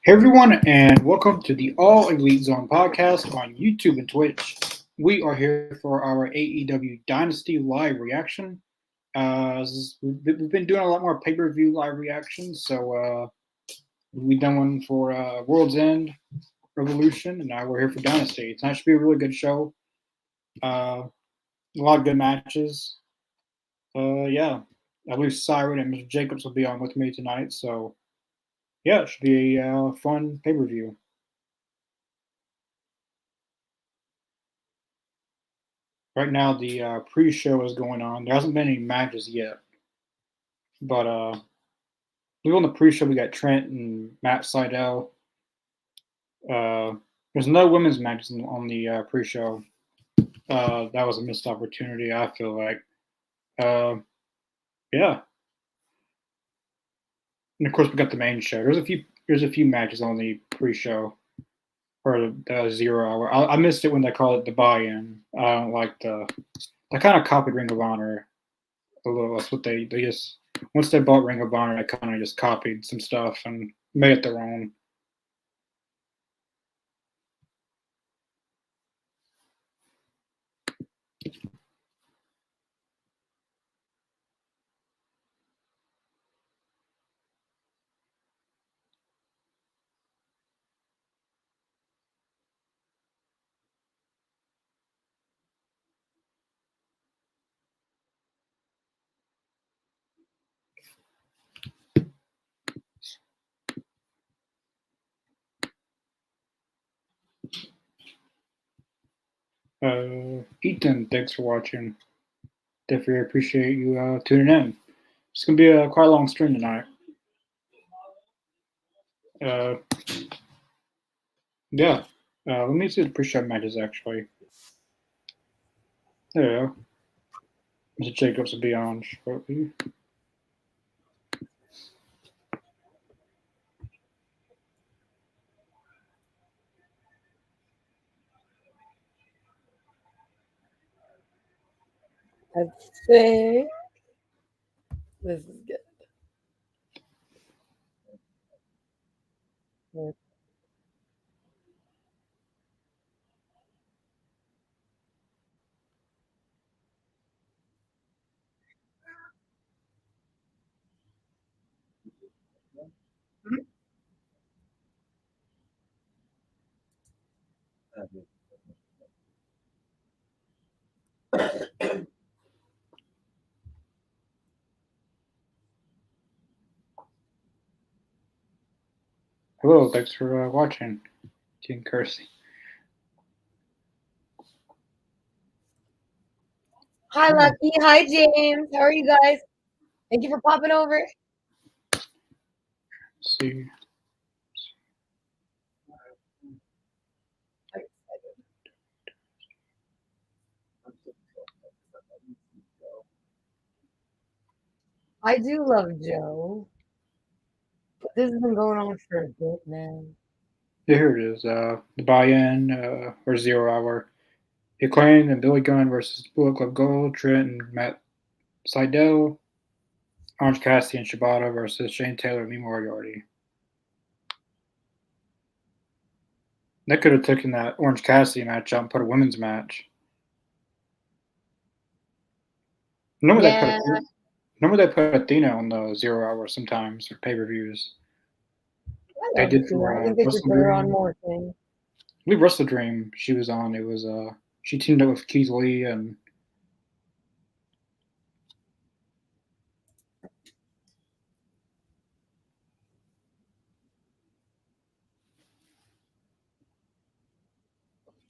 Hey everyone, and welcome to the All Elite Zone podcast on YouTube and Twitch. We are here for our AEW Dynasty live reaction. We've been doing a lot more pay-per-view live reactions, so we've done one for World's End, Revolution, and now we're here for Dynasty. Tonight should be a really good show. A lot of good matches. Yeah, at least Siren and Mr. Jacobs will be on with me tonight, so yeah, it should be a fun pay-per-view. Right now, the pre-show is going on. There hasn't been any matches yet, but we on the pre-show we got Trent and Matt Sydal. There's no women's matches on the pre-show. That was a missed opportunity. I feel like. Uh, yeah, and of course we got the main show. There's a few matches on the pre-show or the 0 hour. I missed it when they called it the buy-in. I don't like they kind of copied Ring of Honor a little. That's what they just once they bought Ring of Honor, they kind of just copied some stuff and made it their own. Ethan, thanks for watching. Definitely appreciate you tuning in. It's gonna be a quite a long stream tonight. Uh, yeah. Let me see the pre-show matches actually. There you go. Mr. Jacobs will be on shortly. I think this is good. Hello, thanks for watching. Team Kersey. Hi, Lucky. Hi, James. How are you guys? Thank you for popping over. Let's see. I do love Joe. But this has been going on for a bit, man. Yeah, here it is. The buy-in or 0 hour. Acclaim and Billy Gunn versus Bullet Club Gold, Trent and Matt Sydal, Orange Cassidy and Shibata versus Shane Taylor and Lee Moriarty. They could have taken that Orange Cassidy match out and put a women's match. Normally Yeah, they put Athena on the 0 hour sometimes for pay-per-views. I They love did Athena. for I think they should Wrestle put her on Dream. more things. I believe Wrestle Dream she was on. It was she teamed up with Keith Lee and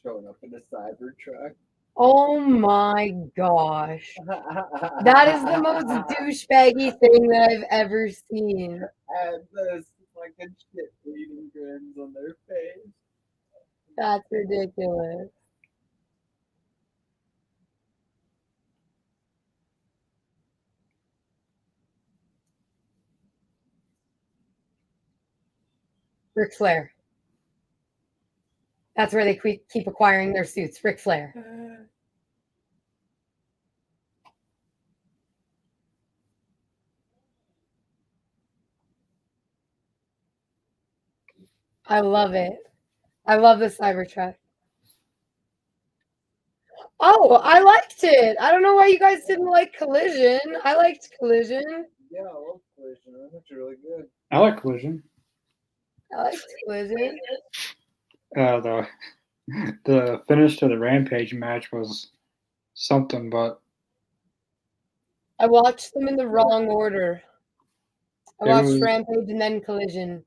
showing up in a Cybertruck. Oh my gosh. That is the most douchebaggy thing that I've ever seen. And those fucking shit bleeding grins on their face. That's ridiculous. Ric Flair. That's where they keep acquiring their suits. Ric Flair. I love it. I love the Cybertruck. Oh, I liked it. I don't know why you guys didn't like Collision. I liked Collision. Yeah, I love Collision. I think it's really good. I like Collision. I liked Collision. The finish to the Rampage match was something, but I watched them in the wrong order. I It watched was- Rampage and then Collision.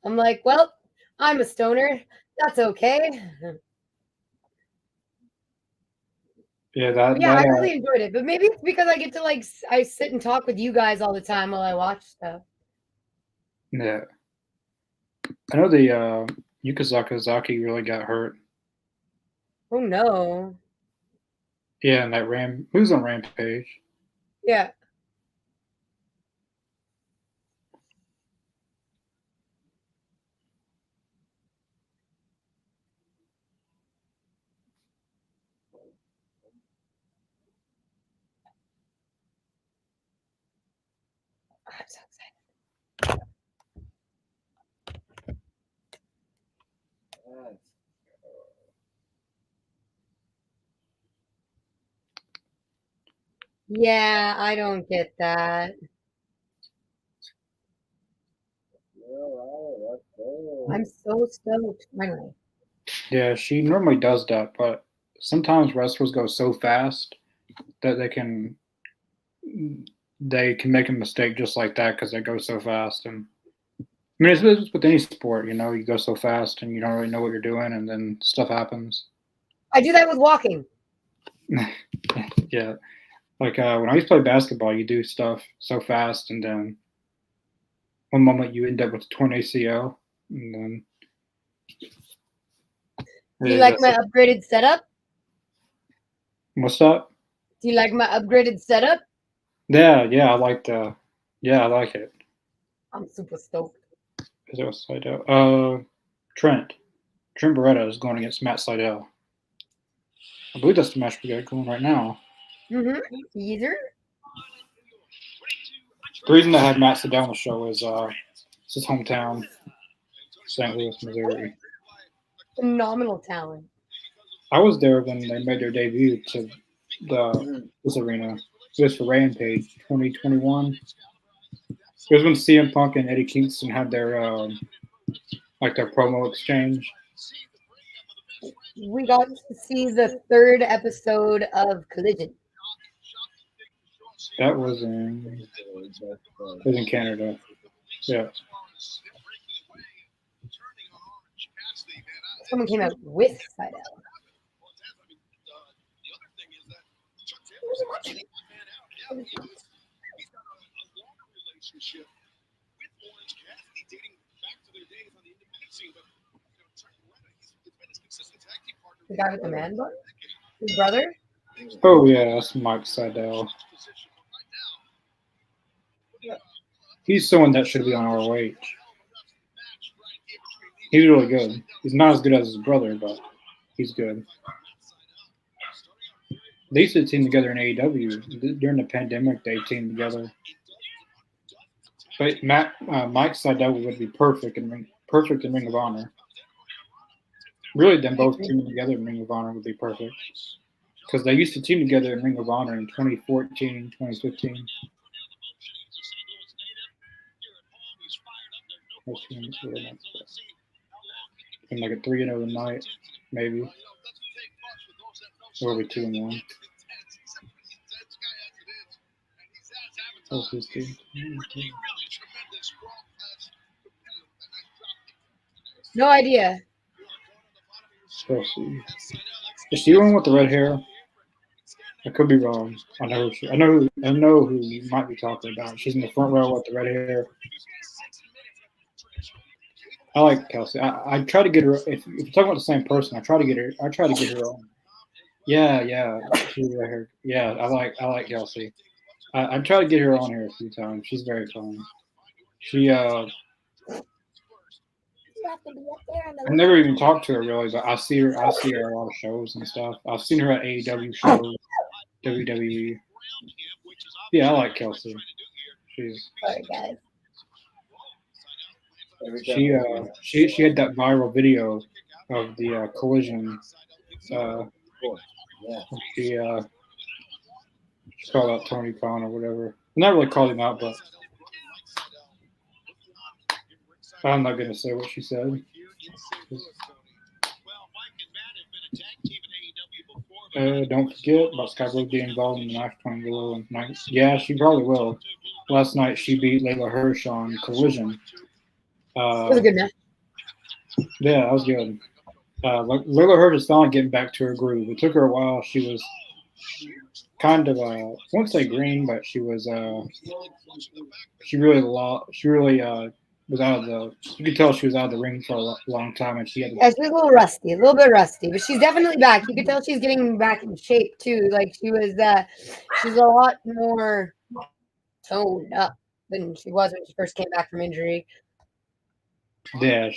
I'm like, well, I'm a stoner. That's okay. yeah, that Yeah, I that really enjoyed it. But maybe it's because I get to I sit and talk with you guys all the time while I watch stuff. yeah. I know the Yuka Sakazaki really got hurt. Oh no. Yeah, and who's on Rampage? Yeah. I'm so excited. That's Yeah, I don't get that. let's go. I'm so stoked. Finally. Yeah, she normally does that, but sometimes wrestlers go so fast that they can make a mistake just like that because they go so fast. And I mean, it's with any sport, you go so fast and you don't really know what you're doing, and then stuff happens. I do that with walking. Yeah, like when I used to play basketball, you do stuff so fast, and then one moment you end up with a torn ACL, and then Do you like my upgraded setup? what's up? Do you like my upgraded setup? Yeah, I like it. I'm super stoked. Is it Seidel? Trent Beretta is going against Matt Seidel. I believe that's the match we got going right now. Mm-hmm. Either. The reason I had Matt Seidel on the show is it's his hometown, St. Louis, Missouri. Phenomenal talent. I was there when they made their debut to this arena. It was for Rampage 2021. It was when CM Punk and Eddie Kingston had their their promo exchange. We got to see the third episode of Collision. That was in Canada. Yeah. Someone came out with Seidel. The guy with the man bun? His brother? Oh yeah, that's Mike Seidel. He's someone that should be on ROH. He's really good. He's not as good as his brother, but he's good. They used to team together in AEW. During the pandemic, they teamed together. But Mike Seidel would be perfect in Ring of Honor. Really, them both teaming together in Ring of Honor would be perfect. Because they used to team together in Ring of Honor in 2014, 2015. And like a 3-0 night, maybe. Or be 2-1. No idea. Chelsea. Is she the one with the red hair? I could be wrong. I know who you might be talking about. She's in the front row with the red hair. I like Kelsey. I try to get her. If you're talking about the same person, I try to get her on. Yeah. She's right here. Yeah, I like Kelsey. I try to get her on here a few times. She's very fun. I never even talked to her really, but I see her at a lot of shows and stuff. I've seen her at AEW shows, WWE. Yeah, I like Kelsey. She's Sorry, guys. She had that viral video of the collision. Uh, the call out Tony Khan or whatever. I'm not really calling him out, but I'm not gonna say what she said. Don't forget about Skybro getting involved in the match between Willow and Knight. Yeah, she probably will. Last night she beat Layla Hirsch on Collision. It was a good match. Yeah, that was good. Layla Hirsch is finally getting back to her groove. It took her a while. She was kind of I won't say green, but she was she really was out of the. You could tell she was out of the ring for a long time, and she had. Yeah, she was a little bit rusty, but she's definitely back. You could tell she's getting back in shape too. Like she's a lot more toned up than she was when she first came back from injury. Yeah,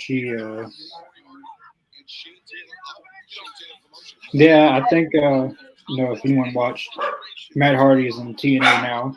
Yeah, I think if anyone watched, Matt Hardy is in TNA now.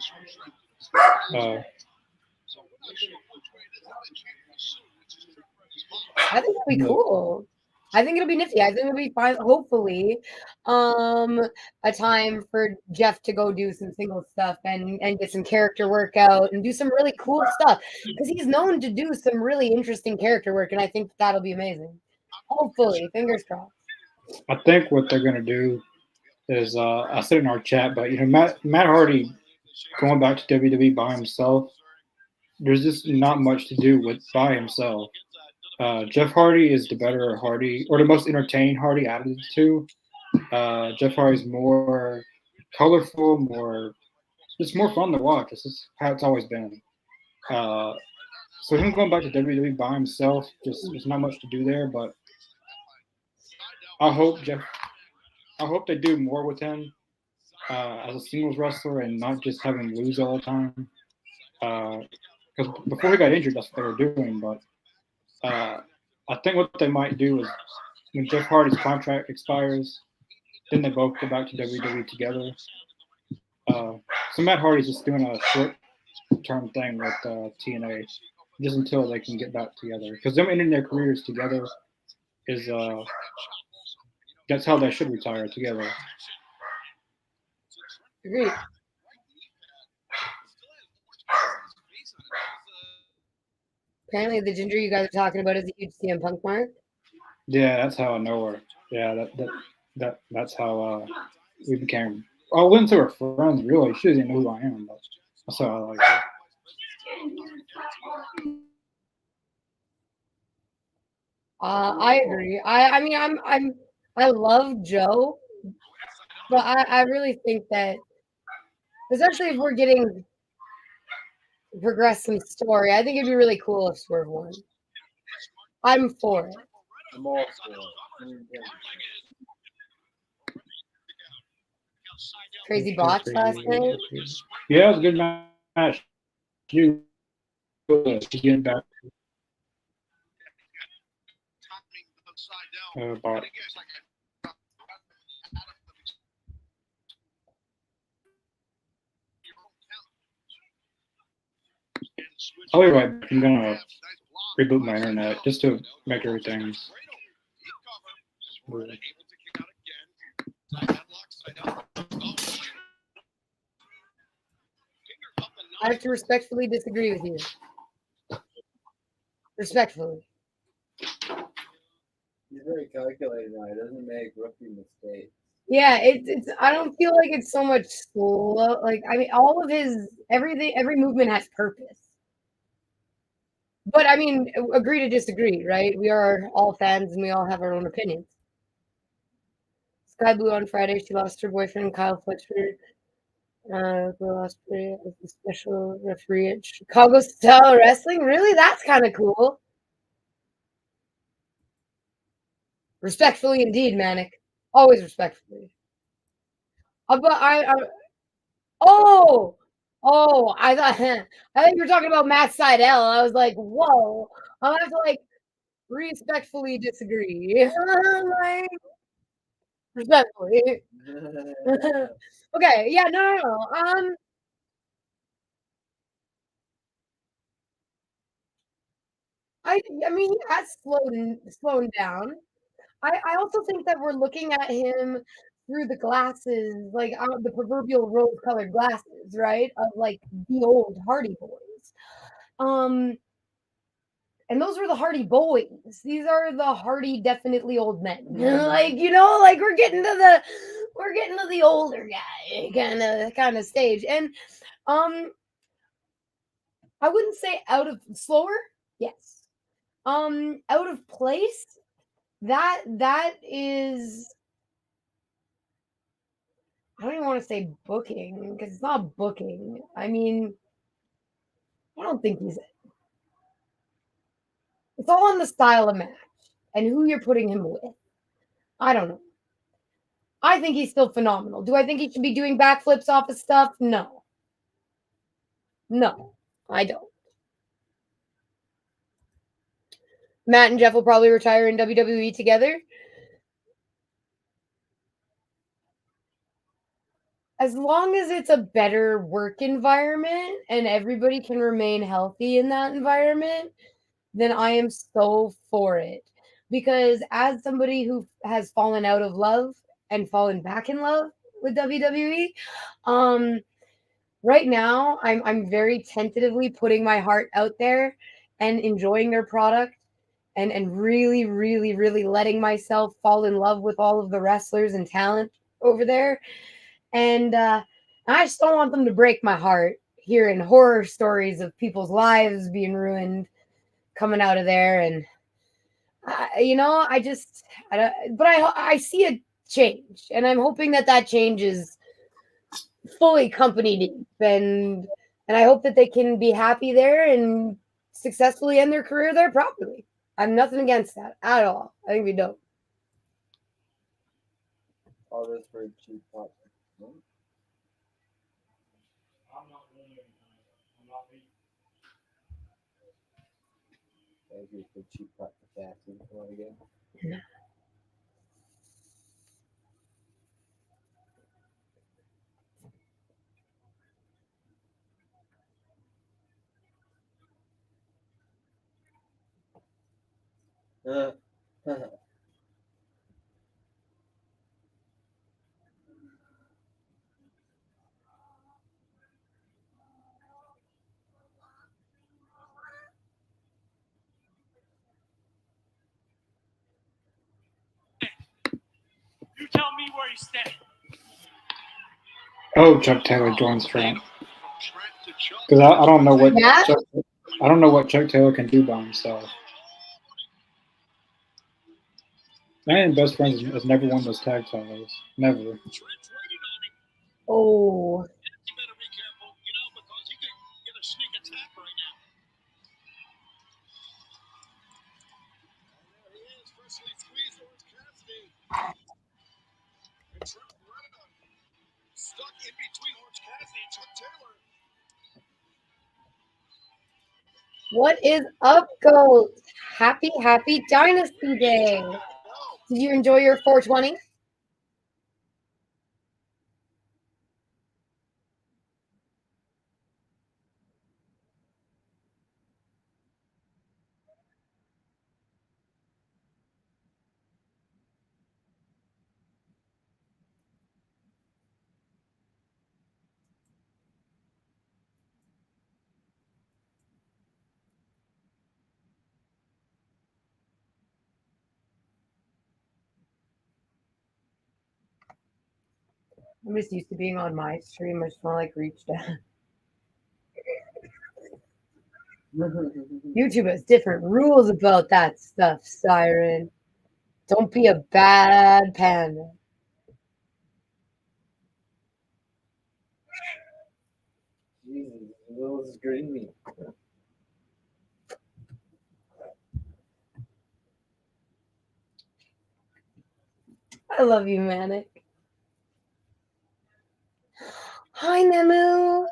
I think it'll be cool. I think it'll be nifty. I think it'll be fine. Hopefully, a time for Jeff to go do some single stuff and get some character work out and do some really cool stuff because he's known to do some really interesting character work, and I think that'll be amazing. Hopefully, fingers crossed. I think what they're gonna do is I said in our chat, but Matt Hardy going back to WWE by himself. There's just not much to do with by himself. Jeff Hardy is the better Hardy, or the most entertaining Hardy out of the two. Jeff Hardy's more colorful, it's more fun to watch. This is how it's always been. So him going back to WWE by himself, there's not much to do there. But I hope they do more with him as a singles wrestler and not just have him lose all the time. Because before he got injured, that's what they were doing. But I think what they might do is when Jeff Hardy's contract expires, then they both go back to WWE together. So Matt Hardy's just doing a short-term thing with TNA, just until they can get back together. Because them ending their careers together is that's how they should retire together. Agreed. Apparently, the ginger you guys are talking about is a huge CM Punk mark. Yeah, that's how I know her. Yeah, that's how we became. I wouldn't say we're friends, really. She doesn't know who I am, but that's how I like her. I agree. I mean, I love Joe, but I really think that, especially if we're getting progress some story, I think it'd be really cool if Swerve won. I'm for it. I'm all for it. Crazy botch last night. Yeah, it was a good match. You getting back. Bot. I'll be right back. I'm gonna reboot my internet just to make everything. I have to respectfully disagree with you. Respectfully. He's very calculated now. He doesn't make rookie mistakes. Yeah, it's. I don't feel like it's so much slow. Like, I mean, all of his every movement has purpose. But I mean, agree to disagree, right? We are all fans and we all have our own opinions. Sky Blue on Friday, she lost her boyfriend Kyle Fletcher. Lost her as a special referee at Chicago Style Wrestling. Really, that's kind of cool. Respectfully, indeed, Manic. Always respectfully. But I I thought you were talking about Matt Seidel. I was like, whoa. I'll have to respectfully disagree. Respectfully. Okay, yeah, no. I mean, he has slowed down. I also think that we're looking at him through the glasses, like the proverbial rose-colored glasses, right? Of like the old Hardy Boys. Um, and those were the Hardy Boys. These are the Hardy, definitely old men. Like, like we're getting to the older guy kind of stage. And um, I wouldn't say out of slower, yes. Out of place, that is, I don't even want to say booking because it's not booking. I mean, I don't think he's. It's all on the style of match and who you're putting him with. I don't know. I think he's still phenomenal. Do I think he should be doing backflips off of stuff? No. No, I don't. Matt and Jeff will probably retire in WWE together. As long as it's a better work environment and everybody can remain healthy in that environment, then I am so for it. Because as somebody who has fallen out of love and fallen back in love with WWE, right now I'm very tentatively putting my heart out there and enjoying their product and really, really, really letting myself fall in love with all of the wrestlers and talent over there. And I just don't want them to break my heart hearing horror stories of people's lives being ruined coming out of there. And but I see a change, and I'm hoping that change is fully company deep, and I hope that they can be happy there and successfully end their career there properly. I'm nothing against that at all. I think we don't. All this for cheap pop. Thank you for cheap pop fashion. Want again? You tell me where you stand. Oh, Chuck Taylor joins Trent because I don't know what Yeah? I don't know what Chuck Taylor can do by himself. I and Best Friends has never won those tag titles. Never. Oh. You better be careful, because you could get a sneak attack right now. And there he is, freshly squeezed Orange Cassidy. And Trent Reznor stuck in between Orange Cassidy and Chuck Taylor. What is up, Goat? Happy Dynasty Day. Did you enjoy your 420? I'm just used to being on my stream. I just want to reach down. YouTube has different rules about that stuff, Siren. Don't be a bad panda. Jesus, Will's green. I love you, Manic. Hi, Nemu.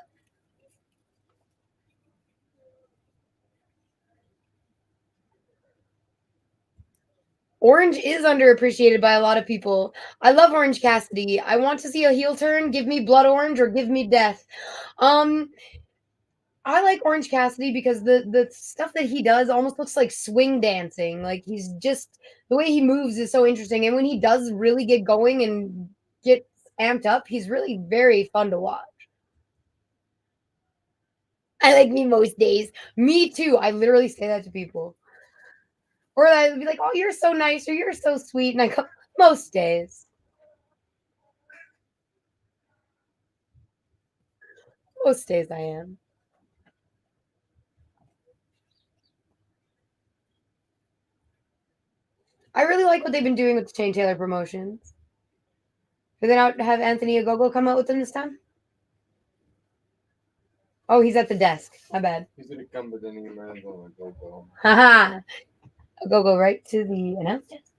Orange is underappreciated by a lot of people. I love Orange Cassidy. I want to see a heel turn. Give me blood orange or give me death. I like Orange Cassidy because the stuff that he does almost looks like swing dancing. Like he's just the way he moves is so interesting, and when he does really get going and get amped up, he's really very fun to watch. I like me most days. Me too. I literally say that to people. Or I'd be like, "Oh, you're so nice," or "You're so sweet," and I go, "Most days." Most days I am. I really like what they've been doing with the Shane Taylor promotions. Did they not have Anthony Ogogo come out with them this time? Oh, he's at the desk. My bad. He's gonna come, but then he lands on a go-go. Haha. Go right to the announce desk.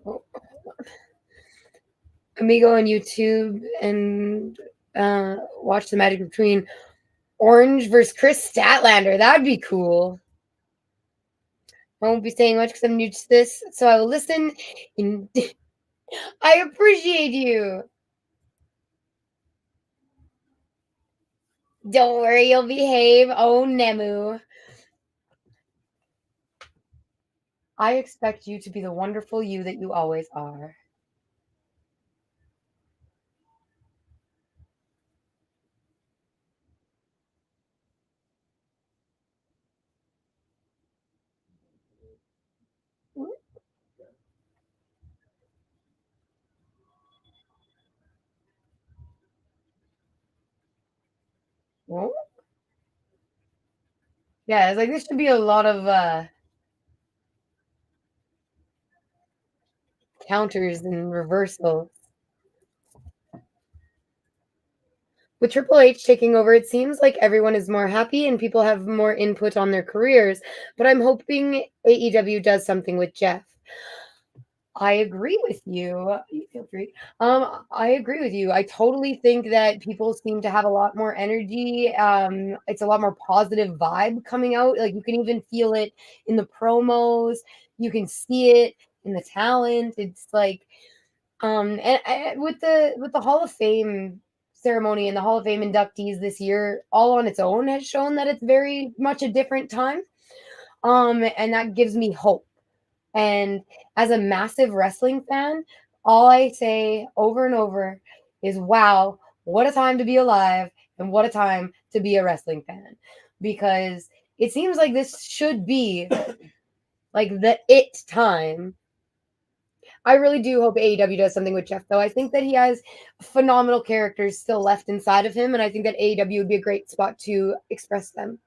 Oh, Amigo on YouTube and watch the magic between Orange versus Chris Statlander. That'd be cool. I won't be saying much because I'm new to this, so I will listen. I appreciate you. Don't worry, you'll behave. Oh, Nemu. I expect you to be the wonderful you that you always are. Well, yeah, it's like this should be a lot of counters and reversals. With Triple H taking over, it seems like everyone is more happy and people have more input on their careers. But I'm hoping AEW does something with Jeff. I agree with you. You feel free. I agree with you. I totally think that people seem to have a lot more energy. It's a lot more positive vibe coming out. Like you can even feel it in the promos. You can see it in the talent. It's like, and with the Hall of Fame ceremony and the Hall of Fame inductees this year, all on its own has shown that it's very much a different time. And that gives me hope. And as a massive wrestling fan, all I say over and over is, wow, what a time to be alive and what a time to be a wrestling fan. Because it seems like this should be like the it time. I really do hope AEW does something with Jeff, though. I think that he has phenomenal characters still left inside of him, and I think that AEW would be a great spot to express them.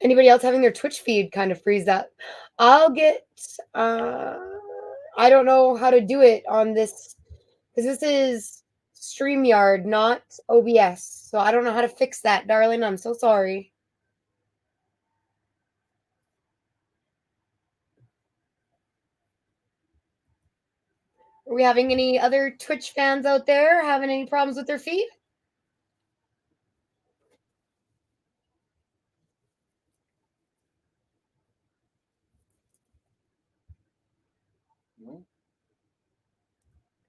Anybody else having their Twitch feed kind of freeze up? I'll get I don't know how to do it on this because this is StreamYard, not OBS. So I don't know how to fix that, darling. I'm so sorry. Are we having any other Twitch fans out there having any problems with their feed? No?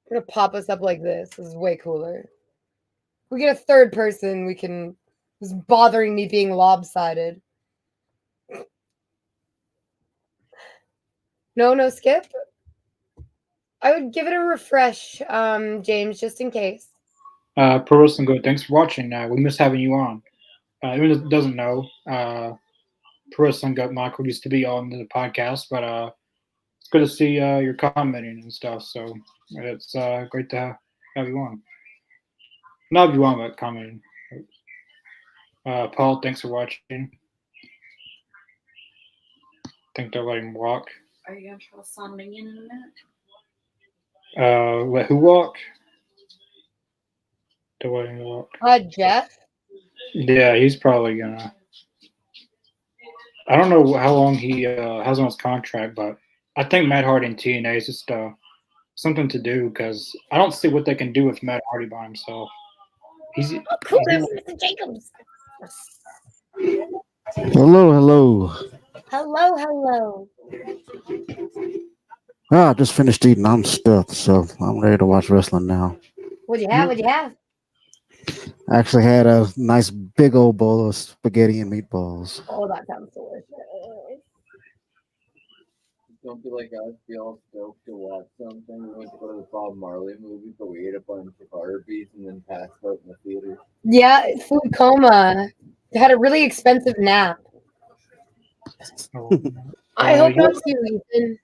We're gonna pop us up like this. This is way cooler. If we get a third person, we can. It's bothering me being lopsided. No, skip. I would give it a refresh, James, just in case. Pro Wrestling Good, thanks for watching. We miss having you on. Anyone that doesn't know, Pro Wrestling Good Michael used to be on the podcast, but it's good to see you're commenting and stuff. So it's great to have you on. Not have you on, but commenting. Paul, thanks for watching. Think they're letting him walk. Are you gonna try signing in a minute? Let who walk? They're letting him walk. Jeff. Yeah, he's probably gonna. I don't know how long he has on his contract, but I think Matt Hardy and TNA is just something to do because I don't see what they can do with Matt Hardy by himself. He's Oh, cool, there's Mr. Jacobs. Hello, hello. Hello, hello. I just finished eating. I'm stuffed, so I'm ready to watch wrestling now. What'd you have? What'd you have? I actually had a nice big old bowl of spaghetti and meatballs. Oh, that sounds delicious. Don't be like us, be all stoked to watch something. We went to go to the Bob Marley movie, but we ate a bunch of Arby's and then passed out in the theater. Yeah, food coma. Had a really expensive nap. I hope yeah. not you, Ethan.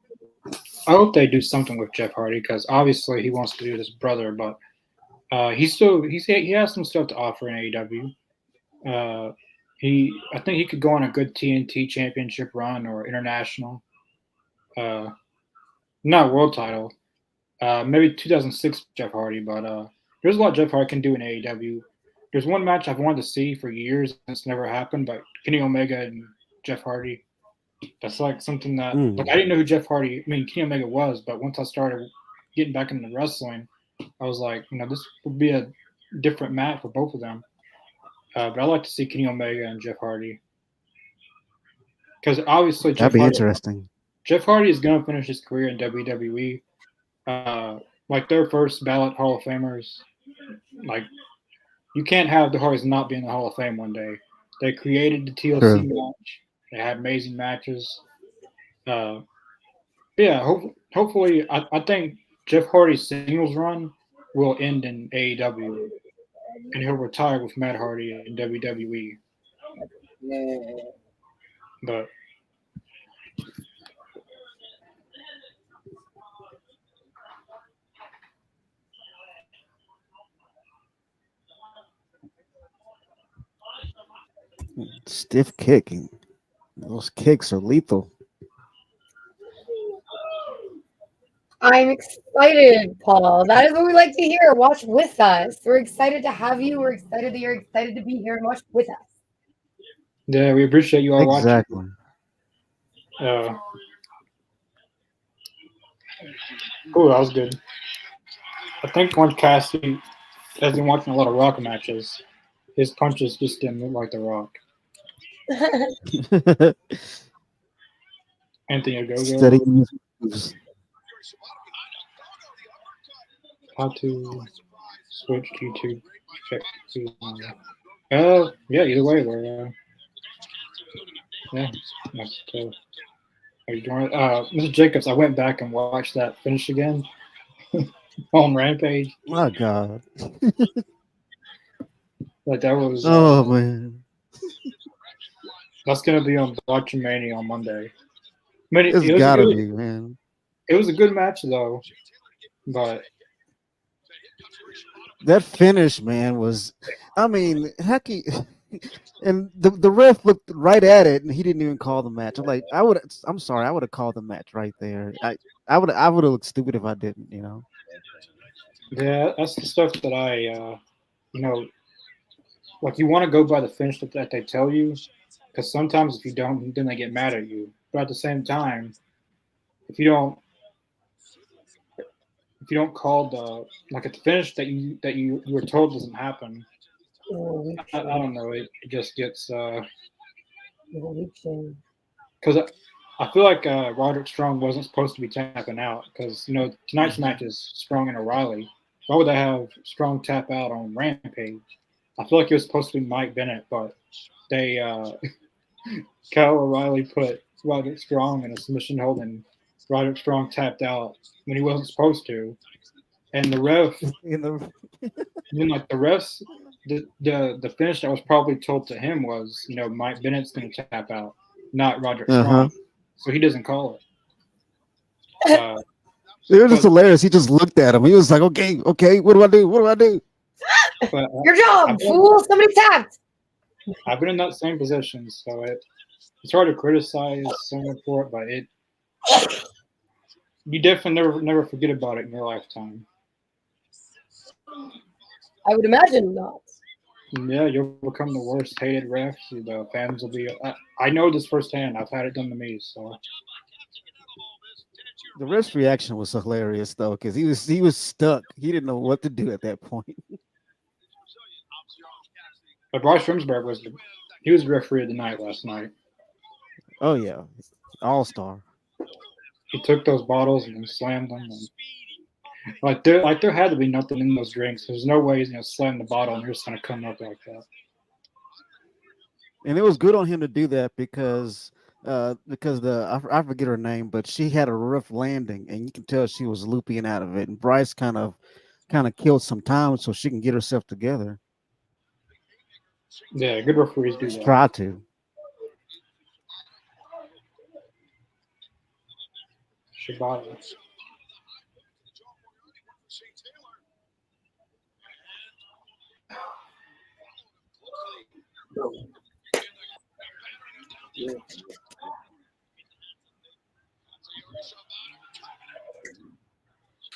I hope they do something with Jeff Hardy because obviously he wants to do this brother, but he has some stuff to offer in AEW. I think he could go on a good TNT championship run or international, uh, not world title. Maybe 2006 Jeff Hardy, but there's a lot Jeff Hardy can do in AEW. There's one match I've wanted to see for years and it's never happened, but Kenny Omega and Jeff Hardy. That's like something that like I didn't know who Jeff Hardy, I mean Kenny Omega was, but once I started getting back into wrestling, I was like, this would be a different match for both of them. But I like to see Kenny Omega and Jeff Hardy because obviously That'd be interesting. Jeff Hardy is going to finish his career in WWE. Like their first ballot Hall of Famers. Like you can't have the Hardys not be in the Hall of Fame one day. They created the TLC match. They had amazing matches. Hopefully, I think Jeff Hardy's singles run will end in AEW, and he'll retire with Matt Hardy in WWE. But Stiff kicking. Those kicks are lethal. I'm excited, Paul. That is what we like to hear. Watch with us. We're excited to have you. We're excited that you're excited to be here and watch with us. yeah, we appreciate you all Exactly. watching. Oh, that was good. I think Orange Cassidy has been watching a lot of Rock matches. His punches just didn't look like The Rock. Anthony Steady Ogogo. moves. How to switch to YouTube. Check. Yeah, either way, we're yeah, that's Are you doing it? Mr. Jacobs, I went back and watched that finish again on Rampage. My God. Like that was. Oh man. That's gonna be on Watching Mania on Monday. I mean, It's gotta be, man. It was a good match though, but that finish, man, was. I mean, heck, and the ref looked right at it, and he didn't even call the match. I'm sorry, I would have called the match right there. I would have looked stupid if I didn't. Yeah, that's the stuff that like you want to go by the finish that they tell you, because sometimes if you don't, then they get mad at you. But at the same time, if you don't call the finish that you were told doesn't happen, I don't know. It just gets because I feel like Roderick Strong wasn't supposed to be tapping out because tonight's match is Strong and O'Reilly. Why would they have Strong tap out on Rampage? I feel like it was supposed to be Mike Bennett, but they Kyle O'Reilly put Roderick Strong in a submission hold, and Roderick Strong tapped out when he wasn't supposed to. And the ref, the refs, the finish that was probably told to him was, Mike Bennett's going to tap out, not Roderick Strong, so he doesn't call it. It was just hilarious. He just looked at him. He was like, "Okay, what do I do? What do I do?" But, your job, fool! Somebody tapped. I've been in that same position, so it's hard to criticize someone for it, but you definitely never forget about it in your lifetime. I would imagine not. Yeah, you'll become the worst hated ref. The fans will be. I know this firsthand. I've had it done to me. So The ref's reaction was hilarious though, because he was stuck. He didn't know what to do at that point. But Bryce Remsburg was the referee of the night last night. Oh yeah, all-star. He took those bottles and then slammed them. And, there had to be nothing in those drinks. There's no way he's gonna slam the bottle and they're just gonna come up like that. And it was good on him to do that because I forget her name, but she had a rough landing, and you can tell she was looping out of it. And Bryce kind of killed some time so she can get herself together. Yeah, good referees do that. Try to. Shibata.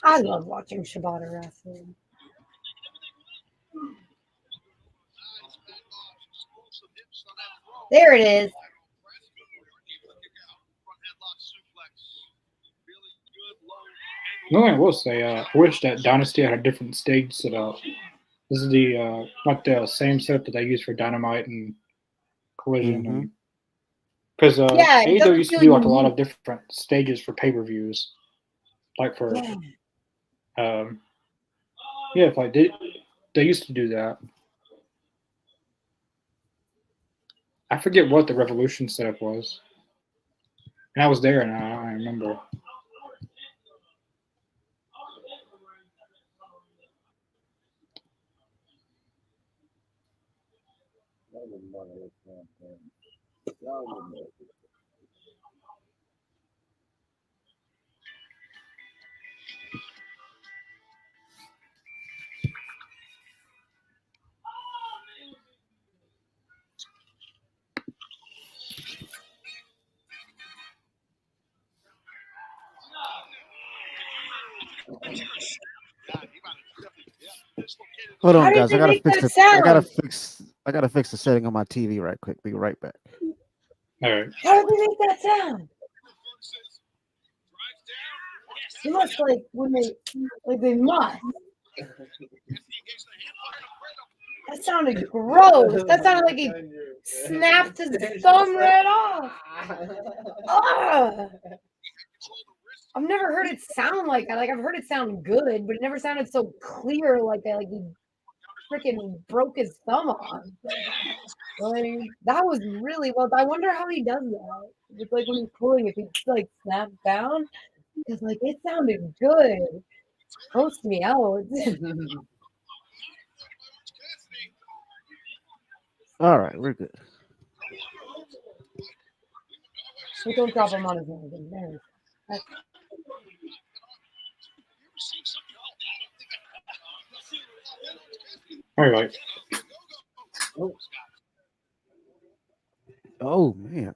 I love watching Shibata wrestling. There it is. The only thing I will say, I wish that Dynasty had a different stage set up. This is the not the same setup that they use for Dynamite and Collision, Mhm. because Yeah, it AEW doesn't used to feel do like a lot unique. of different stages for pay-per-views, like for Yeah. if they used to do that. I forget what the Revolution setup was, and I was there and I remember. Hold How on, did guys. I they gotta make fix that it. I gotta sound? fix. I gotta fix the setting on my TV right quick. Be right back. All right. How did they make that sound? They must they must. That sounded gross. That sounded like he snapped his thumb right off. Ugh. I've never heard it sound like that. Like I've heard it sound good, but it never sounded so clear like that. Like he freaking broke his thumb off. Like that was really well. I wonder how he does that. It's like when he's pulling, if he like snaps down, because like it sounded good. Grossed me out. All right, we're good. But don't drop him on his nose. There. That's- All right. Oh man,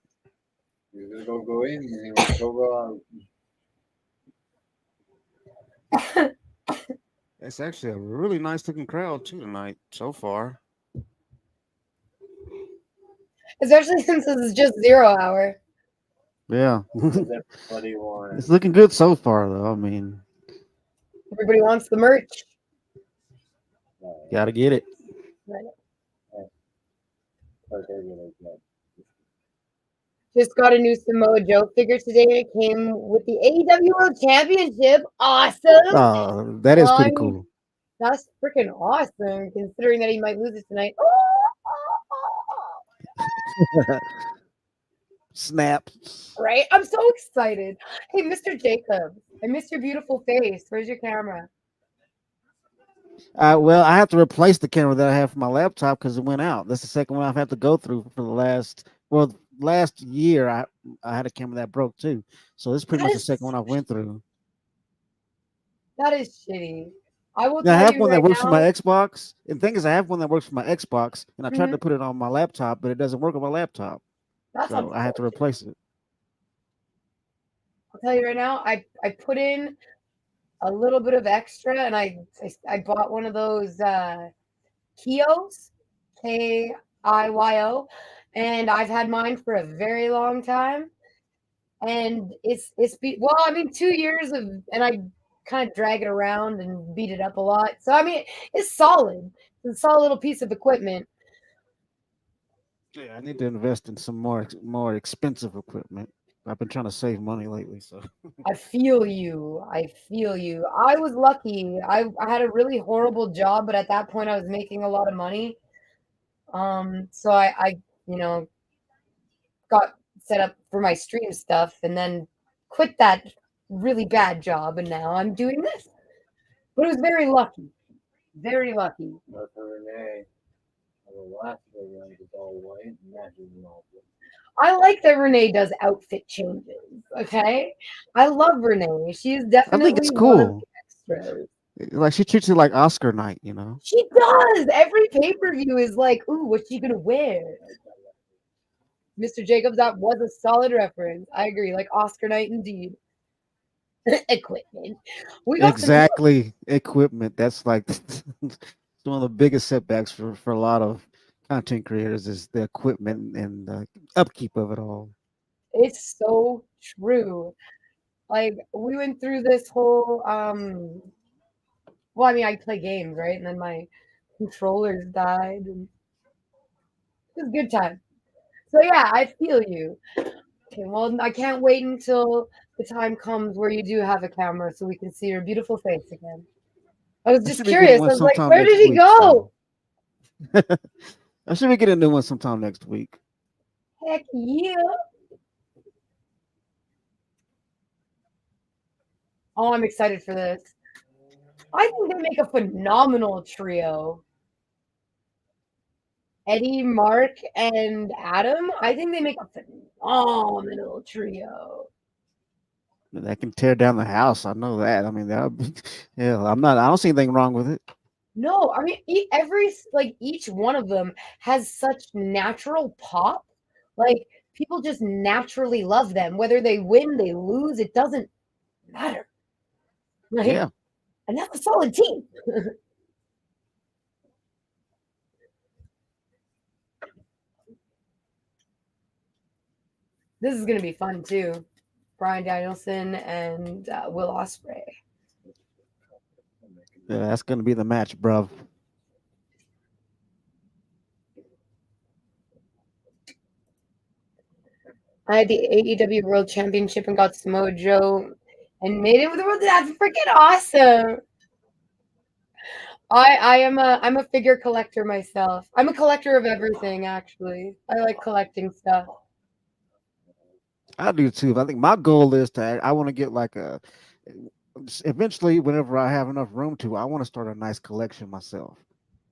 You're gonna go in and you're gonna go out. it's actually a really nice looking crowd too tonight so far. Especially since this is just 0 hour. Yeah, Everybody wants. it's looking good so far though. I mean, Everybody wants the merch. gotta get it. Just got a new Samoa Joe figure today. It came with the AEW World Championship. Awesome. That is pretty I mean, cool. that's freaking awesome, considering that he might lose it tonight. Snap. Right? I'm so excited. Hey, Mr. Jacob, I missed your beautiful face. Where's your camera? Well, I have to replace the camera that I have for my laptop because it went out. That's the second one I've had to go through for the last year. I had a camera that broke too, so this is pretty That much the is second one I went through. that is shitty. I will Now, I tell have you one that right works for my now. Xbox. And the thing is, I have one that works for my Xbox, and I tried Mhm. to put it on my laptop, but it doesn't work on my laptop, That's so I had to unfortunate. replace it. I'll tell you right now. I put in a little bit of extra, and I bought one of those Kios, KIYO, and I've had mine for a very long time. and well, I mean, 2 years of, and I kind of drag it around and beat it up a lot. So I mean, it's solid. It's a solid little piece of equipment. Yeah, I need to invest in some more expensive equipment. I've been trying to save money lately, so I feel you. I feel you. I was lucky. I had a really horrible job, but at that point I was making a lot of money. So I you know, got set up for my stream stuff and then quit that really bad job, and now I'm doing this. But it was very lucky. Very lucky. But for Renee, the last video is all white and matches and all black. I like that Renee does outfit changes. Okay. I love Renee. She is I definitely think it's one of cool. the extras. Like she treats it like Oscar night, you know. She does. Every pay-per-view is like, ooh, what's she gonna wear? Mr. Jacobs, that was a solid reference. I agree. Like Oscar night indeed. Equipment. We got some Exactly, equipment. That's like it's one of the biggest setbacks for a lot of content creators is the equipment and the upkeep of it all. It's so true. Like we went through this whole well, I mean I play games, right? And then my controllers died and it was a good time. So yeah, I feel you. Okay, well I can't wait until the time comes where you do have a camera so we can see your beautiful face again. I was I just should be getting curious. I one was like, sometime where next did he week. go? So. I should be getting a new one sometime next week. Heck yeah. Oh, I'm excited for this. I think they make a phenomenal trio. Eddie, Mark, and Adam. I think they make a phenomenal trio. That can tear down the house. I know that. I mean, that. Yeah, I'm not. I don't see anything wrong with it. No, I mean each one of them has such natural pop. Like people just naturally love them. Whether they win, they lose, it doesn't matter. Like, Yeah. and that's a solid team. This is gonna be fun too. Brian Danielson and Will Ospreay. Yeah, that's gonna be the match, bruv. I had the AEW World Championship and got Samoa Joe and made it with the world. That's freaking awesome. I'm a figure collector myself. I'm a collector of everything actually. I like collecting stuff. I do too. I think my goal is I want to get like a eventually whenever I have enough room to, I want to start a nice collection myself.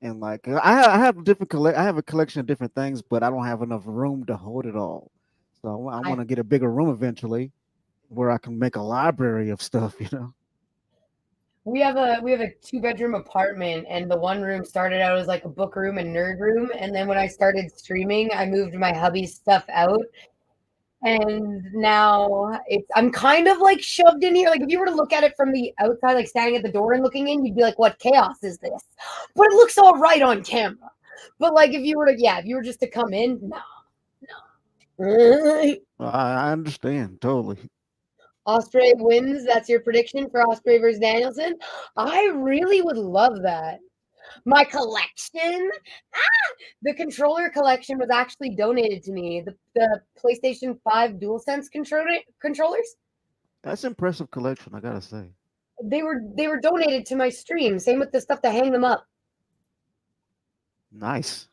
And like I have I have a collection of different things, but I don't have enough room to hold it all. So I want to get a bigger room eventually where I can make a library of stuff, you know. We have a 2-bedroom apartment, and the one room started out as like a book room and nerd room, and then when I started streaming, I moved my hubby's stuff out, and now I'm kind of like shoved in here. Like if you were to look at it from the outside, like standing at the door and looking in, you'd be like, "What chaos is this?" But it looks all right on camera. But like if you were just to come in, no. I understand totally. Osprey wins. That's your prediction for Osprey versus Danielson. I really would love that. My collection, the controller collection was actually donated to me. The PlayStation 5 DualSense controllers. That's impressive collection, I gotta say. They were donated to my stream. Same with the stuff to hang them up. Nice.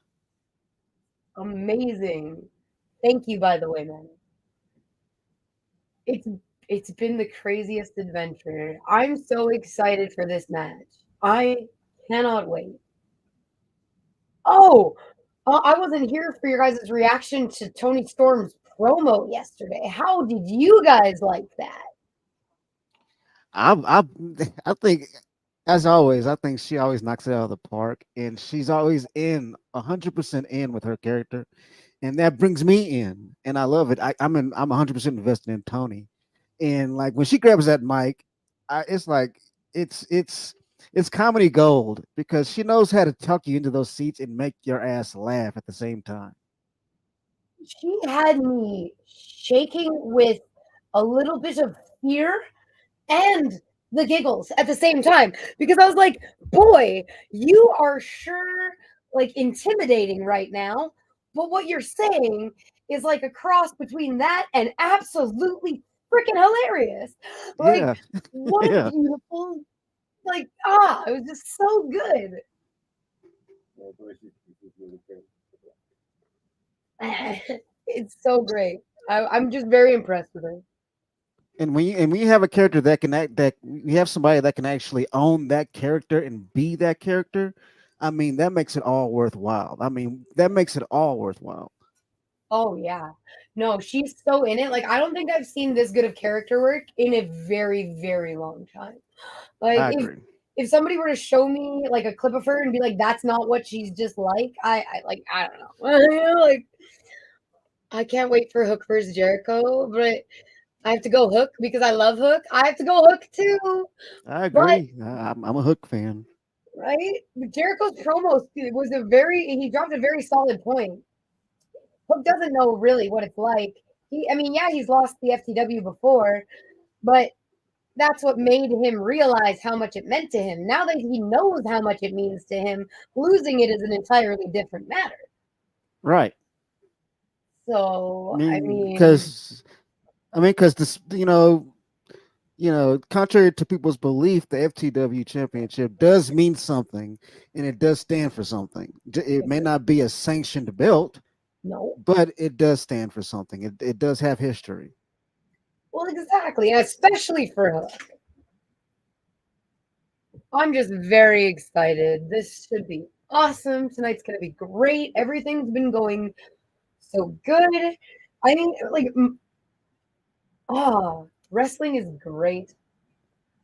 Amazing. Thank you, by the way, man. It's been the craziest adventure. I'm so excited for this match. I cannot wait. Oh, I wasn't here for your guys' reaction to Tony Storm's promo yesterday. How did you guys like that? I I think as always, I think she always knocks it out of the park, and she's always in 100% in with her character, and that brings me in, and I love it. I'm 100% invested in Tony, and like when she grabs that mic, it's like it's comedy gold because she knows how to tuck you into those seats and make your ass laugh at the same time. She had me shaking with a little bit of fear and the giggles at the same time because I was like, boy, you are sure like intimidating right now, but what you're saying is like a cross between that and absolutely freaking hilarious. Like, Yeah, what a yeah. beautiful, like, it was just so good. Yeah, the way she's really great. It's so great. I'm just very impressed with her. And when you have a character that can act, that you have somebody that can actually own that character and be that character, I mean, that makes it all worthwhile. I mean, that makes it all worthwhile. Oh yeah. No, she's so in it. Like I don't think I've seen this good of character work in a very, very long time. Like I agree. if somebody were to show me like a clip of her and be like, that's not what she's just like, I like I don't know. You know, like I can't wait for Hook versus Jericho, but I have to go Hook because I love Hook. I have to go Hook too. I But agree. I'm a Hook fan. right, Jericho's promo was he dropped a very solid point. Hook doesn't know really what it's like. I mean, yeah, he's lost the FTW before, but that's what made him realize how much it meant to him. Now that he knows how much it means to him, losing it is an entirely different matter. Right. So, I mean, Because this, contrary to people's belief, the FTW championship does mean something, and it does stand for something. It may not be a sanctioned belt, no. but it does stand for something. It does have history. Well, exactly, and especially for Hook. I'm just very excited. This should be awesome. Tonight's going to be great. Everything's been going so good. I mean, like, wrestling is great.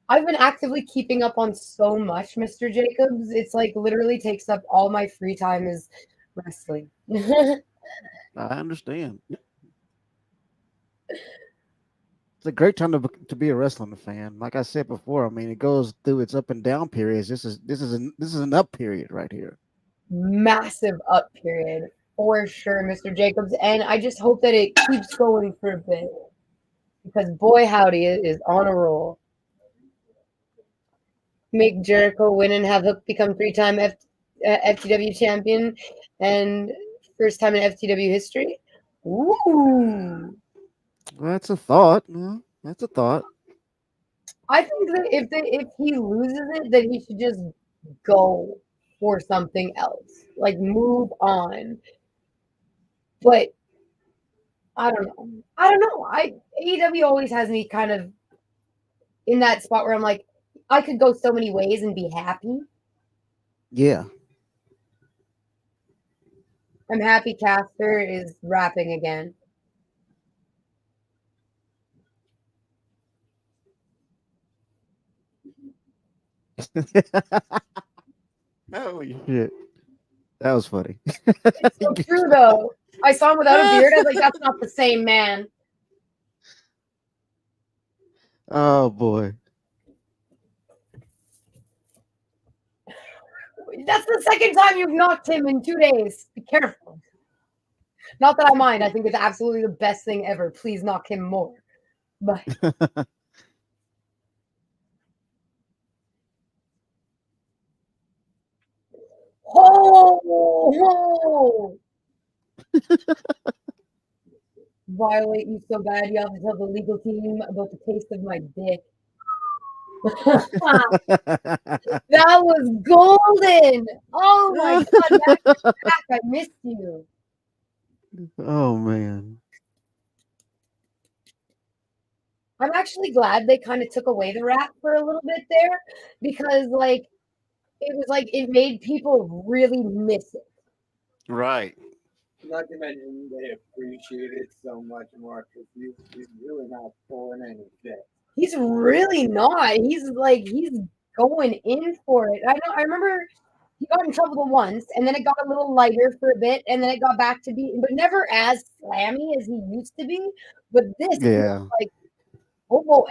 I've been actively keeping up on so much, Mr. Jacobs. It's like literally takes up all my free time is wrestling. I understand. It's a great time to be a wrestling fan. Like I said before, I mean, it goes through its up and down periods. This is an up period right here. Massive up period for sure, Mr. Jacobs. And I just hope that it keeps going for a bit because boy, howdy, it is on a roll. Make Jericho win and have Hook become three-time FTW champion and first time in FTW history. Ooh. That's a thought. Yeah, that's a thought. I think that if he loses it, then he should just go for something else, like move on. But I don't know. I don't know. AEW always has me kind of in that spot where I'm like, I could go so many ways and be happy. Yeah. I'm happy Caster is rapping again. Holy shit. That was funny. It's so true though. I saw him without a beard. I was like, that's not the same man. Oh boy. That's the second time you've knocked him in 2 days. Be careful. Not that I mind. I think it's absolutely the best thing ever. Please knock him more. But oh, violate you so bad you have to tell the legal team about the taste of my dick. That was golden. Oh my god, back, I missed you. Oh man. I'm actually glad they kind of took away the rap for a little bit there because like it was like it made people really miss it. Right. Not to mention they appreciate it so much more because he's really not pulling any shit. He's really not. He's going in for it. I remember he got in trouble the once, and then it got a little lighter for a bit, and then it got back to being, but never as slammy as he used to be. But this, Yeah. like, oh boy,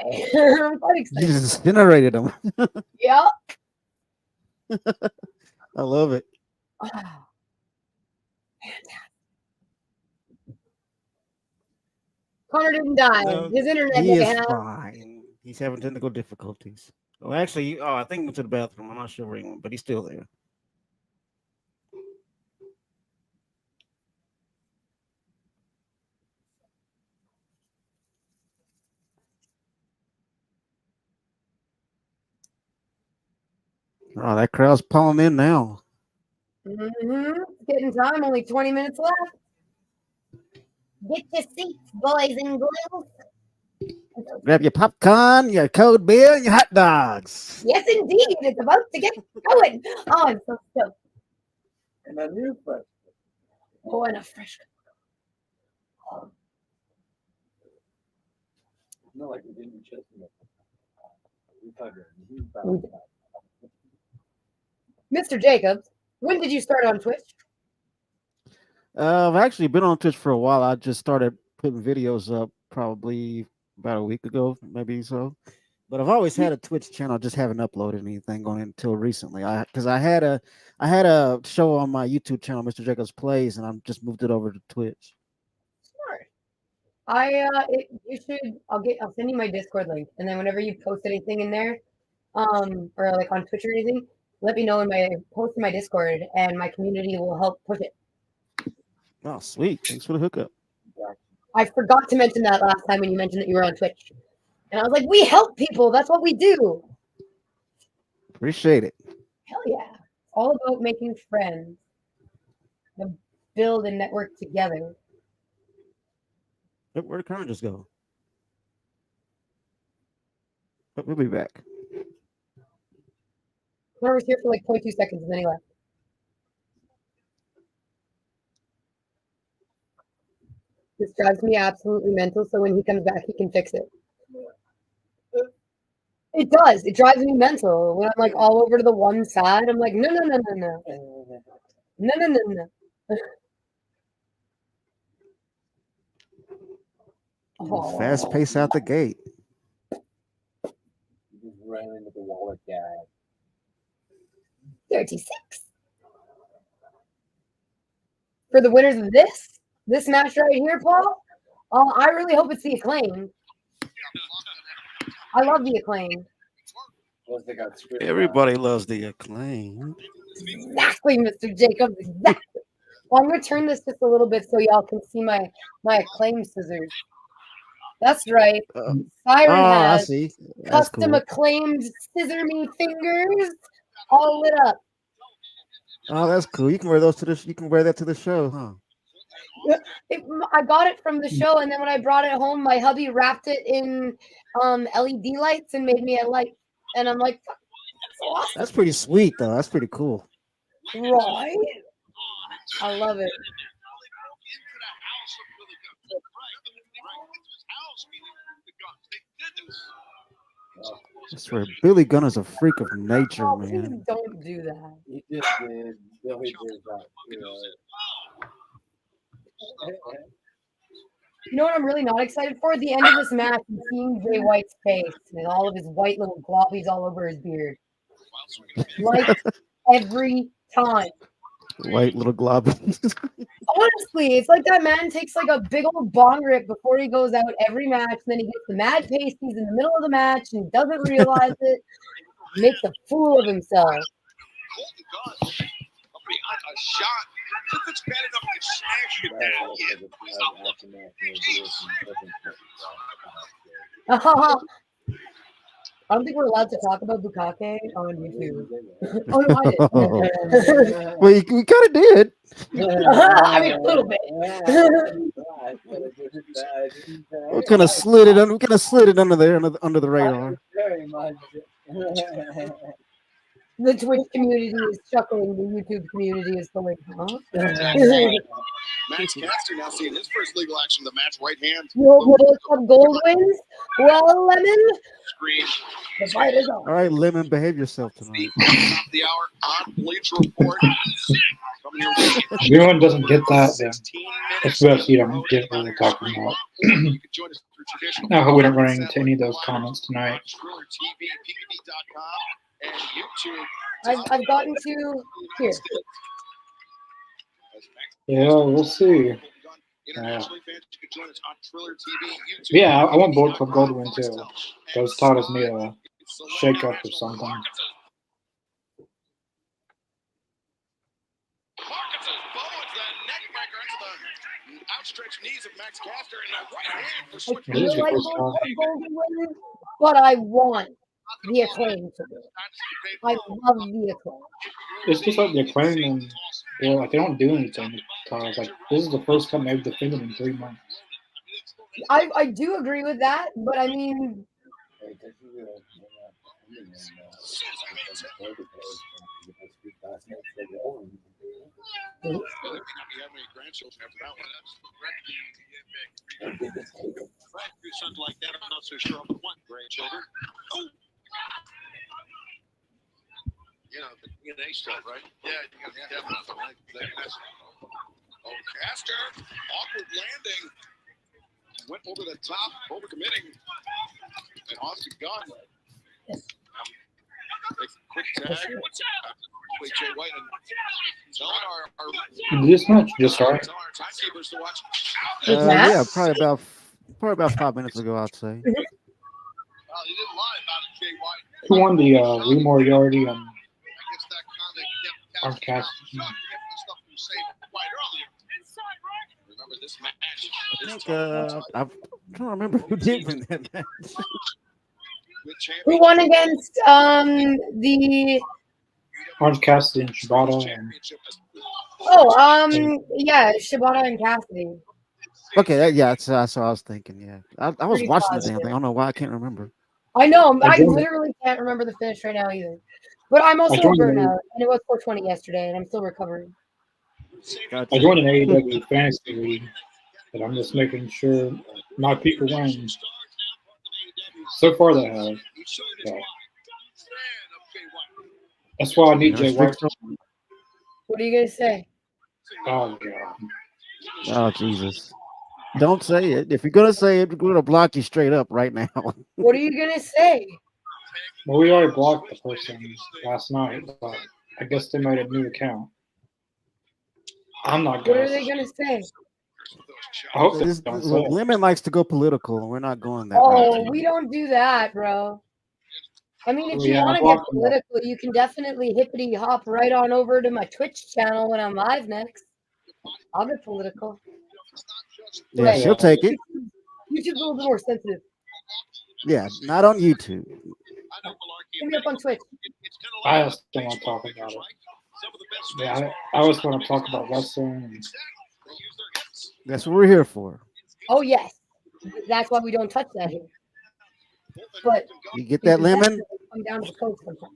I'm quite You excited. just incinerated him. Yeah. I love it. Fantastic. Connor didn't die. No, His internet he didn't is have. fine. He's having technical difficulties. Well, actually, I think he went to the bathroom. I'm not sure where he went, but he's still there. Oh, that crowd's pulling in now. Getting time. Only 20 minutes left. Get your seats, boys and girls. Grab your popcorn, your cold beer, and your hot dogs. Yes, indeed. It's about to get going. Oh, I'm so stoked. And a new fresh. Oh, and a fresh. No, like we didn't just. We covered. Mr. Jacobs, when did you start on Twitch? I've actually been on Twitch for a while. I just started putting videos up probably about a week ago, maybe so. But I've always had a Twitch channel, just haven't uploaded anything on it until recently. Because I had a show on my YouTube channel, Mr. Jacobs Plays, and I just moved it over to Twitch. Smart. You should. I'll send you my Discord link, and then whenever you post anything in there, or like on Twitch or anything, let me know post in my Discord, and my community will help push it. Oh, sweet! Thanks for the hookup. I forgot to mention that last time when you mentioned that you were on Twitch, and I was like, we help people. That's what we do. Appreciate it. Hell yeah! It's all about making friends, and build and network together. Where'd Connor just go? But we'll be back. Connor was here for like 0.2 seconds, and then he left. This drives me absolutely mental, so when he comes back, he can fix it. It does. It drives me mental. When I'm like all over to the one side, I'm like, no. Oh. Fast pace out the gate. You just ran into the wallet guy. 36. For the winners of this match right here, Paul, I really hope it's the Acclaim. I love the Acclaim. Everybody loves the Acclaim. Exactly, Mr. Jacobs. Exactly. Well, I'm going to turn this just a little bit so y'all can see my Acclaim scissors. That's right. Siren I has see. That's custom cool. Acclaimed scissor me fingers all lit up. Oh, that's cool. You can wear those to the. You can wear that to the show, huh? I got it from the show, and then when I brought it home, my hubby wrapped it in LED lights and made me a light. And I'm like, that's awesome. That's pretty sweet, though. That's pretty cool. Right? I love it. I swear, Billy Gunn is a freak of nature, Oh, man. please don't do that. He just did. Billy did that. You know what I'm really not excited for? The end of this match and seeing Jay White's face and all of his white little globbies all over his beard. Like every time. White little glob. Honestly, it's like that man takes like a big old bong rip before he goes out every match, and then he gets the mad pasties in the middle of the match and doesn't realize it. Makes a fool of himself. A shot. It's bad enough to smash it down. Yeah, he's not looking. I don't think we're allowed to talk about Bukake on YouTube. Oh no, I did. Well, we kind of did. I mean, a little bit. We kind of slid it. We kind of slid it under there, under the radar. Very much. The Twitch community is chuckling. The YouTube community is going, huh? Max Caster now seeing his first legal action of the match, right hand. You hope Bullet Club Gold wins? Well, Lemon, Screen. the fight is on. All right, Lemon, behave yourself tonight. Top of the hour on Bleacher Report. Everyone doesn't get that, then it's best you don't get what they're talking about. I hope we don't run into any of those comments tonight. I've gotten to here. Yeah, we'll see. Internationally, fans can join us on Triller TV, YouTube. Yeah, I want Bullet Club Gold to win too. Those taught us need a shake up or something. Marcus's bow into the neck breaker into the outstretched knees of Max Caster and the right hand for I switch. It is feel the like first Bullet time. Club Gold will win, but I want the Acclaim to win. I love the Acclaim. It's just like the Acclaim and they don't do anything. Like this is the first time they've defended in 3 months. I do agree with that, but I mean, They may not be having any grandchildren after that one. That's right. Do something like that. I'm not so sure I would want grandchildren. Oh. You know, the DNA stuff, right? Yeah, you got to be careful. Oh, Caster, awkward landing. Went over the top, overcommitting. And Austin Gunn. Quick tag. Jay White and telling our This match just started. telling our timekeepers to watch. Yeah, probably about 5 minutes ago, I'd say. Well, he didn't lie about it, Jay White. Who won the Lee Moriarty and I guess that comment Arm Cast? the stuff you say quite earlier. Remember this match? I think I'm trying to remember who did win that match. who won against the Orange Cassidy and Shibata and yeah, Shibata and Cassidy. Okay, yeah, that's what I was thinking. Yeah, I was Pretty watching the positive. damn thing. I don't know why I can't remember. I know, I joined- literally can't remember the finish right now either. But I'm also joined burnt the- out, and it was 420 yesterday, and I'm still recovering. I joined an AEW fantasy league, but I'm just making sure my people win. So far, they have. But that's why I need Jay White. What are you gonna say? Oh god. Oh Jesus! Don't say it. If you're gonna say it, we're gonna block you straight up right now. What are you gonna say? Well, we already blocked the person last night, but I guess they made a new account. I'm not What are gonna. they gonna say? I hope they This, don't say it. Lemon likes to go political, and we're not going that Oh, route. we don't do that, bro. I mean, if Well, you yeah, want I to get blocked them. political, you can definitely hippity hop right on over to my Twitch channel when I'm live next. I'll get political. Yeah, Right. she'll take it. YouTube's a little bit more sensitive. Yeah, not on YouTube. Hit me up on Twitch. I just don't want to talk about it. Yeah, I always want to talk about wrestling. And That's what we're here for. Oh yes, that's why we don't touch that here. But You get that lemon? come down to the coast sometime.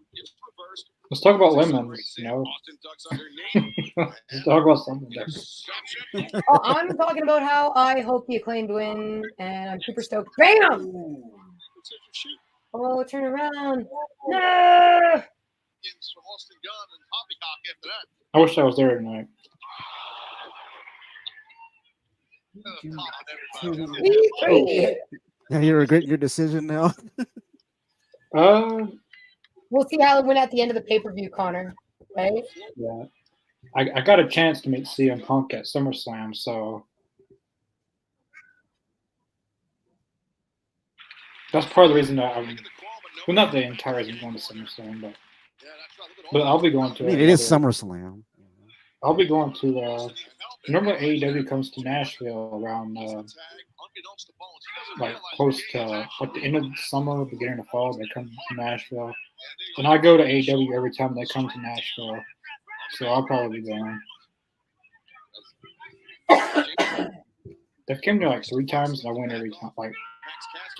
let's talk about lemons. Let's talk about something different. Oh, I'm talking about how I hope the Acclaimed win, and I'm super stoked. Bam! Oh, turn around. No! I wish I was there tonight. We Now you regret your decision now. We'll see how it went at the end of the pay-per-view, Connor. Right? Yeah. I got a chance to meet CM Punk at SummerSlam, so that's part of the reason that well, not the entire reason I'm going to SummerSlam, but I'll be going I to. mean, it is SummerSlam. I'll be going to. Remember, AEW comes to Nashville around like close to like the end of the summer, beginning of fall. They come to Nashville, and I go to AEW every time they come to Nashville, so I'll probably be going. They've came to like 3 times, and I win every time. Like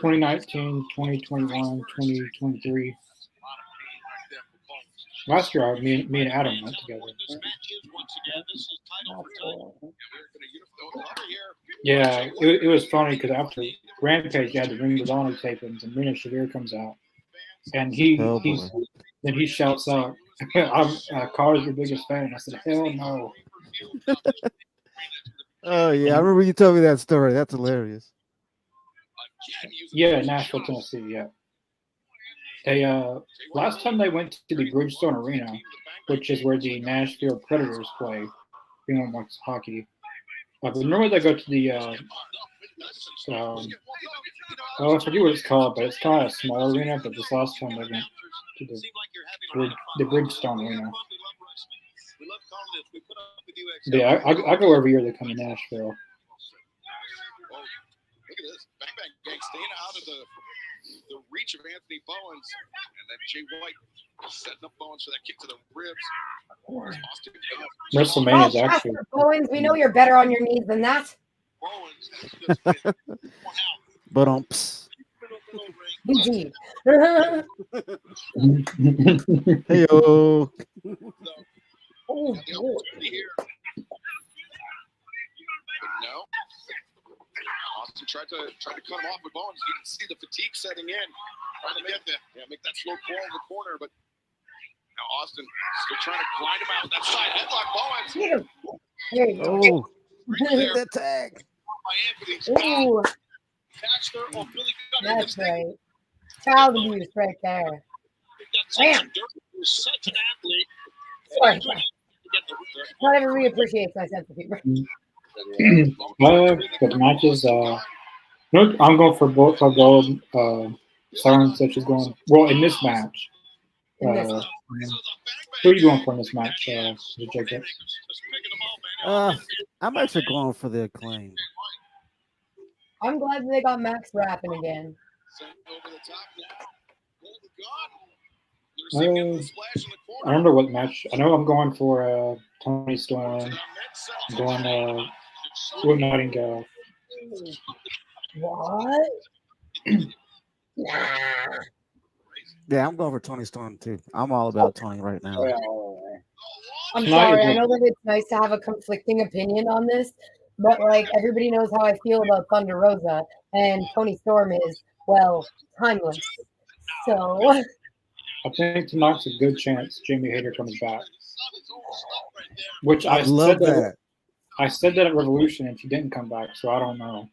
2019, 2021, 2023. Last year, me and Adam went together. Yeah, it was funny because after Rampage, you had the Ring of Honor tapings, and Mina Shavir comes out, and he shouts out, "Carter's your biggest fan." I said, "Hell no." Oh yeah, I remember you told me that story. That's hilarious. Yeah, Nashville, Tennessee. Yeah. They last time they went to the Bridgestone Arena, which is where the Nashville Predators play. Anyone watches hockey. But normally they go to the oh, I forget what it's called, but it's kind of a small arena. But this last time they went to the Bridgestone Arena. But yeah, I go every year. They come to Nashville. Oh, look at this. Bang Bang Gang staying out of the reach of Anthony Bowens. And then Jay White setting up Bowens for that kick to the ribs. Austin WrestleMania is Oh, actually. Pastor Bowens, we know you're better on your knees than that. Bowens has just been one out. But Indeed. hey yo, Oh, The opportunity here. But no. Austin tried to cut him off with Bowens. You can see the fatigue setting in. Trying to get there. Yeah, make that slow crawl in the corner, but now Austin still trying to grind him out. That side headlock Bowens. there you go. oh, Right there that tag. by Anthony. Ooh, Baxter or Billy Gunn. that's right. Child abuse right there. Bam. Such an athlete. Sorry. Not everybody appreciates my sense of humor. But the matches, no, I'm going for both for gold. Siren such is going well in this match. In this. Who are you going for in this match, Jacob? I'm actually going for the Acclaim. I'm glad they got Max rapping again. Over the top now. Golden God. I remember what match. I know I'm going for Tony Storm. I'm going Will Nightingale. What? Nah. Yeah, I'm going for Tony Storm too. I'm all about Tony right now. I'm Tonight sorry. is I a- know that it's nice to have a conflicting opinion on this, but like everybody knows how I feel about Thunder Rosa, and Tony Storm is, well, timeless. So I think tonight's a good chance Jamie Hayter comes back. Which I love that. I said that at Revolution and she didn't come back, so I don't know.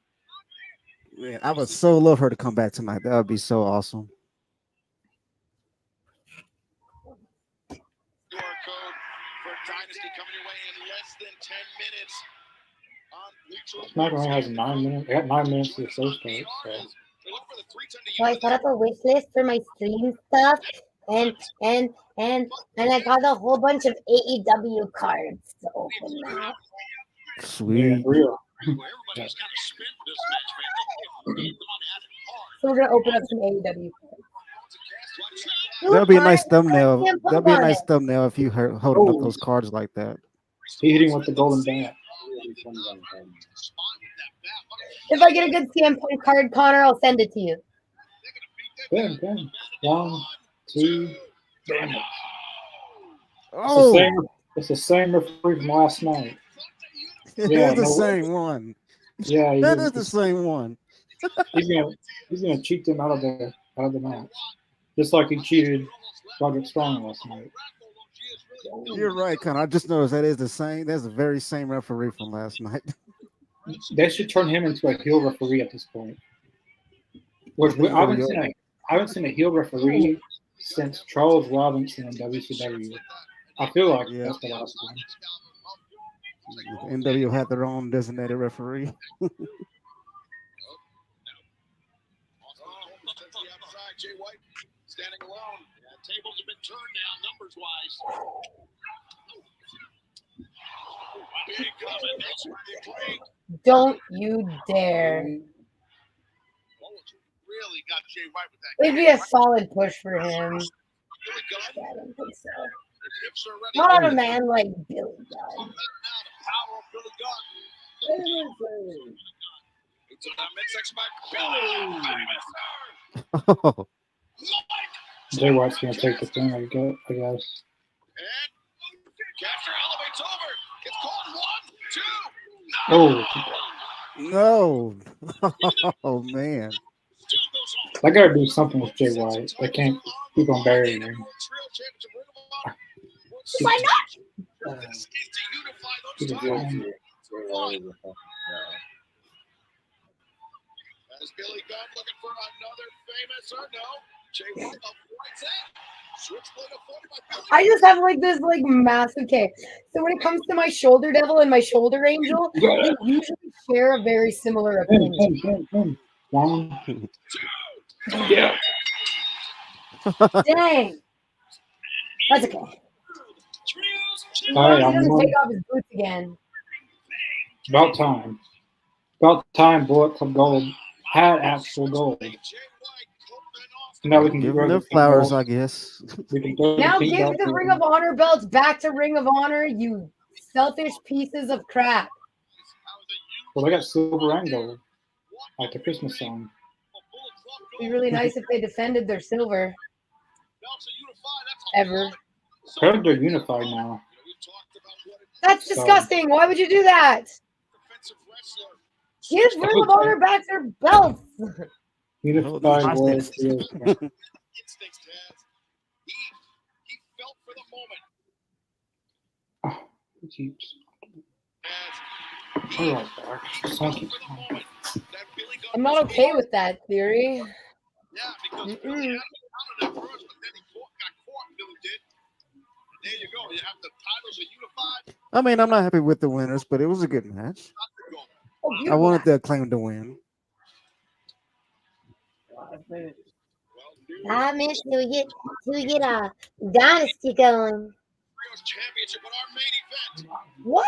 Man, I would so love her to come back tonight. That would be so awesome. QR code for Dynasty coming your way in less than 10 minutes. SmackDown only has 9 minutes. They got 9 minutes to the show start. So I set up a wish list for my stream stuff, and I got a whole bunch of AEW cards to open now. Yeah, Sweet. real. Everybody's got to spin this match, man. So we're gonna open up some AEW. That'll be a nice thumbnail. CM Punk That'll be a on nice it. thumbnail if you holding up Oh. those cards like that. He hitting with the golden bat. If I get a good CM Punk card, Connor, I'll send it to you. Bam, bam. 1, 2, damn it. Oh, It's the same referee from last night. it Yeah, is the no way. same one. Yeah, That is the same one. he's gonna cheat them out of the match, just like he cheated Roderick Strong last night. You're right, Connor. I just noticed that is the same. That's the very same referee from last night. They should turn him into a heel referee at this point. I haven't seen a heel referee since Charles Robinson in WCW. I feel like Yeah. that's the last one. NW had their own designated referee. Jay White standing alone. Tables have been turned now, numbers wise. Big combination. Don't you dare. Really got Jay White with that. It'd be a solid push for him. Billy Gunn. I don't think so. His hips are ready. Not on a man like Billy Gunn. Power of Billy Gunn. It's a midsection by Billy. Oh, Jay White's gonna take the thing, I guess. And Capture elevates over. It's called 1, 2. no. Oh, man. Still goes on. They gotta do something with Jay White. They can't keep on burying him. Why not? He's a villain. As Billy Gunn looking for another famous or no. Jay White avoids that. Switchblade avoided by Billy. I just have like this like massive okay. So when it comes to my shoulder devil and my shoulder angel, they usually share a very similar opinion. One. Yeah. Dang. That's okay. All right, He I'm doesn't going. take off his boots again. About time. About time Bullet Club Gold had actual gold. Now we can Give throw them the their pink flowers, belt. I guess. We can throw Now the pink give belt the to Ring them. of Honor belts back to Ring of Honor, you selfish pieces of crap. Well, they got silver and gold, like the Christmas song. It'd be really nice if they defended their silver. Ever. Apparently they're unified now. That's disgusting. Why would you do that? Give Ring of Honor back their belts. Unified hostage. World Trios. Instincts, Taz. He felt for the moment. It keeps. Taz, I like that. The song keeps for the going. moment. That Billy Gunn I'm not okay with that theory. Yeah, because Billy had him counted at first, but then he got caught. Billy did. And there you go. You have the titles are unified. I mean, I'm not happy with the winners, but it was a good match. Oh, I beautiful. wanted the Acclaim to win. 5 minutes. Well, 5 minutes till we get our Dynasty going. Trios Championship, but our main event What?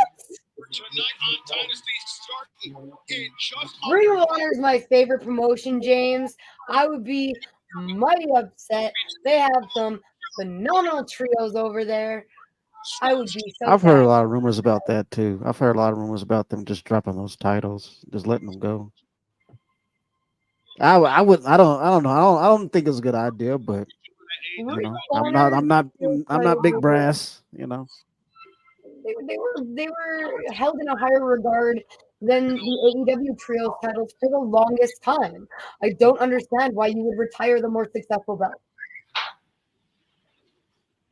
tonight on Dynasty starting in just Ring of Honor is my favorite promotion, James. I would be mighty upset. They have some phenomenal trios over there. I would be so I've heard sad. a lot of rumors about that too. I've heard a lot of rumors about them just dropping those titles, just letting them go. I would. I don't know. I don't think it's a good idea, but you Ring know, of I'm not. Honor feels I'm not like big brass. You know. they were held in a higher regard than the AEW trios titles for the longest time. I don't understand why you would retire the more successful belt.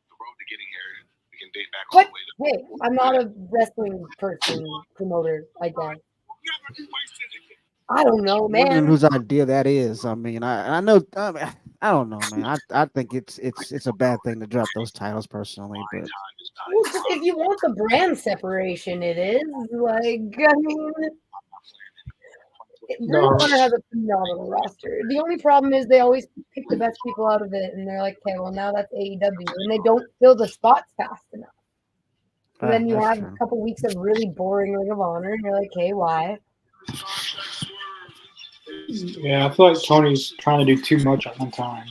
the road to getting here. We can date back all But the way to hey, I'm not a wrestling person promoter, I guess. I don't know, Wondering man. whose idea that is. I mean, I know. I don't know, man. I think it's a bad thing to drop those titles personally, but Well, just if you want the brand separation, it is like I mean, Ring of Honor has a phenomenal roster. The only problem is they always pick the best people out of it, and they're like, okay, well now that's AEW, and they don't fill the spots fast enough. And then you that's have true. a couple weeks of really boring Ring of Honor, and you're like, hey, why? Yeah, I feel like Tony's trying to do too much at one time,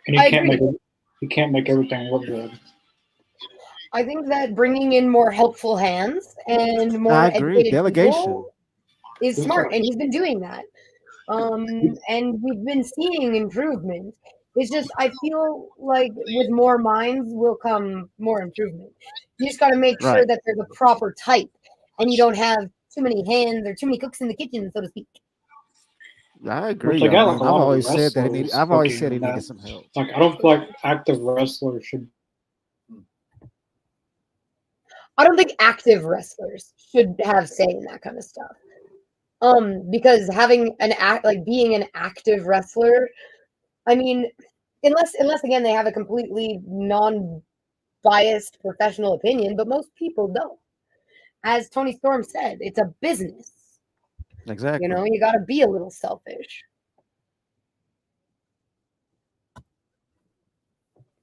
and I he can't agree. make it. He can't make everything look good. I think that bringing in more helpful hands and more I agree. educated Delegation. people is smart, and he's been doing that. And we've been seeing improvement. It's just I feel like with more minds will come more improvement. You just got to make sure Right. that they're the proper type, and you don't have too many hands or too many cooks in the kitchen, so to speak. I agree. Which I got mean, like a I've lot of always said that wrestlers. I've always cooking said he in that. needed some help. Like I don't feel like active wrestlers should. I don't think active wrestlers should have say in that kind of stuff. Because having an act like being an active wrestler, I mean, unless again they have a completely non-biased professional opinion, but most people don't. As Tony Storm said, it's a business. Exactly. You know, you got to be a little selfish.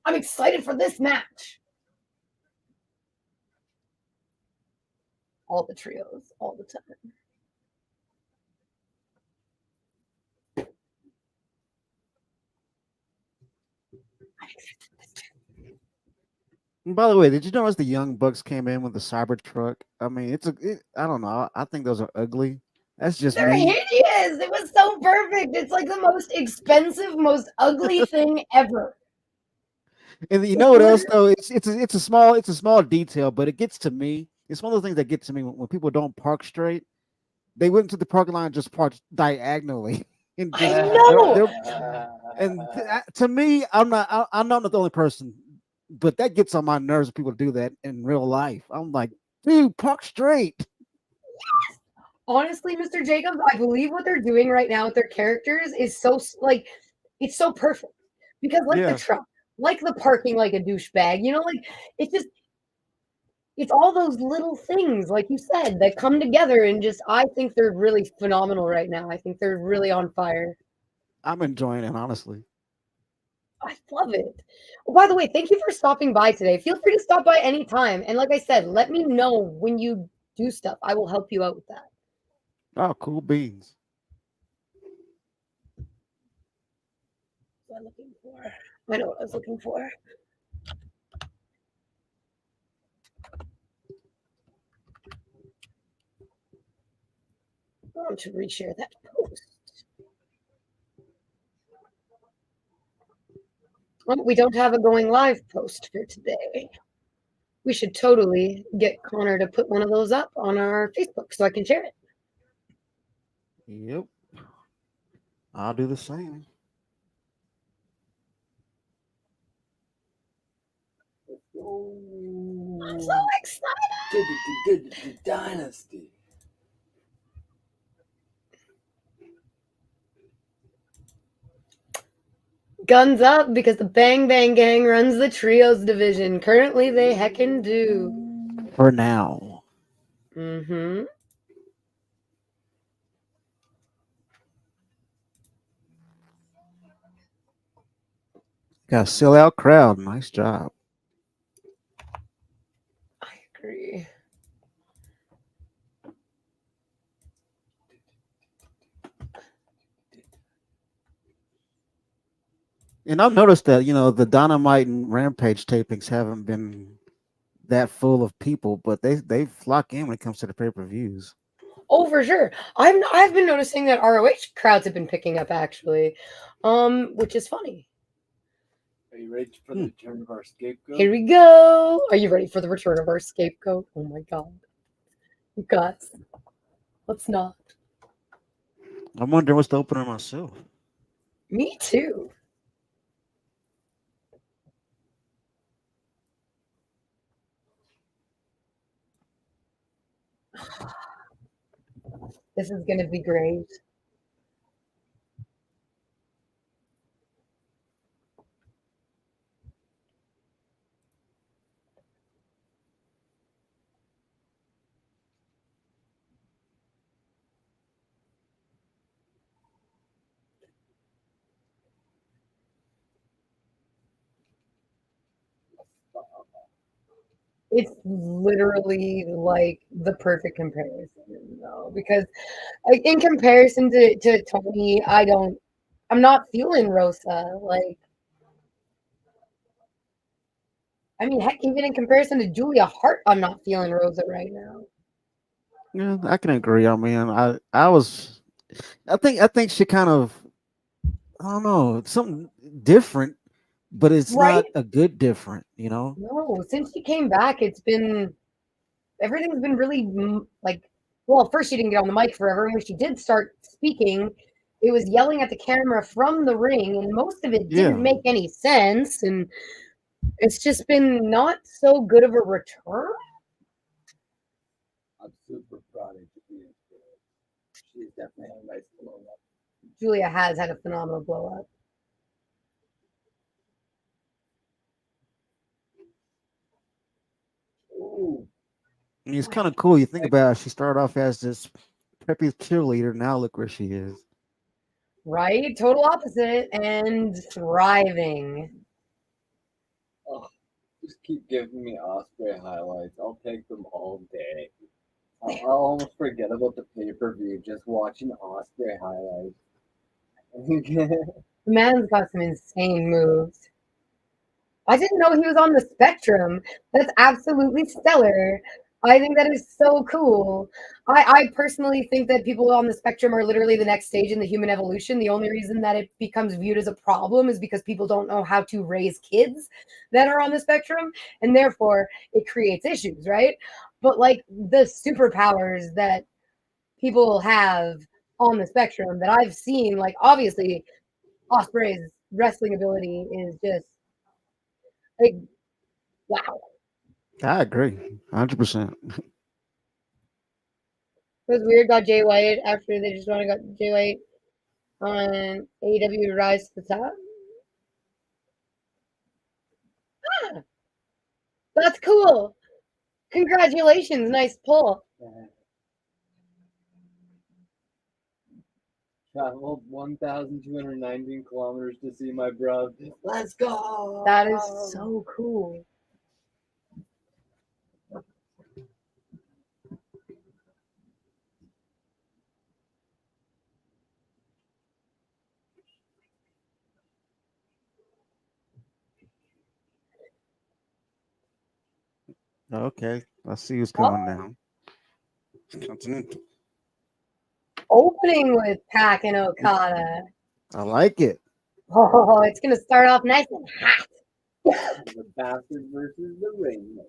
I'm excited for this match. All the trios, all the time. And by the way, did you notice the Young Bucks came in with the Cybertruck? I mean, I don't know. I think those are ugly. That's just They're me. hideous. It was so perfect. It's like the most expensive, most ugly thing ever. And you know what else though? It's a small detail, but it gets to me. It's one of those things that get to me when people don't park straight. They went to the parking lot and just parked diagonally. And just, I know. to me, I'm not the only person, but that gets on my nerves when people do that in real life. I'm like, dude, park straight. Honestly, Mr. Jacobs, I believe what they're doing right now with their characters is so like it's so perfect Because like Yeah. the truck, like the parking like a douchebag, like it's just it's all those little things, like you said, that come together and just I think they're really phenomenal right now. I think they're really on fire. I'm enjoying it, honestly. I love it. Oh, by the way, thank you for stopping by today. Feel free to stop by anytime. And like I said, let me know when you do stuff. I will help you out with that. Oh, cool beans. What am I looking for? I know what I was looking for. I want to reshare that post. Oh, we don't have a going live post for today. We should totally get Connor to put one of those up on our Facebook so I can share it. Yep. I'll do the same. I'm so excited. The Dynasty. Guns up because the Bang Bang Gang runs the trios division. Currently, they heckin' do. For now. Mm-hmm. Got a sellout crowd. Nice job. I agree. And I've noticed that, the Dynamite and Rampage tapings haven't been that full of people, but they flock in when it comes to the pay-per-views. Oh, for sure. I've been noticing that ROH crowds have been picking up actually, which is funny. Are you ready for the return of our scapegoat? Here we go. Are you ready for the return of our scapegoat? Oh my god, you guys, let's not. I'm wondering what's the opener myself. Me too. This is gonna be great. It's literally like the perfect comparison, though, because like in comparison to Tony, I'm not feeling Rosa. Like, I mean, heck, even in comparison to Julia Hart, I'm not feeling Rosa right now. Yeah, I can agree. I mean, I think she kind of, I don't know, something different, but it's Right? not a good different. No, since she came back, everything's been really like, well, first she didn't get on the mic forever, and when she did start speaking, it was yelling at the camera from the ring, and most of it didn't Yeah. make any sense, and it's just been not so good of a return. I'm super proud of Julia. She's definitely had a nice blow up. Julia has had a phenomenal blow up. Ooh. And it's kind of cool. You think about it, she started off as this preppy cheerleader. Now look where she is. Right? Total opposite and thriving. Oh, just keep giving me Osprey highlights. I'll take them all day. I'll almost forget about the pay-per-view just watching Osprey highlights. The man's got some insane moves. I didn't know he was on the spectrum. That's absolutely stellar. I think that is so cool. I personally think that people on the spectrum are literally the next stage in the human evolution. The only reason that it becomes viewed as a problem is because people don't know how to raise kids that are on the spectrum, and therefore it creates issues, right? But like the superpowers that people have on the spectrum that I've seen, like obviously Osprey's wrestling ability is just like wow. I agree, 100%. It was weird got Jay White after they just want to got Jay White on AEW to rise to the top. That's cool. Congratulations. Nice pull. Traveled 1,219 kilometers to see my bro. Let's go. That is so cool. Okay, I see who's coming now. Continental. Opening with Pac and Okada. I like it. Oh, it's gonna start off nice and hot. The bastard versus the rainmaker.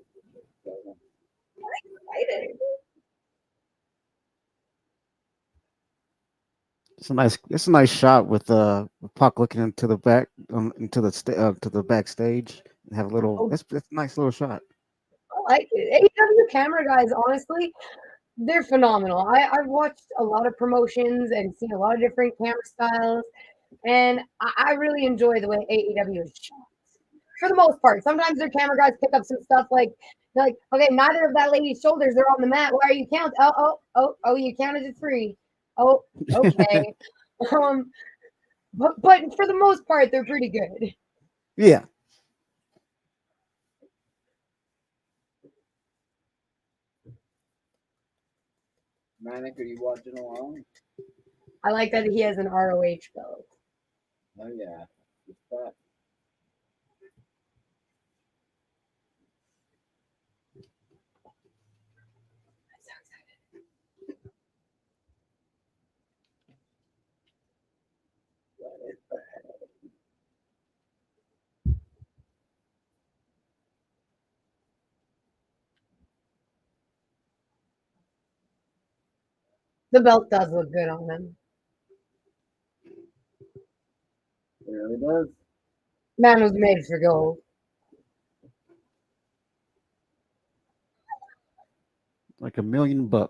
Excited. It's a nice shot with Puck looking into the back, into to the backstage, and have a little. That's a nice little shot. I like it. AEW camera guys, honestly, they're phenomenal. I've watched a lot of promotions and seen a lot of different camera styles, and I really enjoy the way AEW is shot. For the most part, sometimes their camera guys pick up some stuff like, okay, neither of that lady's shoulders are on the mat. Why are you counting? Oh, you counted to 3. Oh, okay. But for the most part, they're pretty good. Yeah. Manic, are you watching along? I like that he has an ROH belt. Oh yeah. It's that. The belt does look good on him. It really does. Man was made for gold. Like $1 million. I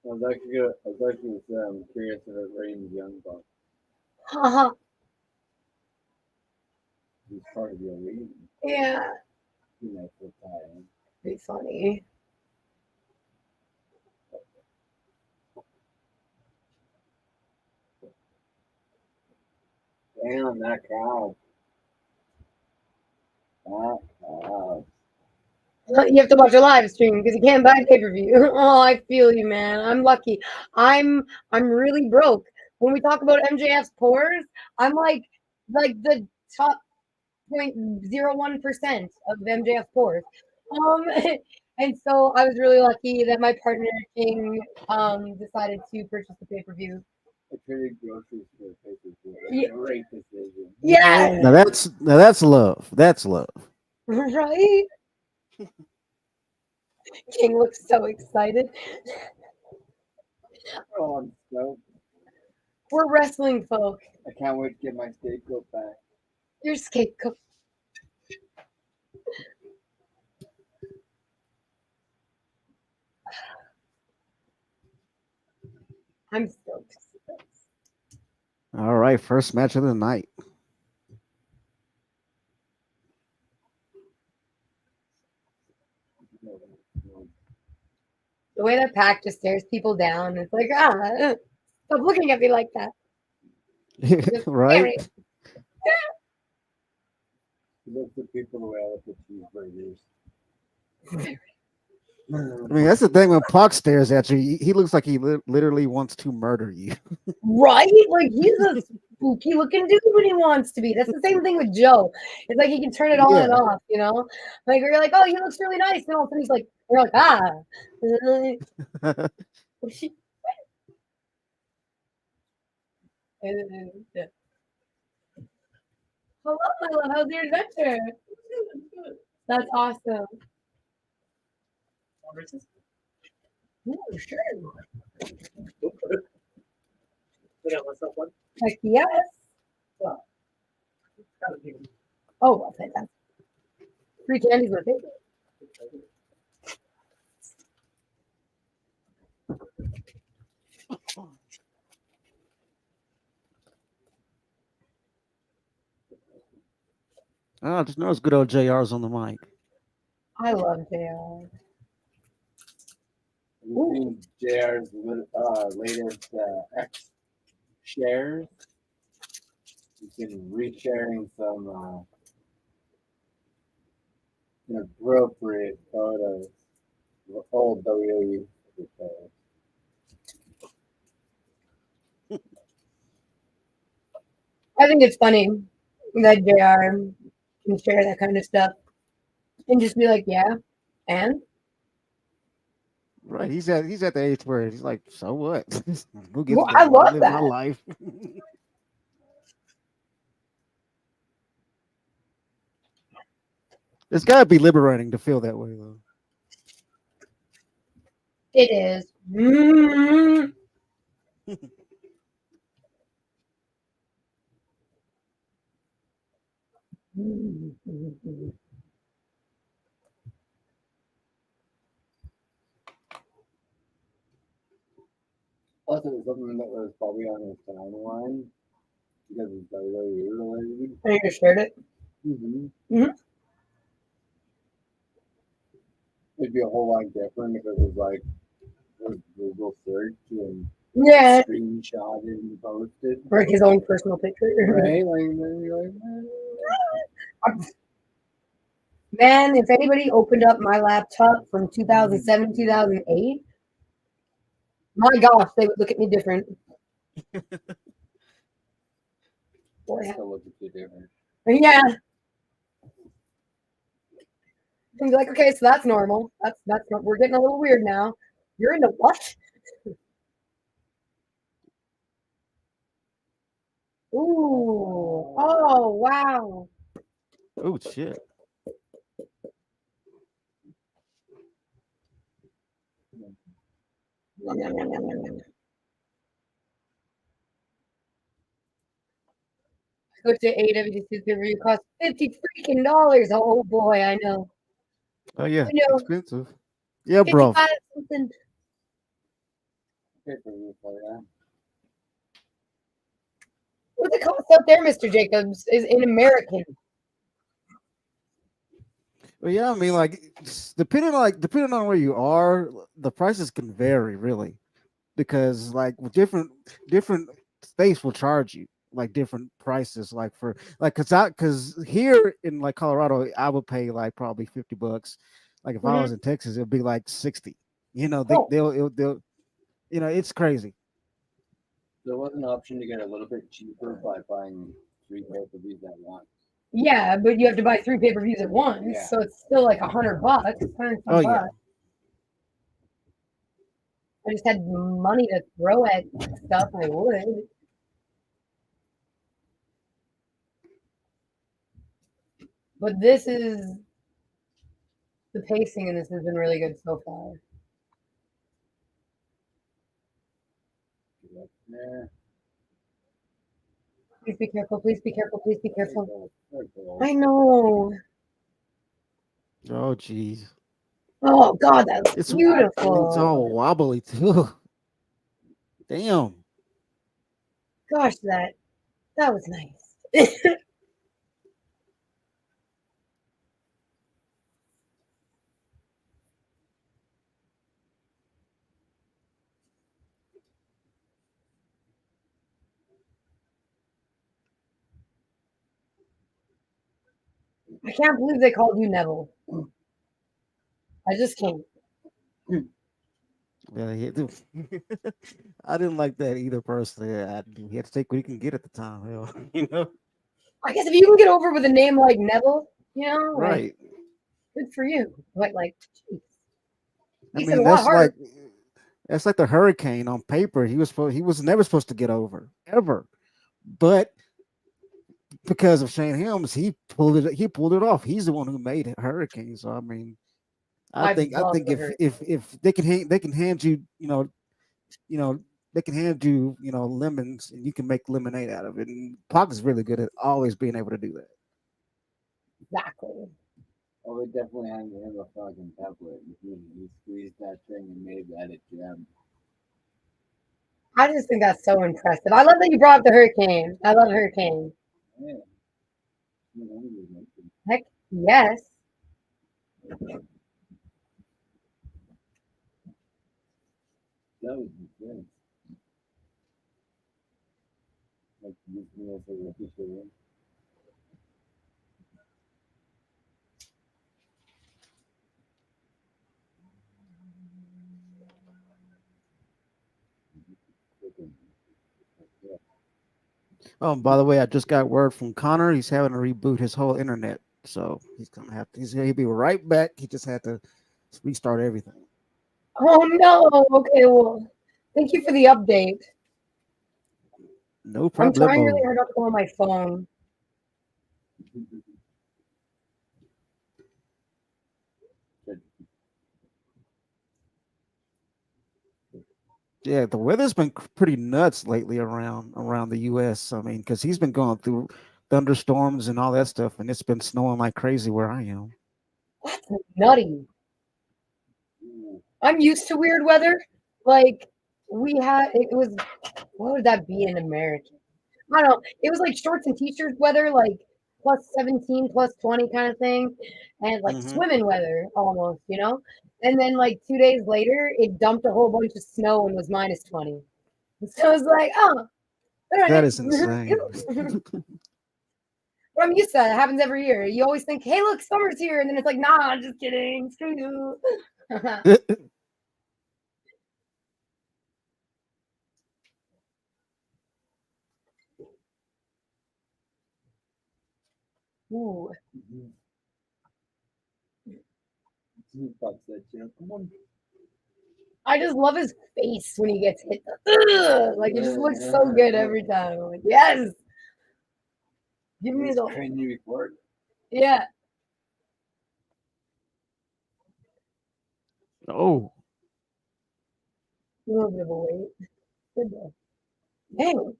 was actually gonna say I'm curious if it rains Young Buck. Haha. He's part of the elite. Yeah. He might feel tired. Be funny. Damn, that crowd. That crowd. You have to watch a live stream because you can't buy pay-per-view. Oh, I feel you, man. I'm lucky. I'm really broke. When we talk about MJF's pores, I'm like the top 0.01% of MJF's pores. And so I was really lucky that my partner King decided to purchase the pay-per-view. I traded groceries for a pay-per-view. Yeah. Great decision. Yes. Now that's love. That's love. Right? King looks so excited. Oh, I'm stoked. We're wrestling folk. I can't wait to get my scapegoat back. Your scapegoat. I'm stoked. All right, first match of the night. The way that Pac just stares people down, it's like, stop looking at me like that. Right? He looks at people the way I look at cheeseburgers. I mean, that's the thing when Pac stares at you, he looks like he literally wants to murder you. Right? Like he's a spooky looking dude when he wants to be. That's the same thing with Joe. It's like he can turn it on and off, you know? Like you're like, oh, he looks really nice. And all of a sudden he's like, you're like, Hello, my love. How's your adventure? That's awesome. Ooh, sure. Heck yes. Oh, well, fantastic. Free candy's my favorite. All just notice good old JR's on the mic. I love JR. We've seen JR's latest X shares. He's been resharing some inappropriate photos of old WWE shows. I think it's funny that JR can share that kind of stuff and just be like, yeah, and Right. He's at the age where he's like, so what? Who gives well, a I damn? I love live my that. life. It's gotta be liberating to feel that way though. It is. Mm. Plus, it was something that was probably on his timeline because it's WWE related. I just shared it. Mm-hmm. It'd be a whole lot different if it was like a Google search and Yeah, screenshotted and posted. or his own personal picture. Right? Like, then you're like, Man, if anybody opened up my laptop from 2007, 2008, my gosh, they would look at me different. Boy, still look at you different. yeah. And be like, okay, so that's normal. That's not, we're getting a little weird now. You're into what? Ooh. Oh, wow. Oh shit. Go to AEW review cost $50 freaking dollars. Oh boy, I know. Oh yeah. You know, Expensive. Yeah, bro. 55 something. Pay-per-view for that. What's the cost out there, Mr. Jacobs? Is in American. Well, yeah, I mean, like depending on where you are, the prices can vary really, because like with different states will charge you like different prices, like for like because here in like Colorado, I would pay like probably $50. Like if I was in Texas, it'd be like 60. You know, Oh. they'll you know, it's crazy. There was an option to get a little bit cheaper by buying 3 pay-per-views at once. Yeah, but you have to buy 3 pay-per-views at once, Yeah. so it's still like $100. $100 Oh yeah. bucks. I just had money to throw at stuff. I would. But this is the pacing in this has been really good so far. Yeah. Please be careful. Please be careful. Please be careful. Careful. I know. Oh jeez. Oh God, that's It's beautiful. It's all wobbly too. Damn. Gosh, that was nice. I can't believe they called you Neville. I just can't. Yeah, I didn't like that either personally. He had to take what he can get at the time, hell, you know. I guess if you can get over with a name like Neville, you know, like, Right. good for you. But like, geez. I He said a mean, lot harder. that's like the Hurricane on paper. He was never supposed to get over ever, but because of Shane Helms, he pulled it off. He's the one who made it Hurricane. So I mean, I think love the if Hurricane. if they can hand you they can hand you lemons and you can make lemonade out of it. And Pac is really good at always being able to do that. Exactly. Oh, we definitely handed him a fucking tablet. He squeezed that thing and made that a gem. I just think that's so impressive. I love that you brought up the Hurricane. I love Hurricane. Yeah. Yes. That was intense. Like use me as a rookie player. Oh, and by the way, I just got word from Connor. He's having to reboot his whole internet, so he's gonna have to. He'll be right back. He just had to restart everything. Oh no. Okay, well, thank you for the update. No I'm trying really problemo. hard not to go on my phone. Yeah, the weather's been pretty nuts lately around the U.S. I mean, because he's been going through thunderstorms and all that stuff, and it's been snowing like crazy where I am. That's nutty. I'm used to weird weather. Like we had, it was, what would that be in American? I don't know. It was like shorts and t-shirts weather, like plus 17, plus 20 kind of thing, and like Hmm. swimming weather almost, you know. And then like 2 days later, it dumped a whole bunch of snow and was minus 20. So I was like, oh, all That right. is insane. But I'm used to that. It happens every year. You always think, hey, look, summer's here. And then it's like, nah, just kidding. Screw you. Ooh. He fucks that shit. Come on. I just love his face when he gets hit. Ugh! Like, it just looks so good every time. I'm like, yes. Give me He's the. training before. Yeah. Oh, A little bit of a wait. Good though. Dang.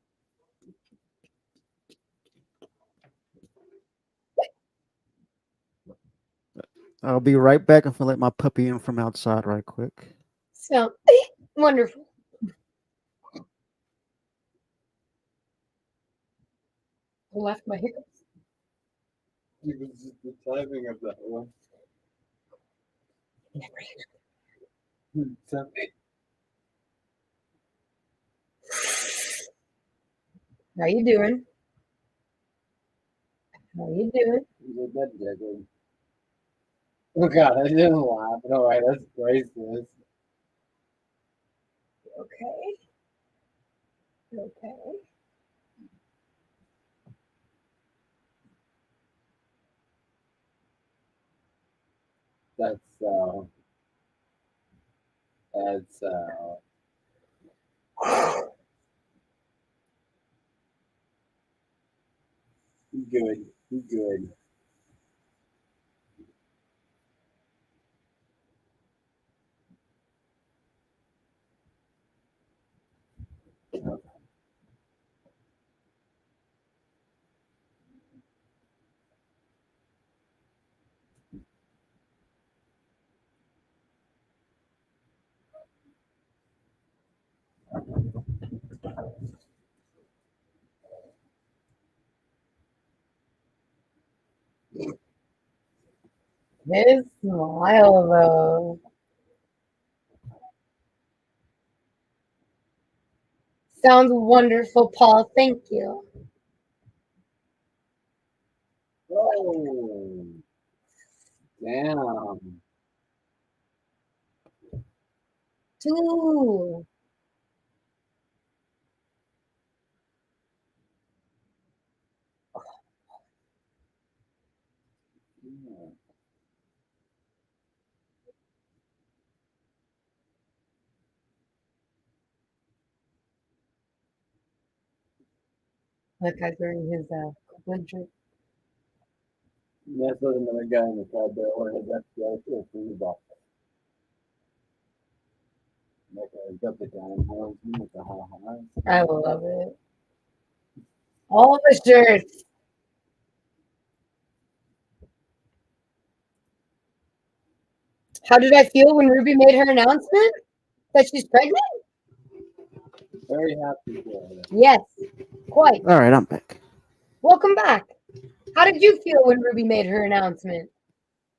I'll be right back. I'm gonna let my puppy in from outside right quick. So wonderful. I left my hiccups. It was just the timing of that one. So, How you doing? How you doing? that giggle. Oh god, I didn't laugh. No way, that's priceless. Okay. Okay. That's that's good. Good. His smile though. Sounds wonderful, Paul. Thank you. Oh, damn. Two. Yeah. That guy's wearing his winter. That's what another guy in the crowd there ordered that guy for a free box. That guy's got the dynamos with the ha-has. I love it. All the shirts. How did I feel when Ruby made her announcement that she's pregnant? Very happy for it. Yes, quite. All right, I'm back. Welcome back. How did you feel when Ruby made her announcement?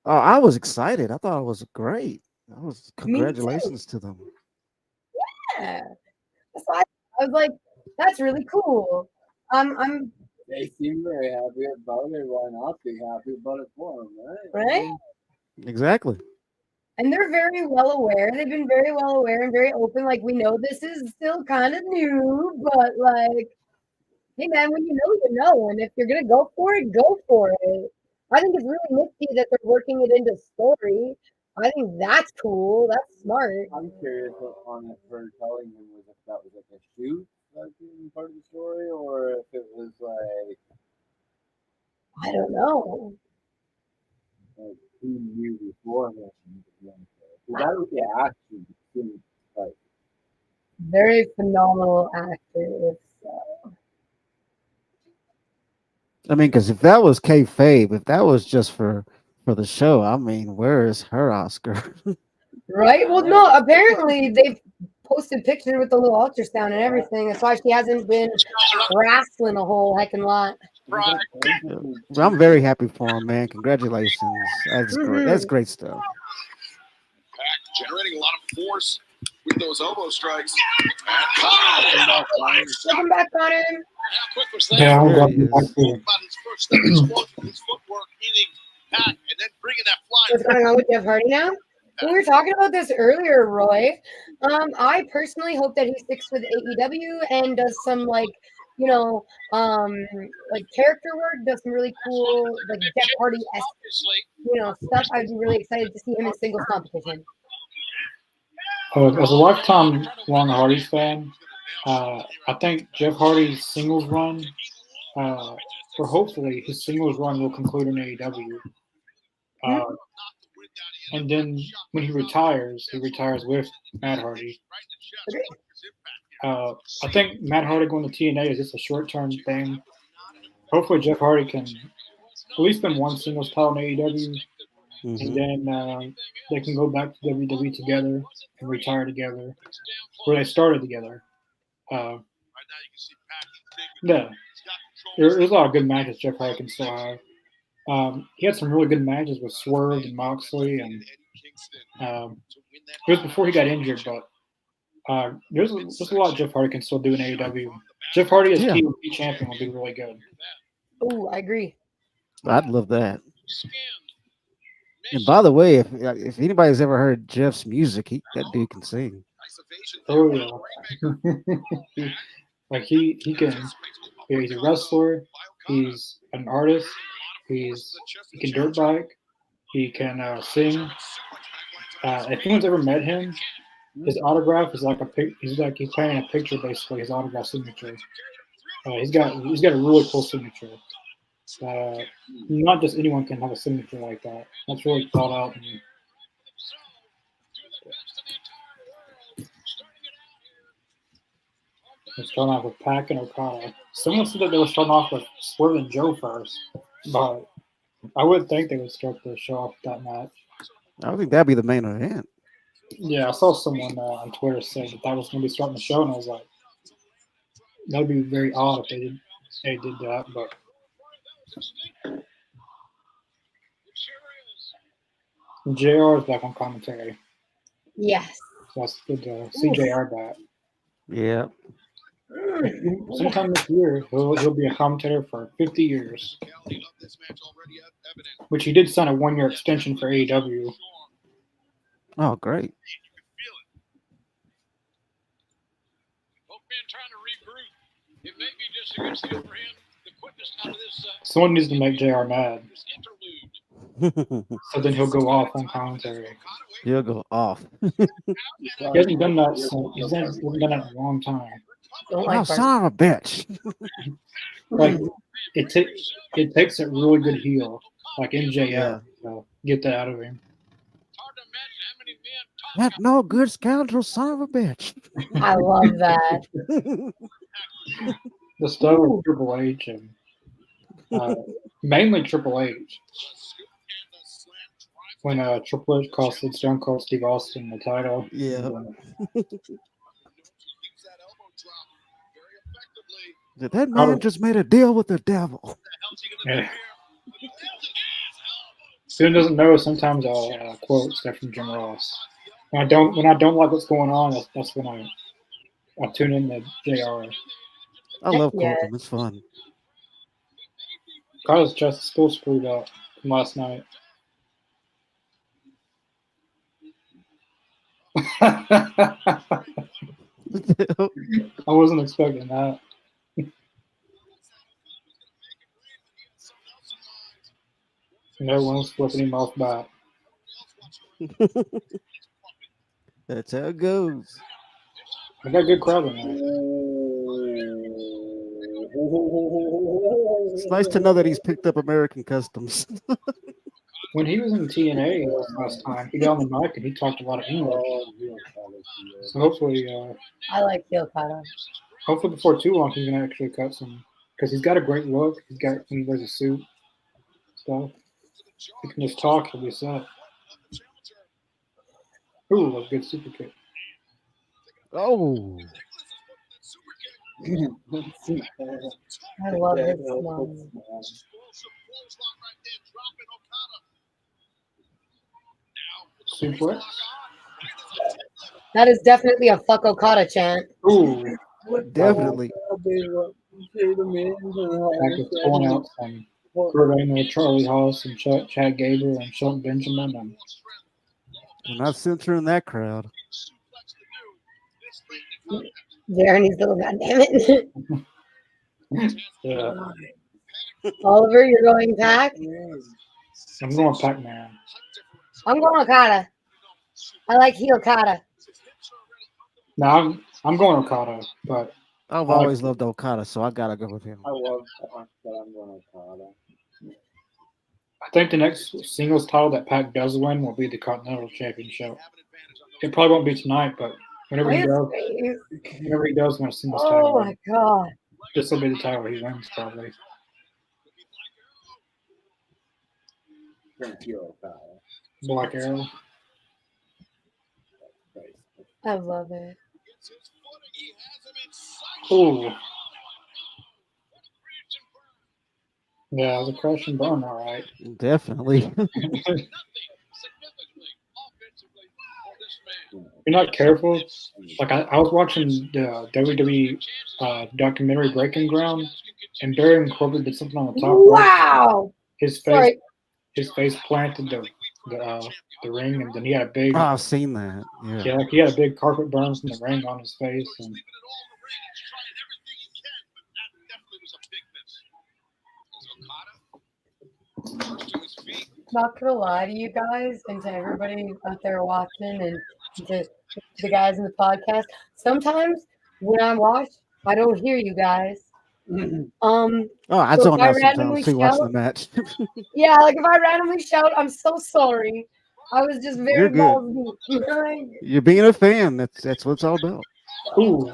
Oh, I was excited. I thought it was great. Me too. Congratulations to them. Yeah. That's why I was like, that's really cool. I'm They seem very happy about it. Why not be happy about it for them, right? right. Exactly. And they're very well aware. They've been very well aware and very open. Like, we know this is still kind of new, but like, hey man, when you know, you know. And if you're gonna go for it, go for it. I think it's really nifty that they're working it into story. I think that's cool. That's smart. I'm curious on it for telling him was if that was like a shoot, like being part of the story, or if it was like I don't know. who knew beforehand. Because that was the action seemed like Very phenomenal actor. If so. I mean, because if that was kayfabe, if that was just for the show, I mean, where is her Oscar? Right? Well, no, apparently they've posted pictures with the little ultrasound and everything. That's why she hasn't been wrestling a whole heckin' lot. Well, I'm very happy for him, man. Congratulations. That's great. That's great stuff. Pack generating a lot of force with those elbow strikes. Welcome back, Connor. How quick was that? Yeah, I'm There glad he you're is. back here. About his first step, his footwork hitting Pack and then bringing that fly. What's going on with Jeff Hardy now? We were talking about this earlier, Roy. I personally hope that he sticks with AEW and does some like character work, does some really cool like Jeff Hardy-esque, stuff. I'd be really excited to see him in singles competition. As a lifetime Long Hardys fan, I think Jeff Hardy's singles run, or hopefully his singles run, will conclude in AEW. And then when he retires with Matt Hardy. I think Matt Hardy going to TNA is just a short-term thing. Hopefully Jeff Hardy can at least win one singles title in AEW, and then they can go back to WWE together and retire together, where they started together. Yeah, there's a lot of good matches Jeff Hardy can still have. He had some really good matches with Swerve and Moxley, and it was before he got injured, but there's a lot Jeff Hardy can still do in AEW. Jeff Hardy as TNT champion will be really good. Oh, I agree. I'd love that. And by the way, if anybody's ever heard Jeff's music, that dude can sing. Oh yeah, like he can. He's a wrestler. He's an artist. He can dirt bike. He can sing. If anyone's ever met him, his autograph is like he's painting a picture basically. His autograph signature. He's got a really cool signature. Not just anyone can have a signature like that. That's really thought out. We're starting off with Pac and Okada. Someone said that they were starting off with Swerve and Joe first, but I would think they would start the show off with that match. I think that'd be the main event. Yeah, I saw someone on Twitter say that was going to be starting the show, and I was like, that'd be very odd if they did that. But JR is back on commentary. Yes. So that's good to see JR back. Yeah. Sometime this year, he'll be a commentator for 50 years, which he did sign a 1-year extension for AEW. Oh, great. Someone needs to make JR mad. So then he'll go off on commentary. He'll go off. He hasn't done that in a long time. Oh, son of a bitch. Like it takes a really good heel, like MJF, to get that out of him. That no good scoundrel son of a bitch. I love that. The stuff with Triple H and mainly Triple H. When Triple H costed Stone Cold Steve Austin the title. Yeah. That man just made a deal with the devil. Yeah. Student doesn't know. Sometimes I'll quote stuff from Jim Ross. When I don't like what's going on, that's when I tune in to JR. I love Yeah. quoting them. It's fun. Carlos chest is still screwed up from last night. I wasn't expecting that. No one's flipping him off back. That's how it goes. I got a good crowd tonight. It's nice to know that he's picked up American customs. When he was in TNA last time, he got on the mic and he talked a lot of English. So hopefully I like Hokata. before too long he's gonna actually cut some, because he's got a great look. He wears a suit stuff. He can just talk. He'll be set. Ooh, that was a good super kick. Oh, I love his smile. Suplex. That is definitely a fuck Okada chant. Ooh, definitely. back with pulling out some Kurt Angle, Charlie Haas, and Chad Gable, and Shelton Benjamin. And We're not censoring that crowd. Darren needs to look, goddamn it. yeah, Oliver, you're going Pac? I'm going Pac-Man. I'm going Okada. I like Hokata. No, I'm going Okada, but I've always loved Okada, so I gotta go with him. I love Pac, but I'm going Okada. I think the next singles title that Pac does win will be the Continental Championship. It probably won't be tonight, but whenever he does win a singles Oh title, my god. this will be the title he wins probably. Thank you, Okada. Black Arrow. I love it. Ooh. Yeah, it was a crash and burn, all right. Definitely. If you're not careful, like I was watching the WWE documentary Breaking Ground, and Baron Corbin did something on the top right. Wow. His face planted the ring, and then he had a big I've seen that. Yeah. he had a big carpet burn from the ring on his face. And Not gonna lie to you guys and to everybody out there watching and to the guys in the podcast. Sometimes when I watch, I don't hear you guys. Oh, I So zone if I out randomly sometimes too watching the shout- match. Yeah, like if I randomly shout, I'm so sorry. I was just very You're good. balls deep. You're being a fan. That's what it's all about. ooh,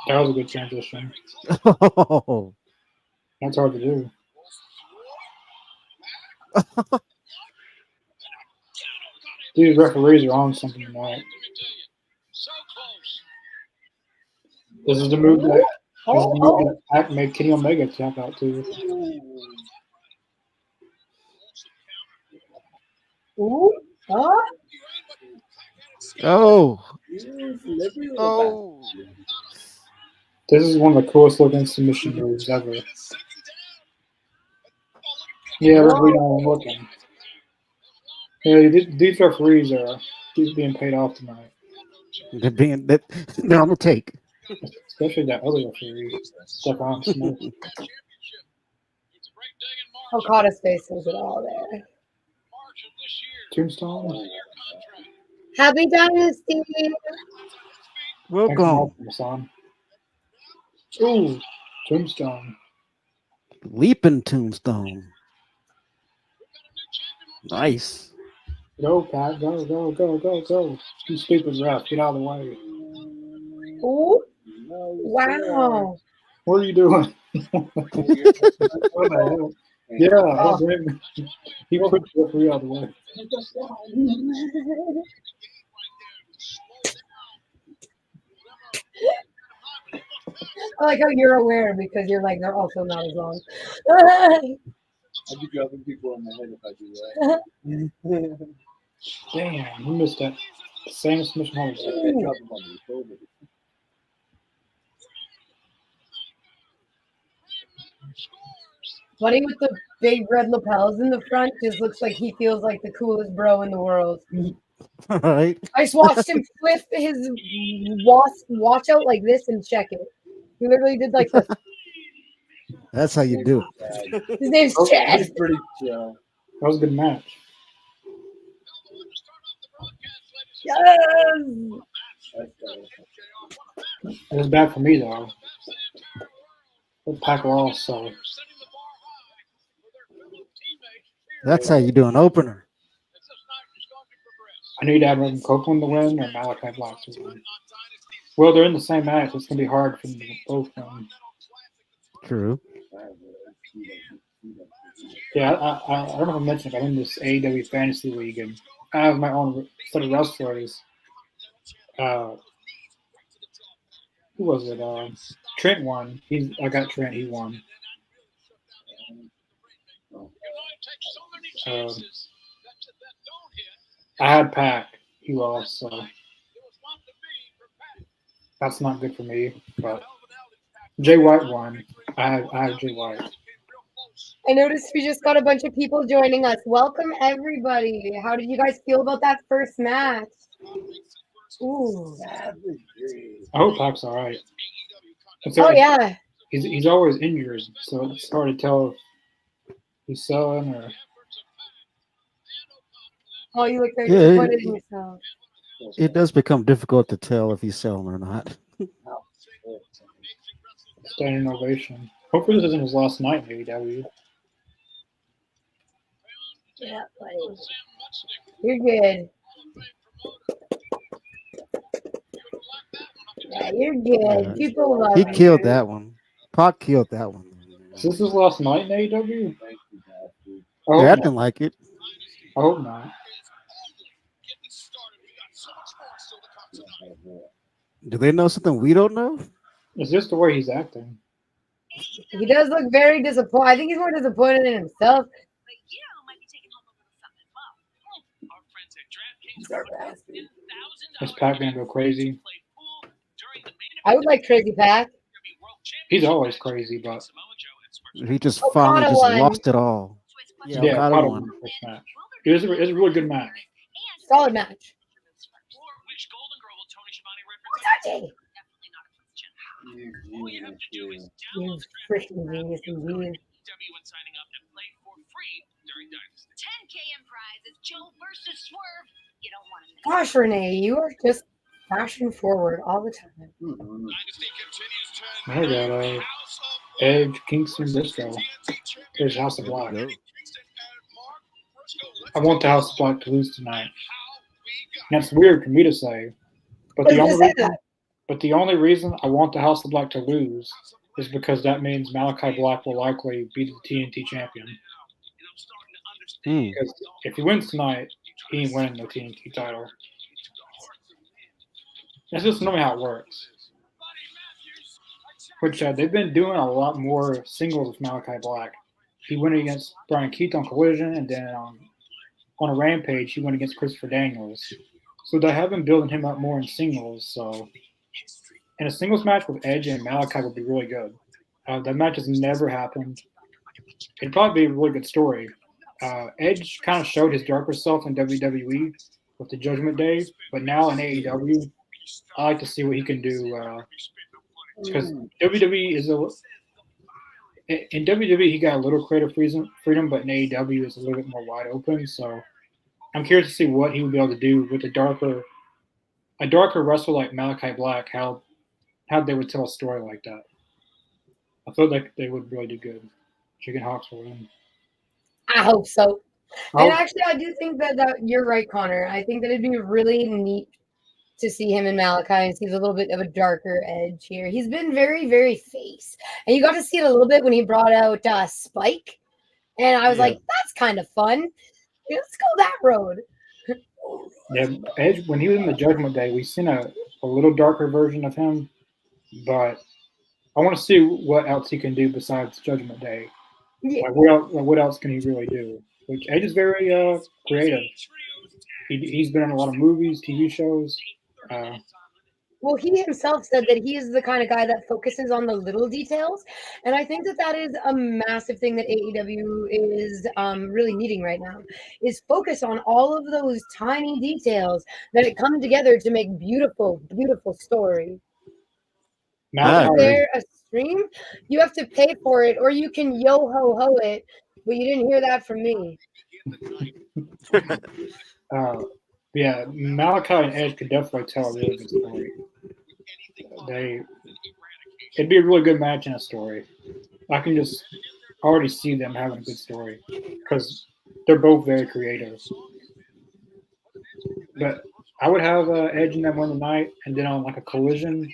that was a good transition. Oh, That's hard to do. These referees are on something tonight. This is the move that Pac made Kenny Omega tap out to. Ooh, huh? oh, oh. This is one of the coolest looking submission moves ever. Yeah, referee not looking. Yeah, these referees are being paid off tonight. They're on the take. Especially that other referee, Stephon Smith. Okada's face says it all there. Tombstone. Happy Dynasty. Welcome. Son. Ooh, Tombstone. Leaping Tombstone. Nice. Go, Pat. Go, go, go, go, go. You stupid ref. Get out of the way. Ooh. Wow. What are you doing? What the hell? Yeah, he put the referee out of the way. I like how you're aware because you're like they're also not as long. I'd be dropping people on my head if I do that. Damn, you missed that. Same submission holds. I drop them on the shoulder. Buddy with the big red lapels in the front just looks like he feels like the coolest bro in the world. Right? I just watched him flip his watch out like this and check it. He literally did like this. That's how you do it. His name's Oh, Chad. He's pretty chill. That was a good match. Yes. That's good. It was bad for me though. The Pac lost, so That's how you do an opener. I need Adam Copeland to win or Malachi Black to win. Well, they're in the same match. It's gonna be hard for them to both win. True. Yeah, I don't know if I mentioned it, but I'm in this AEW fantasy league and I have my own set of wrestlers. Who was it? Trent won. I got Trent. He won. I had Pac. He lost, so that's not good for me. But Jay White won. I have Jay White. I noticed we just got a bunch of people joining us. Welcome everybody. How did you guys feel about that first match? Ooh. I hope Pac's all right. Oh yeah. He's always injured, so it's hard to tell if he's selling or. Oh, you look very Yeah, disappointed in yourself. It does become difficult to tell if he's selling or not. Standing ovation. Hopefully this isn't his last night in AEW. Yeah, buddy. You're good. Yeah, you're good. Yeah. People love He you. killed that one. Pac killed that one. Is this his last night in AEW? Thank you, Bastard. I hope They're not. acting like it. I hope not. Do they know something we don't know? It's just the way he's acting. He does look very disappointed. I think he's more disappointed in himself. Is Pac gonna go crazy? I would like Crazy Pac. He's always crazy, but He just Okada finally just won. lost it all. yeah, Okada Okada won. won the first match. It was a really good match. Solid match. Touchy. You freaking genius indeed. 10K in prizes. Joe versus Swerve. You don't want to miss. Gosh, Renee, you are just fashion forward all the time. Mhm. I got Edge, Kingston, Briscoe. There's House of Black. Go. I want the House of Black to lose tonight. And that's weird for me to say, but I was gonna say that. the only reason I want the House of Black to lose is because that means Malachi Black will likely be the TNT champion. Because if he wins tonight, he ain't winning the TNT title. That's just normally how it works. Which they've been doing a lot more singles with Malachi Black. He went against Brian Keith on Collision, and then on a Rampage, he went against Christopher Daniels. So they have been building him up more in singles. So, in a singles match with Edge and Malachi would be really good. That match has never happened. It'd probably be a really good story. Edge kind of showed his darker self in WWE with the Judgment Day, but now in AEW, I like to see what he can do. Because WWE is in WWE he got a little creative freedom, but in AEW is a little bit more wide open. So I'm curious to see what he would be able to do with a darker wrestler like Malachi Black. How they would tell a story like that. I feel like they would really do good. Chicken Hawks will win. I hope so. I And hope- actually, I do think that you're right, Connor. I think that it'd be really neat to see him in Malachi and see a little bit of a darker edge here. He's been very, very face. And you got to see it a little bit when he brought out Spike. And I was like, that's kind of fun. Let's go that road. Yeah, Edge, when he was in the Judgment Day, we seen a little darker version of him, but I want to see what else he can do besides Judgment Day. Yeah. What else can he really do? Which Edge is very creative. He's been in a lot of movies, TV shows. Well, he himself said that he is the kind of guy that focuses on the little details, and I think that that is a massive thing that AEW is really needing right now. Is focus on all of those tiny details that it come together to make beautiful, beautiful story. I Is agree. there a stream? You have to pay for it, or you can yo ho ho it. But you didn't hear that from me. Yeah, Malachi and Edge could definitely tell a really good story. It'd be a really good match and a story. I can just already see them having a good story because they're both very creative. But I would have Edge in that one tonight, and then on like a collision,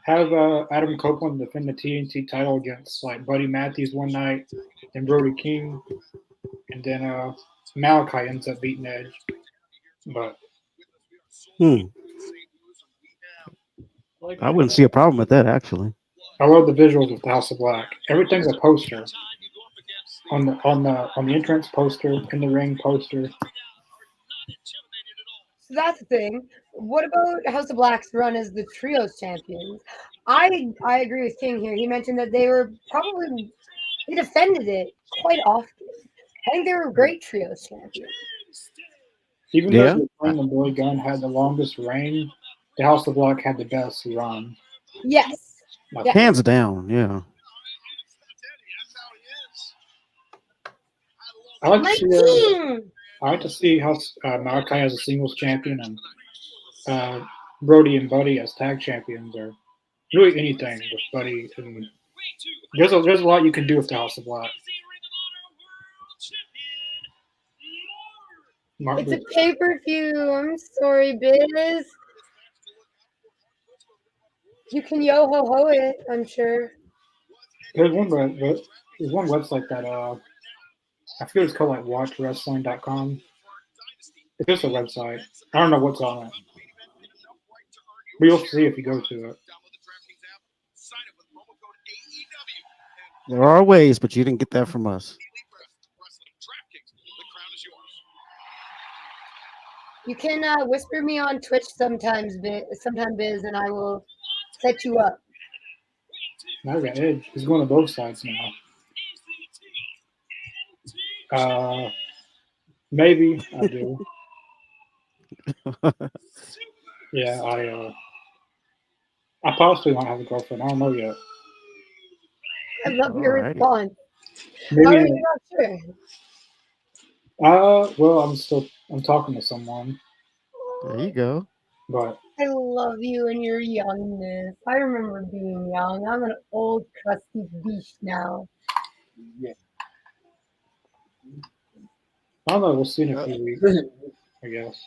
have Adam Copeland defend the TNT title against like Buddy Matthews one night, then Brody King, and then Malachi ends up beating Edge. But I wouldn't see a problem with that actually. I love the visuals with the House of Black. Everything's a poster on the entrance poster, in the ring poster. So that's the thing. What about House of Black's run as the trios champions? I agree with King here. He mentioned that they defended it quite often. I think they were great trios champions. Even Yeah. though the Flame and Billy Gunn had the longest reign, the House of Black had the best run. Yes. Like, Yeah. Hands down, yeah. I like My to see. king! I like to see how Malachi as a singles champion and Brody and Buddy as tag champions, or really anything with Buddy. And there's a lot you can do with the House of Black. It's a pay-per-view. I'm sorry, Biz. You can yo ho ho it, I'm sure. There's one website that I forget it's called like watchwrestling.com. It's just a website. I don't know what's on it. But you'll see if you go to it. There are ways, but you didn't get that from us. You can whisper me on Twitch sometimes, Biz, and I will set you up. Now we got Edge. He's going to both sides now. Maybe I do. Yeah, I possibly want to have a girlfriend. I don't know yet. I love your Alrighty. response. Maybe. How are you not sure? Well, I'm talking to someone, There you go. but I love you and your youngness. I remember being young. I'm an old, crusty beast now. Yeah. I don't know. We'll see in a few weeks, I guess.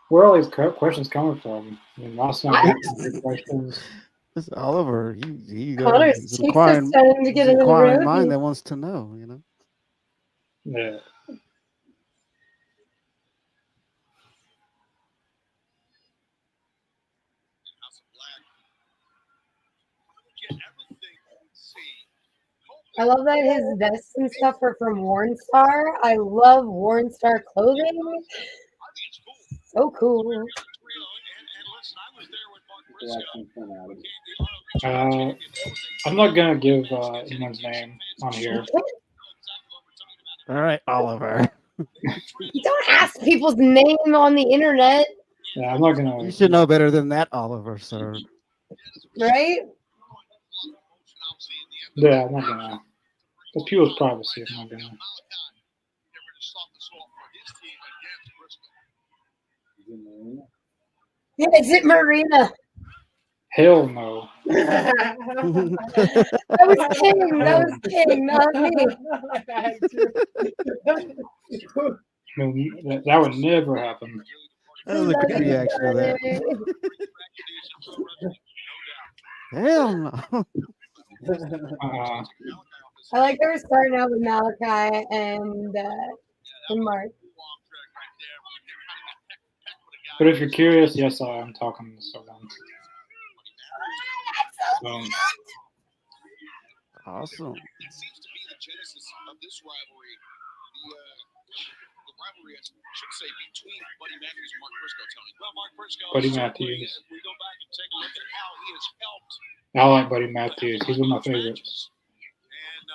Where are all these questions coming from? I mean, last night we had some good questions. This is Oliver. He Connor's he's cheeks are inquiring, starting to he's get a little inquiring mind rosy. that wants to know, you know. Yeah. I love that his vests and stuff are from Warnstar. I love Warnstar clothing. So cool. I'm not gonna give anyone's name on here. All right, Oliver. You don't ask people's name on the internet, Yeah, I'm not gonna. You should know better than that, Oliver, sir. right? Yeah, I'm not gonna. It's people's privacy. I'm not gonna. Yeah, is it Marina? Hell no. That was King. That was King, not me. No, that would never happen. That was a good reaction to that. Hell no. I like that we're starting out with Malachi and Mark. But if you're curious, yes, I'm talking to someone. Awesome. That seems to be the genesis of this rivalry. The rivalry, I should say, between Buddy Matthews and Mark Briscoe, Tony. Well, Mark Briscoe, Buddy Matthews. if we go back and take a look at how he has helped. I like Buddy Matthews. He's one of my favorites.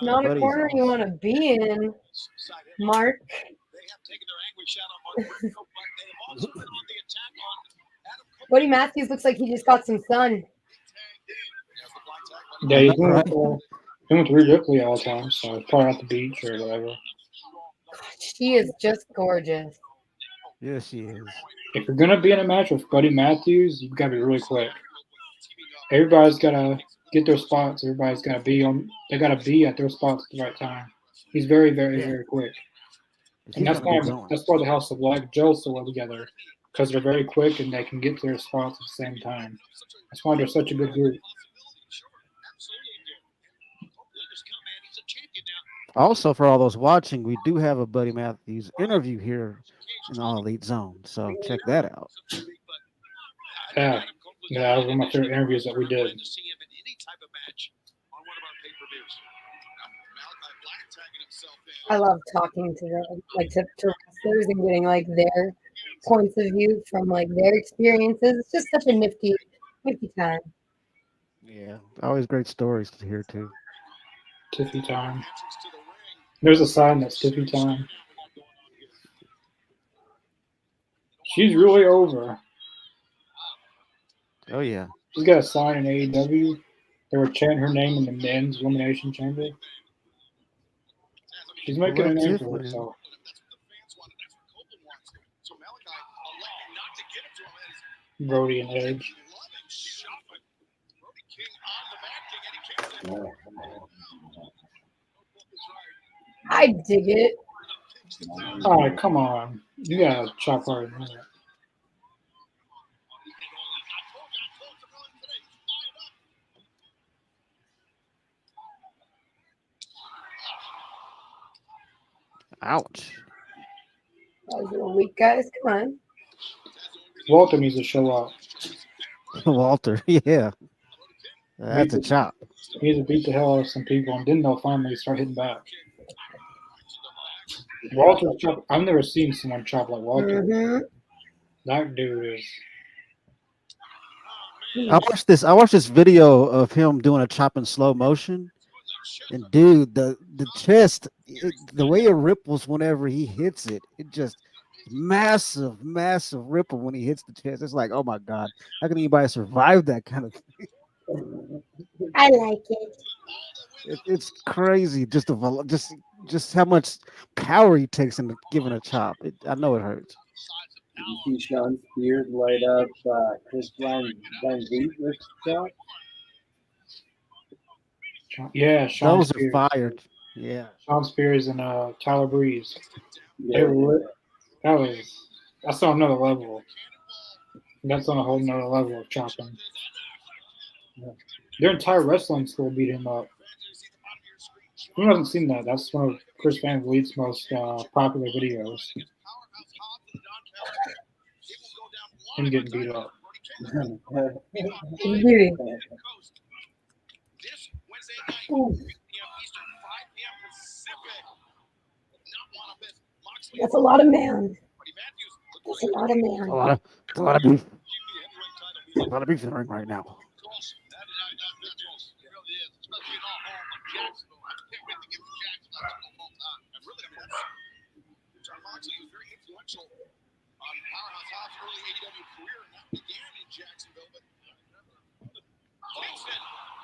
And, Not a Buddy's corner you want to be in, Mark. they have taken their anguish out on Mark Briscoe, but they have also been on the attack on Adam Cole. Buddy Matthews looks like he just got some sun. Yeah, he's Right. been with Rhea Ripley all the time, so he's probably at the beach or whatever. She is just gorgeous. Yes, she is. If you're gonna be in a match with Buddy Matthews, you've got to be really quick. Everybody's gotta get their spots. Everybody's gotta be on. They gotta be at their spots at the right time. He's very, very, Yeah. very quick, He's and that's gonna why be going. the House of Black gels so well together, because they're very quick and they can get to their spots at the same time. That's why they're such a good group. Also, for all those watching, we do have a Buddy Matthews interview here in All Elite Zone, so check that out. Yeah, that was one of my favorite interviews that we did. I love talking to them, like to wrestlers and getting like their points of view from like their experiences. It's just such a nifty time. Yeah, always great stories to hear too. Tiffy time. There's a sign that's Tiffy time. She's really over. Oh yeah, She's got a sign in AEW. They were chanting her name in the men's elimination chamber. She's making a name for herself. Brody and Edge. I dig it. All right, come on. You gotta chop hard in there. ouch. That was a little weak, guys. Come on. Walter needs to show up. Walter, yeah, that's a chop. He needs to beat the hell out of some people, and then they'll finally start hitting back. Walter's chop. I've never seen someone chop like Walter. Mm-hmm. That dude is. I watched this video of him doing a chop in slow motion, and dude, the chest, the way it ripples whenever he hits it, it just massive ripple when he hits the chest. It's like, oh my god, how can anybody survive that kind of thing? I like it. It's crazy, just how much power he takes in giving a chop. I know it hurts. You see Sean Spears light up Chris Van Vliet with shot. Yeah, Sean Those Spears. are fired. Yeah. Sean Spears and Tyler Breeze. Yeah, That's on another level. That's on a whole nother level of chopping. Yeah. Their entire wrestling school beat him up. Who hasn't seen that? That's one of Chris Van Vliet's most popular videos. Him getting beat up. Beauty. That's a lot of man. That's a lot of man. A lot of beef. A lot of beef in the ring right now.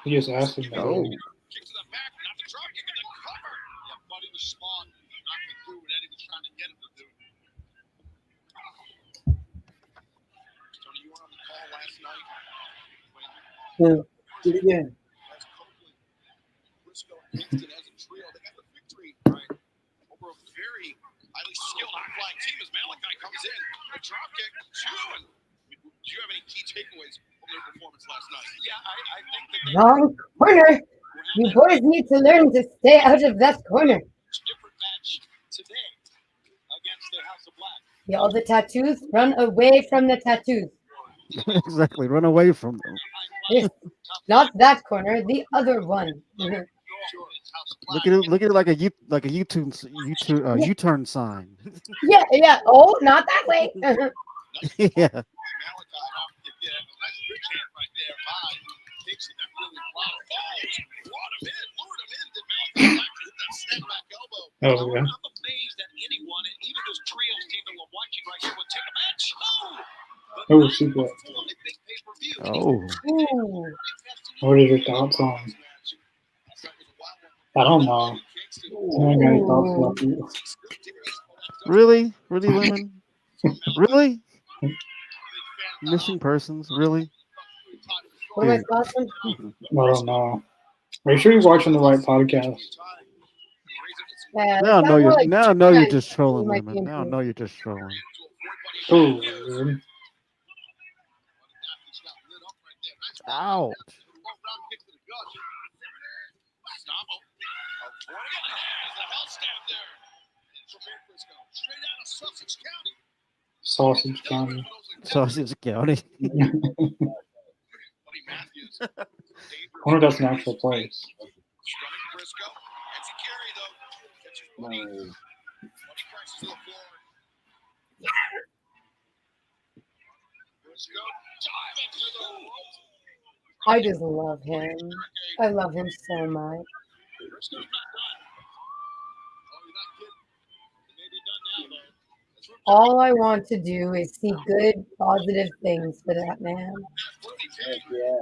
He just asked him. Oh. Do it again. Highly skilled high-flying team as Malachi comes in. A drop kick, two. And do you have any key takeaways from their performance last night? Yeah, I think that they Wrong corner. You boys need to learn to stay out of that corner. different match today against the House of Black. Yeah, all the tattoos, run away from the tattoos. Exactly. Run away from them. Not that corner, the other one. Look at it. Look at it like a U-turn sign. Yeah. Oh, not that way. Yeah. Oh, yeah. I'm amazed that anyone, and even those trios team that we're watching right here, would take a match. Oh, super. Oh. Ooh. What are your thoughts on? I don't know. I ain't got any thoughts about you. Really? Really, Lemon? Really? Missing persons? Really? What am I Dude. thoughts on? I don't know. Are you sure you're watching the right podcast? Yeah, Now I it know sounds more you're. like Now I know you're Japan. just trolling, You might be Lemon. Now I into. know you're just trolling. Oh, man. Ouch. Sausage County. Sausage County. I wonder if that's an actual place. No. I just love him. I love him so much. All I want to do is see good, positive things for that man. Heck yeah.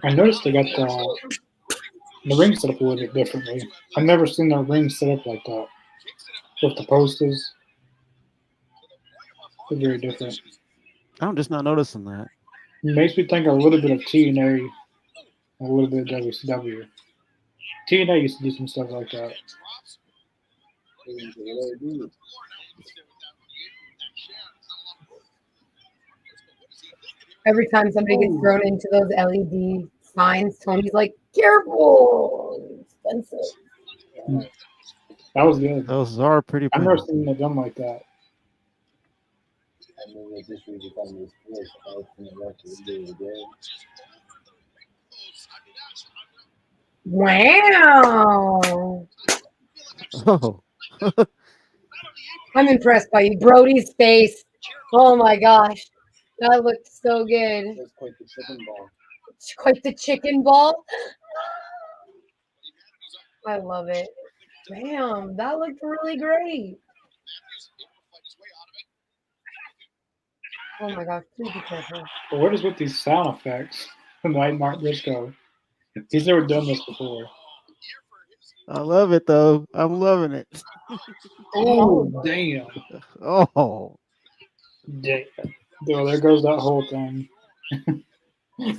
I noticed they got the ring set up a little bit differently. I've never seen the ring set up like that. With the posters. They're very different. I'm just not noticing that. It makes me think a little bit of TNA, a little bit of WCW. TNA used to do some stuff like that. Every time somebody gets thrown into those LED signs, Tony's like, careful, expensive. That was good. Those are pretty I've never penny. seen it done like that. I mean, they just need to find this place out from the record do it again. Wow. Oh. I'm impressed by you. Brody's face. Oh my gosh. That looked so good. That's quite the chicken ball. It's quite the chicken ball. I love it. Damn, that looked really great. Oh my gosh, please be careful. But what is with these sound effects? Like Mark Briscoe. He's never done this before. I love it though. I'm loving it. Oh, damn. Oh. Damn. Dude, there goes that whole thing.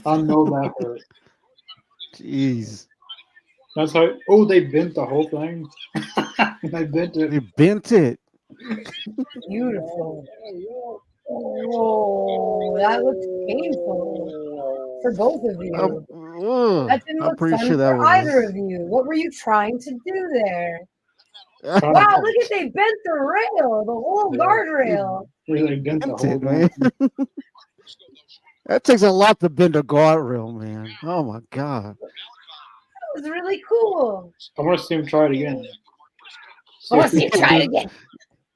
I know that hurt. Jeez. That's how. Oh, they bent the whole thing. They bent They it. bent it. Beautiful. Oh, that looks painful for both of you. That didn't I'm look pretty fun sure that for either was. of you. What were you trying to do there? Wow, look at they bent the rail, the whole guardrail. Really bent the Bent whole it, man. thing. That takes a lot to bend a guardrail, man. Oh my god. That was really cool. I want to see him try it again. I want to see you try it again.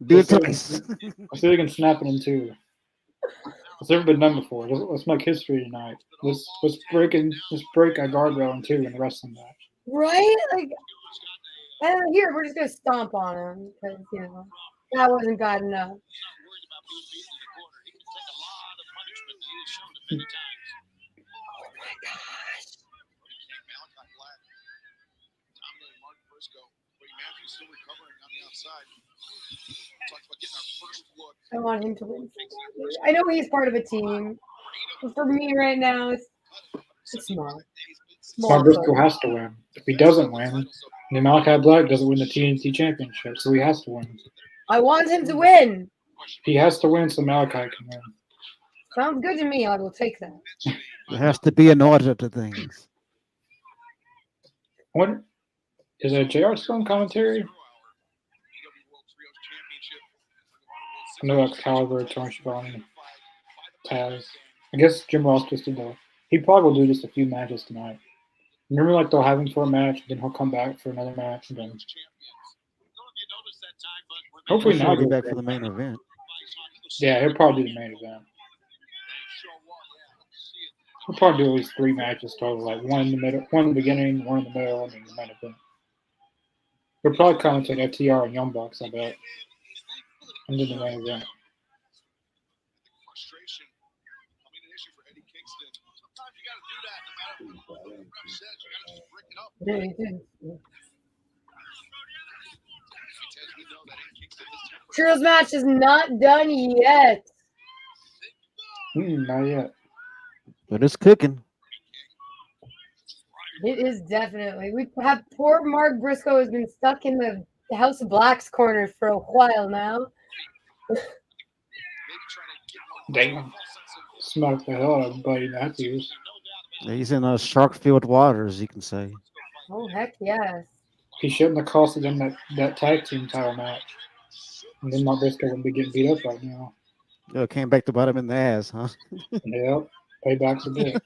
Do it Let's see twice. Let's see if we can snap it in two. It's never been done before. Let's make history tonight. Let's break a guardrail in two in the wrestling match. Right? Like, here, we're just going to stomp on him because, that wasn't bad enough. I want him to win. I know he's part of a team. But for me right now, it's small. Mark Briscoe has to win. If he doesn't win, then Malachi Black doesn't win the TNT Championship, so he has to win. I want him to win. He has to win so Malachi can win. Sounds good to me. I will take that. There has to be an order to things. What is JR still in commentary? know Excalibur, Tony Schiavone, Taz. I guess Jim Ross just did the. He probably will do just a few matches tonight. Remember, like they'll have him for a match, then he'll come back for another match, and then hopefully I'm sure now he'll be he'll back for the main event. Yeah, he'll probably do the main event. He'll probably do at least 3 matches total, like one in the middle, one in the beginning, one in the middle, and then the main event. He'll probably commentate FTR and Young Bucks, I bet, and then the main event. Yeah, he did. Trios match is not done yet. Not yet. But it's cooking. It is definitely. We have poor Mark Briscoe has been stuck in the House of Black's corner for a while now. Damn. Smacked the hell out of Buddy Matthews. Yeah, he's in shark-filled waters, you can say. Oh heck yes. He shouldn't have costed them that tag team title match. And then Mark Briscoe wouldn't be getting beat up right now. Came back to bite him in the ass, huh? Yep. Payback's a bitch.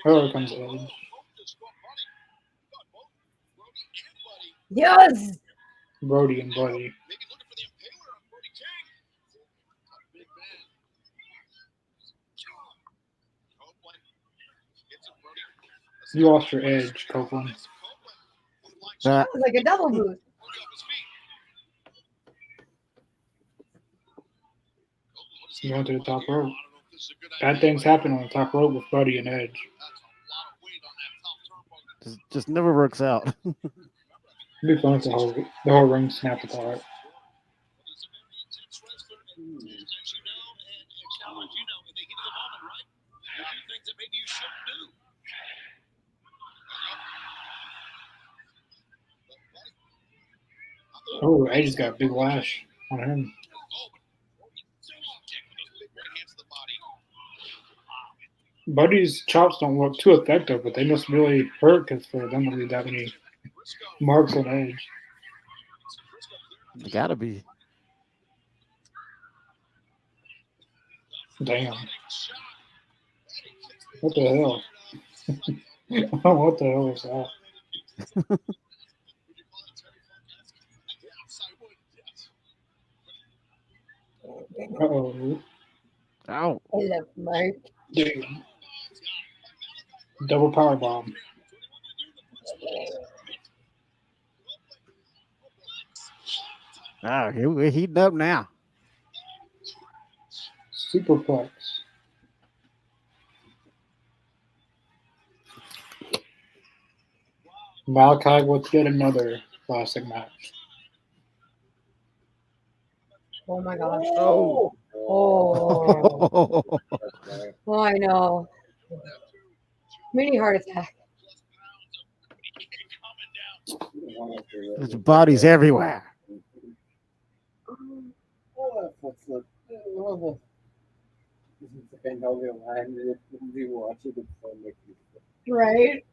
Oh, here comes Edge. Yes. Brody and Buddy. You lost your edge, Copeland. That was like a double boost. Going to the top rope. Bad things happen on the top rope with Buddy and Edge. Just never works out. It'd be fun if the whole ring snapped apart. Oh, Edge has got a big lash on him. Buddy's chops don't look too effective, but they must really hurt because for them to leave that many marks on Edge. It gotta be. Damn. What the hell? What the hell was that? Uh-oh. Ow. Hello, Mark. Damn. Double power bomb. We're heating up now. Superplex. Malachi with yet another classic match. Oh my gosh. Oh. Oh. Oh, I know. Mini heart attack. There's bodies everywhere. Right?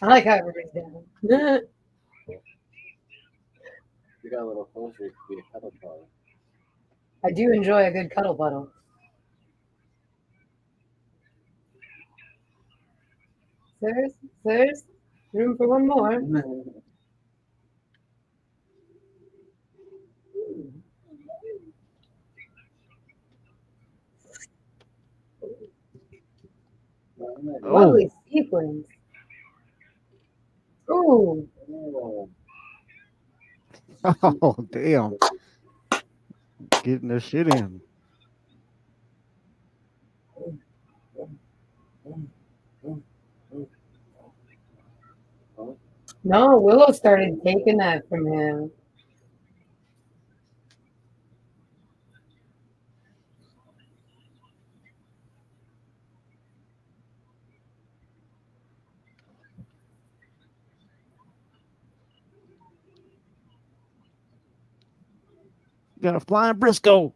I like how everybody's down. You got a little closer, it could be a cuddle puddle. I do enjoy a good cuddle puddle. There's room for one more. Lovely sequence. Ooh. Oh, damn. Getting their shit in. No, Willow started taking that from him. Got a flying Briscoe.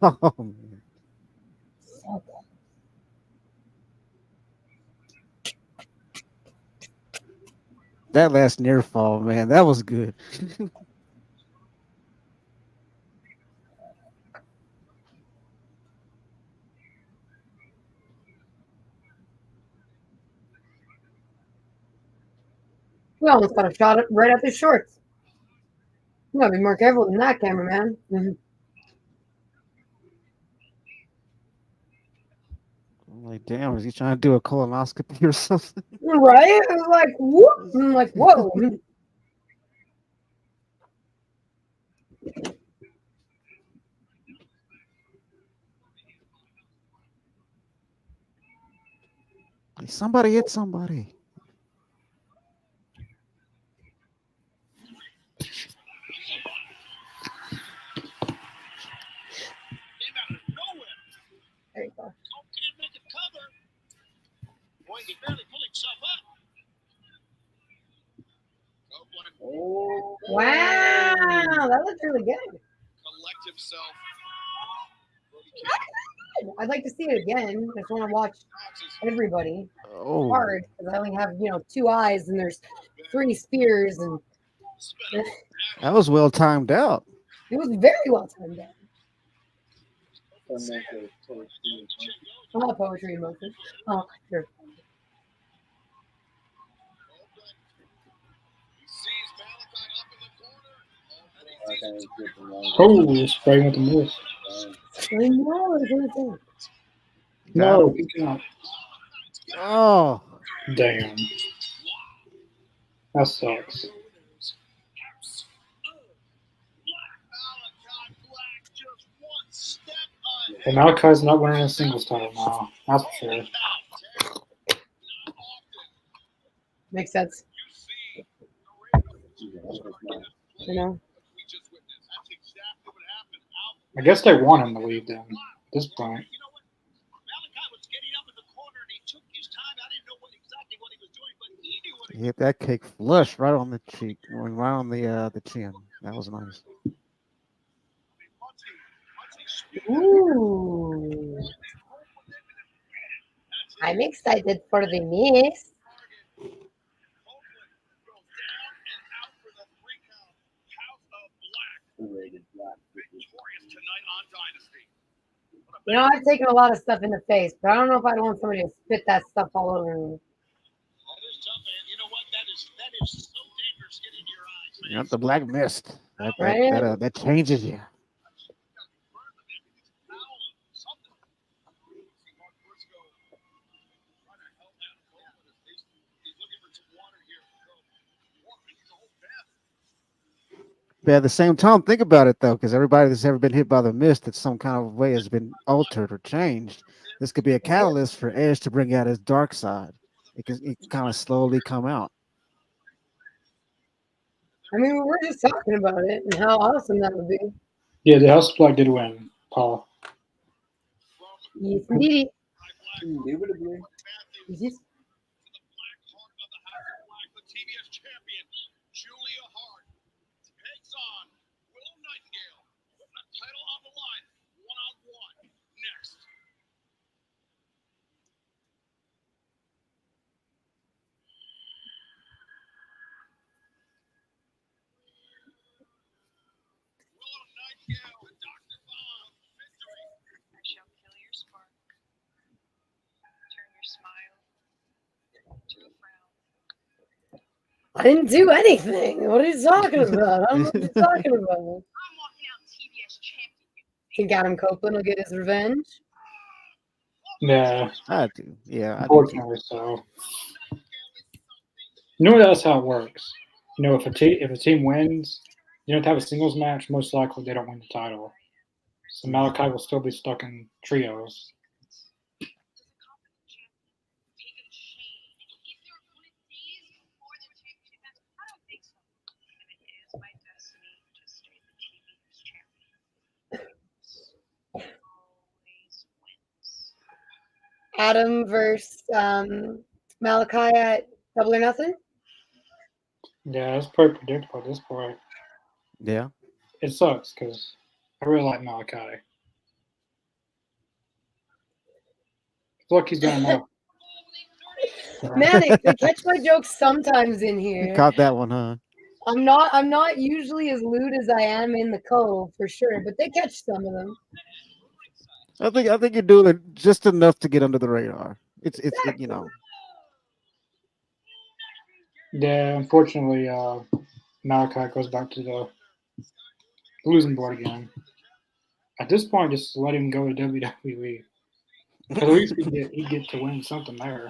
Oh, man. That last near fall, man, that was good. We almost got a shot right up his shorts. You gotta be more careful than that, cameraman. I'm like, damn, is he trying to do a colonoscopy or something? Right? It was like, whoop. I'm like, whoa. Somebody hit somebody. Came out of nowhere. There you go. Can't make a cover. Boy, he barely pulled himself up. Copeland Oh, Wow, that looks really good. collect himself. I'd like to see it again. I just want to watch everybody Oh, hard because I only have 2 eyes and there's 3 spears and that was well timed out. it was very well timed out. Not poetry emotion. Oh, sure. He sees Malachi up in the corner. Oh, spraying with the mist. I know. I was gonna say. No, him. he can't. Oh, Damn. That sucks. Malachi Black just one step ahead. And Malachi's not winning a singles title now. That's for sure. Makes sense. You know. I guess they want him to leave then. At this point. he hit that cake flush right on the cheek, right on the chin. That was nice. Ooh. I'm excited for the miss. You know, I've taken a lot of stuff in the face, but I don't know if I'd want somebody to spit that stuff all over me. That is tough, man. You know what? That is so dangerous getting in your eyes, man. You got the black mist. Right? That changes you. But at the same time, think about it though, because everybody that's ever been hit by the mist in some kind of way has been altered or changed. This could be a catalyst for Edge to bring out his dark side. It can kind of slowly come out. I mean, we were just talking about it and how awesome that would be. Yeah, the House of Black did win, Paul. Yes, indeed. Indubitably. Is this- TBS champion Julia Hart takes on Willow Nightingale with the title on the line, one-on-one. Next. Willow Nightingale and Dr. Bob victory. I shall kill your spark. Turn your smile to a frown. I didn't do anything. What are you talking about? I don't know what you're talking about. I'm walking out TBS champion. Think Adam Copeland will get his revenge? Yeah, I do. Yeah, I do. unfortunately so. You know that's how it works. You know, if a team wins, you don't have a singles match. Most likely, they don't win the title. So Malachi will still be stuck in trios. Does a competent champion take a shame if their opponent stays for their championship match? I don't think so. And it is my destiny to stay the TBS champion. Always wins. Adam versus Malachi at Double or Nothing? Yeah, it's pretty predictable at this point. Yeah. It sucks because I really like Malachi. feel like he's done enough. Manic, they catch my jokes sometimes in You here. caught that one, huh? I'm not usually as lewd as I am in the cove for sure, but they catch some of them. I think you're doing it just enough to get under the radar. You know. Yeah, unfortunately, Malachi goes back to the losing board again. At this point, just let him go to WWE. Because at least he'd get to win something there.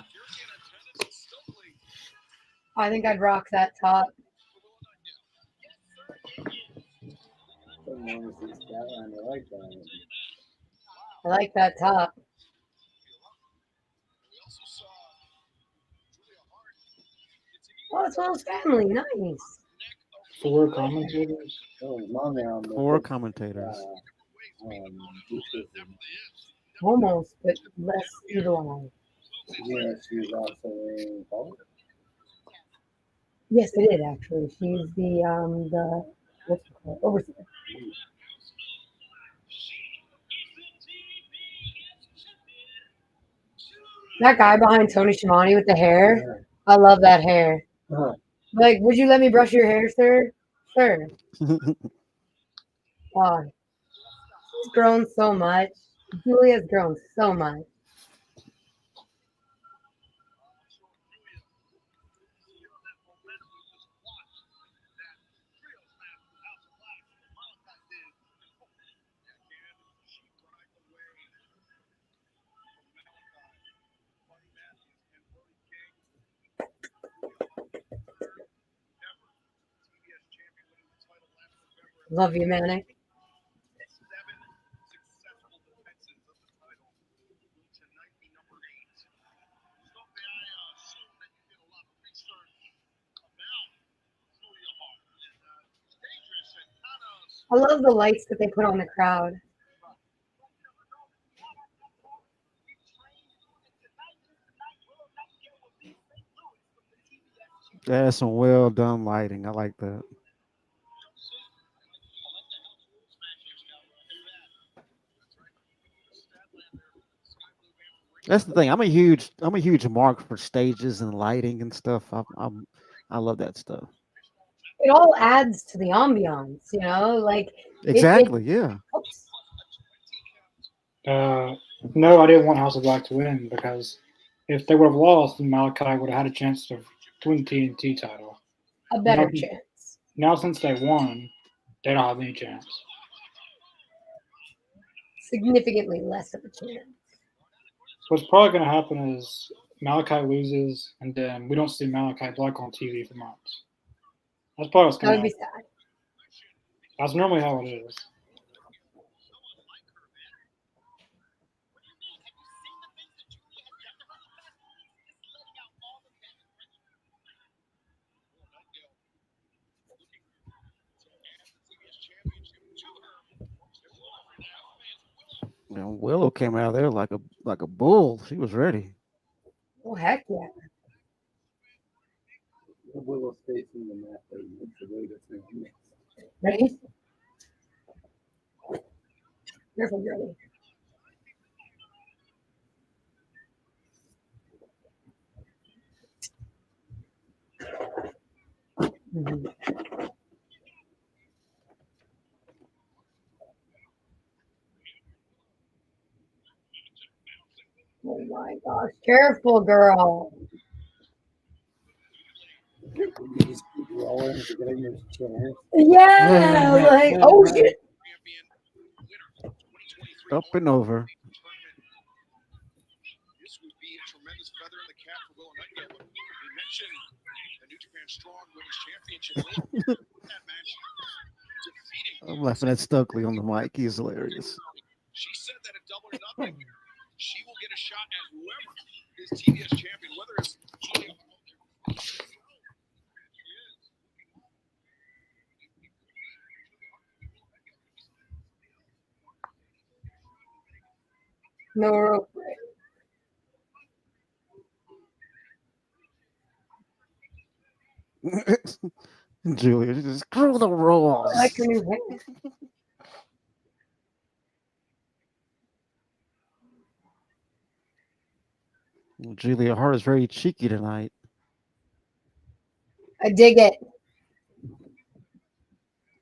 I think I'd rock that top. I like that. I like that top. Oh, it's Will's family. Nice. 4 commentators. Oh, mom there on the 4 commentators. Almost, but less evil. Yeah, she was also in college. Yes, it did actually. She's the what's it called? Overseer. That guy behind Tony Schiavone with the hair. I love that hair. Uh-huh. Like, would you let me brush your hair, sir? Sir. God. She's grown so much. Julia's grown so much. Love you, Manic. I love the lights that they put on the crowd. That's some well done lighting. I like that. That's the thing. I'm a huge mark for stages and lighting and stuff. I love that stuff. It all adds to the ambiance, you know? Like, Exactly. Yeah. helps. No, I didn't want House of Black to win because if they would have lost, then Malachi would have had a chance to win the TNT title. A better Now- chance. Now, since they won, they don't have any chance. Significantly less of a chance. What's probably going to happen is Malachi loses, and then we don't see Malachi Black on TV for months. That's probably what's That going would to be happen. sad. That's normally how it is. You know, Willow came out there like a bull. She was ready. Oh, heck yeah. Willow's facing the mat. It's the way that's making it. Ready? Careful, girlie. Mhm. Oh my gosh. Careful, girl. You just keep rolling to get in your chair. Yeah. Like, oh shit. Up and over. This would be a tremendous feather in the cap for Will Nightingale. But we mentioned the New Japan Strong Women's Championship that match defeating. I'm laughing at Stokely on the mic. He's hilarious. She said that at Double or Nothing, she will get a shot at whoever is TBS champion, whether it's No rope break. Julia, just screw the rules. I like your new hair. Julia Hart is very cheeky tonight. I dig it.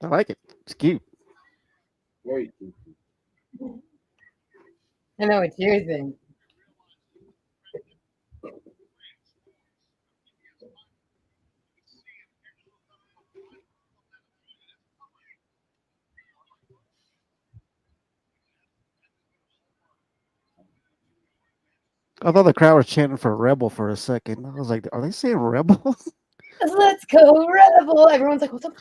I like it. It's cute. Very cute. I know it's your thing. I thought the crowd was chanting for Rebel for a second. I was like, are they saying Rebel? Let's go Rebel. Everyone's like, what's up?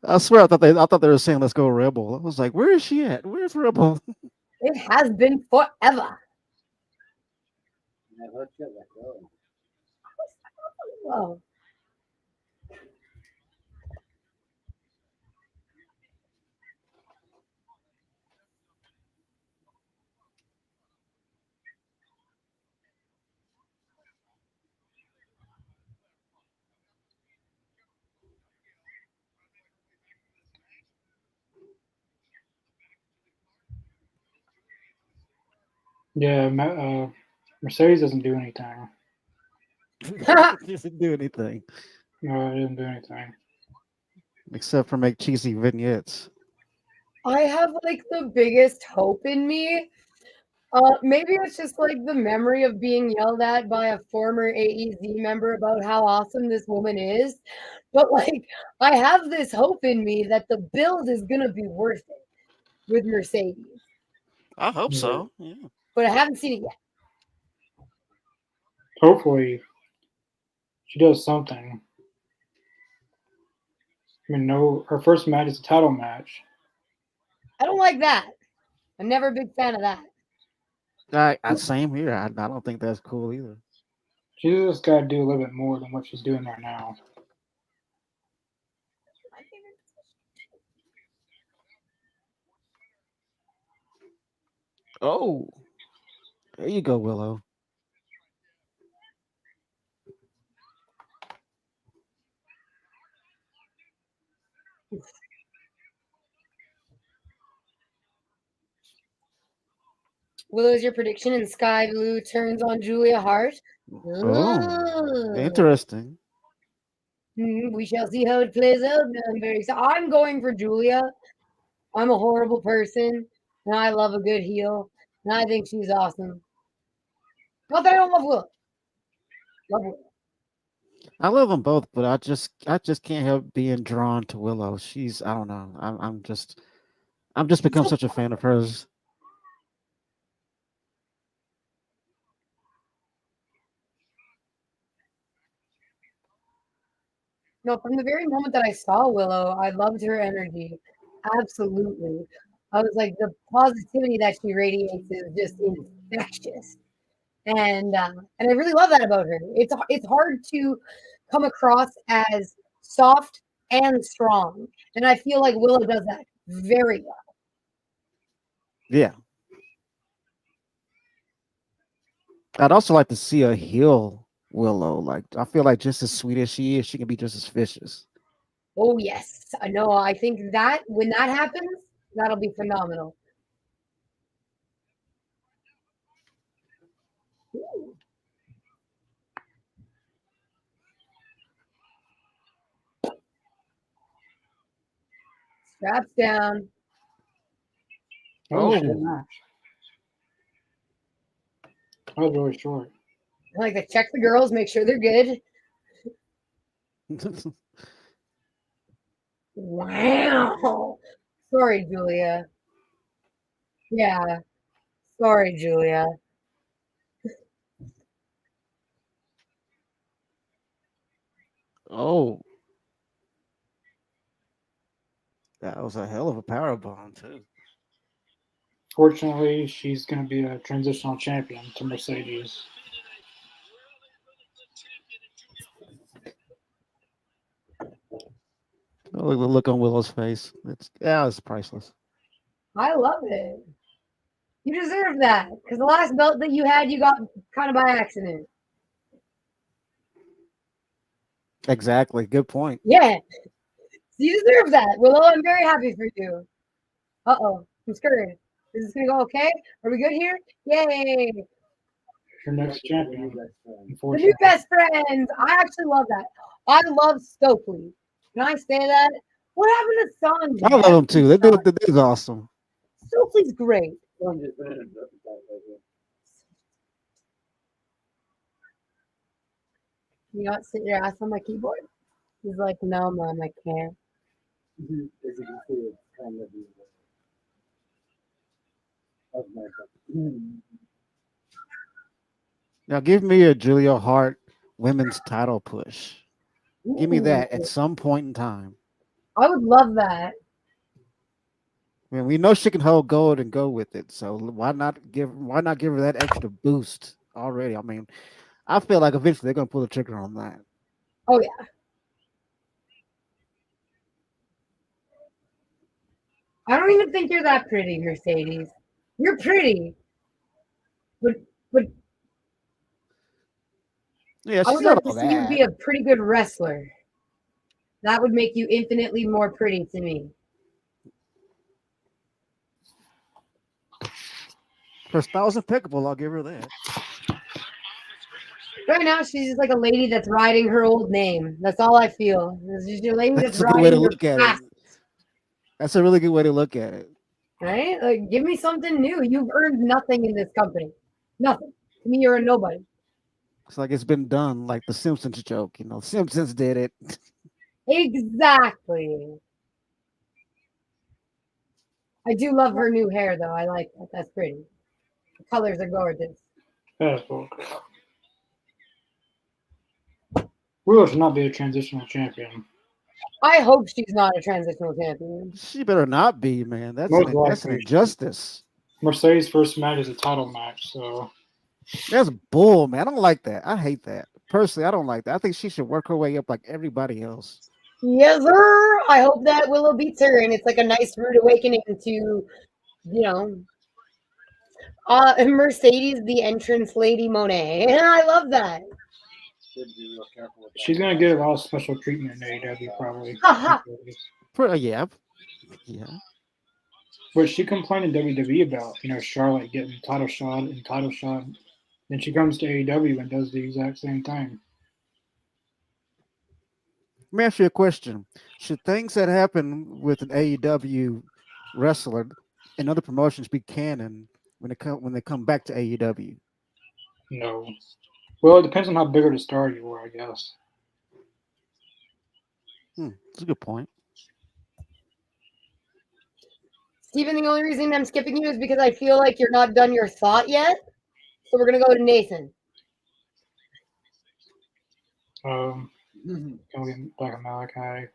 I swear I thought they were saying let's go Rebel. I was like, where is she at? Where's Rebel? It has been forever. Never shut that go. Whoa. Yeah, Mercedes doesn't do anything. Doesn't do anything No, it doesn't do anything. except for make cheesy vignettes. I have like the biggest hope in me. Maybe it's just like the memory of being yelled at by a former AEZ member about how awesome this woman is. But like, I have this hope in me that the build is gonna be worth it with Mercedes. I hope so. Yeah. But I haven't seen it yet. Hopefully, she does something. I mean, no, her first match is a title match. I don't like that. I'm never a big fan of that. Same here. I don't think that's cool either. She just got to do a little bit more than what she's doing right now. Oh, there you go, Willow. Willow's your prediction, and Sky Blue turns on Julia Hart. Oh, interesting. We shall see how it plays out. I'm very excited. I'm going for Julia. I'm a horrible person, and I love a good heel, and I think she's awesome. Not that I don't love Willow. Love Willow. I love them both, but I just can't help being drawn to Willow. I don't know. I'm just become such a fan of hers. No, from the very moment that I saw Willow, I loved her energy. Absolutely. I was like, the positivity that she radiates is just infectious. And I really love that about her. It's hard to come across as soft and strong. And I feel like Willow does that very well. Yeah. I'd also like to see a heel Willow. Like I feel like just as sweet as she is, she can be just as vicious. Oh yes. I know. I think that when that happens, that'll be phenomenal. Ooh. Straps down. That was a short match. That was really short. I like to check the girls, make sure they're good. Wow. Sorry, Julia. Yeah. Sorry, Julia. Oh, that was a hell of a power bomb too. Fortunately, she's going to be a transitional champion to Mercedes. Oh, the look on Willow's face. It's priceless. I love it. You deserve that because the last belt that you had, you got kind of by accident. Exactly. Good point. Yeah. You deserve that. Willow, I'm very happy for you. Uh-oh. I'm scared. Is this going to go okay? Are we good here? Yay. Your next champion. The new Unfortunately. best friends. I actually love that. I love Stokely. Can I say that? What happened to Sonja? I love them too. They do awesome. Stokely's great. You not sit your ass on my keyboard? He's like, no, Mom, I can't. As you can see, it's kind of my. Now give me a Julia Hart women's title push. Give me that Ooh, at some point in time. I would love that. I mean, we know she can hold gold and go with it. So why not give her that extra boost already? I mean, I feel like eventually they're gonna pull the trigger on that. Oh yeah. I don't even think you're that pretty, Mercedes. You're pretty, but Yeah, I she's would not like to all see you that. be a pretty good wrestler. That would make you infinitely more pretty to me. Her style's impeccable. I'll give her that. Right now, she's just like a lady that's riding her old name. That's all I feel. She's just a lady that's That's a good way to riding her look at it. past. That's a really good way to look at it. Right? Like, give me something new. You've earned nothing in this company. Nothing. To me, you're a nobody. It's like it's been done, like the Simpsons joke. You know, Simpsons did it. Exactly. I do love her new hair, though. I like that. That's pretty. The colors are gorgeous. That's bullcrap. Willow should not be a transitional champion. I hope she's not a transitional champion. She better not be, man. That's Most an likely. injustice. Mercedes' first match is a title match, so That's bull, man. I don't like that. I hate that. Personally, I don't like that. I think she should work her way up like everybody else. Yes, sir. I hope that Willow beats her, and it's like a nice rude awakening to, Mercedes, the entrance lady Monet. And I love that. she's gonna get a lot of special treatment in AEW probably. Yeah. But she complained in WWE about, Charlotte getting title shot. Then she comes to AEW and does the exact same thing. Let me ask you a question. Should things that happen with an AEW wrestler and other promotions be canon when they come back to AEW? No. Well, it depends on how big of a star you were, I guess. That's a good point. Steven, the only reason I'm skipping you is because I feel like you're not done your thought yet. So we're going to go to Nathan. Going back to Malachi.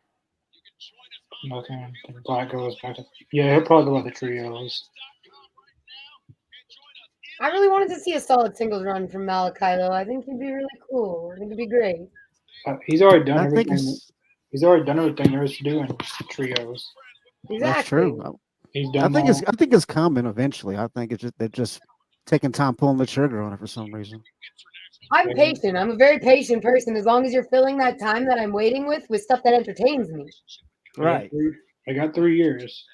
Nothing. Then Black goes back to. Yeah, he'll probably go with the trios. I really wanted to see a solid singles run from Malachi, though. I think he'd be really cool. I think it'd be great. He's already done I think everything. He's already done everything there is to do in trios. Exactly. That's true. He's done. I think it's coming eventually. I think they're just taking time pulling the trigger on it for some reason. I'm patient. I'm a very patient person. As long as you're filling that time that I'm waiting with stuff that entertains me. Right. I got 3 years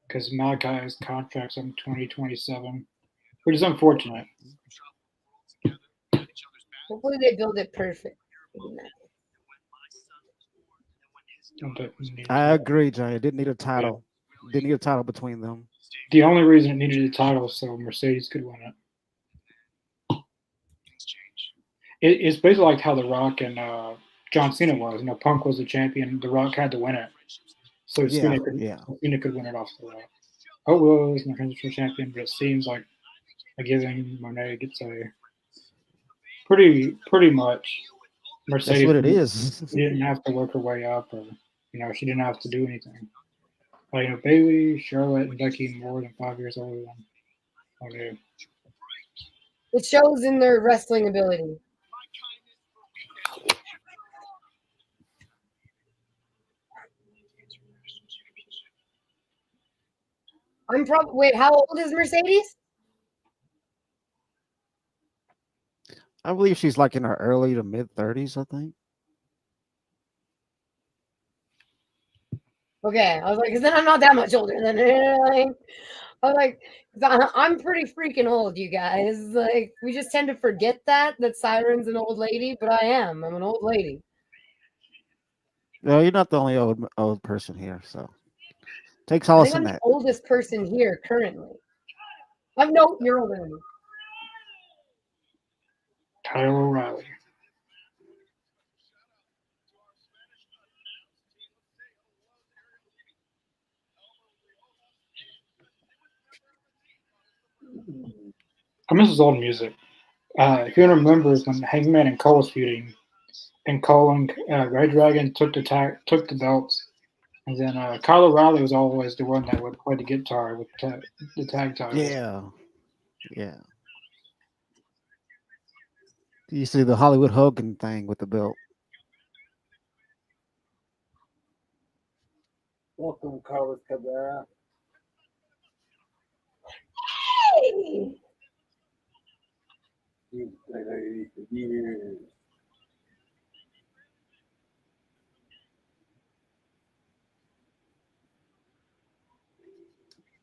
because Malachi's contract's in 2027, which is unfortunate. Hopefully they build it perfect. I agree, Johnny. It didn't need a title. Didn't need a title between them. The only reason it needed a title is so Mercedes could win it. It's basically like how The Rock and John Cena was. Punk was the champion. The Rock had to win it. So Cena could win it off The Rock. Will is the transitional champion, but it seems like a given Monet gets a pretty much Mercedes. That's what it is. She didn't have to work her way up, or she didn't have to do anything. Like Bailey, Charlotte, and Becky more than 5 years older than Monet. It shows in their wrestling ability. Wait, how old is Mercedes? I believe she's like in her early to mid 30s, I think. Okay, I was like, because then I'm not that much older than her. I'm like, 'cause I'm pretty freaking old, you guys. Like, we just tend to forget that Siren's an old lady, but I am. I'm an old lady. No, you're not the only old person here, so take I solace think in I'm the that. oldest person here currently. I'm no, you're older than me. Kyle O'Reilly. I miss his old music. If you remember, when Hangman and Cole was feuding, and Cole and Red Dragon took the belts, and then Kyle O'Reilly was always the one that would play the guitar with the tag titles. Yeah, yeah. You see the Hollywood Hogan thing with the belt. Welcome, Carlos Cabrera. Hey! You've played AEW for years.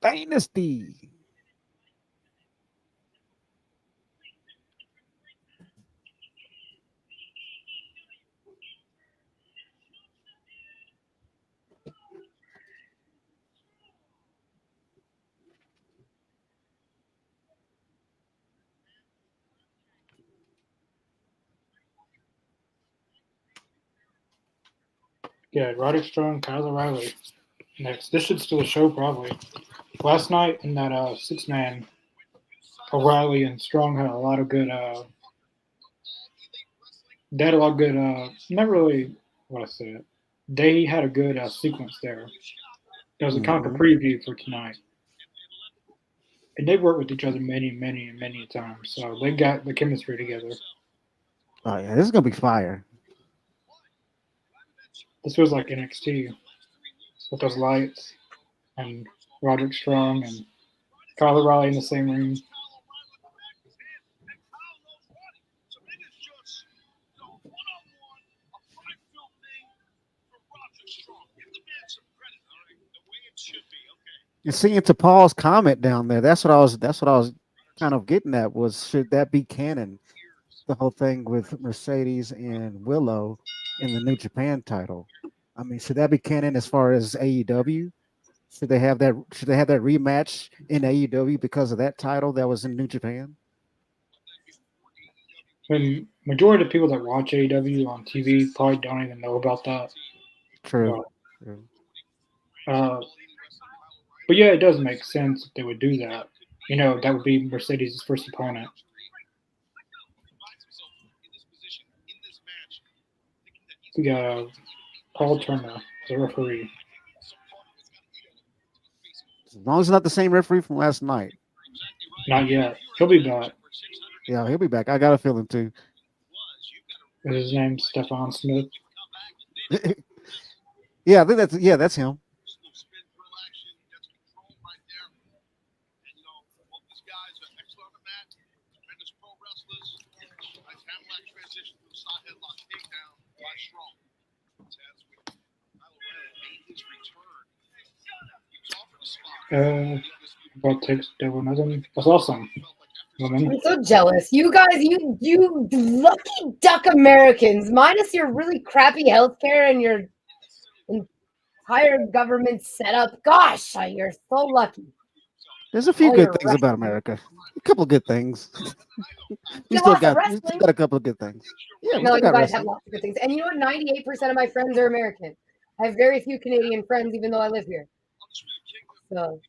Dynasty. Yeah, Roderick Strong, Kyle O'Reilly. Next, this should still show probably. Last night in that 6-man, O'Reilly and Strong had a lot of good. They had a lot of good. Not really what I said. They had a good sequence there. There was a kind of a Mhm. preview for tonight, and they've worked with each other many times, so they got the chemistry together. Oh yeah, this is gonna be fire. This was like NXT with those lights and Roderick Strong and Kyle O'Reilly in the same room. And seeing to Paul's comment down there, that's what I was. That's what I was kind of getting at. Was should that be canon? The whole thing with Mercedes and Willow in the New Japan title. I mean, should that be canon as far as AEW? Should they have that? Should they have that rematch in AEW because of that title that was in New Japan? And majority of the people that watch AEW on TV probably don't even know about that. True. But, True. uh, but yeah, it does make sense if they would do that. You know, that would be Mercedes' first opponent. We got Paul Turner, the referee. As long as it's not the same referee from last night. Not yet. He'll be back. Yeah, he'll be back. I got a feeling too. His name's Stefan Smith. Yeah, I think that's him. About takes Devil Nothing. That's awesome. Woman. I'm so jealous. You guys, you lucky duck Americans, minus your really crappy healthcare and your entire government setup. Gosh, you're so lucky. There's a few All good your things about wrestling. America. A couple of good things. we You still lost the got wrestling. a couple of good things. Yeah, we No, still you got guys have wrestling. lots of good things. And you know what? 98% of my friends are American. I have very few Canadian friends, even though I live here. So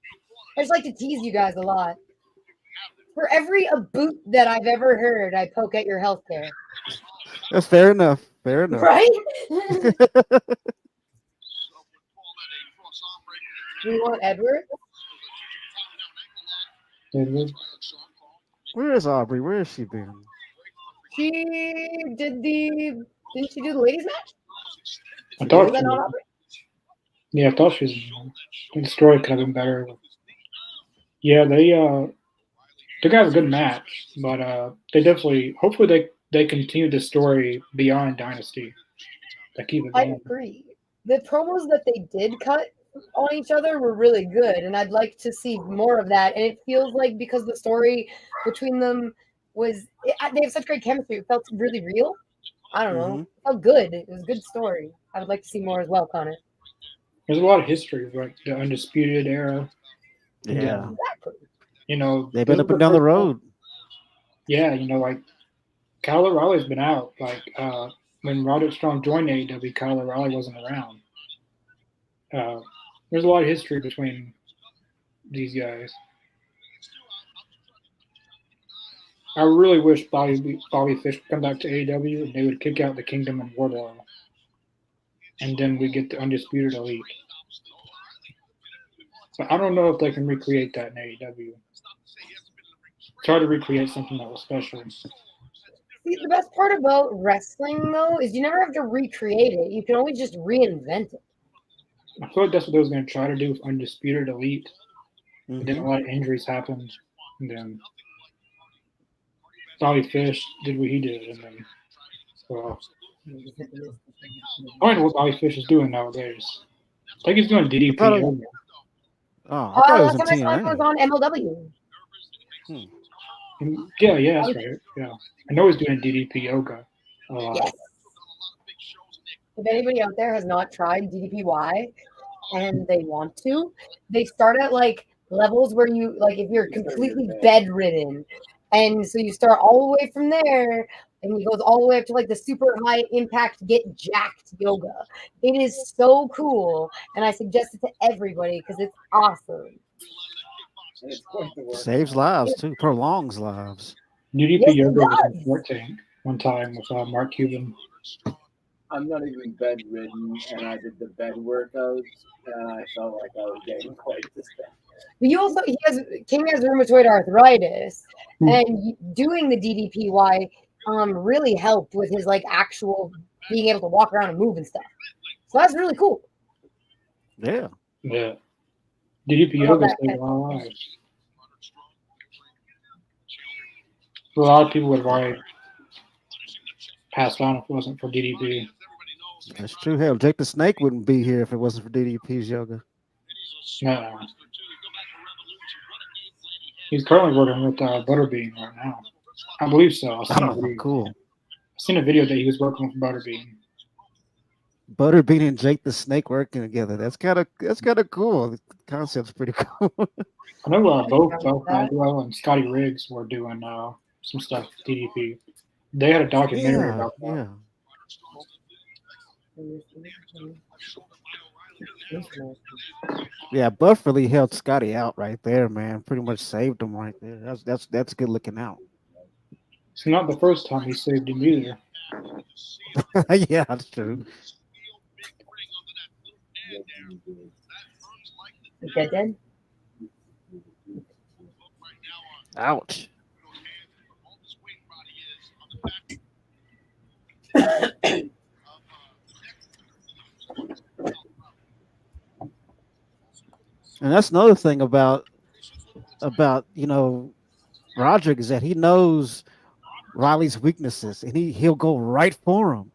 I just like to tease you guys a lot. For every boot that I've ever heard, I poke at your healthcare. That's fair enough. Fair enough. Right? We want Edward. Edward. Where is Aubrey? Where has she been? She did didn't she do the ladies match? I thought Was that she not was. Aubrey? Yeah, I thought she was. The story could have been better. Yeah, they got a good match, but they definitely hopefully they continue the story beyond Dynasty. They keep it I going. agree. The promos that they did cut on each other were really good, and I'd like to see more of that. And it feels like because the story between them they have such great chemistry, it felt really real. I don't know, it felt good. It was a good story. I would like to see more as well, Connor. There's a lot of history, like the Undisputed Era. And Yeah. then, Exactly. They've been up and down the road. Yeah, like Kyle O'Reilly's been out. Like when Roderick Strong joined AEW, Kyle O'Reilly wasn't around. There's a lot of history between these guys. I really wish Bobby Fish would come back to AEW and they would kick out the Kingdom and Wardlow, and then we get the Undisputed Elite. But I don't know if they can recreate that in AEW. Try to recreate something that was special. See, the best part about wrestling, though, is you never have to recreate it. You can always just reinvent it. I feel like that's what they was going to try to do with Undisputed Elite. But then a Mhm. lot of injuries happened, and then Bobby Fish did what he did, and then, well, I don't know what Bobby Fish is doing nowadays. I think he's doing DDP. I thought it was Last in time I saw him was TNA. on MLW. Yeah, that's right. Yeah, I know he's doing DDP yoga. Yes. If anybody out there has not tried DDPY and they want to, they start at like levels where you like if you're completely bedridden, and so you start all the way from there, and he goes all the way up to like the super high impact get jacked yoga. It is so cool, and I suggest it to everybody because it's awesome. Saves lives too, prolongs lives. DDP Yes, it yoga was does. in Fort Tank one time with Mark Cuban. I'm not even bedridden, and I did the bed workouts, and I felt like I was getting quite distracted. But King has rheumatoid arthritis, and doing the DDPY really helped with his like actual being able to walk around and move and stuff. So that's really cool. Yeah. Yeah. DDP yoga saved a lot of lives. A lot of people would have already passed on if it wasn't for DDP. That's true. Hell, Jake the Snake wouldn't be here if it wasn't for DDP's yoga. No. He's currently working with Butterbean right now. I believe so. Cool. I've seen a video that he was working with Butterbean. Butterbean and Jake the Snake working together. That's kind of cool. The concept's pretty cool. I know both Bagwell and Scotty Riggs were doing some stuff with DDP. They had a documentary about that. Yeah, Buff really helped Scotty out right there, man. Pretty much saved him right there. That's good looking out. It's not the first time he saved him either. Yeah, that's true. Dead. Ouch. And that's another thing about Roderick is that he knows Riley's weaknesses and he'll go right for him.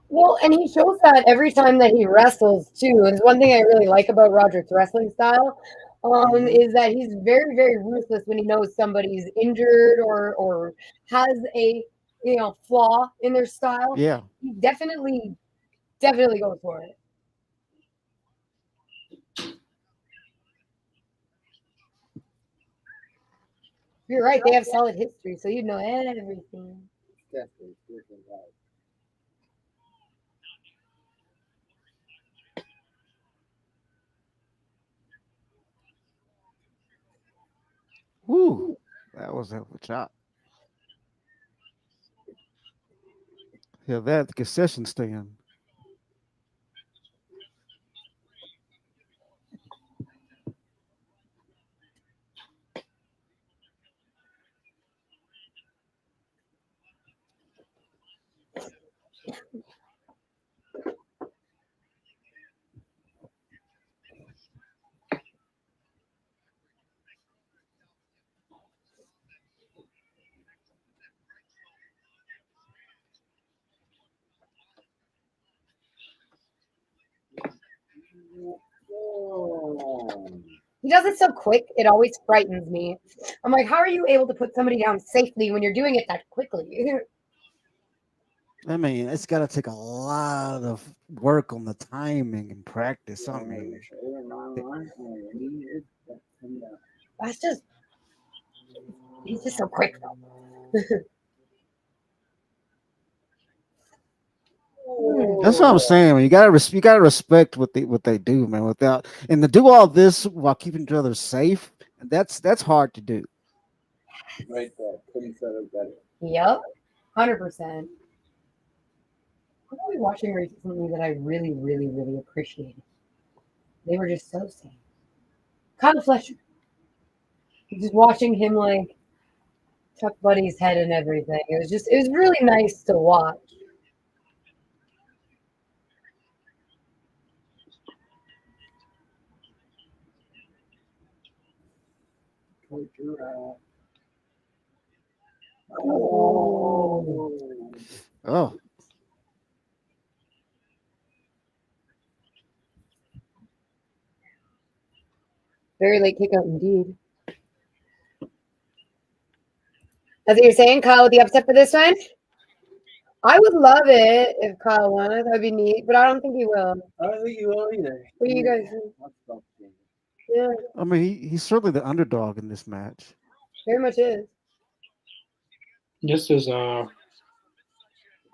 Well, and he shows that every time that he wrestles too. And one thing I really like about Roderick's wrestling style is that he's very, very ruthless when he knows somebody's injured or has a flaw in their style. Yeah. He definitely goes for it. You're right. They have solid history, so you know everything. Definitely freaking right. Woo. That was a chop. Yeah, that concession stand. He does it so quick, it always frightens me. I'm like, how are you able to put somebody down safely when you're doing it that quickly? I mean, it's got to take a lot of work on the timing and practice. I mean, That's just, he's just so quick though. that's what I'm saying. Man. You gotta respect what they do, man. And to do all this while keeping each other safe, that's hard to do. Right there. Couldn't have said it better. Yep, 100%. What are we watching recently that I really, really, really appreciated? They were just so sane. Kyle Fletcher. Just watching him like tuck Buddy's head and everything. It was really nice to watch. Oh, Very late kickout indeed. That's what you're saying, Kyle, with the upset for this one? I would love it if Kyle won. That would be neat, but I don't think he will. I don't think you will either. What do you guys think? Yeah, I mean, he's certainly the underdog in this match. very much is. This is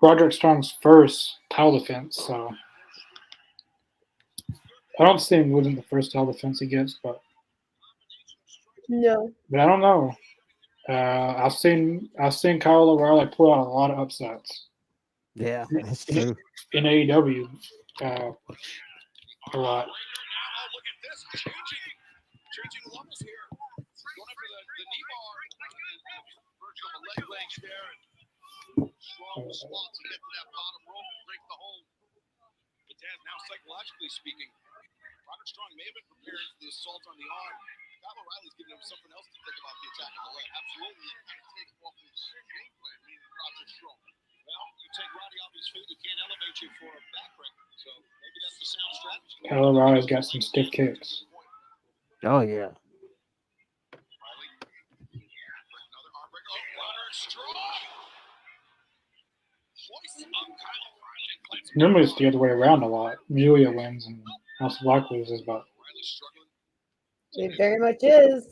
Roderick Strong's first title defense, so I don't see him losing the first title defense he gets, but No. I don't know. I've seen Kyle O'Reilly pull out a lot of upsets Yeah, that's true. in AEW. A lot. Now look at this, changing levels here. Going up for the knee bar. Version of a leg length there. Strong spot to get to that bottom rope and break the hold. But Dan, now psychologically speaking, Roderick Strong may have been preparing for the assault on the arm. Kyle O'Reilly's giving him something else to think about the attack on the leg. Absolutely, you can't take off his game plan, meaning Roderick Strong. Well, you take Roddy off his feet, he can't elevate you for a backbreaker. So maybe that's the sound strategy. Kyle O'Reilly's got some stiff kicks. Oh yeah. Another arm breaker. Oh, Roderick Strong. Hoist up Kyle O'Reilly and cleanses him. Normally it's the other way around a lot. Julia wins and House of Black loses, but O'Reilly's struggling. It very much is.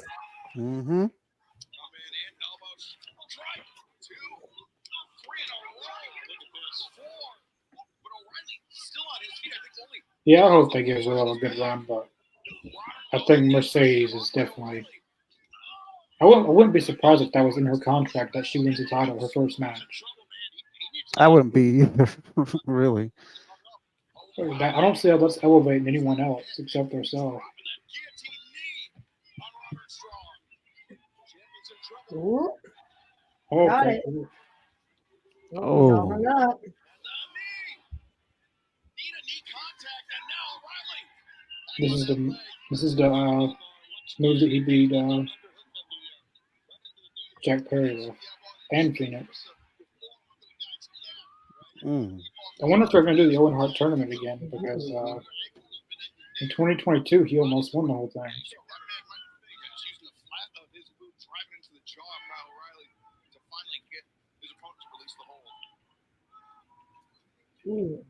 Mm-hmm. Come in, elbows. Strike. 2, 3 in a row. Look at this. 4. But O'Reilly still on his feet. I think only yeah, I hope they give Willow a good run, but I think Mercedes is definitely. I wouldn't be surprised if that was in her contract that she wins the title her first match. I wouldn't be either, really. I don't see how that's elevating anyone else except herself. Ooh, Oh, Got okay. it. Oh. hung up. This is the move that he beat Jack Perry with and Phoenix. Mm. I wonder if they're going to do the Owen Hart tournament again because in 2022 he almost won the whole thing. Ooh.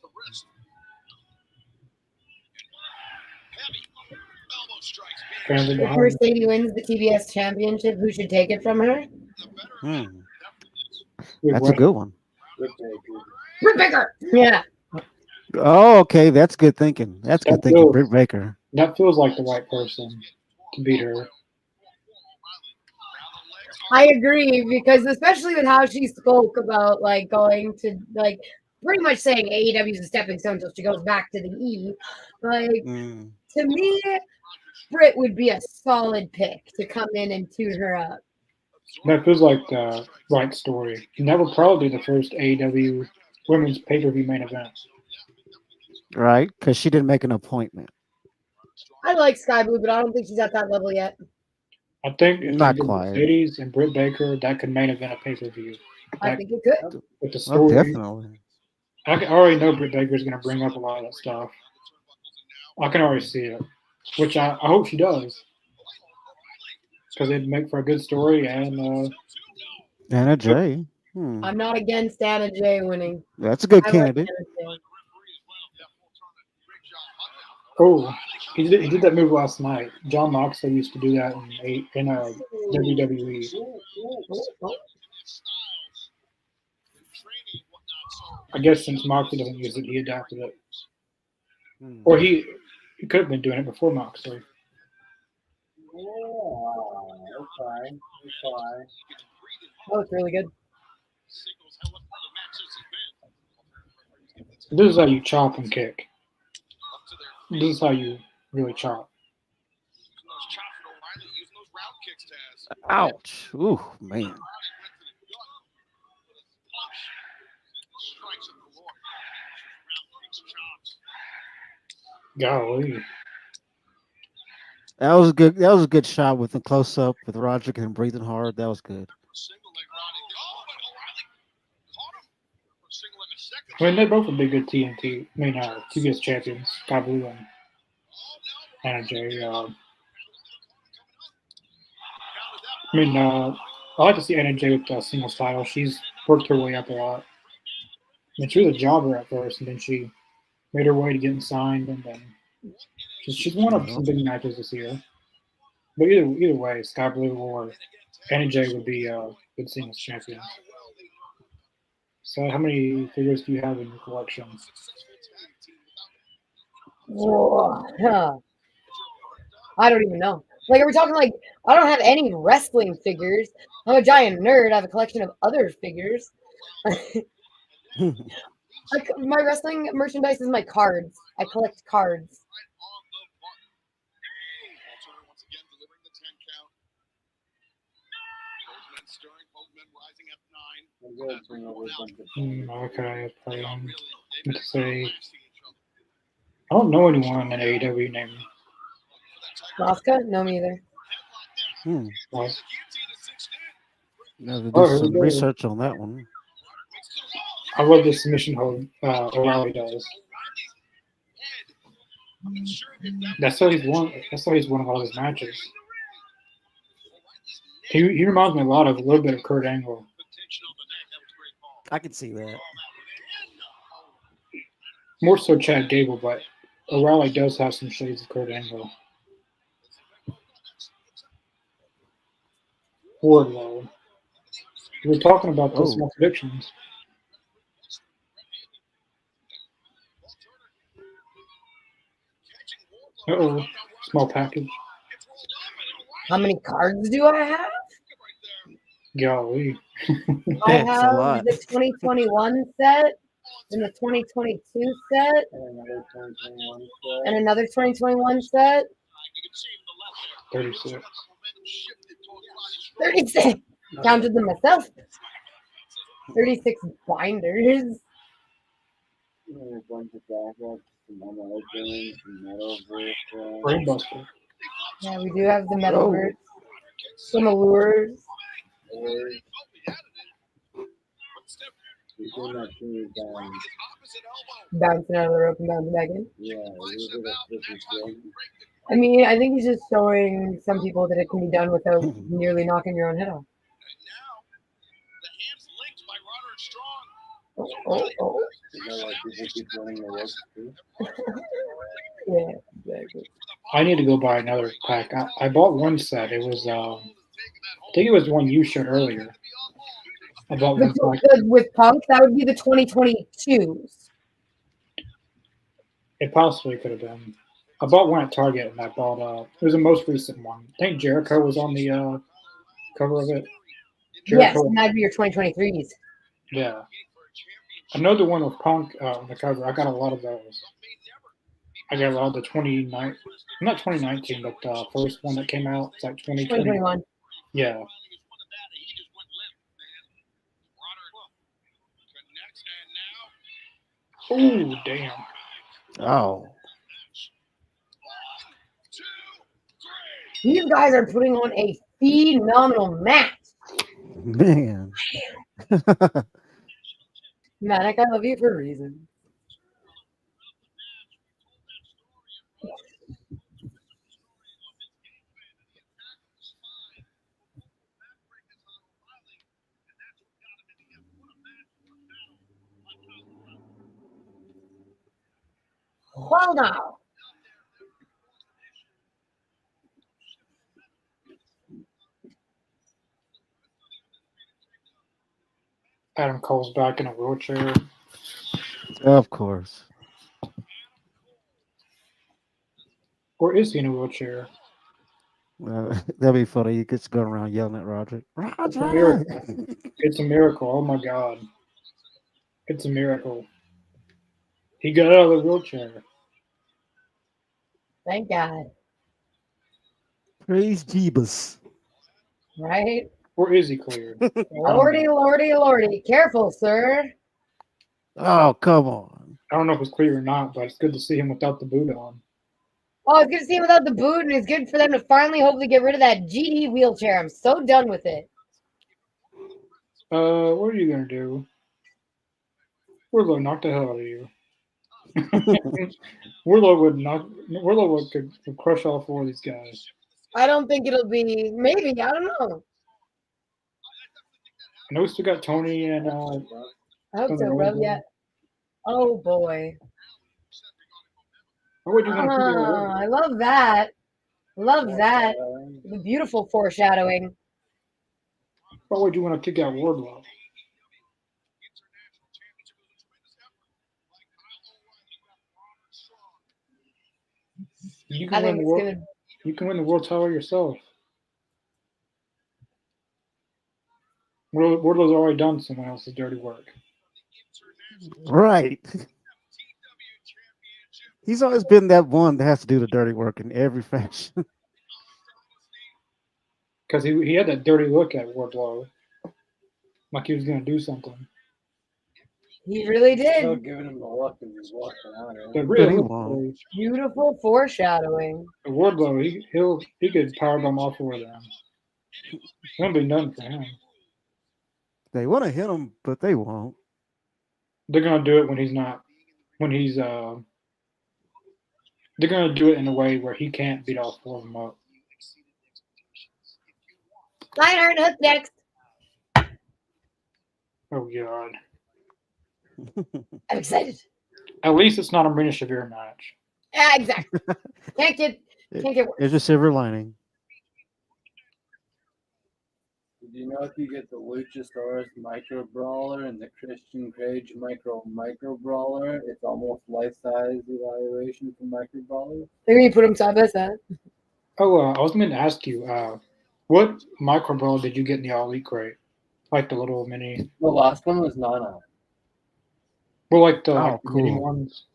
The wrist. Heavy elbow strikes. Apparently If behind. Mercedes wins the TBS championship, who should take it from her? Hmm. With That's a good one. Britt Baker. Yeah. Oh, okay. That's good thinking. That's good thinking. feels- Britt Baker. That feels like the right person to beat her. I agree because especially with how she spoke about like going to like pretty much saying AEW is a stepping stone until she goes back to the E. Like Mm. to me, Britt would be a solid pick to come in and tune her up. That feels like the right story. And that would probably be the first AEW women's pay-per-view main event. Right? Because she didn't make an appointment. I like Sky Blue, but I don't think she's at that level yet. I think if Not they did quite. Mercedes and Britt Baker, that could main event a pay-per-view. I think it could. With the Oh, story, definitely. I already know Britt Baker's going to bring up a lot of that stuff. I can already see it, which I hope she does, because it'd make for a good story. And Anna Jay. I'm not against Anna Jay winning. That's a good I like candidate. Anna Jay. oh, he did that move last night. John Moxley used to do that in WWE. I guess since Moxley doesn't use it, he adapted it. Or he could have been doing it before Moxley. Okay. Oh, it's really good. This is how you chop and kick. This is how you really chop. Ouch. Ooh, man. Golly. That was good. That was a good shot with the close up with Roderick and breathing hard. That was good. I mean, they both would be good TNT. I mean, TBS champions, Sky Blue and Anna Jay. I mean, I like to see Anna Jay with the singles title. She's worked her way up a lot. I mean, she was a jobber at first, and then she made her way to getting signed, and then she's won up some big matches this year. But either way, Sky Blue or Anna Jay would be good singles champions. So, how many figures do you have in your collection? Whoa. Huh. I don't even know. Like, are we talking like I don't have any wrestling figures? I'm a giant nerd. I have a collection of other figures. Like my wrestling merchandise is my cards. I collect cards. Okay, let's say I don't know anyone in AEW named Rosca? No, me either. What? Now to do Oh, here we some go. research on that one. I love the submission hold O'Reilly does. That's how he's won. That's how he's won a lot of his matches. He reminds me a little bit of Kurt Angle. I can see that. More so Chad Gable, but O'Reilly does have some shades of Kurt Angle. Wardlow. We were talking about those small predictions. Uh-oh. Small package. How many cards do I have? Golly. I That's a have lot. the 2021 set and the 2022 set and another 2021 set. 36. 36. Counted them myself. 36 binders. A bunch of backups, some other things, some metal versions. Brainbuster. Yeah, we do have the metal birds. Some allures. Bouncing out of the rope and bouncing back in. Yeah, I mean, I think he's just showing some people that it can be done without nearly knocking your own head off. Oh. Yeah, exactly. I need to go buy another pack. I bought one set. It was I think it was the one you showed earlier. I bought one pack. With Punk, that would be the 2022s. It possibly could have been. I bought one at Target, and I bought it was the most recent one. I think Jericho was on the cover of it. Yes, and that'd be your 2023s. Yeah. I know the one with Punk on the cover. I got a lot of those. I got a lot of the 2019, not 2019, but the first one that came out. It's like 2021. Yeah. Oh, damn. Oh. These guys are putting on a phenomenal match. Man. Manic, I love you for a reason. Well, now. Adam Cole's back in a wheelchair. Of course. Or is he in a wheelchair? That'd be funny. You could go around yelling at Roger. It's a Roger! miracle. It's a miracle. Oh my God. It's a miracle. He got out of the wheelchair. Thank God. Praise Jeebus. Right? Or is he cleared? Lordy, lordy, lordy. Careful, sir. Oh, come on. I don't know if it's clear or not, but it's good to see him without the boot on. Oh, it's good to see him without the boot, and it's good for them to finally hopefully get rid of that GD wheelchair. I'm so done with it. What are you gonna do? Wardlow, knock the hell out of you. Wardlow could crush all four of these guys. I don't think it'll be, maybe, I don't know. I know we still got Tony and I hope so, bro. Yeah. Oh boy. What would you want to Oh, I love that. Love that. The beautiful foreshadowing. Why would you want to kick out Wardlow? You I can win think the it's world. gonna. You can win the world title yourself. Wardlow's already done someone else's dirty work. Right. He's always been that one that has to do the dirty work in every faction. Because he had that dirty look at Wardlow. Like he was going to do something. He really Still did. giving him the look and he's walking out. The But he real won't. Beautiful foreshadowing. Wardlow, he could powerbomb all four of them. It won't be nothing for him. They want to hit him, but they won't. They're going to do it when he's not. When he's they're going to do it in a way where he can't beat all four of them up. Lionheart hook next. Oh God! I'm excited. At least it's not a Marina Shavir match. Yeah, exactly. Can't get worse. There's a silver lining. Did you know if you get the Luchasaurus Micro Brawler and the Christian Cage Micro Brawler, it's almost life-size evaluation for Micro Brawlers? Maybe you put them side by side. Oh, I was going to ask you, what micro brawl did you get in the All Elite crate? Like the little mini. The last one was Nana. Well, like the Oh, mini cool. ones.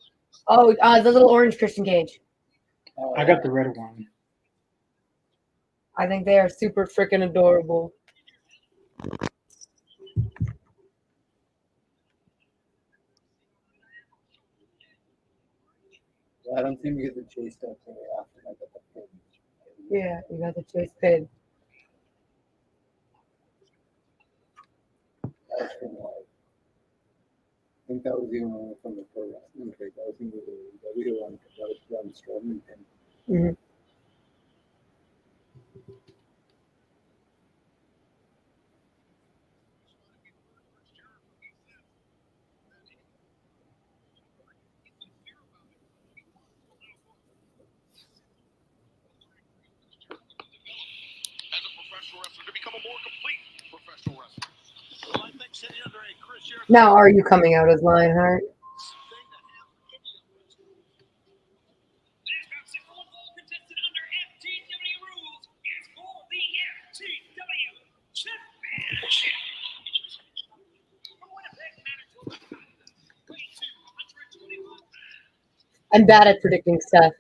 Oh, the little orange Christian Cage. I got the red one. I think they are super freaking adorable. I don't seem to get the chase stuff very often. I got the pin. Yeah, you got the chase pin. That's from like, I think that was even one from the pro wrestling crate. That was even the AEW one. That was from Strowman pin. Mm-hmm. As a professional wrestler to become a more complete professional wrestler. Well, I think sitting under a Chris Jericho Now, are you coming out as Lionheart? This basketball contested under FTW rules is for the FTW Championship. From Winnipeg, Manitoba, weighing 225 pounds, I'm bad at predicting stuff.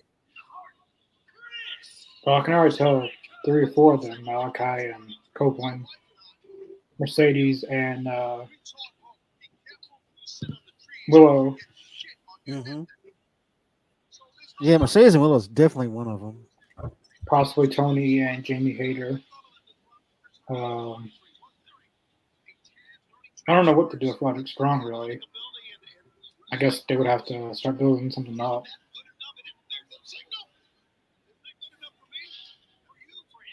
Chris. Well, I can already tell 3 or 4 of them: Malachi and Copeland, Mercedes, and Willow. Mm-hmm. Yeah, Mercedes and Willow is definitely one of them. Possibly Tony and Jamie Hayter. Um, I don't know what to do with Roderick Strong, really. I guess they would have to start building something up.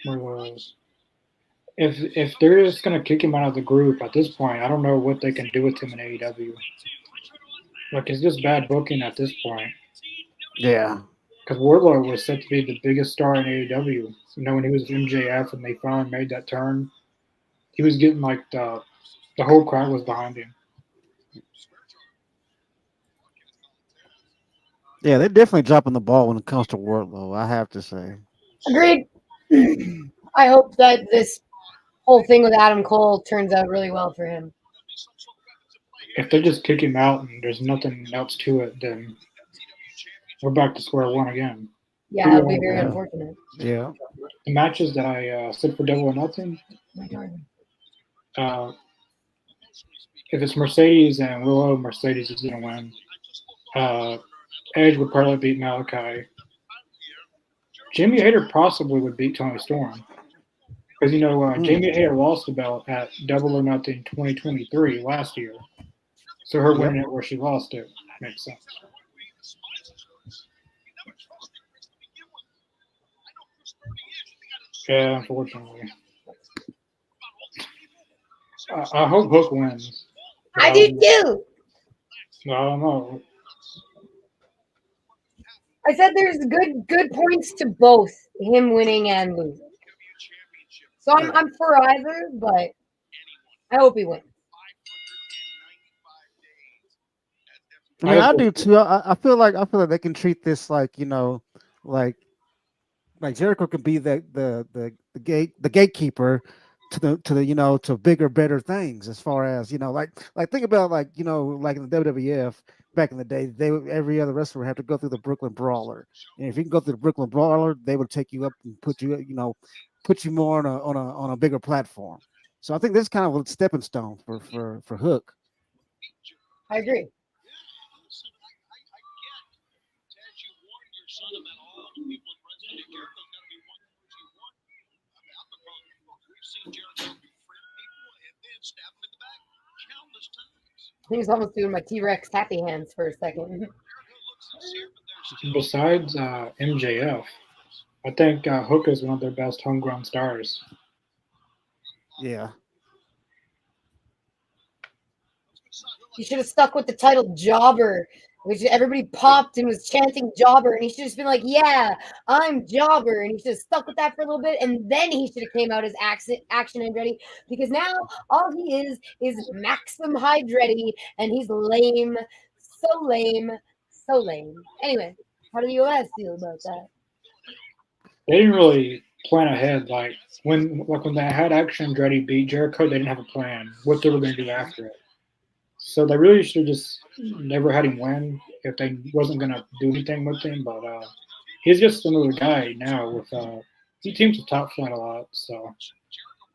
Whereas if they're just gonna kick him out of the group at this point, I don't know what they can do with him in AEW. Like it's just bad booking at this point. Yeah. Because Wardlow was set to be the biggest star in AEW. You know, when he was with MJF and they finally made that turn, he was getting like the whole crowd was behind him. Yeah, they're definitely dropping the ball when it comes to Wardlow, I have to say. Agreed. I hope that this whole thing with Adam Cole turns out really well for him. If they just kick him out and there's nothing else to it, then we're back to square one again. Yeah, that would be very unfortunate. Yeah. The matches that I said for Double or Nothing, if it's Mercedes and Willow, Mercedes is going to win. Edge would probably beat Malachi. Jamie Hayter possibly would beat Tony Storm. Because, Jamie Hayter lost the belt at Double or Nothing 2023 last year. So her winning it where she lost it makes sense. Yeah, unfortunately. I hope Hook wins. I do too. I don't know. I said there's good points to both him winning and losing. So I'm for either, but I hope he wins. I mean, I do too. I feel like they can treat this like like Jericho can be the gatekeeper to the to bigger, better things as far as like think about like in the WWF back in the day, every other wrestler would have to go through the Brooklyn Brawler, and if you can go through the Brooklyn Brawler, they would take you up and put you more on a bigger platform. So I think this is kind of a stepping stone for Hook. I agree. I was almost doing my T-Rex happy hands for a second. Besides MJF, I think Hook is one of their best homegrown stars. Yeah. He should have stuck with the title Jobber, which everybody popped and was chanting Jobber, and he should have been like, "Yeah, I'm Jobber," and he should have stuck with that for a little bit, and then he should have came out as Action Andretti, because now all he is Maxim Hydretti, and he's lame, so lame, so lame. Anyway, how do you guys feel about that? They didn't really plan ahead. Like when they had Action Andretti beat Jericho, they didn't have a plan what they were going to do after it. So they really should have just never had him win if they wasn't going to do anything with him. But he's just another guy now. He teams with Top Flight a lot. So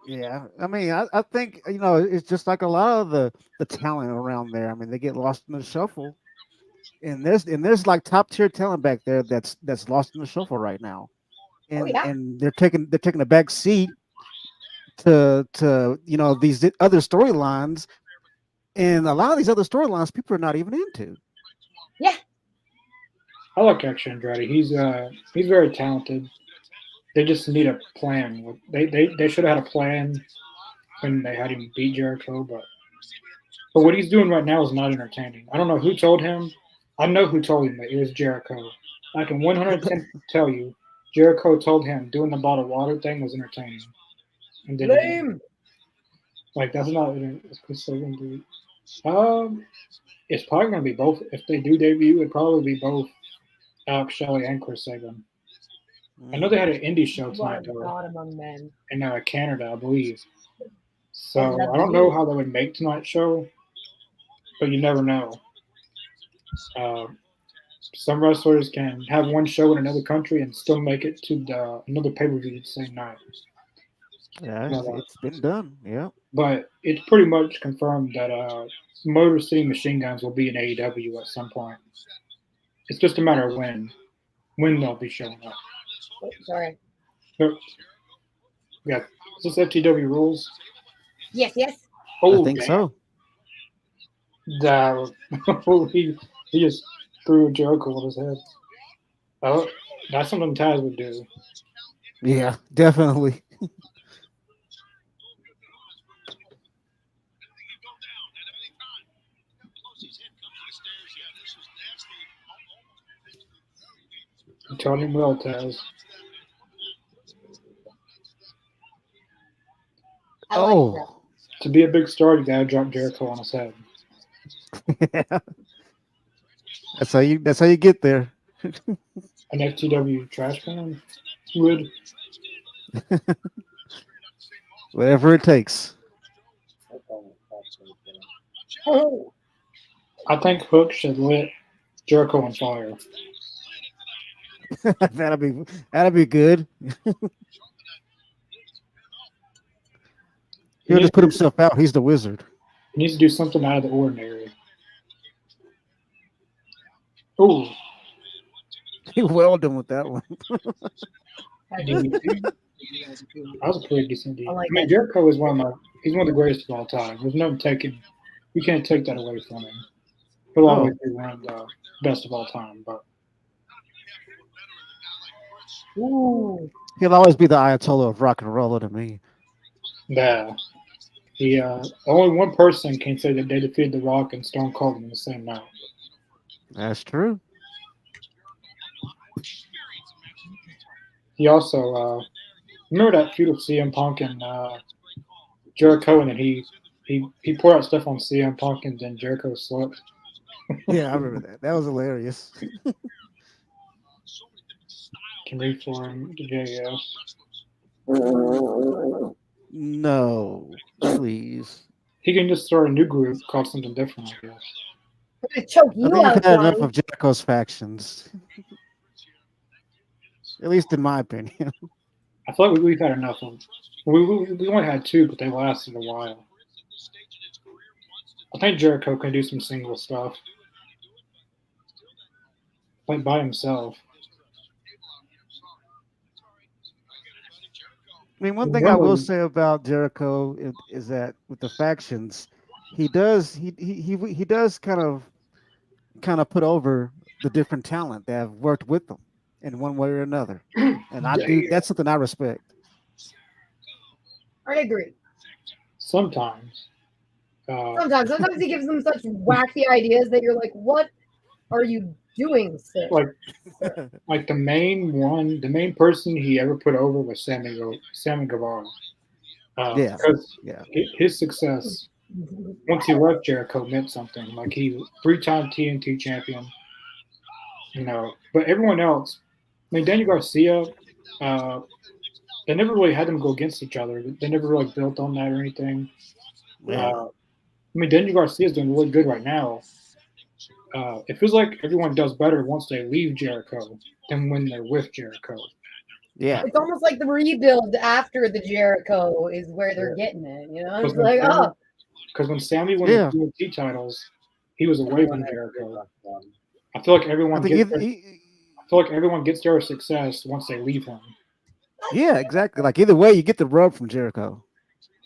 yeah, I mean, I think it's just like a lot of the talent around there. I mean, they get lost in the shuffle, and there's like top tier talent back there that's lost in the shuffle right now, and and they're taking a back seat to these other storylines. And a lot of these other storylines, people are not even into. Yeah, I like Action Andretti. He's very talented. They just need a plan. They should have had a plan when they had him beat Jericho, but what he's doing right now is not entertaining. I don't know who told him. I know who told him that it was Jericho. I can 110% tell you, Jericho told him doing the bottled water thing was entertaining. And then lame. Like that's not. It's Chris Saban do. It's probably going to be both. If they do debut, it'd probably be both Alex Shelley and Chris Saban. I know they had an indie show tonight, though, God among men. in Canada, I believe. So I don't know how they would make tonight's show, but you never know. Some wrestlers can have one show in another country and still make it to another pay-per-view the same night. Yeah, it's been done. Yeah. But it's pretty much confirmed that Motor City Machine Guns will be in AEW at some point. It's just a matter of when they'll be showing up. Oh, sorry. But Yeah, is this FTW rules? Yes, yes. Oh, I think damn. so. That he just threw Jericho on his head. Oh, that's something Taz would do. Yeah, definitely. You taught him well, Taz. I like that. Oh, To be a big star, you gotta drop Jericho on his head. yeah. That's how you get there. An FTW trash can would. Whatever it takes. That's almost heartbreaking. Oh, I think Hook should lit Jericho on fire. that'll be good. He He'll needs, just put himself out. He's the wizard. he needs to do something out of the ordinary. Oh, He well done with that one. DDT. That was a pretty decent I DDT. like I mean, that. Jericho is he's one of the greatest of all time. There's no taking, you can't take that away from him. He'll always Oh, be one of the best of all time. But Ooh. he'll always be the Ayatollah of rock and roll to me. yeah, only one person can say that they defeated The Rock and Stone Cold in the same night. That's true. He also remember that feud of CM Punk and Jericho, and then he poured out stuff on CM Punk, and then Jericho slipped. Yeah, I remember that. That was hilarious. Can reform the JS. No, please. He can just start a new group called something different, I guess. I'm gonna choke I you think out, you've had enough Johnny. of Jericho's factions. At least in my opinion. I feel like we've had enough of. We only had two, but they lasted a while. I think Jericho can do some single stuff, like by himself. I mean, one thing I will Normally, say about Jericho is that with the factions, he does kind of put over the different talent that have worked with them in one way or another, and that's something I respect. I agree. sometimes. Sometimes he gives them such wacky ideas that you're like, what are you doing, sir? Like the main person he ever put over was Sammy Guevara. Yeah, Because yeah, his success once he left Jericho meant something. Like he 3-time TNT champion, But everyone else, I mean, Daniel Garcia, uh, they never really had them go against each other. They never really built on that or anything. yeah, I mean, Daniel Garcia is doing really good right now. It feels like everyone does better once they leave Jericho than when they're with Jericho. yeah. It's almost like the rebuild after the Jericho is where they're getting it. It's Because like, oh, when Sammy won Yeah. the TNT titles, he was away from Jericho. Um, I feel like I everyone think gets. I feel like everyone gets their success once they leave him. yeah, exactly. Like either way, you get the rub from Jericho.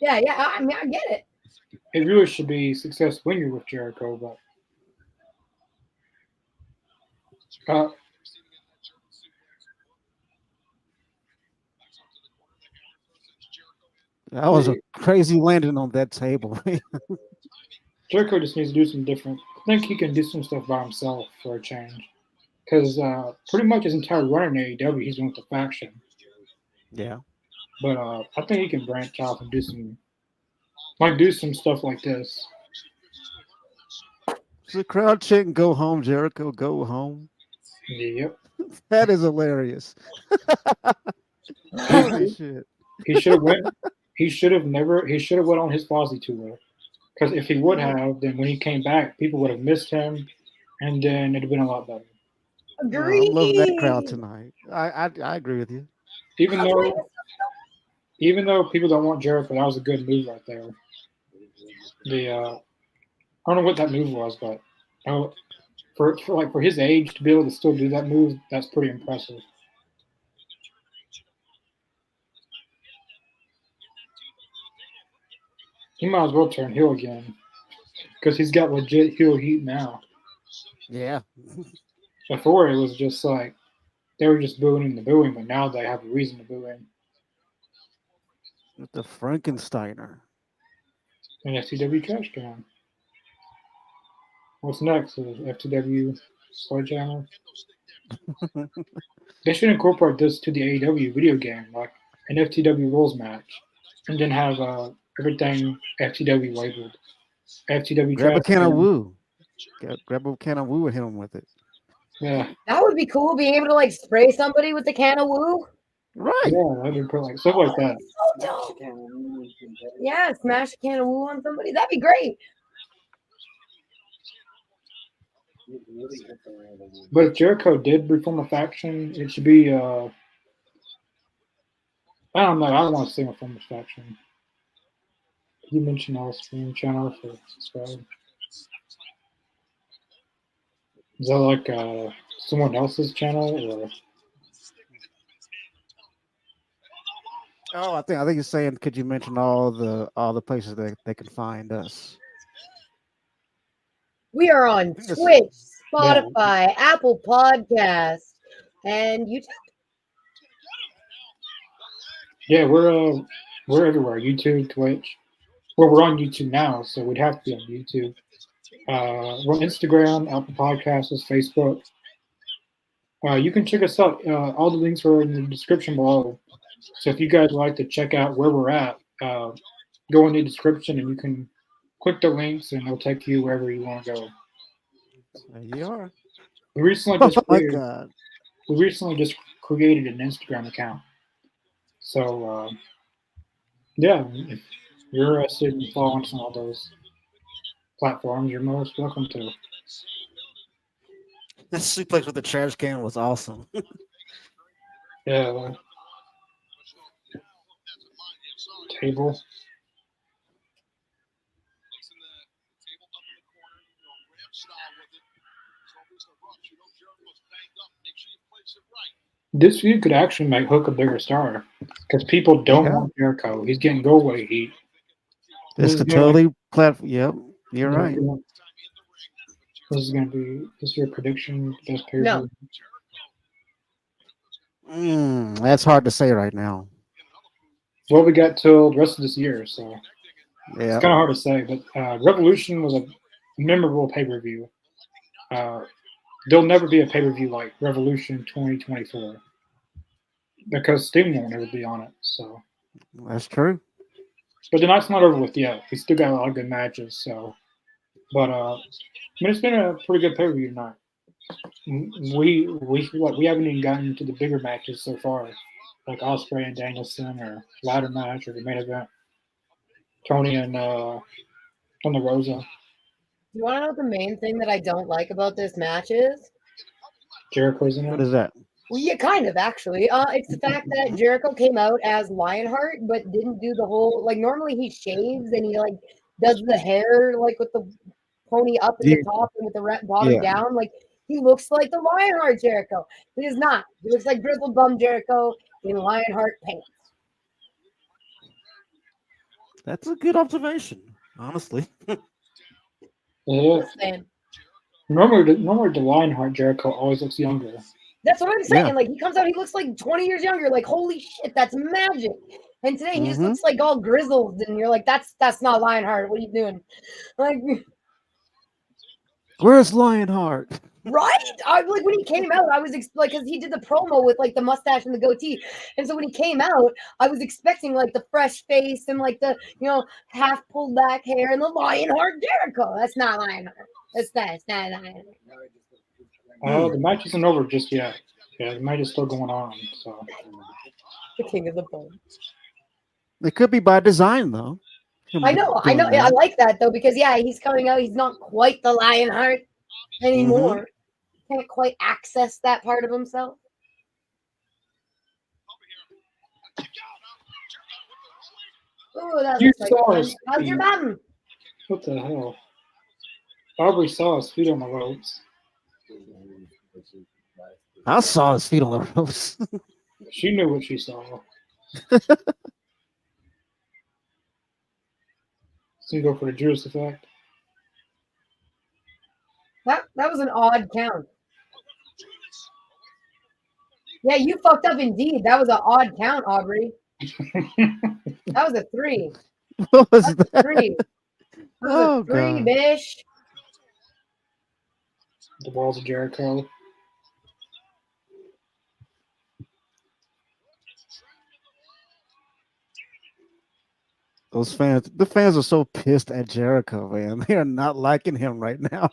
yeah. I mean, I get it. It really should be success when you're with Jericho, but That was a crazy landing on that table. Jericho just needs to do some different. I think he can do some stuff by himself for a change. Because pretty much his entire run in AEW, he's been with the faction. Yeah. But I think he can branch off and do some stuff like this. So the crowd chanting, "Go home, Jericho, go home." Yep. That is hilarious. Holy shit. He should have went. He should have never. He should have went on his Fozzy tour. Because if he would have, then when he came back, people would have missed him, and then it'd have been a lot better. Agreed. I'm loving that crowd tonight. I agree with you. Even though people don't want Jericho, that was a good move right there. I don't know what that move was, but for his age to be able to still do that move, that's pretty impressive. He might as well turn heel again because he's got legit heel heat now. Yeah. Before it was just like they were just booing him to booing, but now they have a reason to boo him. With the Frankensteiner. And FTW trash can. What's next? Is FTW Sledgehammer? They should incorporate this to the AEW video game, like an FTW rules match, and then have everything FTW labeled. FTW Grab a trash can of can. woo. Grab a can of woo and hit him with it. Yeah, That would be cool, being able to like spray somebody with the can of woo. Right. yeah, that'd be cool, like stuff like that. So dope. Yeah, smash a can of woo on somebody. That'd be great. But if Jericho did reform a faction, it should be I don't know. I don't want to say reform a faction. You mentioned our stream channel for subscribe. Is that like someone else's channel or? Oh, I think you're saying, could you mention all the places that they can find us? We are on think that's- Twitch, Spotify, Apple Podcasts, and YouTube. Yeah, we're everywhere. YouTube, Twitch. Well, we're on YouTube now, so we'd have to be on YouTube. We're on Instagram, Apple Podcasts, Facebook. You can check us out. All the links are in the description below. So if you guys would like to check out where we're at, go in the description and you can click the links and it'll take you wherever you want to go. There you are. We recently Oh just my created, God. we recently just created an Instagram account. So yeah, if you're interested in following us on all those platforms, you're most welcome to. That suplex with the trash can was awesome. Yeah. Table. This feud could actually make Hook a bigger star because people don't Yeah. want Jericho. He's getting go away heat. This is the gonna- totally platform. Yep, you're right. This is going to be. This is your prediction. Best pay No. That's hard to say right now. Well, we got till the rest of this year, so Yeah. it's kind of hard to say. But Revolution was a memorable pay per view. There'll never be a pay per view like Revolution 2024 because Sting won't ever be on it. So, That's true. but the night's not over with yet. We still got a lot of good matches. So, but I mean, it's been a pretty good pay per view tonight. We haven't even gotten to the bigger matches so far, like Ospreay and Danielson, or ladder match, or the main event. Tony and Thunder Rosa. You want to know what the main thing that I don't like about this match is? Jericho's in What it. is that? Well, yeah, kind of actually. It's the fact that Jericho came out as Lionheart, but didn't do the whole like. Normally he shaves and he like does the hair like with the pony up in the top and with the bottom Yeah. down. Like he looks like the Lionheart Jericho. He is not. He looks like Grizzled Bum Jericho in Lionheart pants. That's a good observation, honestly. Yeah. Just saying. Normally the Lionheart Jericho always looks younger. That's what I'm saying. Yeah. Like he comes out, he looks like 20 years younger. Like holy shit, that's magic. And today he just Mhm. looks like all grizzled, and you're like, that's not Lionheart. What are you doing? Like, Where's Lionheart? right? I like when he came out, I was like, because he did the promo with like the mustache and the goatee, and so when he came out, I was expecting like the fresh face and like the half pulled back hair and the Lionheart Jericho. That's not Lionheart. It's not Lionheart. The match isn't over just yet. Yeah, the match is still going on. So The king of the bone. It could be by design, though. I know. I like that though because he's coming out. He's not quite the Lionheart anymore. Can't quite access that part of himself. Oh, that You looks like saw fun. his How's your feet. bum? What the hell? Aubrey saw his feet on the ropes. I saw his feet on the ropes. She knew what she saw. So you go for the Judas effect. That was an odd count. Yeah, you fucked up indeed. That was an odd count, Aubrey. That was a 3. What was That's a that? 3. That was Oh a 3, god. bish. The Walls of Jericho. Those fans, the fans are so pissed at Jericho, man. They are not liking him right now.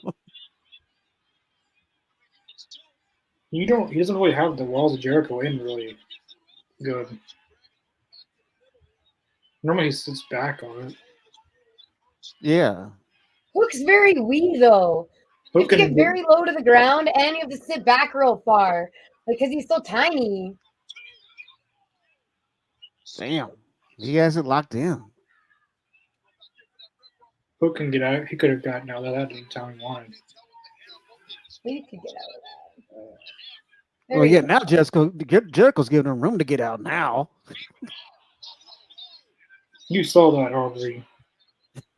He doesn't really have the Walls of Jericho in really good. Normally he sits back on it. Yeah. Hook's very wee though. You have Hook to and get very low to the ground, and you have to sit back real far because he's so tiny. Damn. He has it locked in. Hook can get out. He could have gotten out of that anytime he wanted. He could get out of that. Well, yeah, now Jericho's giving him room to get out now. You saw that, Aubrey.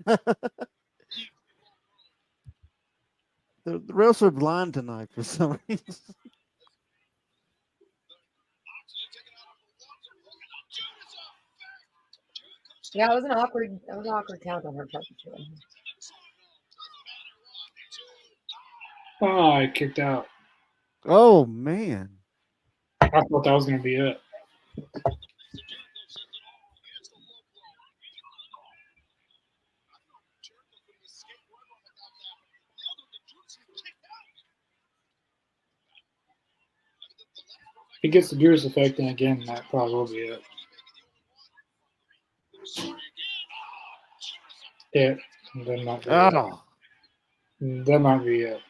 The refs are blind tonight for some reason. Yeah, it was an awkward count on her part. Oh, I kicked out. Oh man. I thought that was going to be it. If he gets the Judas effect, then again, that probably will be it. That might be it. Oh. That might be it.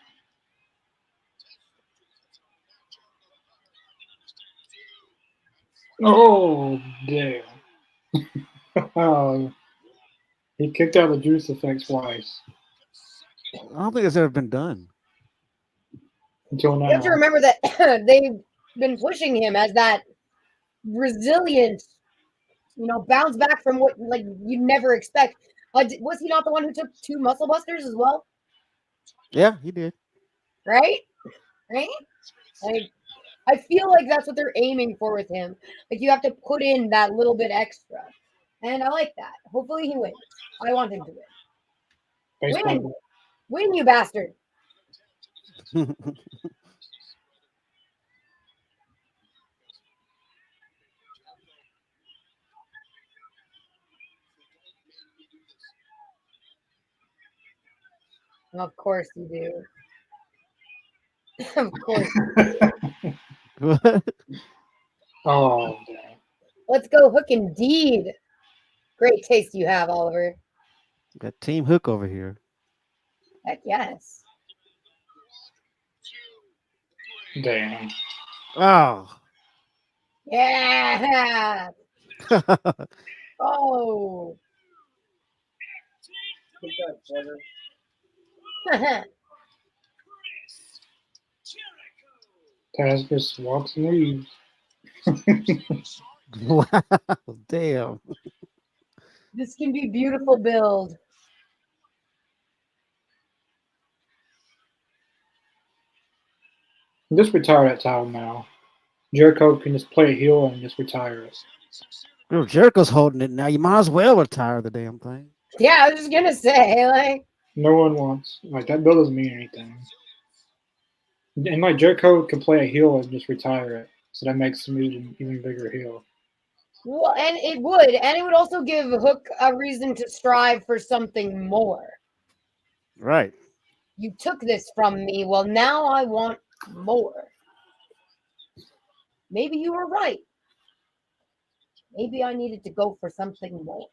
Oh, damn. Oh, he kicked out the Judas effect twice. I don't think it's ever been done. Until now. You have to remember that they've been pushing him as that resilient, bounce back from what you never expect. Was he not the one who took 2 muscle busters as well? Yeah, he did. Right? I feel like that's what they're aiming for with him. Like you have to put in that little bit extra, and I like that. Hopefully he wins. I want him to win. Win, you bastard! Of course you do. Of course. What? Oh, damn. Let's go Hook indeed. Great taste you have, Oliver. Got Team Hook over here. Heck yes. Damn. Oh. Yeah. Oh. Look at that, Taz just walks and leaves. Wow. Damn. This can be beautiful build. Just retire that title now. Jericho can just play a heel and just retire it. Well, Jericho's holding it now. You might as well retire the damn thing. Yeah, I was just gonna say, like, No one wants that bill doesn't mean anything. And Jericho can play a heel and just retire it, so that makes him even bigger heel. well, and it would also give Hook a reason to strive for something more. Right. You took this from me. Well, now I want more. Maybe you were right. Maybe I needed to go for something more.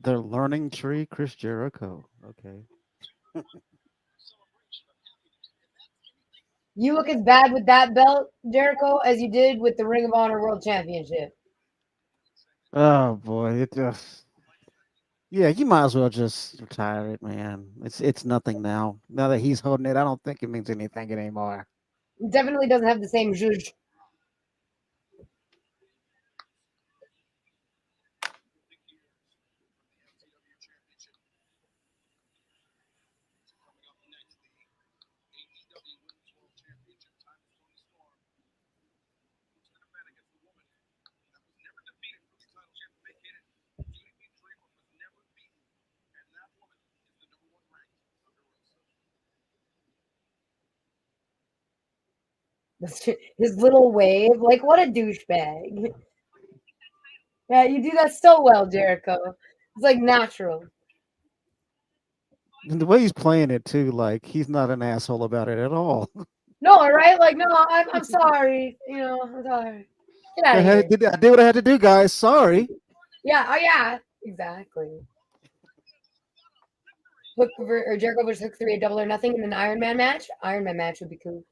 The learning tree, Chris Jericho. Okay. You look as bad with that belt, Jericho, as you did with the Ring of Honor World Championship. Oh boy, it just. Yeah, you might as well just retire it, man. It's nothing now. Now that he's holding it, I don't think it means anything anymore. It definitely doesn't have the same zhuzh. His little wave, like what a douchebag. Yeah, you do that so well, Jericho. It's like natural. And the way he's playing it too, like he's not an asshole about it at all. No, right? Like, no, I'm sorry. You know, I'm sorry. Get out I of here. did what I had to do, guys. Sorry. Yeah, oh yeah, exactly. Or Jericho versus Hook 3 at Double or Nothing in an Iron Man match. Iron Man match would be cool.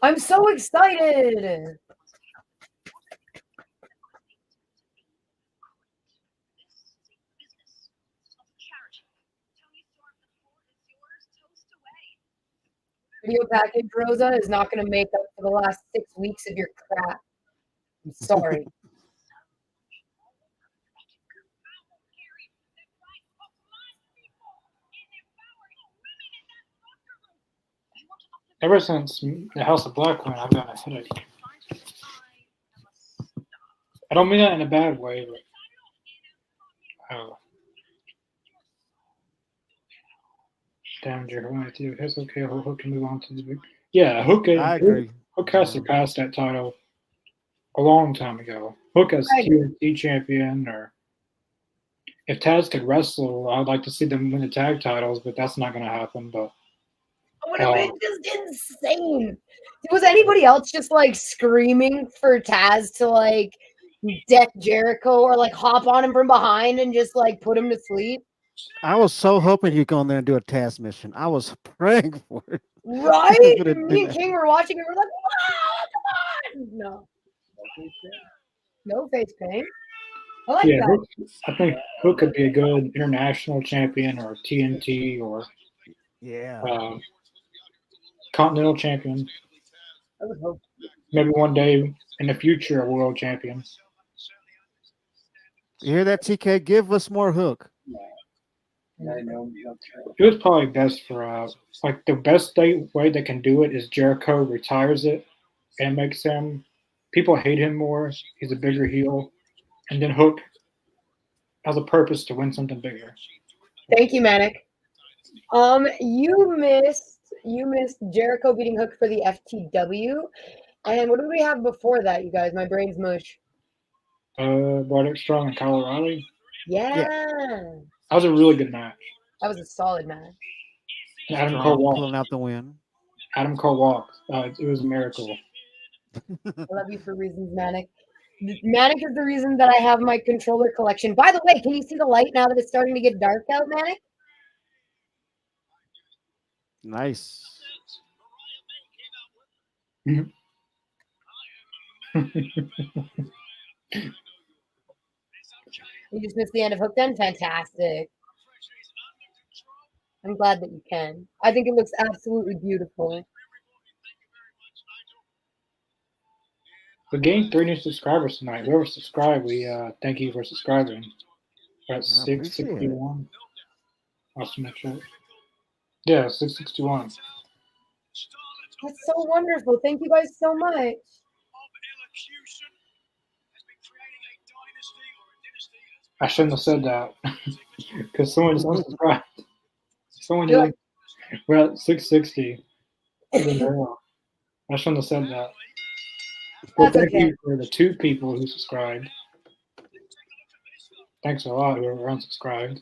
I'm so excited. Video package, Rosa, is not going to make up for the last 6 weeks of your crap. I'm sorry. Ever since the House of Black went, I've got a headache. I don't mean that in a bad way, but damn, Jerry, it's okay. Hook can move on to the big. Yeah, I agree. Hook has surpassed that title a long time ago. Hook as TNT champion, or if Taz could wrestle, I'd like to see them win the tag titles, but that's not going to happen. But would have been just insane. Was anybody else just like screaming for Taz to like deck Jericho or like hop on him from behind and just like put him to sleep? I was so hoping he'd go in there and do a task mission. I was praying for it. Right? Me and King were watching and we're like, wow, come on. No. No face paint. I like that. Hook, I think Hook could be a good international champion or TNT or continental champion. I would hope. Maybe one day in the future, a world champion. You hear that, TK? Give us more Hook. It was probably best for like the best way they can do it is Jericho retires it and makes him people hate him more. He's a bigger heel, and then Hook has a purpose to win something bigger. Thank you, Manic. You missed Jericho beating Hook for the FTW, and what did we have before that, you guys? My brain's mush. Roderick Strong and Kyle O'Reilly. Yeah. That was a really good match. That was a solid match. And Adam Cole walked. Pulling out the win. Adam Cole walked. It was a miracle. I love you for reasons, Manic. Manic is the reason that I have my controller collection. By the way, can you see the light now that it's starting to get dark out, Manic? Nice. You just missed the end of Hook then? Fantastic. I'm glad that you can. I think it looks absolutely beautiful. We gained 3 new subscribers tonight. Whoever subscribed, we thank you for subscribing. We're at 661. Awesome, yeah, 661. That's so wonderful. Thank you guys so much. I shouldn't have said that because someone just unsubscribed. Someone did. We're at 660. I shouldn't have said that. Well, thank you for the 2 people who subscribed. Thanks a lot whoever unsubscribed.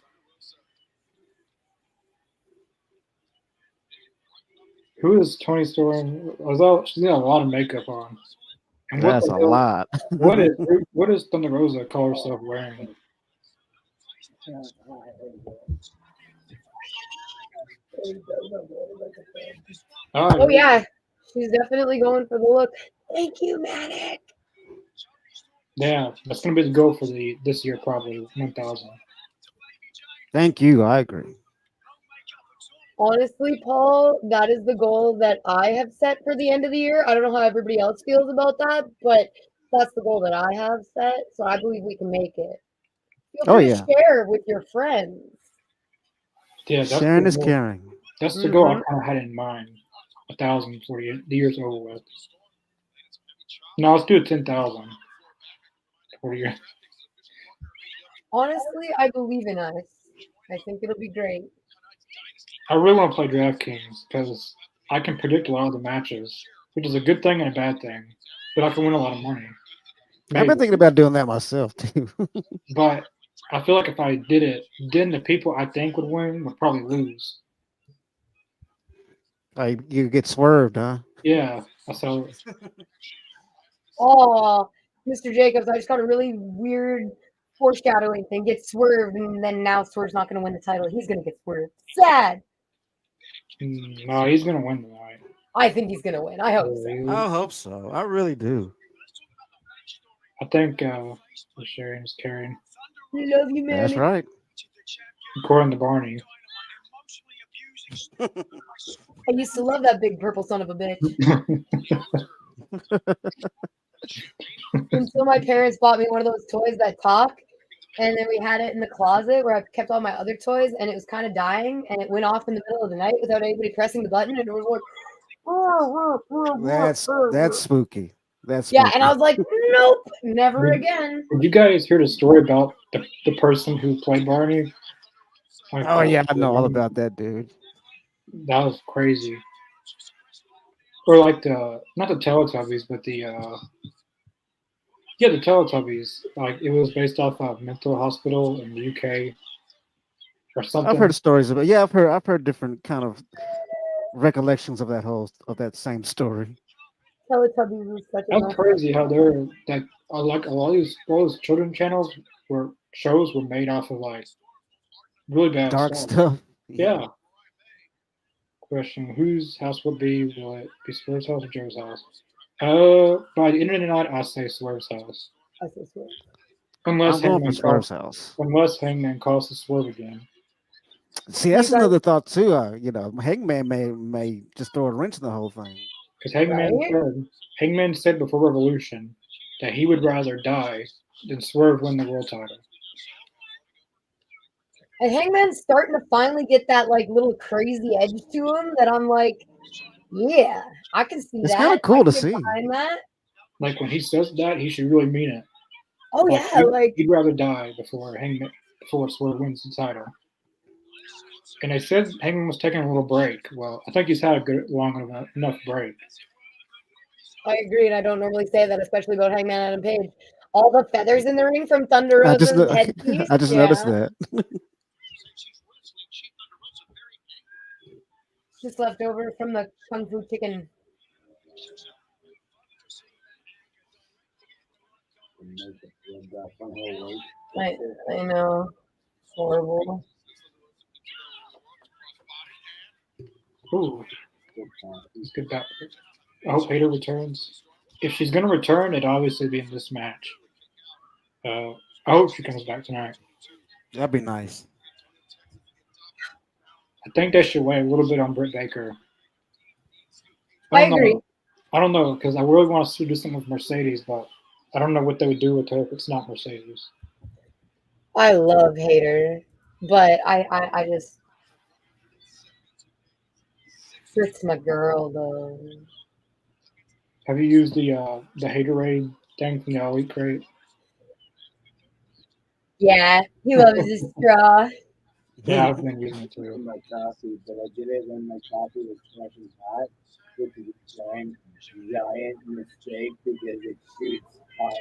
Who is Tony Storm? She's got a lot of makeup on. And that's a lot. What is Thunder Rosa call herself wearing? Oh yeah, she's definitely going for the look. Thank you, Manic. Yeah, that's gonna be the goal for this year, probably 1,000. Thank you. I agree. Honestly, Paul, that is the goal that I have set for the end of the year. I don't know how everybody else feels about that, but that's the goal that I have set. So I believe we can make it. Feel free to share with your friends. Yeah, sharing is caring. That's the goal I kind of had in mind. 1,000 for the year's over with. No, let's do 10,000 for the year. Honestly, I believe in us. I think it'll be great. I really want to play DraftKings because I can predict a lot of the matches, which is a good thing and a bad thing. But I can win a lot of money. I've been Maybe. thinking about doing that myself too. But I feel like if I did it, then the people I think would win would probably lose. Like you get swerved, huh? Yeah. So Oh, Mr. Jacobs, I just got a really weird foreshadowing thing. Get swerved, and then now Swerve's not going to win the title. He's going to get swerved. Sad. no, he's gonna win tonight. I think he's going to win. I hope so. I hope so. I really do. I think the Sharon's carrying, Love you, man. That's right. according to Barney. I used to love that big purple son of a bitch. Until my parents bought me one of those toys that talk. And then we had it in the closet where I kept all my other toys, and it was kind of dying, and it went off in the middle of the night without anybody pressing the button, and it was like, That's spooky. That's yeah, spooky. and I was like, nope, never again. Did you guys hear the story about the person who played Barney? Like, Oh yeah, I know all about that dude. That was crazy. Or like not the Teletubbies, but the Teletubbies. Like it was based off a mental hospital in the UK or something. I've heard stories about. Yeah, I've heard different kind of recollections of that same story. Teletubbies was such a That's crazy how they're like a lot of those children channels shows were made off of like really bad Dark stuff. stuff. Yeah. Question: Whose house would be? Will it be Swerve's house or Joe's house? By the end of the night, I say Swerve's house. I say Swerve. Unless I'm going Hangman for Swerve's calls, house. unless Hangman calls to Swerve again. See, that's You guys- another thought too. Hangman may just throw a wrench in the whole thing. Because Hangman said before Revolution that he would rather die than Swerve win the world title. And Hangman's starting to finally get that like little crazy edge to him that I'm like, yeah, I can see It's that. kinda cool I to can get see. behind that. Like when he says that, he should really mean it. Oh yeah, like he'd rather die before Swerve wins the title. And they said Hangman was taking a little break. Well, I think he's had a long enough break. I agree, and I don't normally say that, especially about Hangman Adam Page. All the feathers in the ring from Thunder I Rosa's just headpiece. I just yeah. noticed that. Just left over from the Kung Fu Chicken. I know. It's horrible. Ooh, it's good back. I hope Hayter returns. If she's going to return, it'd obviously be in this match. I hope she comes back tonight. That'd be nice. I think they should weigh a little bit on Britt Baker. I don't agree. know. I don't know because I really want to do something with Mercedes, but I don't know what they would do with her if it's not Mercedes. I love Hater, but I just it's my girl though. Have you used the Haterade thing from the Elite Crate? Yeah, he loves his straw. Yeah, I've been using it too. My coffee, but I did it when my coffee was fresh and hot, which is a giant mistake because it shoots hot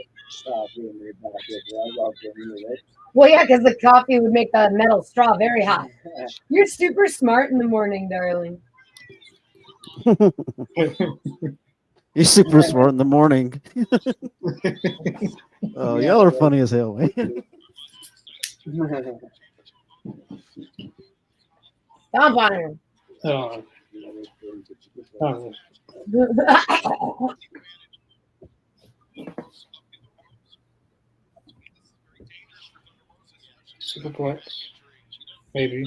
coffee in your pocket. Right while doing it. Well, yeah, because the coffee would make the metal straw very hot. You're super smart in the morning, darling. You're super smart in the morning. Oh, y'all are funny as hell, man. Stomp on her. Superplex, maybe.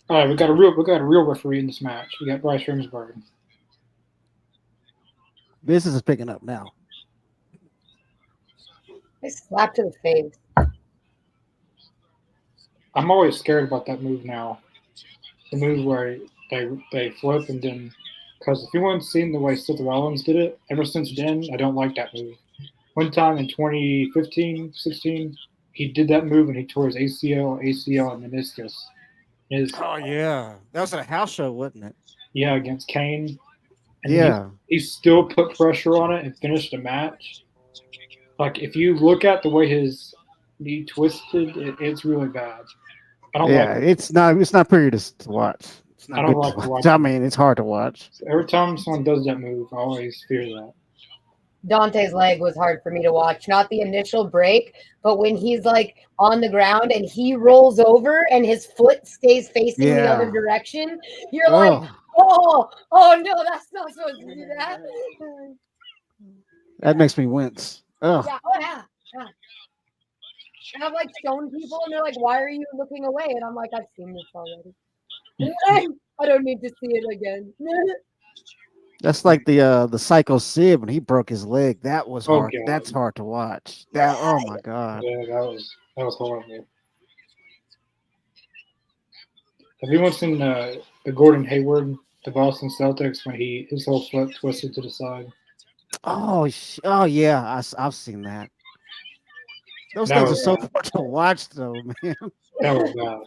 All right, we got a real referee in this match. We got Bryce Rimsberg. Business is picking up now. I slap to the face. I'm always scared about that move now. The move where they flip and then, because if anyone's seen the way Seth Rollins did it, ever since then, I don't like that move. One time in 2015, 16, he did that move and he tore his ACL, and meniscus. Oh yeah, that was at a house show, wasn't it? Yeah, against Kane. And Yeah. he still put pressure on it and finished the match. Like, if you look at the way his knee twisted, it's really bad. I don't Yeah, like. it's not pretty to watch. It's I not don't good like to watch. watching. I mean, it's hard to watch. Every time someone does that move, I always fear that. Dante's leg was hard for me to watch. Not the initial break, but when he's like on the ground and he rolls over and his foot stays facing the other Yeah. direction, you're like, Oh, oh no, that's not supposed to do that. that makes me wince. Oh, Yeah, oh yeah. And I've like shown people and they're like, why are you looking away? And I'm like, I've seen this already. I don't need to see it again. that's like the Psycho Sid when he broke his leg. That was Oh, hard. God. That's hard to watch. That oh my god. Yeah, that was horrible. Have you once seen the Gordon Hayward, the Boston Celtics, when his whole foot twisted to the side? Oh yeah, I've seen that. Those That things are was so bad. hard to watch, though, man. That was bad.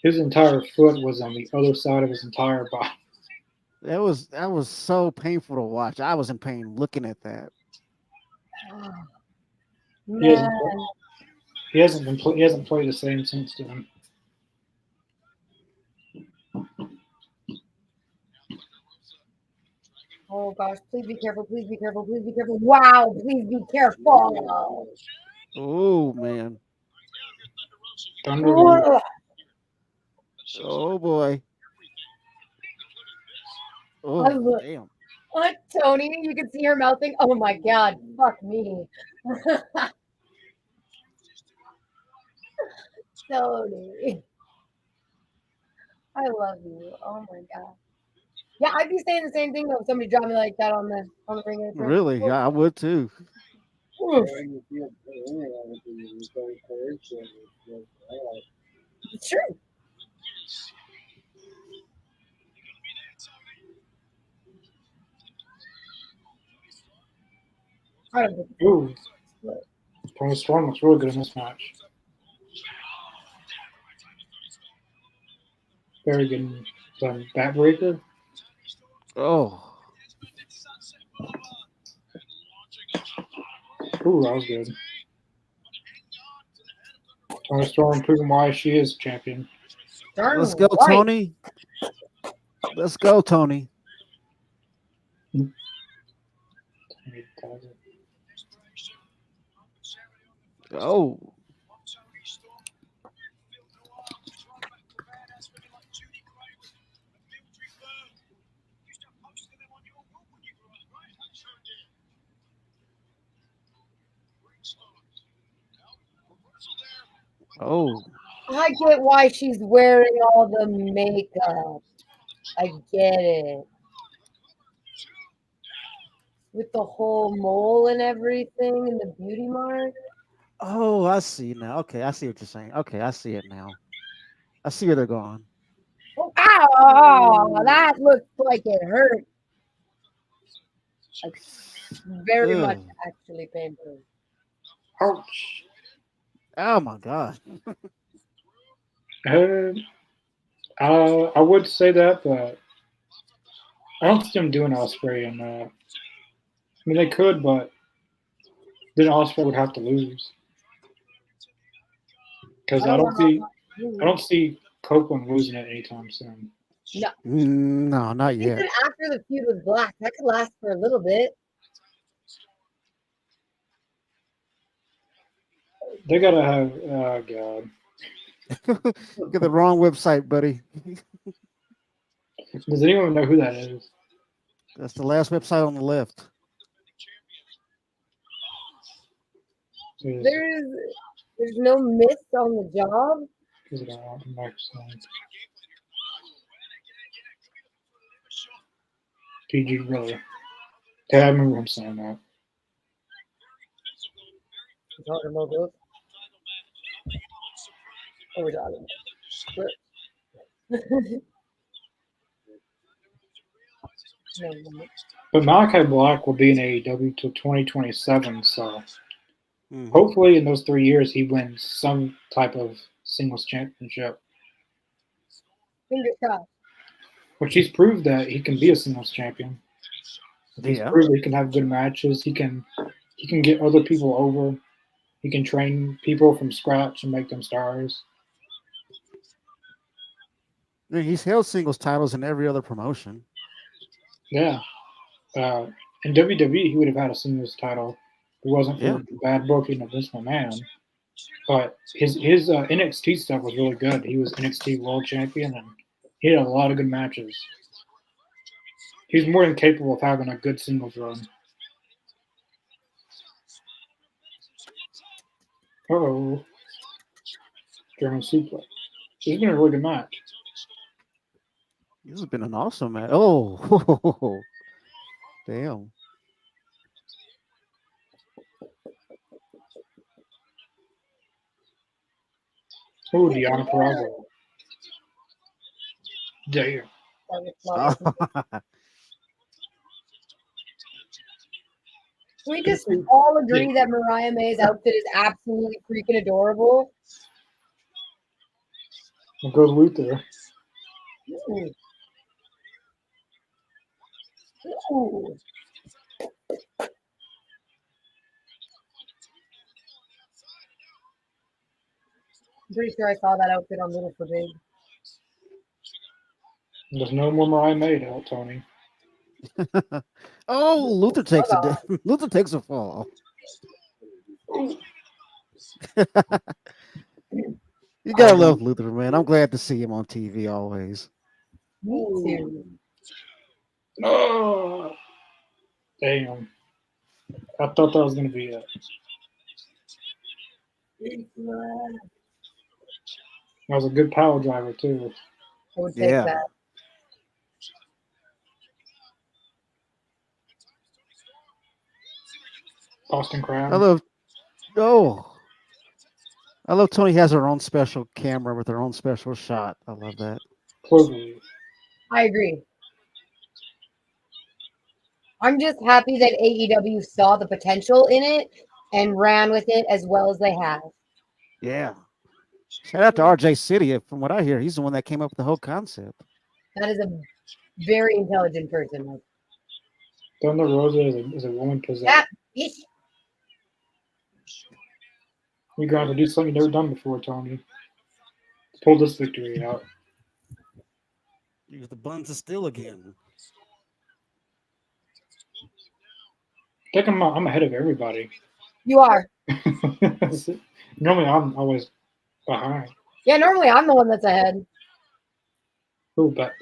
His entire foot was on the other side of his entire body. That was so painful to watch. I was in pain looking at that. Man. He hasn't played the same since then. Oh gosh, please be careful, please be careful, please be careful. Wow, please be careful. Oh man. Thunder. Ugh. Oh boy. I Oh look- damn. What, Tony? You can see her mouthing. Oh my god, fuck me. Tony. I love you. Oh my god. Yeah, I'd be saying the same thing though if somebody dropped me like that on the ring. Really? Yeah, I would too. Oof. It's true. I don't think Ooh. Tony Storm looks really good in this match. Very good. Backbreaker. Oh. Ooh, that was good. Tony Storm proving why she is champion. darn Let's go, right. Tony. Let's go, Tony. Oh. Oh. I get why she's wearing all the makeup. I get it. With the whole mole and everything and the beauty mark. Oh, I see now. Okay, I see what you're saying. Okay, I see it now. I see where they're going. Oh, ow, that looks like it hurt. Like, very much Ugh. actually painful. Ouch. Oh my god. I would say that, but I don't see them doing Osprey, and I mean they could, but then Osprey would have to lose because I don't see Copeland losing it anytime soon. No, not Even yet. after the feud with Black, that could last for a little bit. They gotta have. Oh god. Get the wrong website, buddy. Does anyone know who that is? That's the last website on the left. There's no miss on the job. Is it on Microsoft? PG really. Yeah, I remember him saying that. Talking about those. Oh, we're talking. But Malachi Black will be in AEW till 2027, so Mhm. Hopefully, in those 3 years, he wins some type of singles championship, Fingers crossed. which he's proved that he can be a singles champion. He's Yeah. proved he can have good matches. He can get other people over. He can train people from scratch and make them stars. I mean, he's held singles titles in every other promotion. Yeah. Uh, in WWE, he would have had a singles title if it wasn't for Yeah. the bad booking of Vince McMahon. But his NXT stuff was really good. He was NXT World Champion, and he had a lot of good matches. He's more than capable of having a good singles run. Oh, German suplex. It's been a really good match. This has been an awesome match. Oh, damn. Oh, Deanna Purrazzo. Damn. Can we just all agree that Mariah May's outfit is absolutely freaking adorable? It goes Luther. Ooh. Ooh. I'm pretty sure I saw that outfit on Little for Big. There's no more Mariah May out, Tony. Oh, Luther takes a Luther takes a fall. You gotta love Luther, man. I'm glad to see him on TV always. Me too. Oh, damn. I thought that was going to be it. That was a good power driver, too. I would take Yeah. that. Boston Crab. I love I love Tony has her own special camera with her own special shot. I love that. Cloverleaf. I agree. I'm just happy that AEW saw the potential in it and ran with it as well as they have. Yeah. Shout out to RJ City. From what I hear, he's the one that came up with the whole concept. That is a very intelligent person. Thunder Rosa is a woman possessed. That bitch. You're going to have to do something you've never done before, Tony. Pull this victory out. Use the buns of steel again. I think I'm ahead of everybody. You are. Normally, I'm always behind. Yeah, normally I'm the one that's ahead. Ooh, but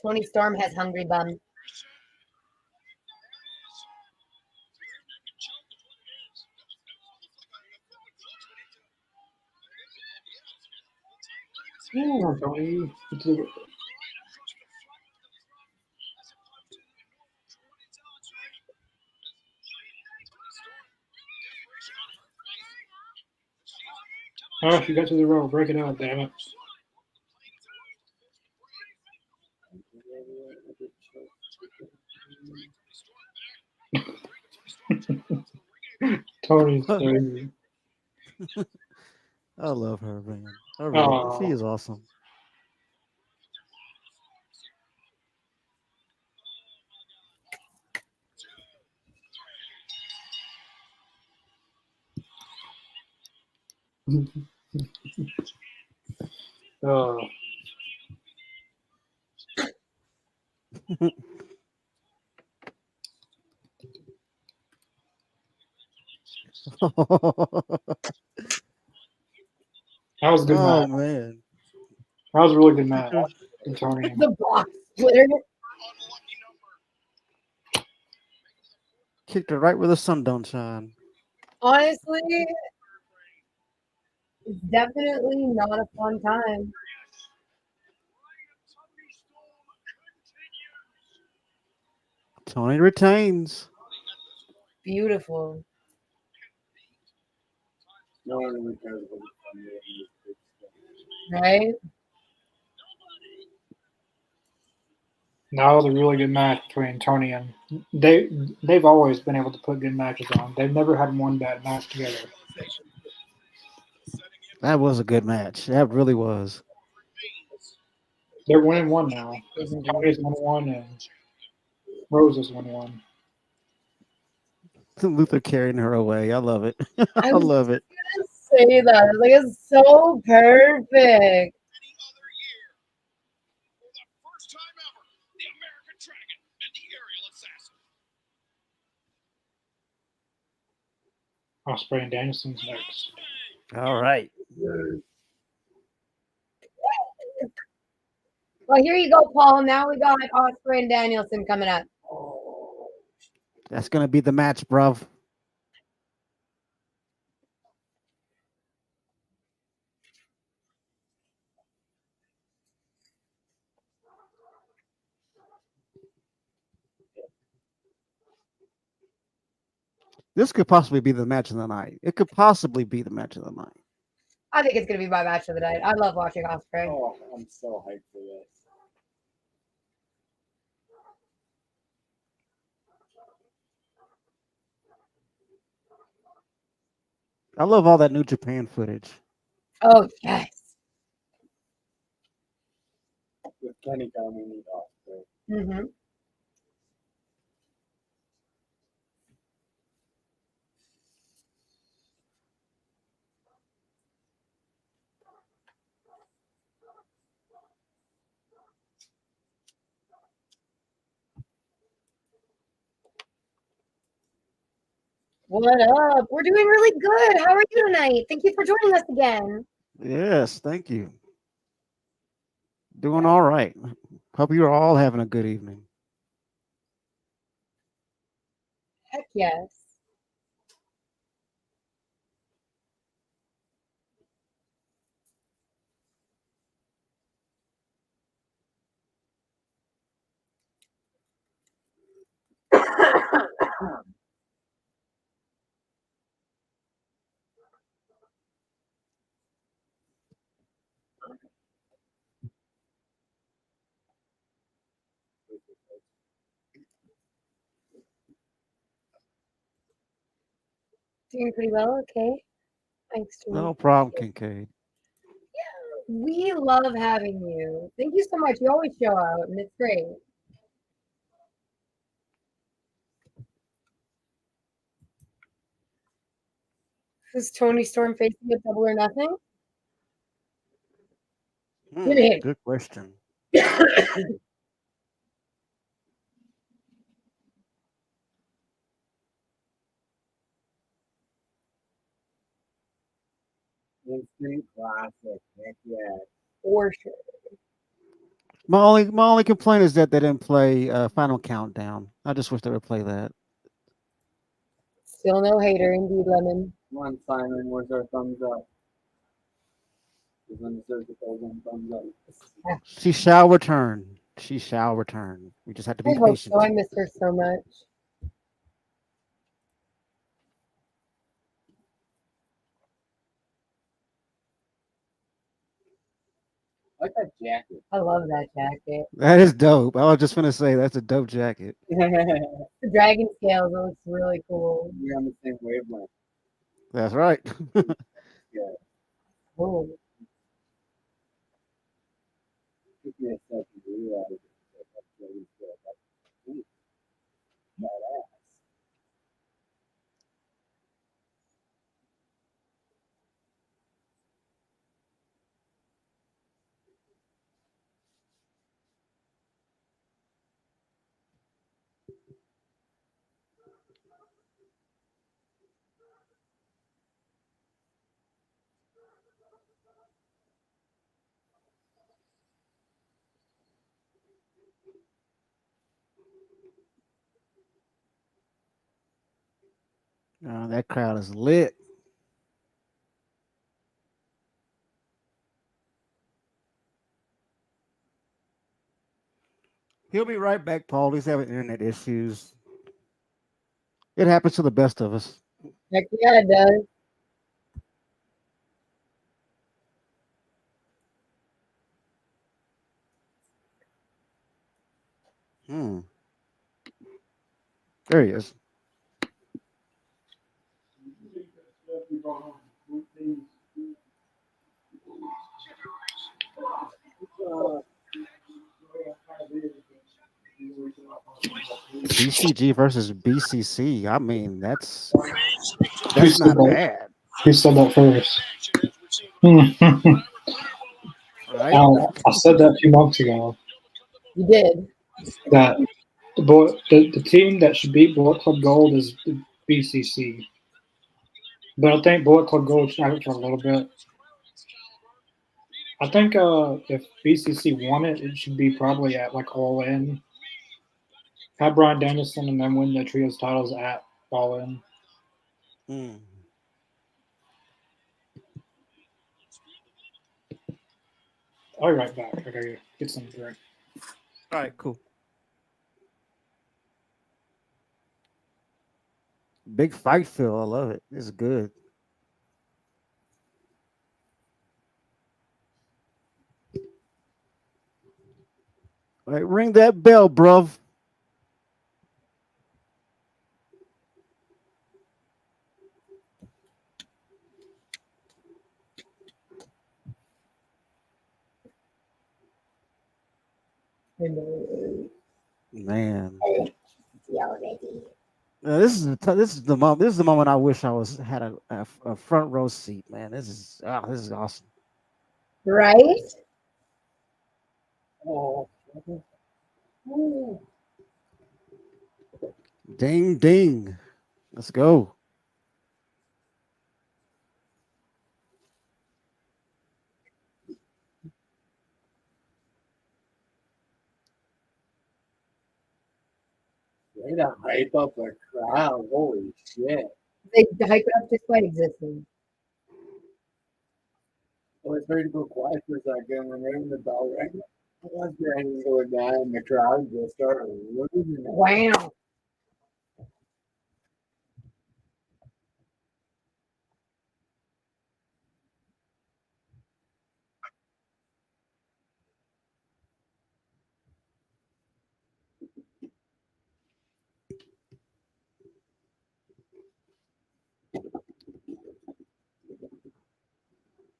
Tony Storm has hungry bum. come on, Tony. Oh, she got to the row. Break it out, damn it. Tony's crazy. I love her, man. I really, she is awesome. Oh. That was a good Oh match. man. That was a really good match. Tony. The box splitter. Kicked her right where the sun don't shine. Honestly, it's definitely not a fun time. Tony retains. Beautiful. No one really cares about the Right? That was a really good match between Tony and they've always been able to put good matches on. They've never had one bad match together. That was a good match. That really was. They're 1-1 now. Tony's 1-1 and Rose is 1-1. Luther carrying her away. I love it. I I was love it. gonna say that. Like it's so perfect. Any other year, for the first time ever, the American Dragon and the Aerial Assassin. Osprey and Danielson's next. All right. Well, here you go, Paul. Now we got Osprey and Danielson coming up. That's gonna be the match, bruv. This could possibly be the match of the night. It could possibly be the match of the night. I think it's gonna be my match of the night. I love watching Osprey. Oh, I'm so hyped for this. I love all that New Japan footage. Oh yes. With Kenny coming in off. Mm-hmm. What up? We're doing really good. How are you tonight? Thank you for joining us again. Yes, thank you. Doing all right. Hope you're all having a good evening. Heck yes. Doing pretty well. Okay. Thanks to No problem, Kincaid. We love having you. Thank you so much. You always show out, and it's great. Is Tony Storm facing a double or nothing? Good question. Instant classic. Heck yeah. For sure. My only complaint is that they didn't play Final Countdown. I just wish they would play that. Still no hater, indeed, Lemon. Come on, Simon. Where's our thumbs up? When deserves a golden thumbs up. She shall return. She shall return. We just have to be I hope patient. so. I miss her so much. I like that jacket. I love that jacket. That is dope. I was just gonna say that's a dope jacket. The dragon scales, it looks really cool. We're on the same wavelength. That's right. Yeah. Oh, Took me a second to realize it. That's really good. Badass. That crowd is lit. He'll be right back, Paul. He's having internet issues. It happens to the best of us. heck yeah, it does. There he is. BCG versus BCC. I mean, that's Who said not that? bad, Who said that first? I right? said that a few months ago. You did. That the team that should beat Bullet Club Gold is the BCC. But I think Bullet Club Gold should have it for a little bit. I think if BCC won it, it should be probably at like All In. Have Brian Danielson and then win the trios titles at All In. Mm. I'll be right back. I gotta get some drink. All right, cool. Big fight feel. I love it. It's good. All right, ring that bell, bruv. Man. This is the moment. This is the moment I wish I was had a front row seat. Man, this is awesome. Right? Ding ding. Let's go. Way to hype up a crowd. Holy shit. They hype it up despite existing. Well, it's ready to go quiet for a second when they're in the bell ring. Once the ending's going down and the crowd just start losing it. Wow.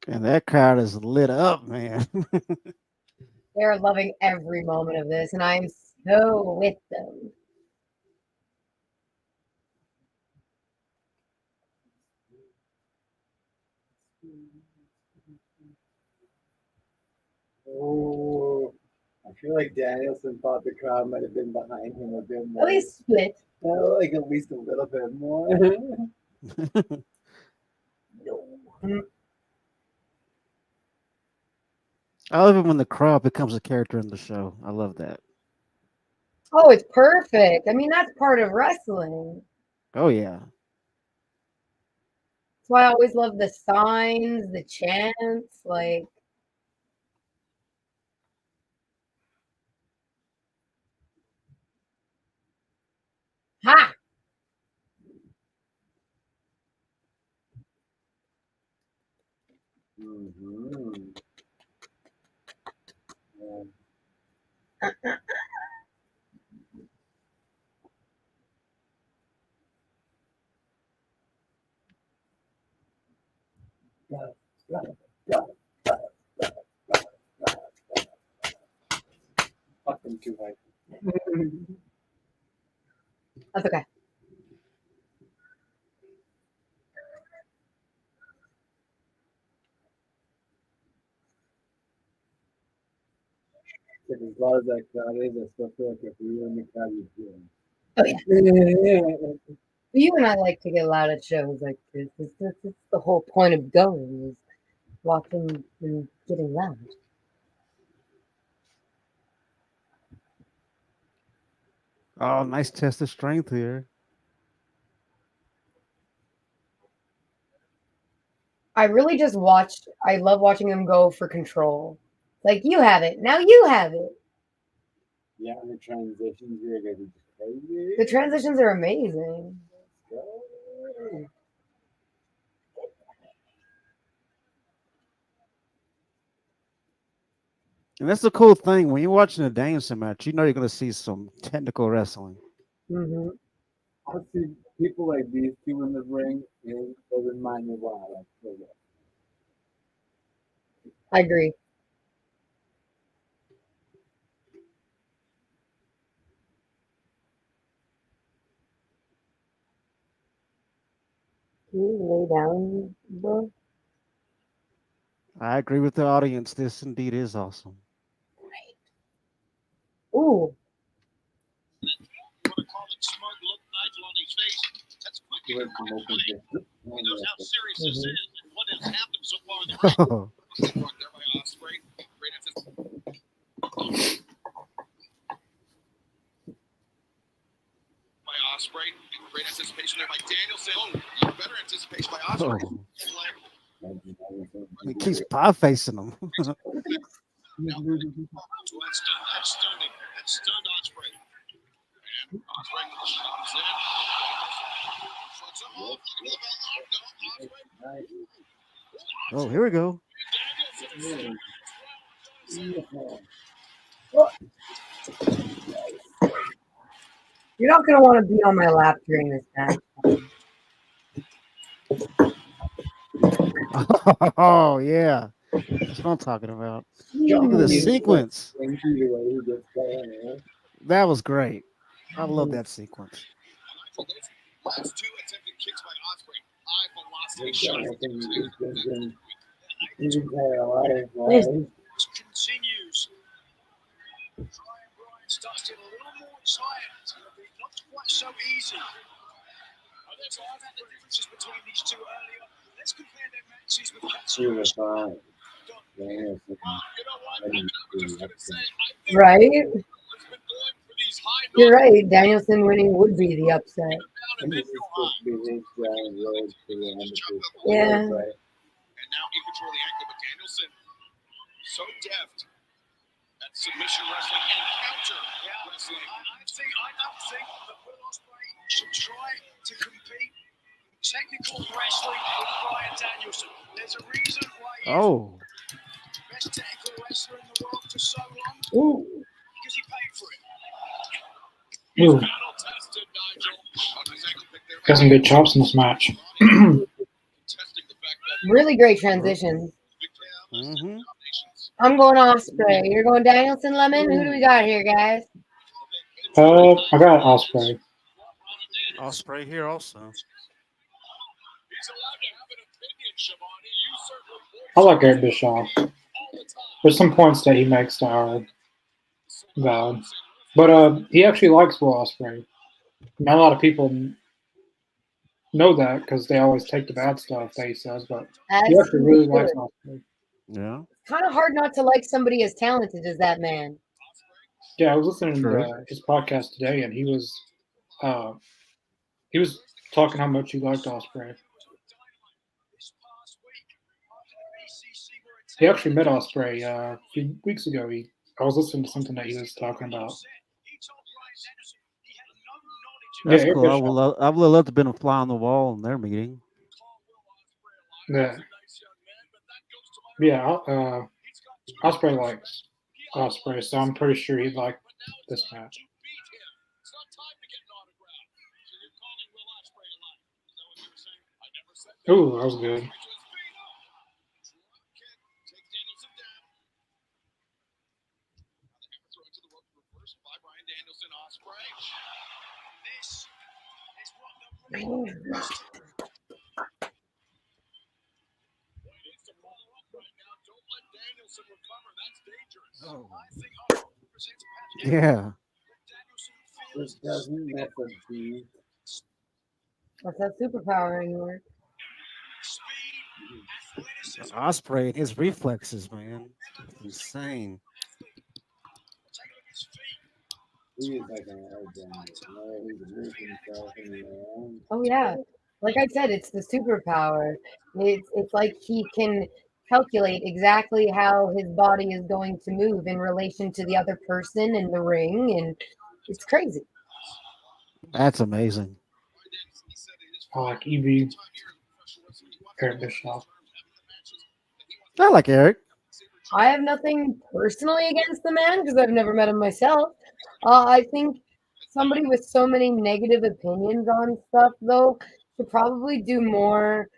And that crowd is lit up, man. They're loving every moment of this, and I'm so with them. Oh, I feel like Danielson thought the crowd might have been behind him a bit more. At least split. Like at least a little bit more. I love it when the crowd becomes a character in the show. I love that. Oh, it's perfect. I mean, that's part of wrestling. Oh yeah. That's why I always love the signs, the chants, like. Ha! Mm-hmm. Fucking too high. That's okay. As loud as that crowd is, I still feel like if we were in the crowd, you'd hear him. Oh, yeah. You and I like to get loud at shows like this. It's the whole point of going is walking and getting loud. Oh, nice test of strength here. I really just watched. I love watching them go for control. Like you have it now. You have it. Yeah, and the transitions are gonna be crazy. The transitions are amazing. Let's go. And that's the cool thing when you're watching a Danielson match. You know you're going to see some technical wrestling. Hmm. I see people like these two in the ring, and they remind me why I like football. I agree. Can you lay down, bro? I agree with the audience. This indeed is awesome. Ooh, What a call it smug look Nigel on his face. That's quick. He went from open to He knows how serious this Mhm. is and what has happened so far in the ring. Oh, Brought there by Ospreay. Great by Ospreay. Great anticipation there by Danielson. Oh, better anticipation by Ospreay. he keeps pie facing them. That's stunning. That's stunned Ospreay. And Ospreay comes in. Flips him off. No, Ospreay. Oh, here we go. you're not gonna want to be on my lap during this match. Oh, yeah. That's what I'm talking about. Look at the sequence. the way he gets going, man. That was great. I love that sequence. Last two attempted kicks by Ospreay. High velocity This shot. guy can use this in even Carolina, right? Continues. Brian starts it a little more tired. It's going to be not quite so easy. Let's talk about the differences between these two earlier. Let's compare their matches with She was fine. Yeah, You know what? I'm just going to say, I think Right? it's been going for these high You're numbers right. Danielson winning would be the upset. down and this then is go supposed high. to be his giant road to the end of his Yeah. right? And now in control of the ankle, but Danielson so deft at submission wrestling and counter wrestling. I don't think that Will Ospreay should try to compete technical wrestling with Bryan Danielson. There's a reason why he's Oh, the best technical wrestler in the world for so long, Ooh. because he paid for it. Ooh, Battle tested, Nigel. On his ankle pick there by got some good chops in this match. Testing the fact that Really great transitions. Big Cam has mm-hmm. combinations. I'm going Osprey. You're going Danielson, Lemon. Who do we got here, guys? I got Osprey. Osprey here also. He's allowed to have an opinion, Shivani. You certainly I like Eric Bischoff. all the time. There's some points that he makes that are valid, but he actually likes Will Ospreay. Not a lot of people know that because they always take the bad stuff that he says, but he As actually he really should. likes Ospreay. Yeah. It's kind of hard not to like somebody as talented as that man. Yeah, I was listening True. to his podcast today, and he was talking how much he liked Ospreay. He actually met Ospreay a few weeks ago. I was listening to something that he was talking about. That's Eric cool. I Bischoff. would love to have been a fly on the wall in their meeting. Yeah, yeah. Ospreay likes Ospreay, so I'm pretty sure he'd like this match. Ooh, that was good. Yeah. This doesn't miss a beat. What's that superpower anymore? Osprey and his reflexes, man. Insane. He is like an Alexander. He's moving himself in the air. Oh yeah, like I said, it's the superpower. It's like he can calculate exactly how his body is going to move in relation to the other person in the ring, and it's crazy. That's amazing. I like Eric Bischoff. I like Eric. I have nothing personally against the man because I've never met him myself. I think somebody with so many negative opinions on stuff, though, should probably do more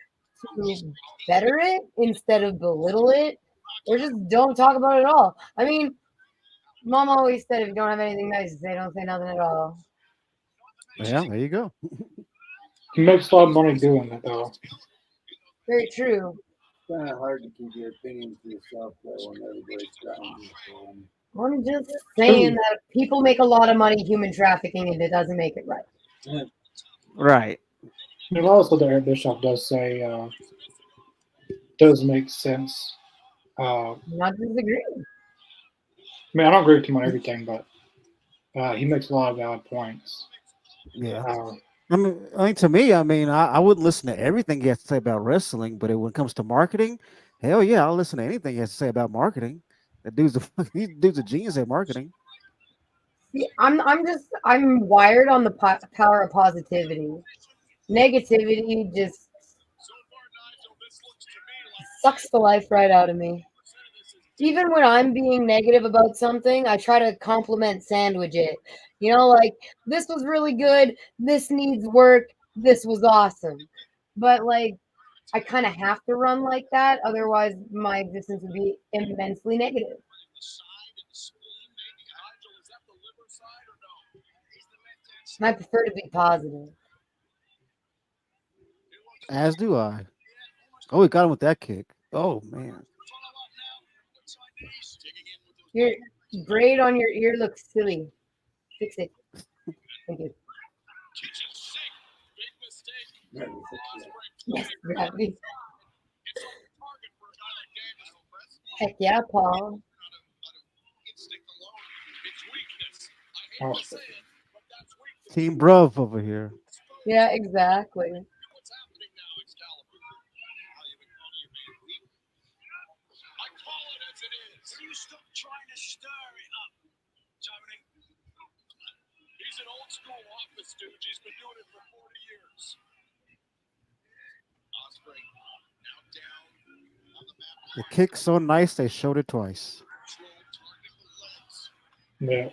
to better it instead of belittle it, or just don't talk about it at all. I mean, Mom always said if you don't have anything nice to say, don't say nothing at all. Yeah, there you go. He makes a lot of money doing it, though. Very true. It's kind of hard to keep your opinions to yourself though when everybody's trying to. I'm just saying that people make a lot of money human trafficking and it doesn't make it right. Right. And also, the Eric Bischoff does say does make sense. I Not disagreeing. mean, I don't agree with him on everything, but he makes a lot of valid points. Yeah. Uh, I mean, to me, I wouldn't listen to everything he has to say about wrestling, but when it comes to marketing, hell yeah, I'll listen to anything he has to say about marketing. That dude's dude's a genius at marketing. See, I'm wired on the power of positivity. Negativity just sucks the life right out of me. Even when I'm being negative about something, I try to compliment sandwich it. Like this was really good, this needs work, this was awesome. But like I kind of have to run like that, otherwise my existence would be immensely negative. And I prefer to be positive. As do I. Oh, he got him with that kick. Oh man. Your braid on your ear looks silly. Fix it. Thank you. Yes, gravity. Heck yeah, Paul. Osprey. Team Bruv over here. Yeah, exactly. He's an old school office dude. He's been doing it for 40 years. Osprey now down on the map. The kick's so nice they showed it twice. Yeah.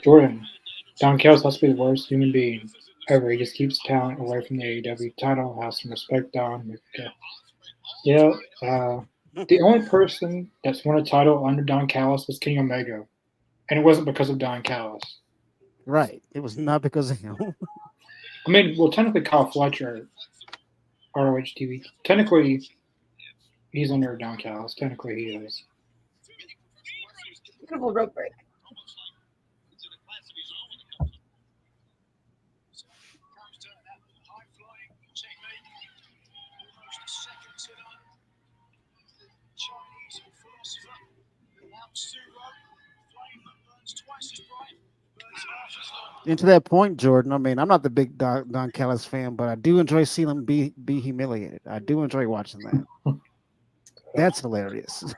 Jordan, Don Callis has to be the worst human being ever. He just keeps talent away from the AEW title, has some respect on. Yeah, the only person that's won a title under Don Callis was Kenny Omega, and it wasn't because of Don Callis. Right. It was not because of him. I mean, well, technically Kyle Fletcher, ROH TV, technically he's under Don Callis. Technically he is. Beautiful rope break. And to that point, Jordan, I'm not the big Don Callis fan, but I do enjoy seeing him be humiliated. I do enjoy watching that. That's hilarious.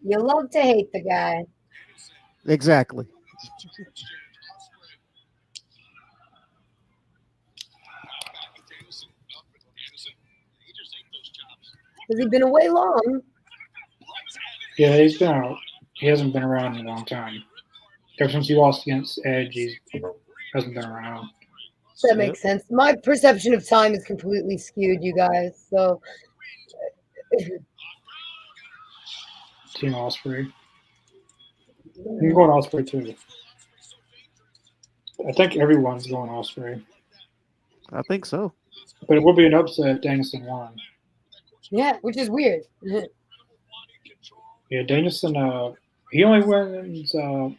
You love to hate the guy. Exactly. Has he been away long? Yeah, he's been out. He hasn't been around in a long time. Ever since he lost against Edge, he hasn't been around. That makes sense. My perception of time is completely skewed, you guys. So Team Osprey. I'm going Osprey too. I think everyone's going Osprey. I think so. But it would be an upset if Danielson won. yeah, which is weird. Yeah, Danielson, he only wins,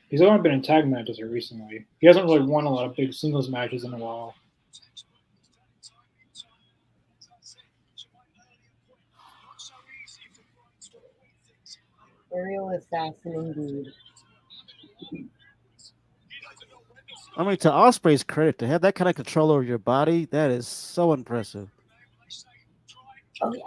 he's only been in tag matches here recently. He hasn't really won a lot of big singles matches in a while. Aerial assassin indeed. I mean, to Osprey's credit, to have that kind of control over your body, that is so impressive. Oh yeah.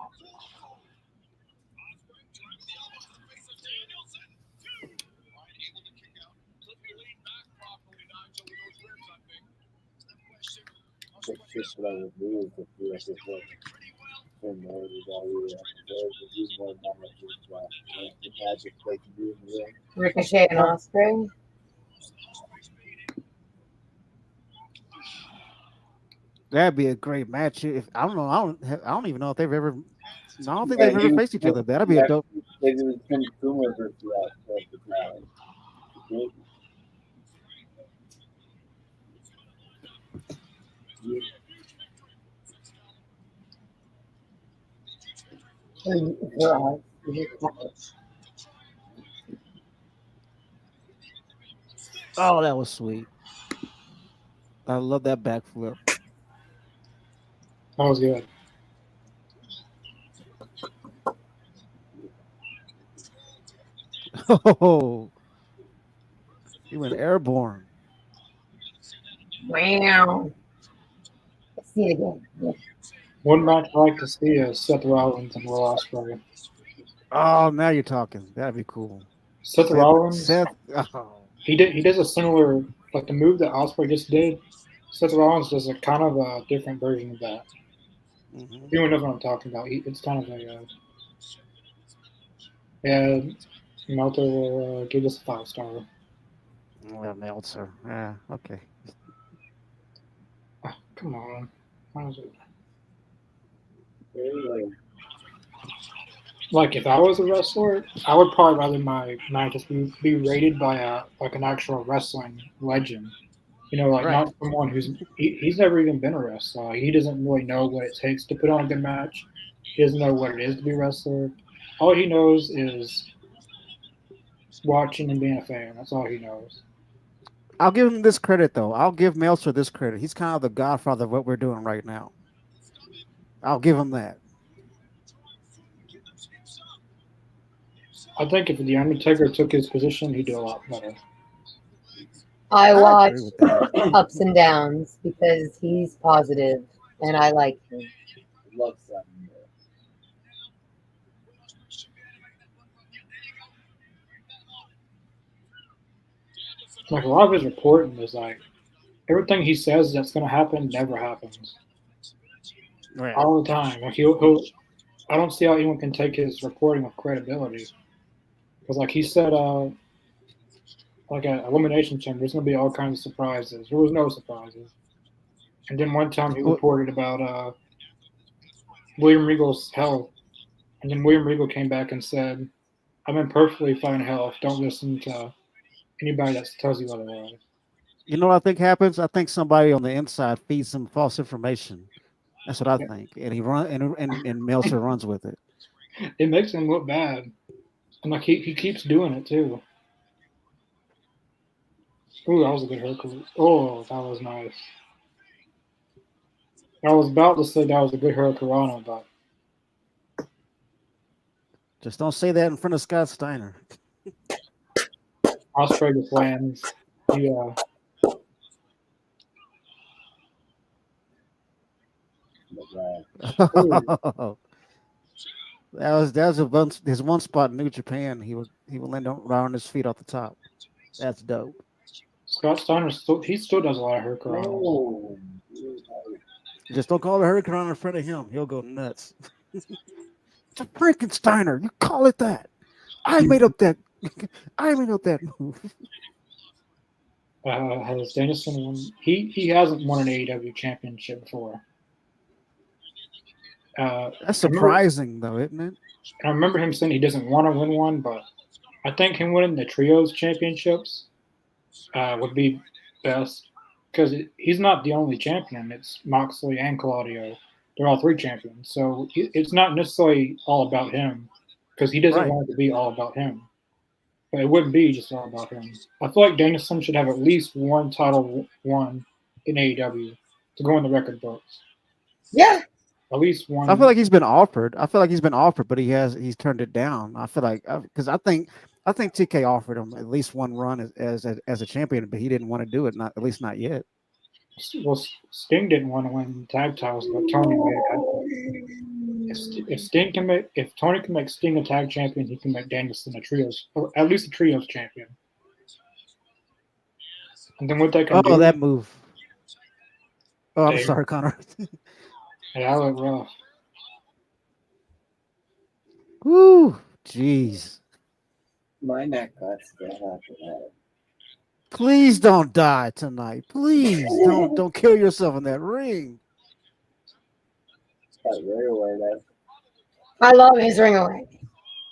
just what I would do if you like this one. And he's more than the magic they can do in the ring. Ricochet and Osprey. That'd be a great match. If I don't know, I don't even know if they've ever. I don't think they've ever faced each other. That'd be a dope. They do Tim Kuma versus the crowd. Oh, that was sweet. I love that backflip. That was good. Oh, he went airborne. Wow. Let's see it again. Yeah. One match I like to see is Seth Rollins and Will Ospreay. Oh, now you're talking. That'd be cool. Seth Rollins, Seth. Oh. he does a similar, like the move that Ospreay just did. Seth Rollins does a kind of a different version of that. Mm-hmm. Everyone knows what I'm talking about. It's kind of a yeah. Melter will give us a 5-star. Well, Meltzer. Yeah. Okay. Oh, come on. How is it? Like if I was a wrestler, I would probably rather my matches be rated by an actual wrestling legend. You know, like Right. not someone he's never even been a wrestler. He doesn't really know what it takes to put on a good match. He doesn't know what it is to be a wrestler. All he knows is watching and being a fan. That's all he knows. I'll give him this credit though. I'll give Meltzer this credit. He's kind of the godfather of what we're doing right now. I'll give him that. I think if the Undertaker took his position, he'd do a lot better. I agree watch with that. ups and downs because he's positive and I like him. Love something. Like a lot of his reporting is like everything he says that's going to happen never happens Right. all the time. Like he'll I don't see how anyone can take his reporting with credibility because like he said, like at Elimination Chamber, there's going to be all kinds of surprises. There was no surprises. And then one time he reported about William Regal's health, and then William Regal came back and said, "I'm in perfectly fine health. Don't listen to anybody that tells you otherwise." You know what I think happens? I think somebody on the inside feeds him false information. That's what I think, and he run and Meltzer runs with it. It makes him look bad, and like he keeps doing it too. Ooh, that was a good haircut. Oh, that was nice. I was about to say that was a good hurricanrana, but Just don't say that in front of Scott Steiner. Ospreay just lands. Yeah. That was his one spot in New Japan. He would land on his feet off the top. That's dope. Scott Steiner still does a lot of hurricanranas. No. Just don't call it a hurricane in front of him. He'll go nuts. It's a freaking Steiner. You call it that. I made up that. I made up that move. Has Danielson won? He hasn't won an AEW championship before. That's surprising, though, isn't it? I remember him saying he doesn't want to win one, but I think him winning the trios championships would be best because he's not the only champion. It's Moxley and Claudio. They're all 3 champions, so it's not necessarily all about him because he doesn't want it to be all about him. But it wouldn't be just all about him. I feel like Danielson should have at least one title won in AEW to go in the record books. Yeah. At least one. I feel like he's been offered. But he's turned it down. I feel like because I think TK offered him at least one run as a champion, but he didn't want to do it. At least not yet. Well, Sting didn't want to win tag titles, but Tony made it. If Tony can make Sting a tag champion, he can make Danielson a trios, or at least a trios champion. And then what they can do? That move. Oh, I'm Hey. sorry, Connor. Yeah, I look rough. Woo, jeez. My neck got still after that. Please don't die tonight. Please don't kill yourself in that ring. Got very aware that. I love his ring away.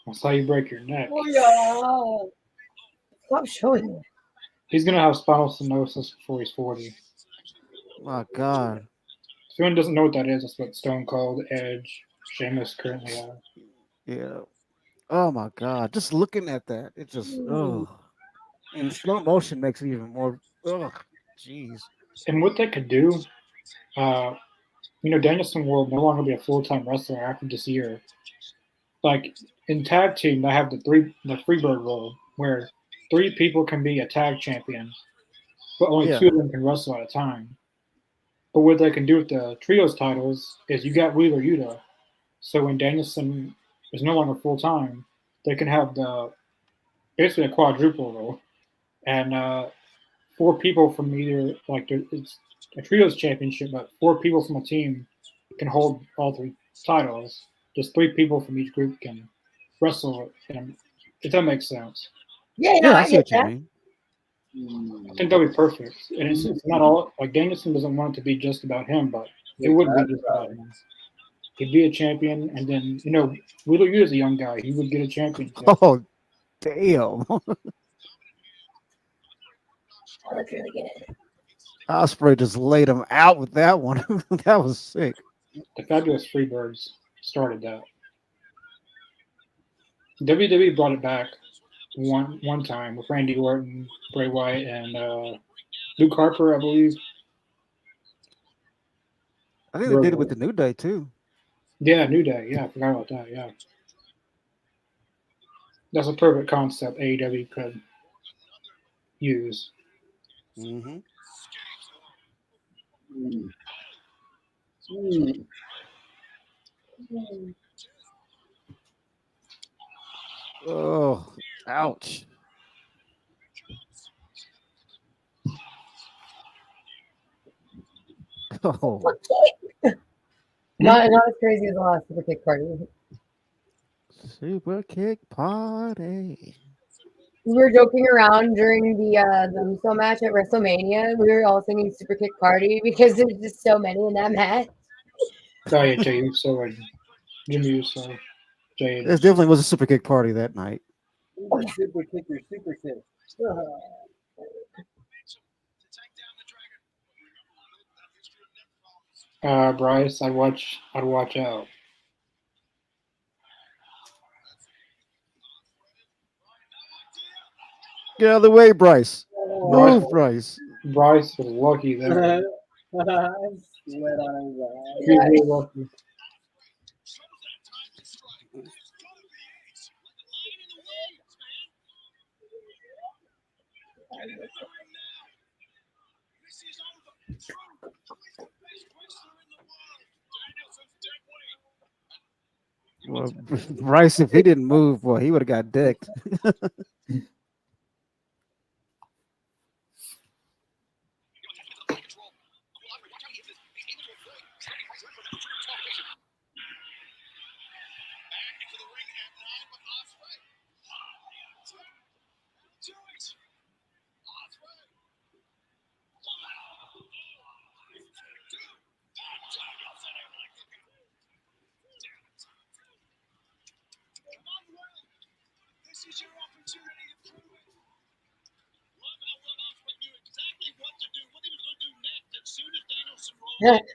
That's how you break your neck. Oh yeah. Stop showing me. He's gonna have spinal stenosis before he's 40. My God. If anyone doesn't know what that is, that's what Stone Cold, Edge, Sheamus currently have. Yeah. Oh my God. Just looking at that, it just and slow motion makes it even more. Jeez. And what they could do, Danielson will no longer be a full-time wrestler after this year. Like in tag team, they have the Freebird rule where 3 people can be a tag champion, but only Yeah. 2 of them can wrestle at a time. But what they can do with the trios titles is you got Wheeler Yuta. So when Danielson is no longer full time, they can have basically a quadruple rule, and 4 people from either it's a trios championship, but 4 people from a team can hold all 3 titles. Just 3 people from each group can wrestle, and if that makes sense. Yeah, Yeah, I I see get what you that. mean. I think that'd be perfect. And it's not all like Danielson doesn't want it to be just about him, but it would be just about him. He'd be a champion, and then Wheeler Yuta is a young guy. He would get a championship. Oh, damn. Oh, that's really good. Osprey just laid him out with that one. That was sick. The Fabulous Freebirds started that. WWE brought it back one time with Randy Orton, Bray Wyatt, and Luke Harper, I believe. I think they did it with the New Day too. Yeah, New Day. Yeah, I forgot about that. Yeah, that's a perfect concept AEW could use. Mm-hmm. Oh, ouch. Oh, Not as crazy as the last Super Kick Party. super kick party. We were joking around during the Uso match at WrestleMania. We were all singing Super Kick Party because there's just so many in that match. Oh yeah, Jey Uso and Jimmy Uso. It definitely was a super kick party that night. Super kicker, super kick. Bryce, I'd watch out. Get out of the way, Bryce. Bryce, Move, Bryce. Bryce was lucky there. I sweat on his eye. He was really lucky. Well, Bryce, if he didn't move, boy, he would have got decked.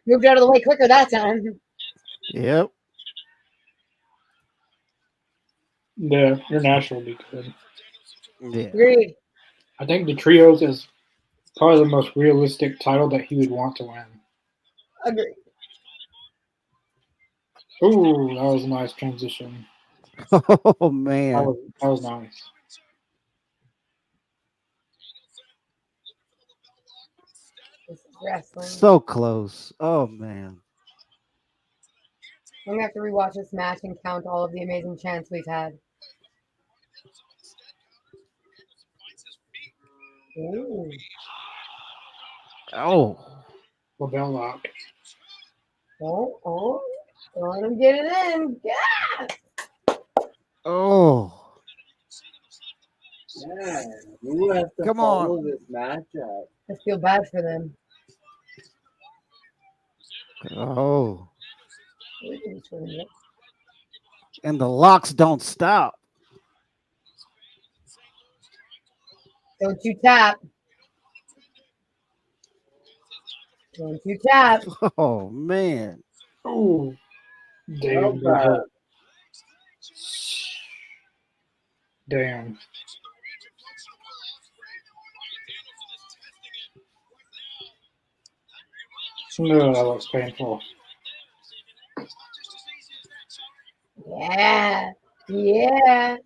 Moved out of the way quicker that time. Yep. The international would be good. Yeah. Agreed. I think the trios is probably the most realistic title that he would want to win. Agreed. Ooh, that was a nice transition. Oh man. That was nice. This is wrestling. So close. Oh man. I'm gonna have to rewatch this match and count all of the amazing chants we've had. Ooh. Oh. LaBelle lock. Oh, let him get it in. Yeah. Oh, Yeah, who has to Come follow on. this matchup? I feel bad for them. oh, and the locks don't stop. Don't you tap. Don't you tap. Oh man. Oh, Well, damn, that hurt. Damn. No, that looks painful. Yeah. Yeah.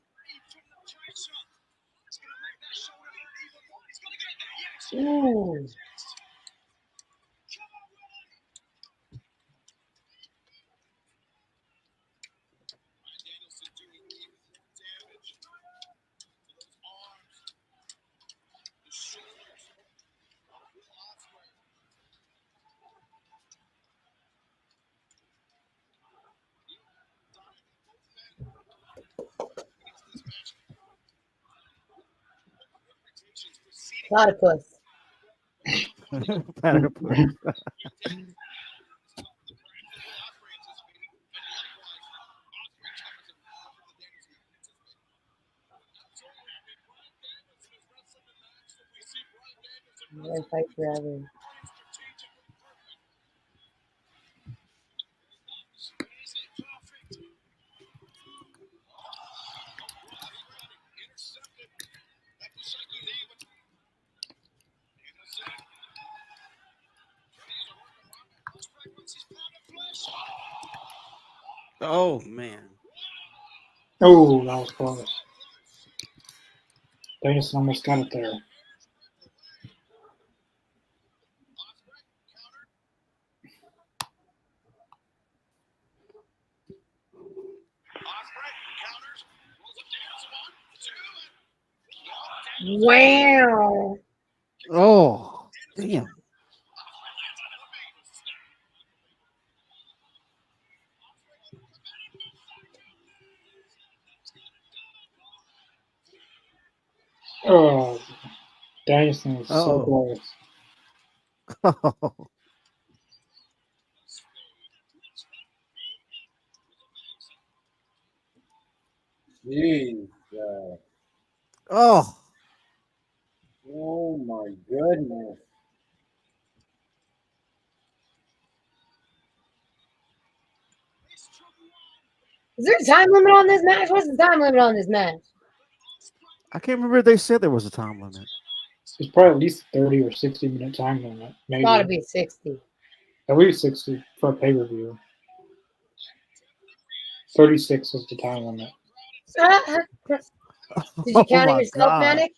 Ooh. Platypus. Platypus. I'm gonna fight forever. Oh man. Oh, that was close. Danielson almost got it there. Wow. Oh damn. Oh, Danielson was so Oh. close. jeez. Oh. Oh my goodness. Is there a time limit on this match? What's the time limit on this match? I can't remember if they said there was a time limit. It's probably at least 30 or 60-minute time limit. Maybe. Gotta be 60. At least 60 for a pay per view. 36 is the time limit. Did you Oh count it my yourself, god. Manic?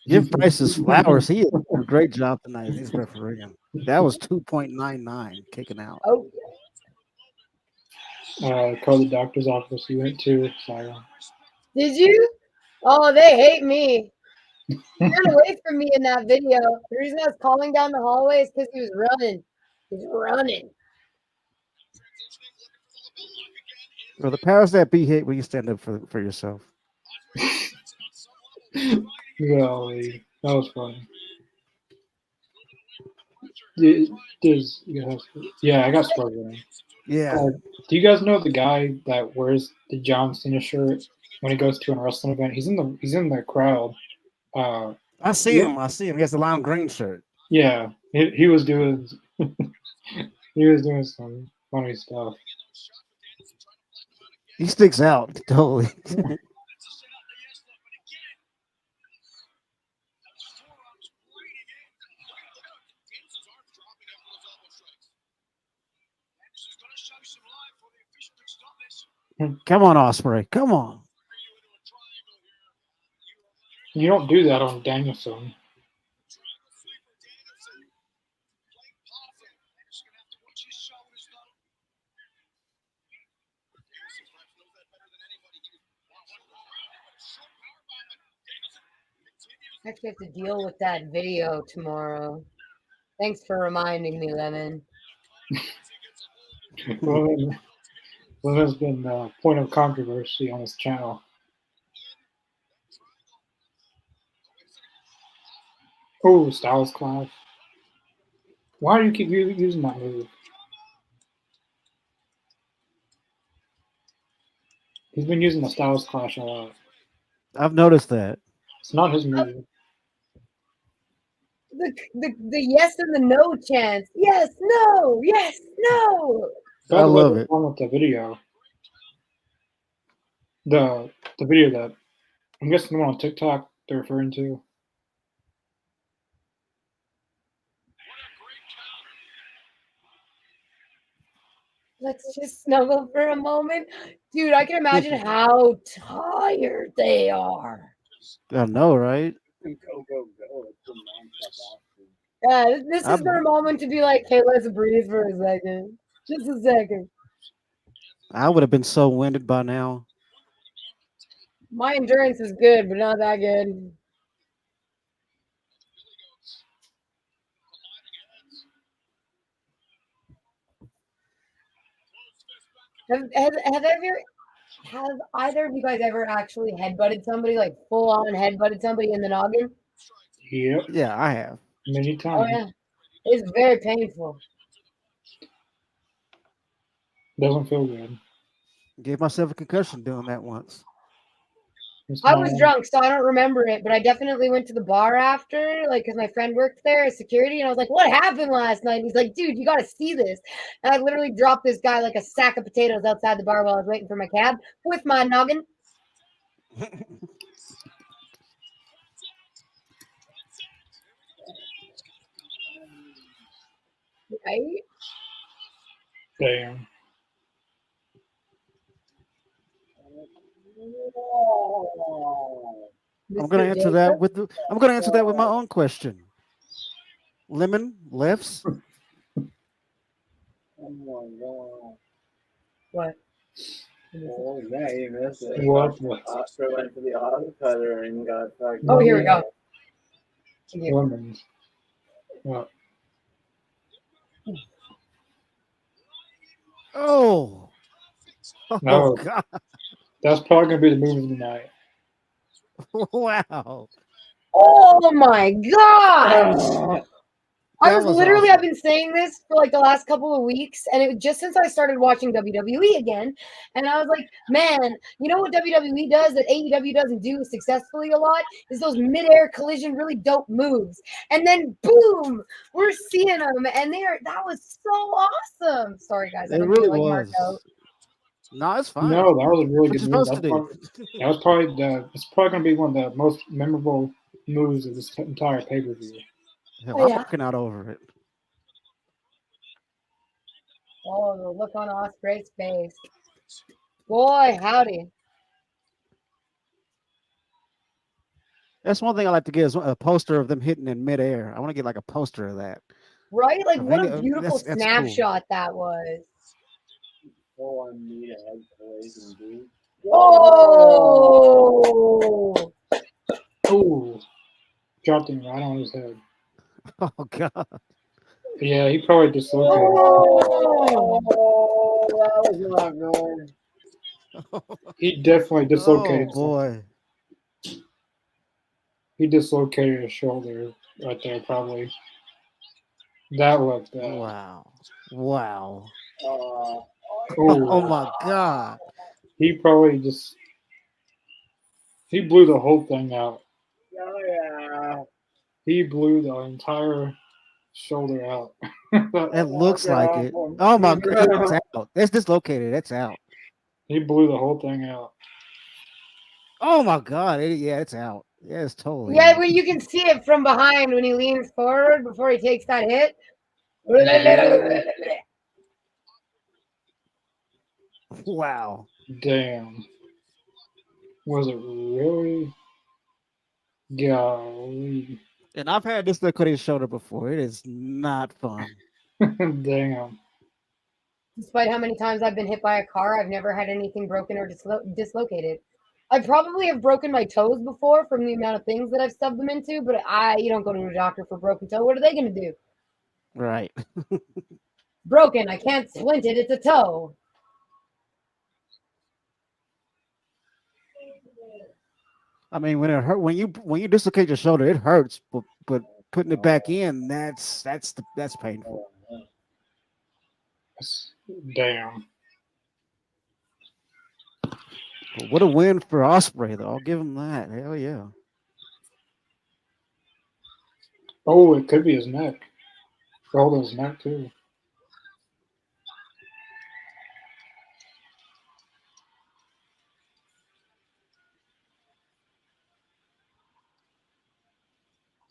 Give Price his flowers. He did a great job tonight. He's refereeing. That was 2.99 kicking out. Oh, Called the doctor's office. He went to. Sorry. did you? Oh, they hate me. He ran away from me in that video. The reason I was calling down the hallway is because he was running. He's running. For the powers that be hate, will you stand up for yourself? Golly, that was funny. Yeah, I got Spurs winning. Yeah. Do you guys know the guy that wears the John Cena shirt when he goes to a wrestling event? He's in the crowd. I see him. I see him. He has the lime green shirt. Yeah, he was doing he was doing some funny stuff. He sticks out totally. Come on, Osprey. Come on. You don't do that on Danielson. I actually have to deal with that video tomorrow. Thanks for reminding me, Lemon. Well, there's been a point of controversy on this channel. Oh, Styles Clash. Why do you keep using that move? He's been using the Styles Clash a lot. I've noticed that. It's not his move. The yes and the no chance. Yes, no, yes, no. By I the way, love what's it. wrong with the video? The video that I'm guessing the one on TikTok they're referring to. Let's just snuggle for a moment. Dude, I can imagine how tired they are. I know, right? Go, go, go. It's a nonstop action. Yeah, this is I'm- their moment to be like, hey, let's breathe for a second. Just a second. I would have been so winded by now. My endurance is good, but not that good. Have either of you guys ever actually headbutted somebody, like full on headbutted somebody in the noggin? Yep, Yeah, I have. many Oh times. yeah. It's very painful. Doesn't feel good. Gave myself a concussion doing that once. It's I not was on. drunk, so I don't remember it, but I definitely went to the bar after, like, because my friend worked there as security, and I was like, what happened last night? And he's like, dude, you got to see this. And I literally dropped this guy like a sack of potatoes outside the bar while I was waiting for my cab with my noggin. Right? Damn. I'm gonna Mr. answer that Jacob? with I'm gonna answer that with my own question. Lemon lefts. Oh my god. What? Oh, yeah, you missed it. What? Oscar went to the auto cutter and got fucking. Oh, here we go. Lemons. What? Oh. Oh No. God. That's probably gonna be the move of the night. Wow. Oh my god! I That was was literally, awesome. I've been saying this for like the last couple of weeks, and it just since I started watching WWE again, and I was like, man, you know what WWE does that AEW doesn't do successfully a lot is those mid-air collision, really dope moves, and then boom, we're seeing them, and that was so awesome. Sorry guys, I It don't mean really to like mark was. out. No, it's fine. No, that was a really What good you move. supposed to do? It's probably gonna be one of the most memorable moves of this entire pay per view. Hell, Oh, I'm yeah. working out over it. Oh, the look on Osprey's face. Boy, howdy. That's one thing I like to get is a poster of them hitting in midair. I want to get like a poster of that. Right? Like, Of what any- a beautiful that's cool. snapshot that was. Full on meat egg poison, dude. Oh! Ooh, dropped him right on his head. Oh God. Yeah, he probably dislocated. Oh! That was not good. He definitely Oh dislocated. something. boy. He dislocated his shoulder right there, probably. That looked bad. Wow. Wow. Uh, Oh Ooh, my God. he probably just he blew the whole thing out. oh yeah. He blew the entire shoulder out. It looks like it. Oh my God. It's out. It's dislocated. It's out. He blew the whole thing out. Oh my God. Yeah, it's out. Yeah, it's totally Yeah, out. well, you can see it from behind when he leans forward before he takes that hit. Wow. Damn. Was it really? Golly. And I've had dislocated shoulder before. It is not fun. Damn. Despite how many times I've been hit by a car, I've never had anything broken or dislocated. I probably have broken my toes before from the amount of things that I've stubbed them into, but you don't go to a doctor for a broken toe. What are they going to do? Right. Broken. I can't splint it. It's a toe. I mean, when it hurt, when you dislocate your shoulder, it hurts. But putting it back in, that's painful. Damn. But what a win for Osprey, though. I'll give him that. Hell yeah. Oh, it could be his neck. Hold on his neck too.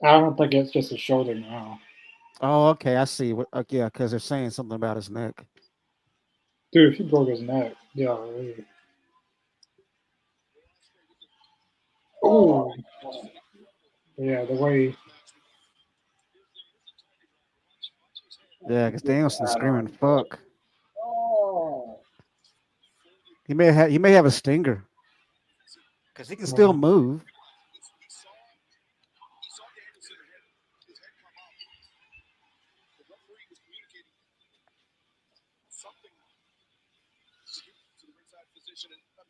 I don't think it's just his shoulder now. Oh, okay. I see. Yeah, because they're saying something about his neck. Dude, if he broke his neck, yeah. Oh, yeah. The way. Yeah, because Danielson's screaming, "Fuck!" Oh. He may have a stinger because he can still move.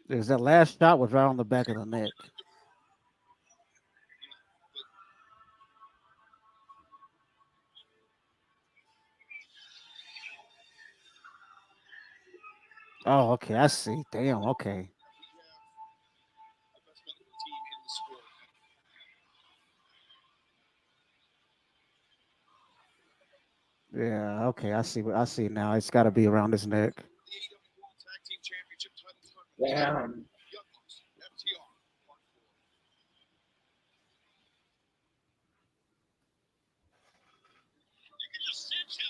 There's that last shot was right on the back of the neck. Oh, okay. I see. Damn. Okay. Yeah. Okay. I see. I see now. It's got to be around his neck. Damn.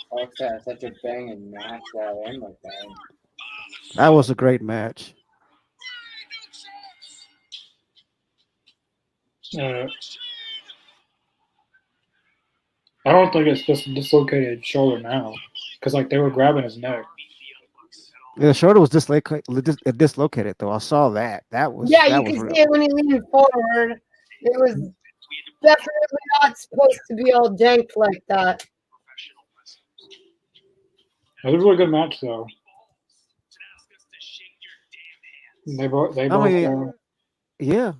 Fox had such a banging match that end like that. That was a great match. I don't think it's just a dislocated shoulder now, because like they were grabbing his neck. Yeah, the shoulder was dislocated though. I saw that. That was Yeah, that you was can real. see it when he leaned forward. It was definitely not supposed to be all janked like that. It was a really good match though. They both. Yeah.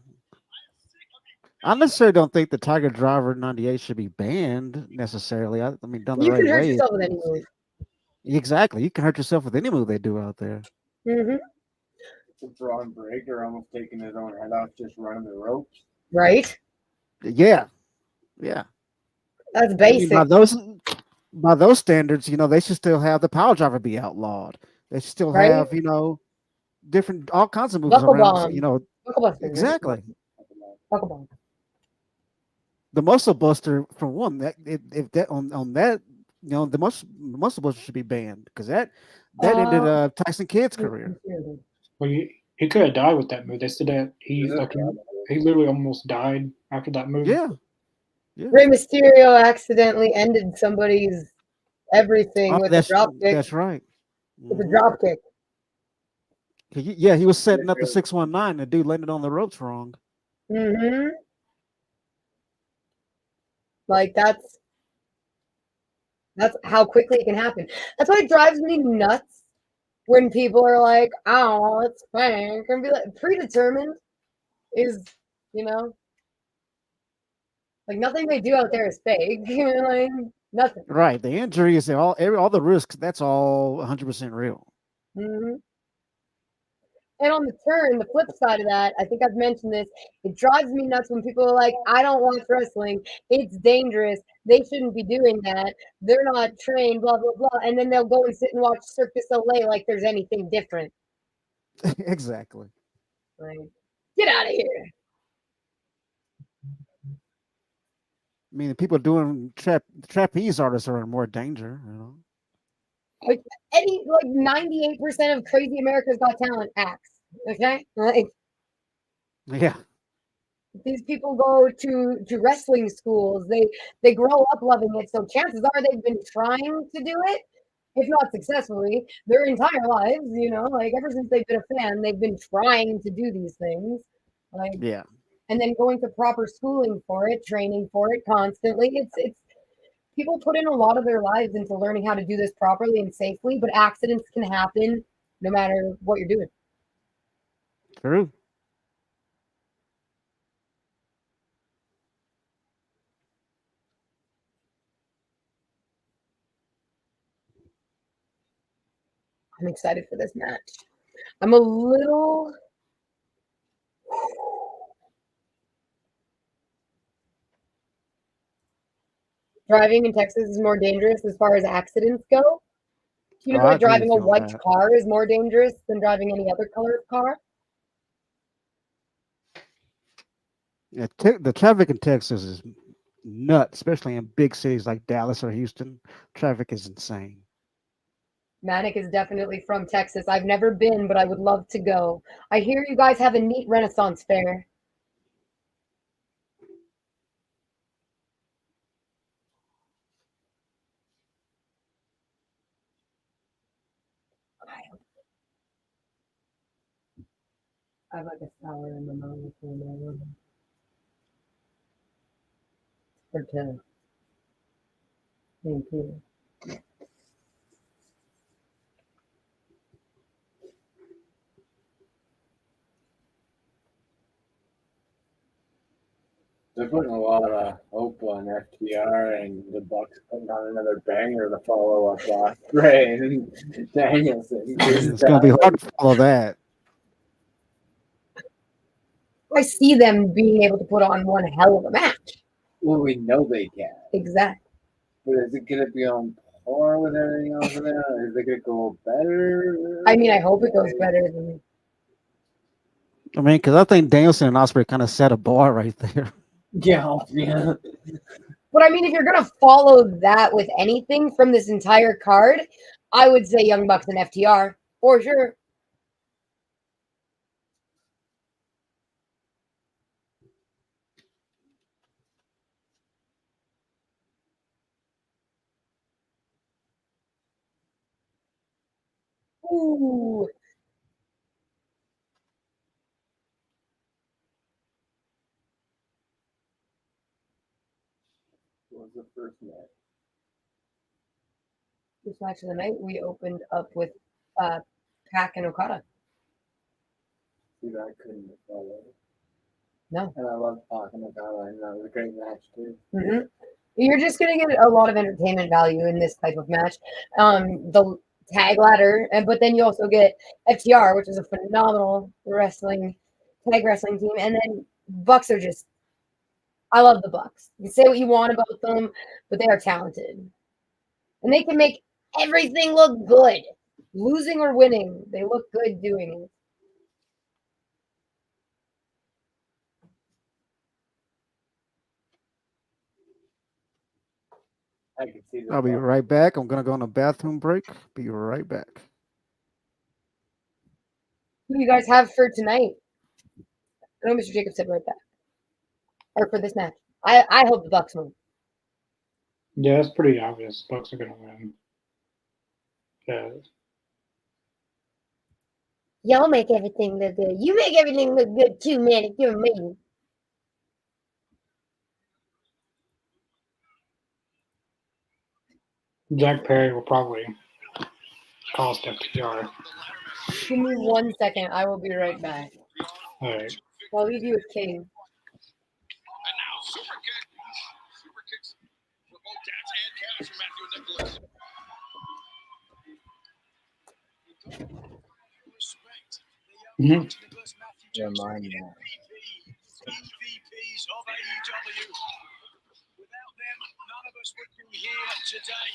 I necessarily don't think the Tiger Driver 98 should be banned necessarily. I mean, done the You right can hurt way. yourself with any move. Exactly. You can hurt yourself with any move they do out there. Mm-hmm. Braun Breaker almost taking his own head off just running the ropes. Right? Yeah. Yeah. That's I basic. mean, by those standards, they should still have the power driver be outlawed. They should still Right? have, different all kinds of moves Buckle around. bomb. Buckle buster. Exactly. Buckle bomb. The muscle buster, for one, that if that on that, the muscle buster should be banned because that ended Tyson Kidd's career. Well, he could have died with that move. They said that he literally almost died after that move. Yeah. Rey Mysterio accidentally ended somebody's everything with a drop kick. That's right. With a drop kick. Yeah, he was setting up the 619. The dude landed on the ropes wrong. Mm-hmm. Like that's how quickly it can happen. That's why it drives me nuts when people are like, "Oh, it's fake," and be like, "Predetermined is, like nothing they do out there is fake. Like nothing." Right. The injury is all the risks. That's all 100% real. Mm-hmm. And on the turn, the flip side of that, I think I've mentioned this, it drives me nuts when people are like, "I don't watch wrestling. It's dangerous. They shouldn't be doing that. They're not trained, blah, blah, blah." And then they'll go and sit and watch Cirque du Soleil like there's anything different. Exactly. Like, get out of here. I mean, the people doing trapeze artists are in more danger, Like 98% of Crazy America's Got Talent acts. Okay? Like, yeah. these people go to wrestling schools. They grow up loving it. So chances are they've been trying to do it, if not successfully, their entire lives, like ever since they've been a fan, they've been trying to do these things. Like, Yeah. and then going to proper schooling for it, training for it constantly. It's people put in a lot of their lives into learning how to do this properly and safely, but accidents can happen no matter what you're doing. True. I'm excited for this match. I'm a little driving in Texas is more dangerous as far as accidents go. You Oh, know I that agree driving with a you on white that. car is more dangerous than driving any other color of car? Yeah, the traffic in Texas is nuts, especially in big cities like Dallas or Houston. Traffic is insane. Manic is definitely from Texas. I've never been, but I would love to go. I hear you guys have a neat Renaissance fair. I have like a sour in my mouth. For two. Thank you. They're putting a lot of hope on FTR and the Bucks putting on another banger to follow up Ospreay and Danielson. It's gonna be hard to follow that. I see them being able to put on one hell of a match. Well, we know they can. Exactly. But is it going to be on par with everything else in there? Is it going to go better? I mean, I hope it goes better than. I mean, because I think Danielson and Osprey kind of set a bar right there. Yeah, yeah. But I mean, if you're gonna follow that with anything from this entire card, I would say Young Bucks and FTR for sure. Ooh, What was the first match? this match of the night we opened up with Pac and Okada. See, I couldn't have followed. No. And I love talking about it, and that was a great match, too. Mm-hmm. You're just gonna get a lot of entertainment value in this type of match. The tag ladder, but then you also get FTR, which is a phenomenal tag wrestling team, and then Bucks are just. I love the Bucks. You can say what you want about them, but they are talented, and they can make everything look good, losing or winning. They look good doing it. I could see the I'll be Bucks. right back. I'm gonna go on a bathroom break. Be right back. Who do you guys have for tonight? I know Mr. Jacobs said right back, or for this match. I hope the Bucks win. Yeah, it's pretty obvious. Bucks are going to win. Y'all make everything look good. You make everything look good too, man. You're me. Jack Perry will probably cost FTR. Give me 1 second. I will be right back. All right. I'll leave you with King. And now, super kick. Super kicks for both Dance and Cash from Matthew Nicholas. Respect. Mhm. Yeah, mine now. EVPs of AEW. Without them, none of us would be here today.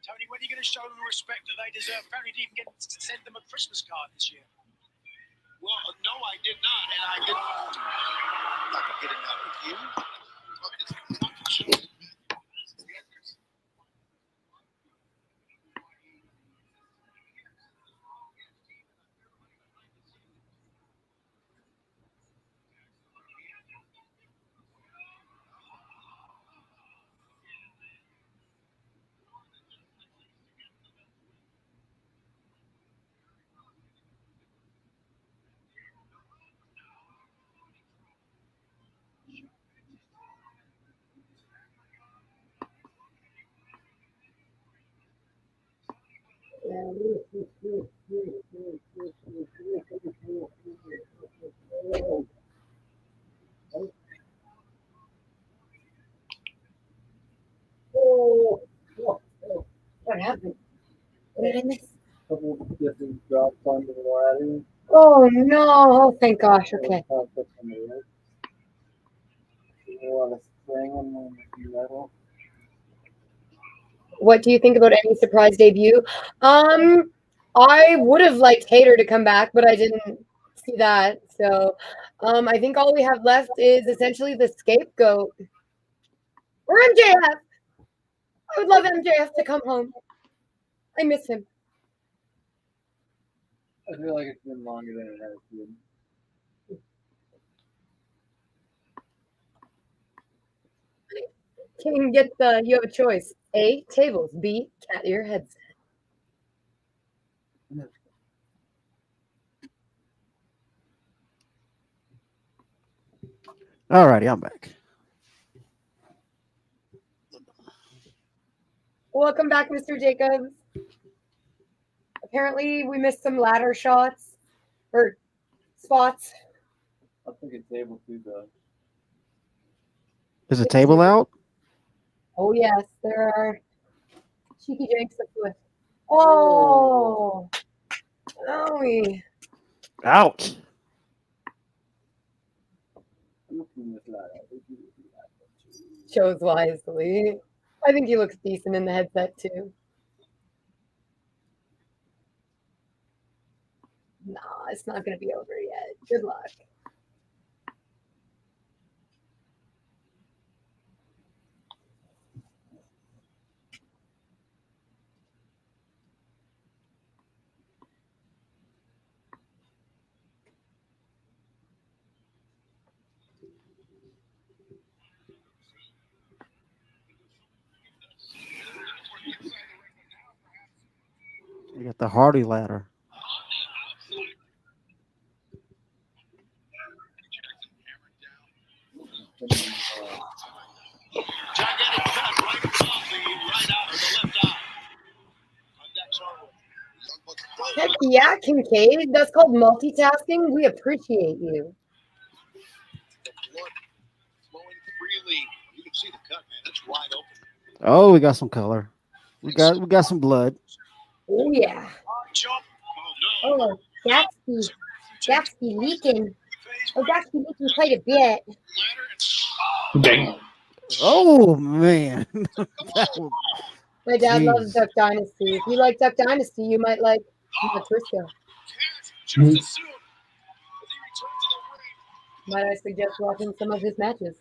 Tony, when are you going to show them the respect that they deserve? Apparently, you didn't even get to send them a Christmas card this year. Well, no, I did not, and I didn't. I'm not going to get it out with you. What happened? What did I miss? Couple of different drops onto the ladder. Oh no! Oh, thank gosh. Okay. A lot of spring on the metal. What do you think about any surprise debut? I would have liked Hater to come back, but I didn't see that. So, I think all we have left is essentially the scapegoat or MJF. I would love MJF to come home. I miss him. I feel like it's been longer than it has been. Can get the. You have a choice: A, tables; B, cat ear headset. Alrighty, I'm back. Welcome back, Mr. Jacobs. Apparently, we missed some ladder shots or spots. I think it's able to though. Is the table out? Oh yes, there are cheeky janks afoot. Oh, Owie. Ouch. Chose wisely. I think he looks decent in the headset too. Nah, it's not gonna be over yet. Good luck. You got the Hardy ladder. Gigantic cut right across the right eye or the left eye. Heck yeah, Kincaid. That's called multitasking. We appreciate you. The blood flowing freely. You can see the cut, man. It's wide open. Oh, we got some color. We got some blood. Oh yeah. Jump. Oh no. Oh, Daxby leaking. Oh, Daxby leaking quite a bit. Dang. Oh man. That was- My dad loves Jeez. Duck Dynasty. If you like Duck Dynasty, you might like Trisco. Just as soon as he returns to the ring. Might I suggest watching some of his matches?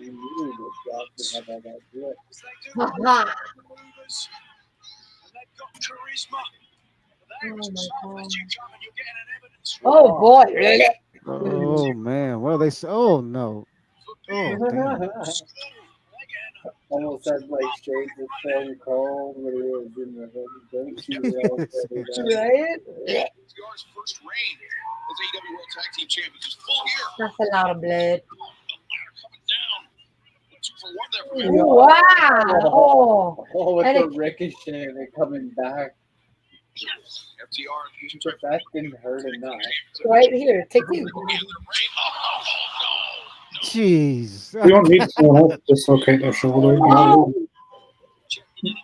We knew that Josh would have all that grip. Ha ha! Oh boy! Oh man. Well, they say. Oh no. Oh damn. Almost had like shades of Stone Cold when he was in the don't you Right? FTR's first reign as AEW World Tag Team Champions is full here. That's a lot of blood. The ladder coming down. 2 for 1 there for him. Wow! Oh, Oh, with And the it- ricochet and it coming back. FTR But that didn't hurt enough. right here. Take two. Jeez. We don't need someone else to dislocate their shoulder. You know,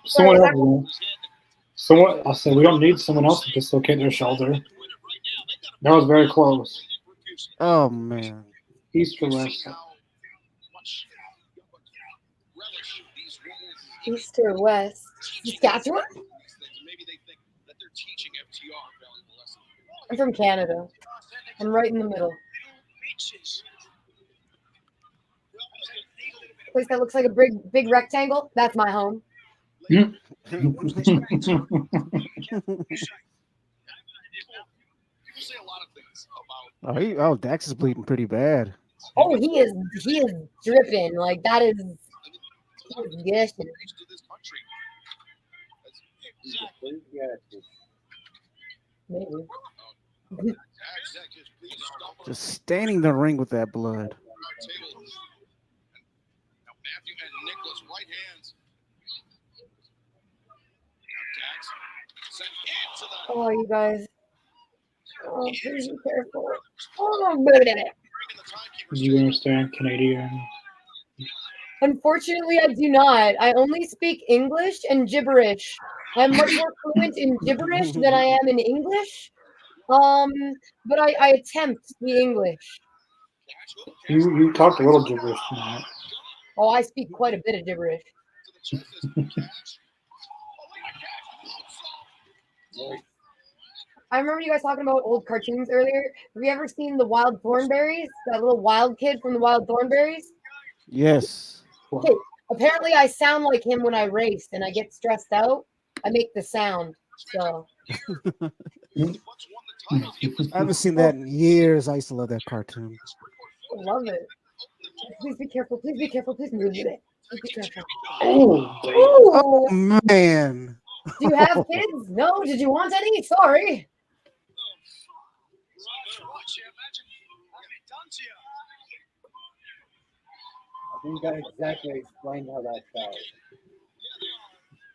someone else. I said we don't need someone else to dislocate their shoulder. That was very close. Oh man. East or west? East or west? Saskatchewan? Maybe they think that they're teaching FTR a valuable lesson. I'm from Canada. I'm right in the middle. Place that looks like a big rectangle. That's my home. People say a lot of things about Oh, Dax is bleeding pretty bad. Oh, he is dripping. Like that is yes. to this country. Maybe. Zach, just please stop on Just staining the ring with that blood. our table. Now Matthew and Nicholas right hands. Now Dax Oh, you guys. Oh, please be careful. Oh, baby. Do you understand Canadian? Unfortunately, I do not. I only speak English and gibberish. I'm much more fluent in gibberish than I am in English. But I attempt the English. You talked a little gibberish tonight. Oh, I speak quite a bit of gibberish. I remember you guys talking about old cartoons earlier. Have you ever seen the Wild Thornberries? That little wild kid from the Wild Thornberries? Yes. Okay, apparently I sound like him when I race and I get stressed out. I make the sound. So I haven't seen that in years. I used to love that cartoon. I love it. Please be careful. Please be careful. Please move it. Please be careful. Oh, Oh Ooh, man. do you have kids? No. Did you want any? Sorry. I think that exactly explained how that felt.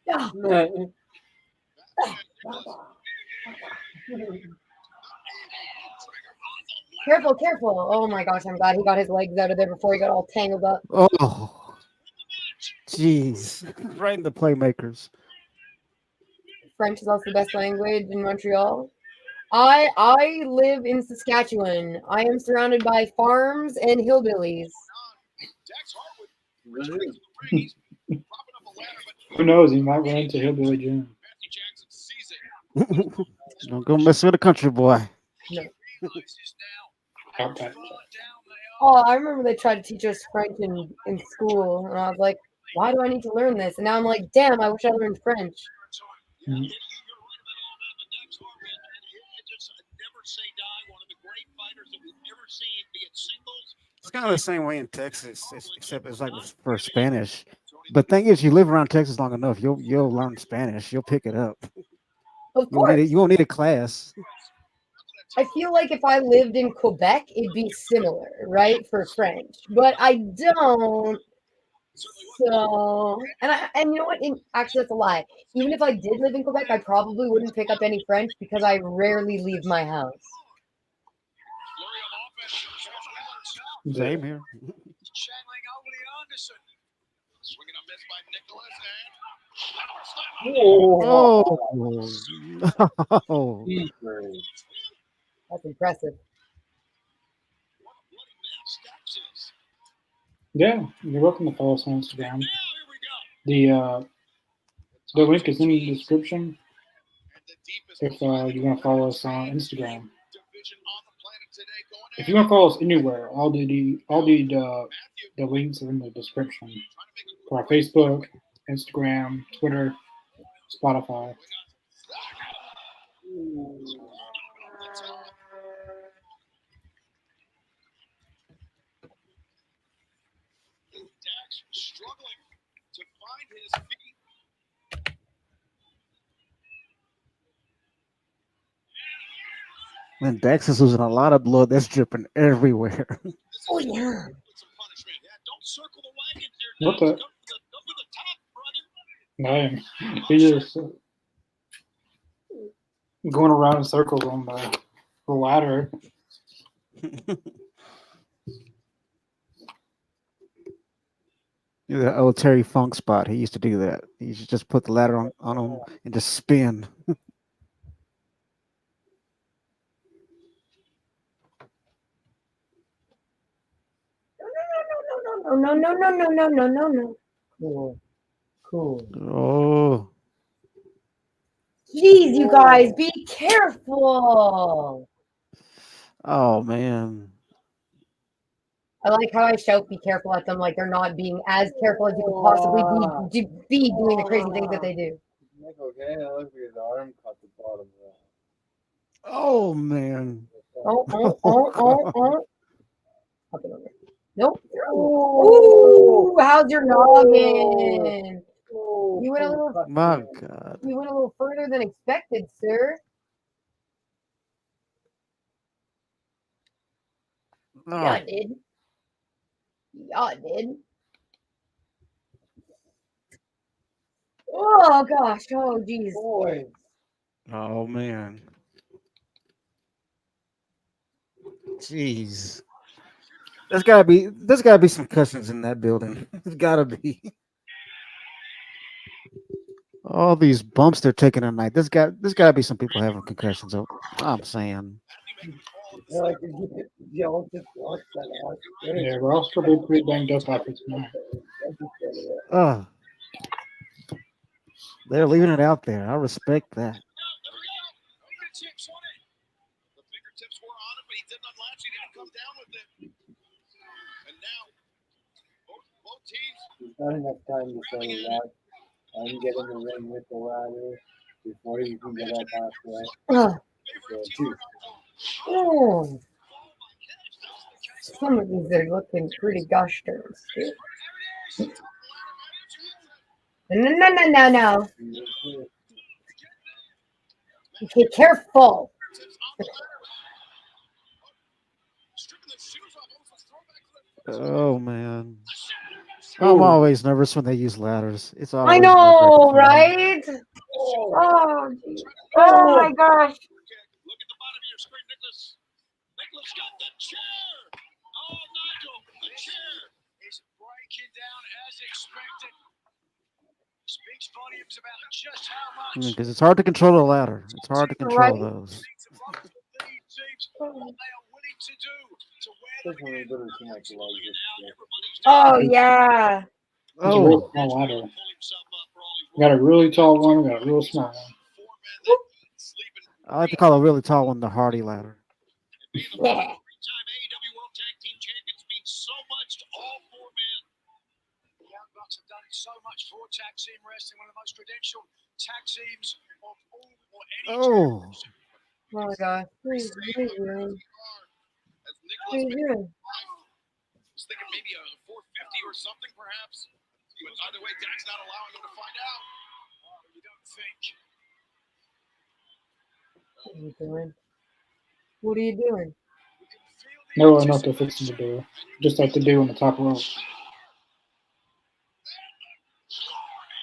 Yeah. Careful, careful. Oh my gosh, I'm glad he got his legs out of there before he got all tangled up. Oh, jeez. Right in the playmakers. French is also the best language in Montreal. I live in Saskatchewan. I am surrounded by farms and hillbillies. who knows? He might run into Hillbilly Jim. Don't go mess with a country boy. No. Out that. Oh, I remember they tried to teach us French in school, and I was like, why do I need to learn this? And now I'm like, damn, I wish I learned French. Mm. It's kind of the same way in Texas, except it's like for Spanish. But thing is, you live around Texas long enough, you'll learn Spanish. You'll pick it up. Of You won't need course. it. You won't need a class. I feel like if I lived in Quebec, it'd be similar, right, for French. But I don't. So, and you know what? Actually, that's a lie. Even if I did live in Quebec, I probably wouldn't pick up any French because I rarely leave my house. Same here. Oh, no. That's impressive. Yeah, you're welcome to follow us on Instagram. The link is in the description if you want to follow us on Instagram. If you want to follow us anywhere, all the links are in the description for our Facebook, Instagram, Twitter, Spotify. Struggling to find his feet. When Dax is losing a lot of blood, that's dripping everywhere. Oh yeah. What the? Man, he just going around in circles on the ladder. The old Terry Funk spot. He used to do that. He used to just put the ladder on him and just spin. No. Cool. Oh, Jeez, you guys, be careful. oh man. I like how I shout "be careful" at them, like they're not being as careful as you could possibly be doing the crazy things that they do. Like, okay, I look like his arm caught the bottom of that. Oh man. Oh. Up and over. Nope. Ooh, how's your noggin? You went a little. My God. You went a little further than expected, sir. No. Yeah, I did. Yeah, I did. Oh gosh. Oh geez. Boys, Oh man. Jeez. There's gotta be some cushions in that building. There's gotta be. All these bumps they're taking tonight. There's gotta be some people having concussions. I'm saying. Like, y'all just lost that out. Yeah, we're all still be pretty banged up after tonight. Uh they're leaving it out there. I respect that. Fingertips on it. The fingertips were on it, but he didn't unlatch. He didn't come down with it. And now, both teams. There's not enough time to set it up and get in the ring with the ladder before you can get up halfway. Oh, So, two. oh. Some of these are looking pretty gosh darn stiff. No. Okay, careful. Oh man. Oh. I'm always nervous when they use ladders. It's always I know, right? Oh, oh my gosh. Look at the bottom of your screen, Nicholas. Nicholas got the chair. Oh, Nigel, the chair is breaking down as expected. Speaks volumes about just how much. Because it's hard to control a ladder. It's hard to control Right. those. What they are willing to do to wear them Especially when again. there's too much luggage. Oh yeah. It's a real Oh, small ladder. We got a really tall one, we got a real small one. I like to call a really tall one the Hardy ladder. Yeah. Three-time AEW World Tag Team Champions mean so much to all four men. The Young Bucks have done so much for tag team wrestling, one of the most credentialed tag teams of all or any Oh, Oh my gosh. What are you doing? As What are you Nicholas doing? was thinking maybe a 450 or something, perhaps. But either way, Dak's not allowing him to find out. You don't think. What are you doing? What are you doing? No, I know what they're fixing to do. Just like to do on the top rope.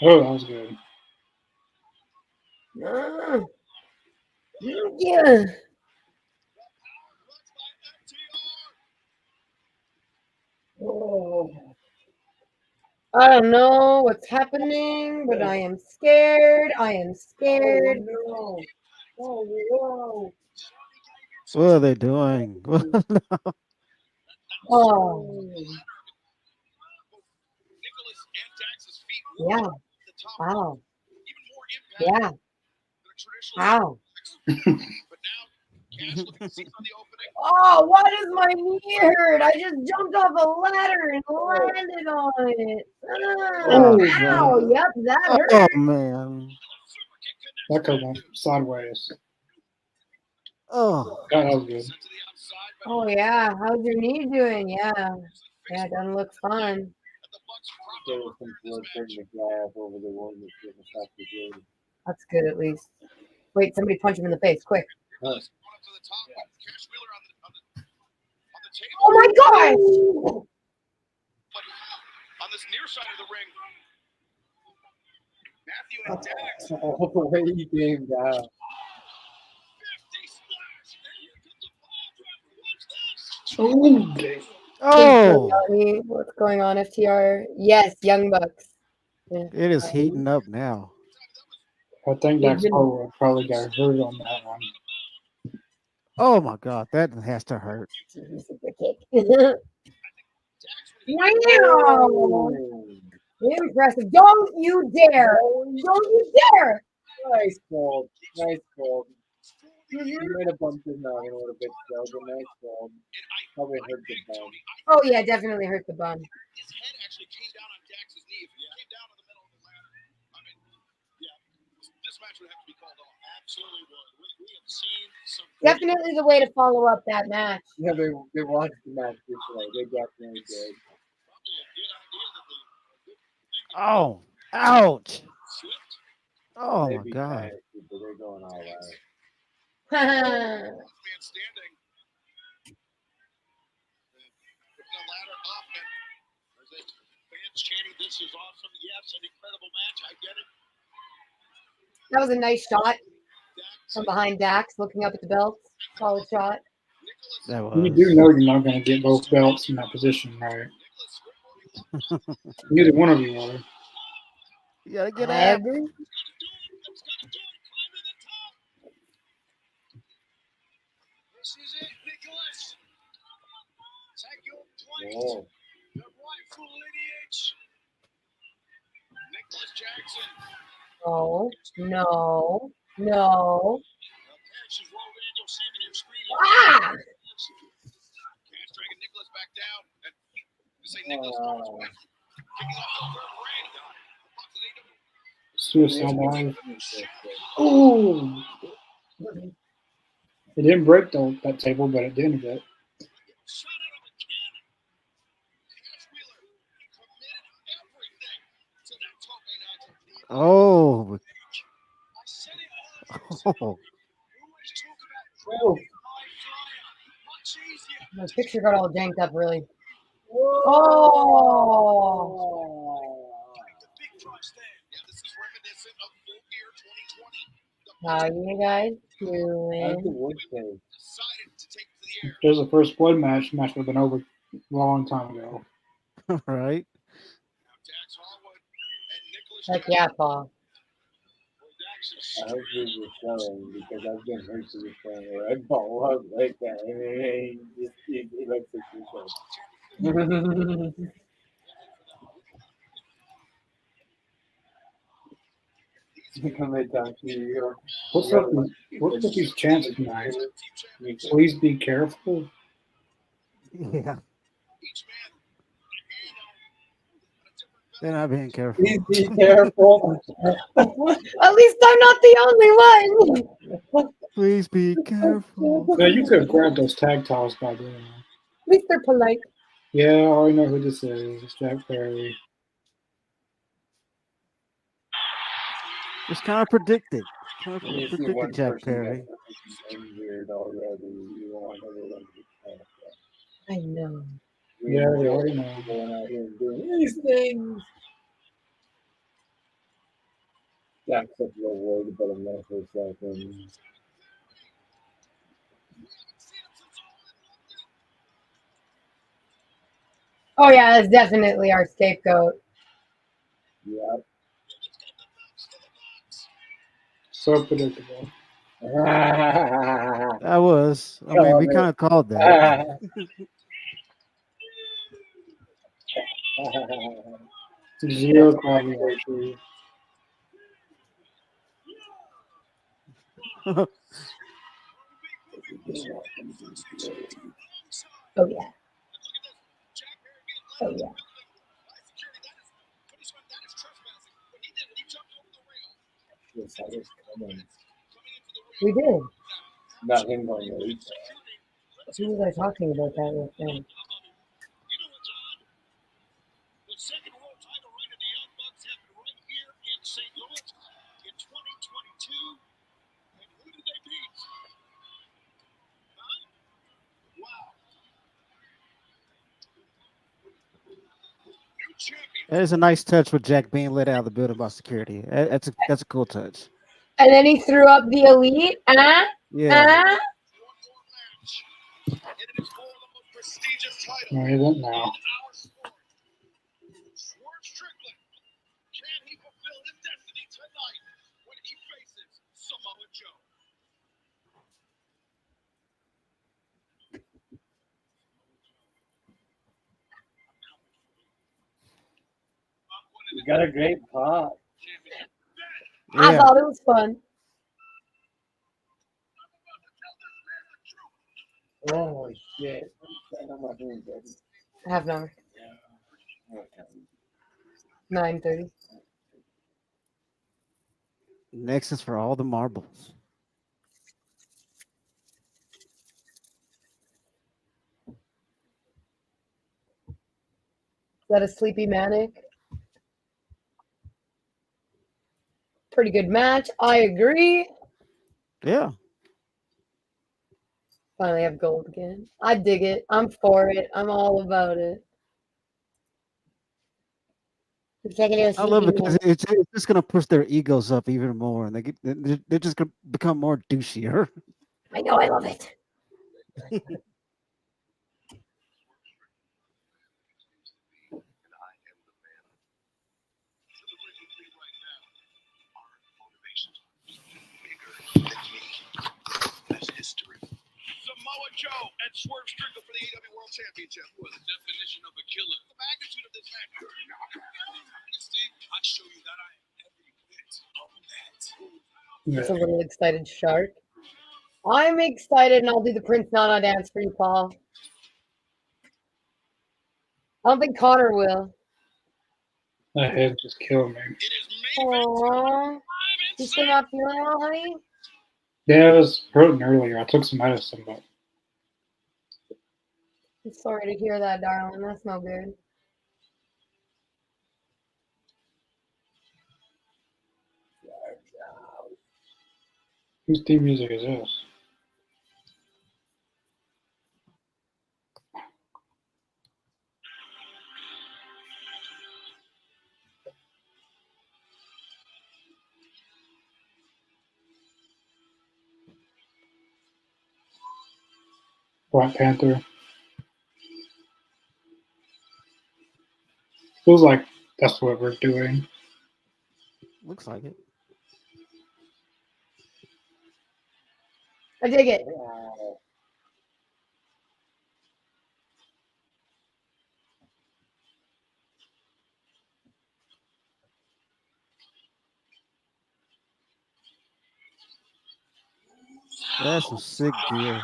Oh, that was good. Ah. Yeah. Oh. I don't know what's happening, but I am scared. I am scared. No. Oh, whoa. what are they doing? Oh, Nicholas and Dax's feet yeah. at the top. Wow. Even more impact Yeah. than a traditional Wow. But now, Cash looking sees on the opening. Oh, why does my knee hurt? I just jumped off a ladder and landed on it. Oh, Ow. God. Yep, that hurt. Oh man. Super kick connects. That could went sideways. Oh, That was good. Sent to the outside, but Oh, yeah. How's your knee doing? Yeah. Yeah, it doesn't look fun. and the Bucks promptly There was some blood turning the guy up over the one that's getting stuff to do. That's good at least. Wait, somebody punch him in the face, quick. going up to the top with Cash Wheeler on the table. Oh my gosh! But on this near side of the ring, Matthew and Dax. All the way he came down. 50 splash. And here comes the ball drop. Watch this. Oh, dang. oh, What's going on, FTR? Yes, Young Bucks. Yeah. it is heating up now. I think Dax Harwood probably got hurt on that one. Oh my God, that has to hurt. Super kick. Wow! Impressive. Don't you dare! Don't you dare! Nice ball. Nice ball. He might have bumped his noggin a little bit still, but nice ball. Probably hurt the bone. Oh yeah, definitely hurt the bum. His head actually came down on Dax's knee. If he came down in the middle of the ladder, I mean, yeah, this match would have to be called off. Absolutely would. We have seen some. Definitely the way to follow up that match. Yeah, they watched the match this way. They definitely did. Probably a good idea that they Oh, ouch. slipped. Oh They my be God. tired, but they're going all out. Yeah. Man standing. Putting the ladder up, and there's a fans chanting, "This is awesome." Yes, an incredible match. I get it. That was a nice shot. Dak From behind Dax, looking up at the belts. Solid shot. That You do was. know you're not going to get both belts in that position, right? Neither one of you are. You gotta get I out. agree. This is it, Nicholas. Take your place. Oh, The rightful lineage. Nicholas Jackson. No, no, no. The patch is rolled in. You'll see him in your screen. Ah! Cash dragging Nicholas back down. And this ain't Nicholas Thomas way. Kicking off the third rain. Suicide dive. Oh! It didn't break that table, but it did a bit. Shot out of a cannon. Cash Wheeler committed everything to that tope notch. Oh. I said it was. Oh. You always talk about oh, high flyer. Much easier. My picture got all janked up, really. whoa. Oh! The big price there. Yeah, this is reminiscent of full year 2020. The How you guys How's the doing? wood taste? decided to take to the air. If there's a first blood match would have been over a long time ago. Right. Now Dax Harwood and Nicholas Heck Jackson. yeah, Paul. Dax is I hope this is showing because I've been hurt to the point where I ball up like that. And it looks like you should. Come and talk to you. What's with these chants tonight? Please be careful. Yeah. each man. They're not being careful. Please be careful. At least I'm not the only one. Please be careful. Yeah, you could have grabbed those tag titles by then. At least they're polite. Yeah, I already know who this is. It's Jack Perry. It's kind of predicted. Kind of You see predicted one Jack person Perry. that's injured already. You want everyone to be careful. I know. Yeah, we already know. Going out here and doing these things. Jack's up a little worried about him there for a second. Oh yeah, that's definitely our scapegoat. Yep. So predictable. That was. I mean, we kind of called that. Zero copy. Oh yeah. Oh yeah. Yes, I was coming. We did. Not him going to eat. Who was I talking about that with then? The second world title reign of the Young Bucks happened right here in St. Louis in 2022. And who did they beat? Huh? Wow. New champion. That is a nice touch with Jack being let out of the building by security. That's a cool touch. And then he threw up the elite. Yeah. One more match. And it is for the most prestigious title No, he won't in now. our sport. Swerve Strickland. Can he fulfill his destiny tonight when he faces Samoa Joe? You got a great pop. I Yeah. thought it was fun. Oh shit. I'm not doing good. Half an hour. Okay. 9:30. Next is for all the marbles. Is that a sleepy manic? Pretty good match. I agree. Yeah. Finally have gold again. I dig it. I'm for it. I'm all about it. Take a little I love it sleepy because nap. it's just gonna push their egos up even more, and they're just gonna become more douchier. I know, I love it. Samoa Joe and Swerve Strickland for the AEW World Championship. Well, the definition of a killer. The magnitude of this match. Dynasty, I show you that I am every bit of that. It's a little excited shark. I'm excited, and I'll do the Prince Nana dance for you, Paul. I don't think Connor will. That head just killed me. It is main event. Aww. You still not feeling well, honey? Yeah, I was hurting earlier. I took some medicine, but I'm sorry to hear that, darling. That's no good. whose theme music is this? Black Panther. Feels like that's what we're doing. Looks like it. I dig it. That's some sick gear.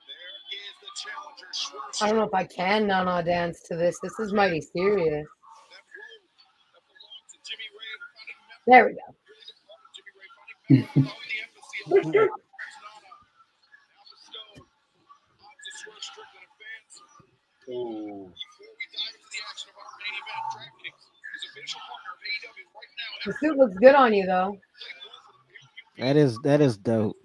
There is the challenger, Swerve I don't know if I can Nana dance to this. This is mighty serious. that belongs to Jimmy Ray. There we go. Jimmy Ray finding member the embassy of Prince Nana. Now bestowed onto Swerve Strickland and fans. Ooh. Before we dive into the action of our main event, DraftKings is official partner of AEW right now. The suit looks good on you, though. That is dope.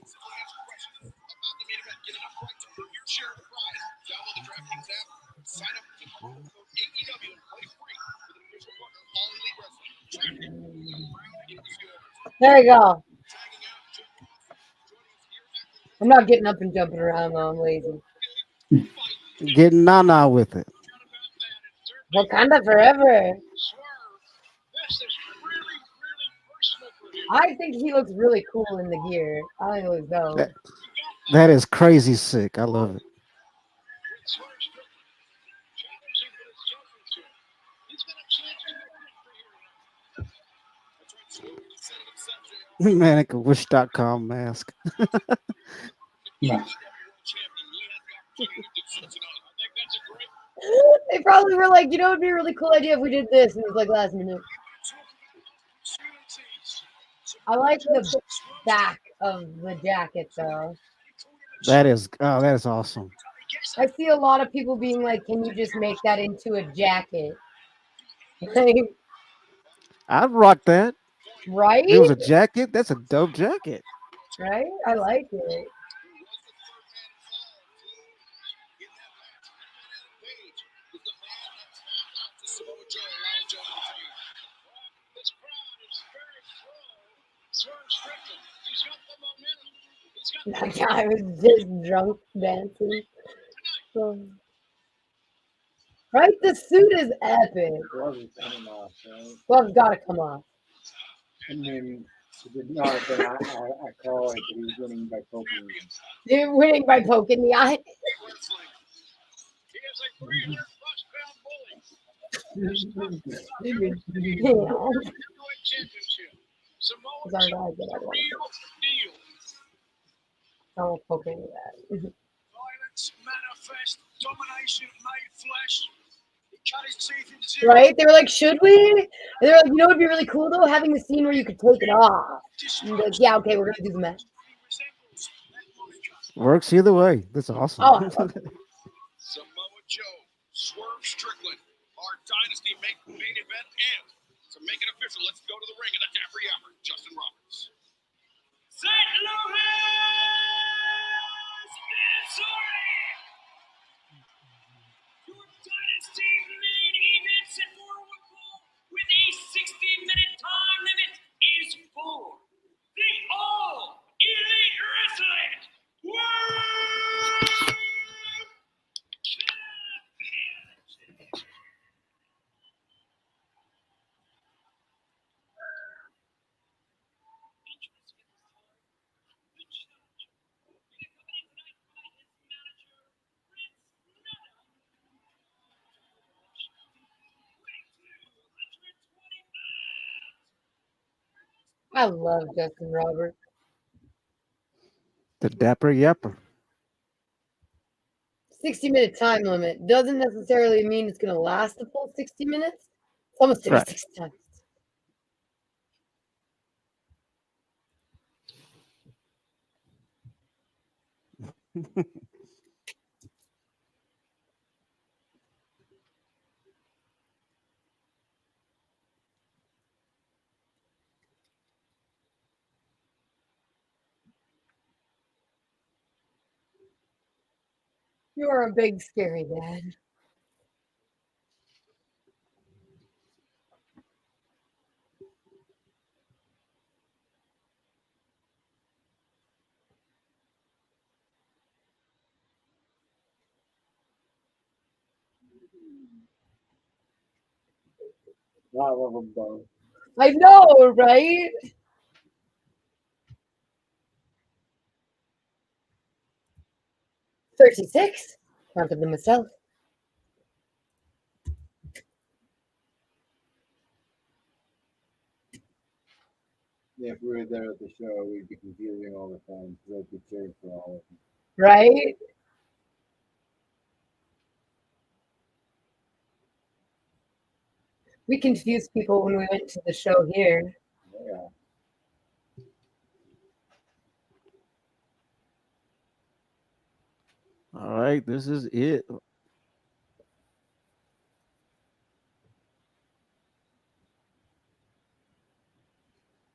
Share the prize. Download the DraftKings app. Sign up with the promo code AEW and play free with an official partner of All Elite Wrestling. DraftKings, the crown is yours. There we go. Tagging out, jumping off, joining us here at the I'm not getting up and jumping around, though. I'm lazy. Getting Nana with it. Wakanda forever. Swerve. This is really, really personal for him. I think he looks really cool in the gear. I think it looks dope. That is crazy sick. I love it. Swerve Strickland challenging for his championship. He's got a chance to win it for here. That's right, Swerve just said it himself, JR. Man, like a wish.com mask. No. They probably were like, you know, it'd be a really cool idea if we did this. And it was like last minute. I like the back of the jacket, though. That is awesome. I see a lot of people being like, can you just make that into a jacket? Like, I'd rock that. right? If it was a jacket, that's a dope jacket. Right? I like it. That guy was just drunk dancing. Right? The suit is epic. Wasn't coming off, right? Glove's gotta come off. And then no, but I call it he's winning by poking. You're winning by poking the eye. His arm died, but I don't want to poke any of that. Violence, manifest, domination, made flesh. He cut his teeth in zero. Right? They were like, should we? And they were like, you know what would be really cool though? Having the scene where you could take it off. And you're like, yeah, okay, we're gonna do the match. Works either way. That's awesome. Oh, I love it. Samoa Joe, Swerve Strickland, our Dynasty main event, and to make it official, let's go to the ring and attack for Yapper, Justin Roberts. St. Louis, Missouri. Your Dynasty main event at Royal Rumble with a 60-minute time limit is for the All Elite Wrestling World Championship. I love Justin Roberts. The Dapper Yapper. 60-minute time limit doesn't necessarily mean it's going to last the full 60 minutes. It's almost Right. 66 times. You're a big scary dad. I love them both. I know, right? $36. Counted them myself. If we were there at the show, we'd be confusing all the fans. They'd be cheering for all of them. Right? We confused people when we went to the show here. Yeah. All right, this is it.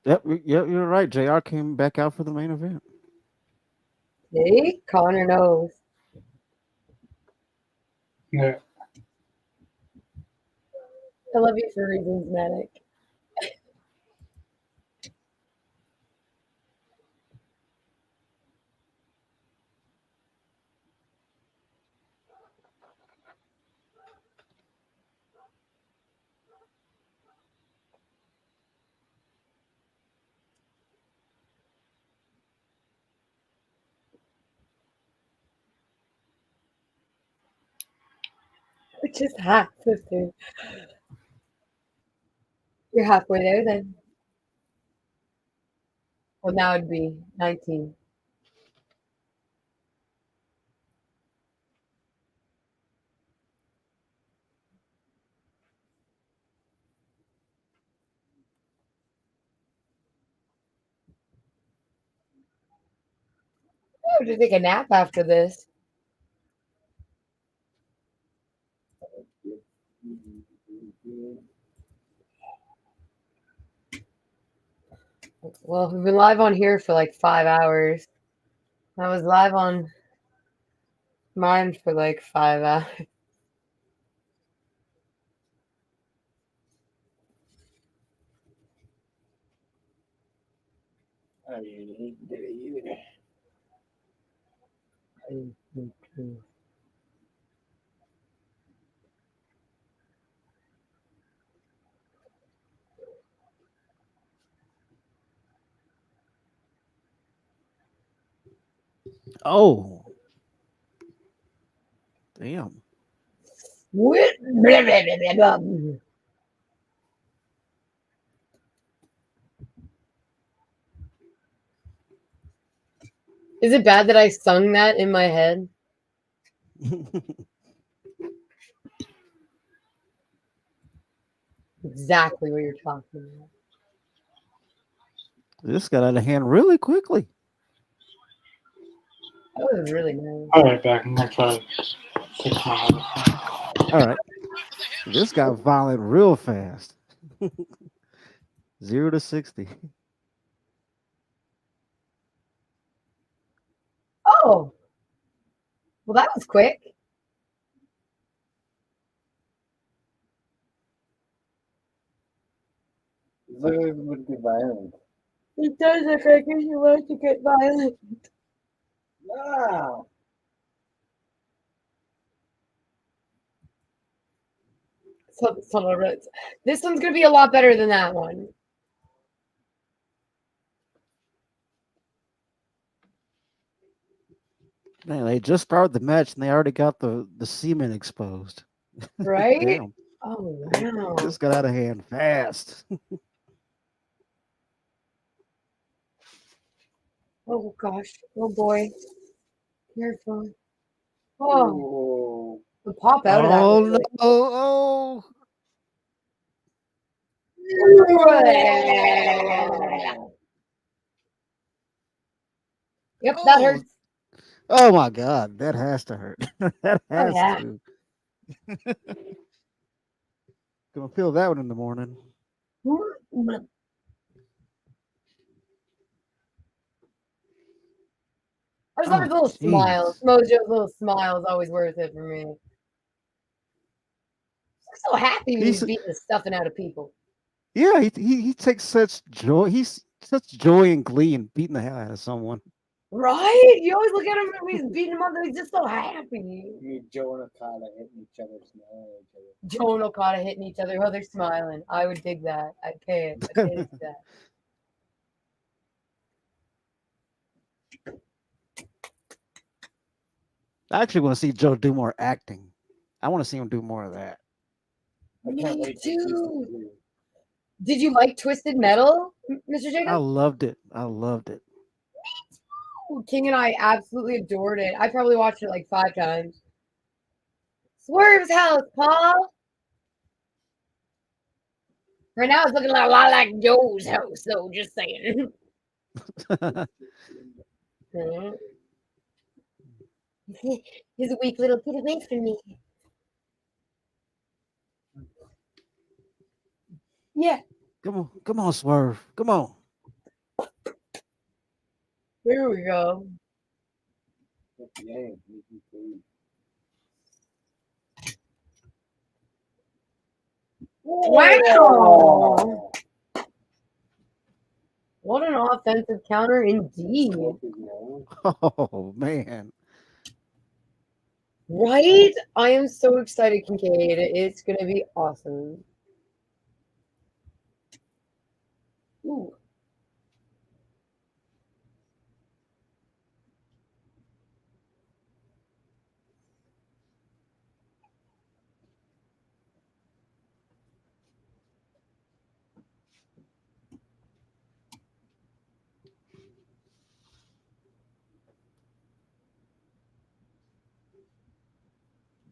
Yep, you're right. JR came back out for the main event. See? Connor knows. Yeah. I love you for reasons, Manic. Which is half, sister. You're halfway there then. Well, now it'd be 19. I would just take a nap after this. Well, we've been live on here for like 5 hours. I was live on mine for like 5 hours. I mean, he did it either. Oh, damn. Is it bad that I sung that in my head? Exactly what you're talking about. This got out of hand really quickly. That was really nice. All right, back. I'm gonna try to fix my other All right. This got violent real fast. 0 to 60. Oh, well, that was quick. It would be violent. It does look like you want to get violent. No. So this one's gonna be a lot better than that one. Man, they just started the match and they already got the semen exposed. Right? Damn. Oh wow. This got out of hand fast. Oh gosh. Oh boy. Careful. Oh, Oh. the pop out of that. Oh was no! really- Oh, Yep, that hurts. oh my God, that has to hurt. That Oh has yeah. to. Gonna feel that one in the morning. I just love his little smiles. jeez. Mojo's little smile is always worth it for me. I'm so happy when he's He's beating the stuffing out of people. yeah. He takes such joy. He's such joy and glee in beating the hell out of someone. Right? You always look at him when he's beating him up and he's just so happy. Me, Joe, and Okada hitting each other, smiling at each other. Joe and Okada hitting each other. Oh, they're smiling. I would dig that. I'd pay it. I'd pay to see that. I actually want to see Joe do more acting. I want to see him do more of that. I can't Me wait to see too. something. Did you like Twisted Metal, Mr. I Jacob? loved it. I loved it. King and I absolutely adored it. I probably watched it like 5 times. Swerve's house, Paul. Right now, it's looking a lot like Joe's house, though. Just saying. He's a weak little get away from me. Yeah. Come on, Swerve. Come on. There we go. Yeah, Wow. What an offensive counter indeed. Oh man. Right? I am so excited, Kincaid. It's going to be awesome. Ooh.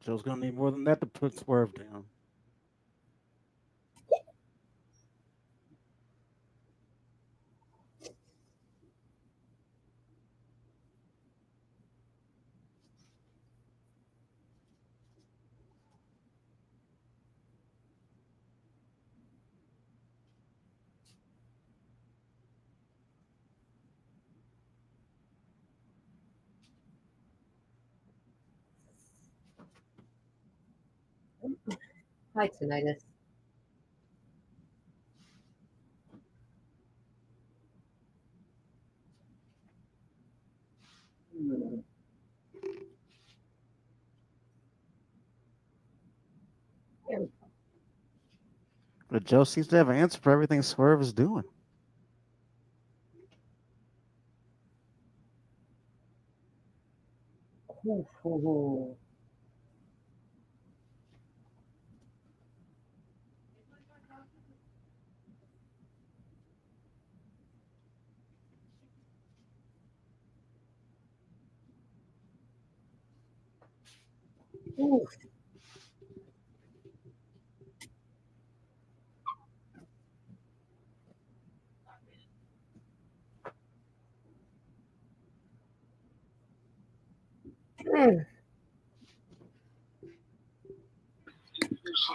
Joe's gonna need more than that to put Swerve down. Hi, tinnitus. But Joe seems to have an answer for everything Swerve is doing. Ooh. Ooh. Mm.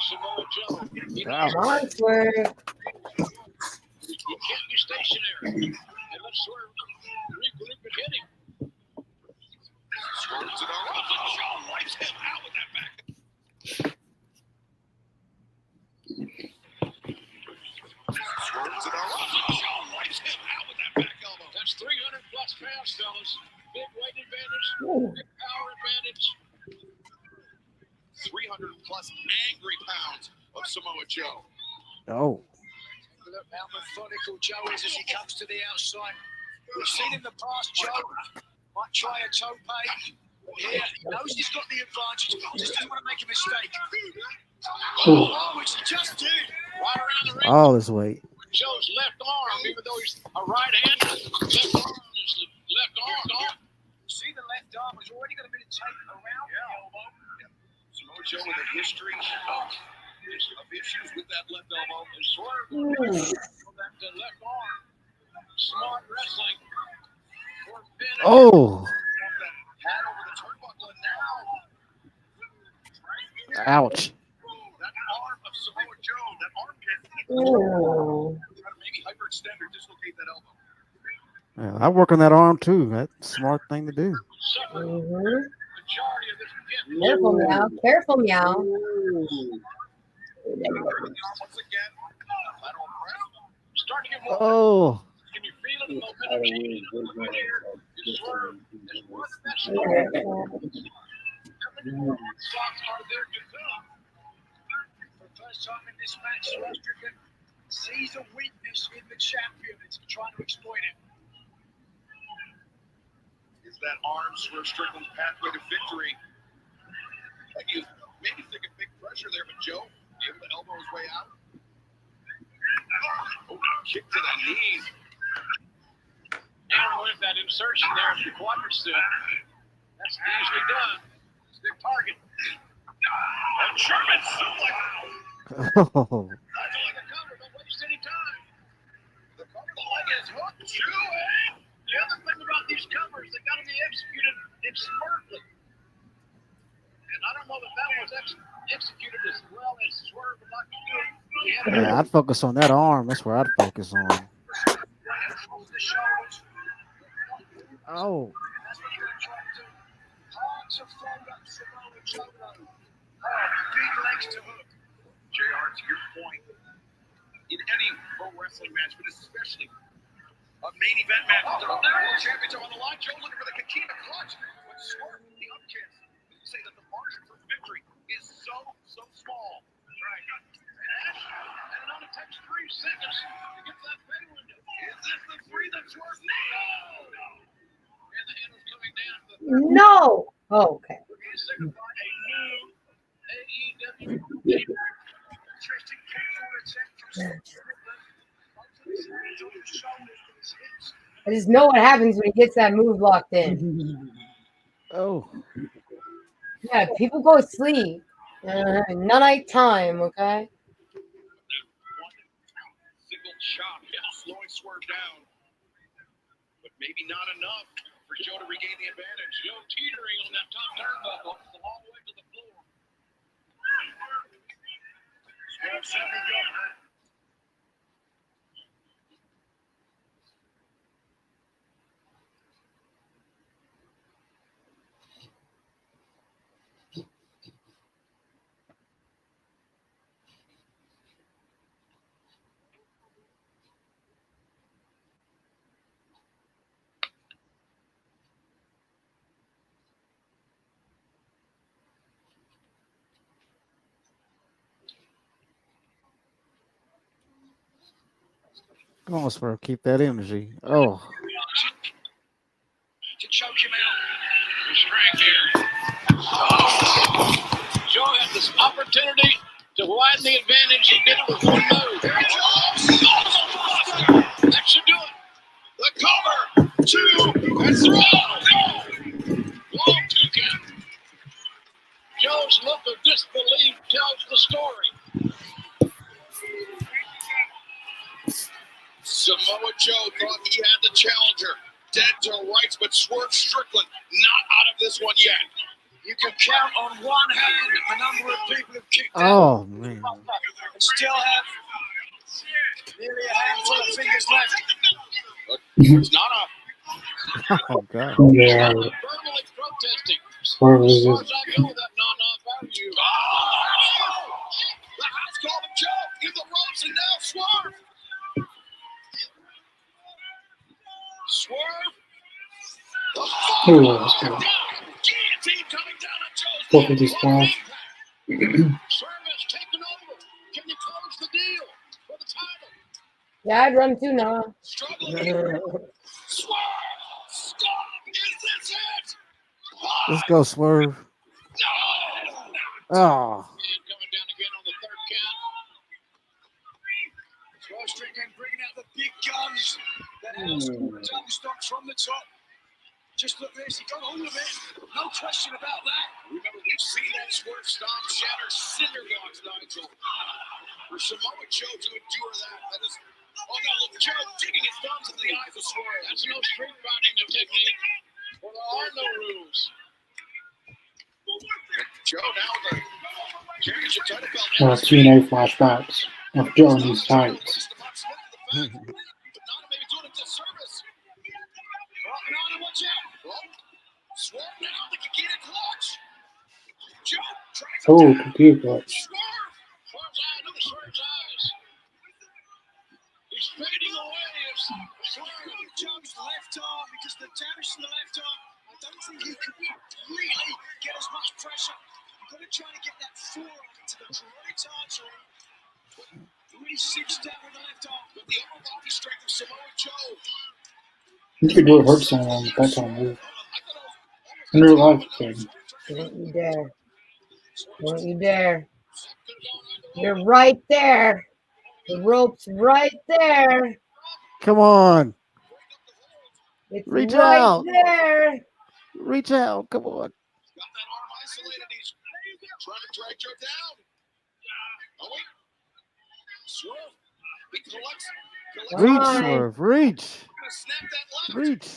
Samoa Joe. Come on, Swerve. You can't be stationary. And let's Swerve regroup and hit him. Swerves it all up. Joe wipes him out with that back elbow. That's 300 plus pounds, fellas. Big weight advantage, big power advantage. 300 plus angry pounds of Samoa Joe. Oh, Look how methodical Joe is as he comes to the outside. We've seen in the past, Joe might try a tope. Here, he knows he's got the advantage. Just doesn't want to make a mistake. Oh, which he just did. Right around the ring. all this weight. Joe's left arm, even though he's a right-hander, left arm is the left arm. See, the left arm was already got a bit of tape around the elbow. Samoa Joe with a history of issues with that left elbow. And Swerve on that left arm. Smart wrestling. Oh, Hat over the turnbuckle and now. ouch. That arm of Samoa Joe, that armpit. Ooh. Trying to maybe hyperextend or dislocate that elbow. Yeah, I work on that arm too. That's a smart thing to do. Mhm. Majority of this again. Careful, meow. Careful, meow. Once again, lateral press. Starting to get more. Oh, Can you feel it? The I momentum don't change. really Right here. just Swerve is one that Yeah. shots are there to come. For the first time in this match, Swerve Strickland sees a weakness in the champion. It's trying to exploit it. Is that arm Swerve Strickland's pathway to victory? Like you maybe thinking big pressure there, but Joe able to elbow his way out. Oh, kick to the knee. Now with that insertion there of the quadricep. That's easily done. It's a big target. A German suplex. oh, I feel like a cover. Don't waste any time. The cover of the leg is hooked to it. The other thing about these covers, they got to be executed expertly. And I don't know that that was executed as well as Swerve would like to do it. yeah, I'd focus on that arm. That's where I'd focus on. The shoulders. Oh, That's what you're trying to do. Hard to fold up Samoa Joe. Big legs to hook. JR, to your point, in any pro wrestling match, but especially a main event match, the world champions are on the line. Joe looking for the Kakita clutch. But Swerve, the up kiss, say that the margin for victory is so small. Right. And it only takes 3 seconds to get that pay window. Is this the three that Swerve? No! And the handle's coming down to the No. Oh, okay. We're signifying a new AEW interesting kickflip attempt from Strickland. I just know what happens when he gets that move locked in. oh, Yeah, people go to sleep. Night time, okay? Single chop, slowing Swerve down. But maybe not enough for Joe to regain the advantage. Joe teetering on that top turnbuckle. It's a long way to the floor. Swerve set to go. come on, Spur, keep that energy. Oh, To choke him out. Restraint here. Joe had this opportunity to widen the advantage. He did it with one move. That should do it. The cover, 2, and 3. Long 2 count. Joe's look of disbelief tells the story. Samoa Joe thought he had the challenger dead to rights, but Swerve Strickland not out of this one yet. You can count on one hand the number of people who've kicked out oh man. and still have nearly a handful of fingers left. But it's not a Oh god. Yeah, Verbally protesting. Swerve As is far just as I go, that non-value. the house called him Joe. Swerve. Swerve. Ooh, let's go. Guillotine coming down on Joe's 450 splash. Swerve has taken over. Can you close the deal for the title? Yeah, I'd run too now. Struggling. Swerve. Stop. Is this it? Let's go, Swerve. No. Oh, And coming down again on the third count. Swerve Strickland bringing out the big guns. That house double stock from the top. Just look at this. He got hold of it. No question about that. Remember, we've seen that Swerve stomp shatter cinder blocks, Nigel. For Samoa Joe to endure that. That is. Oh, no, look, Joe digging his thumbs in the eyes of Swerve. That's no street fighting technique. Well, there are no rules. Joe now with the championship title belt. TNA flashbacks of Joe in these tights. But Nana maybe doing a disservice. Oh, Nana, watch out. Oh, Swerve now, the Kikita clutch. Joe tries to Oh, computer clutch. Swerve. Swerve's eye, look at Swerve's eyes. He's fading away as Swerve jumps left arm because the damage to the left arm. I don't think he can completely get as much pressure. You've got to try to get that forearm into the correct artery. Really sits down with the left arm, but the upper body strength of Samoa Joe. You could really hurt someone with that kind of move. In real life, thing. Don't you dare. Don't you dare. You're right there. The rope's right there. come on. It's Reach right out. there. Reach out. Come on. Got that arm isolated. He's trying to drag Joe down. Oh, wait. Swerve. He collects. Reach, on. Swerve. Reach. Gonna snap that left. Reach.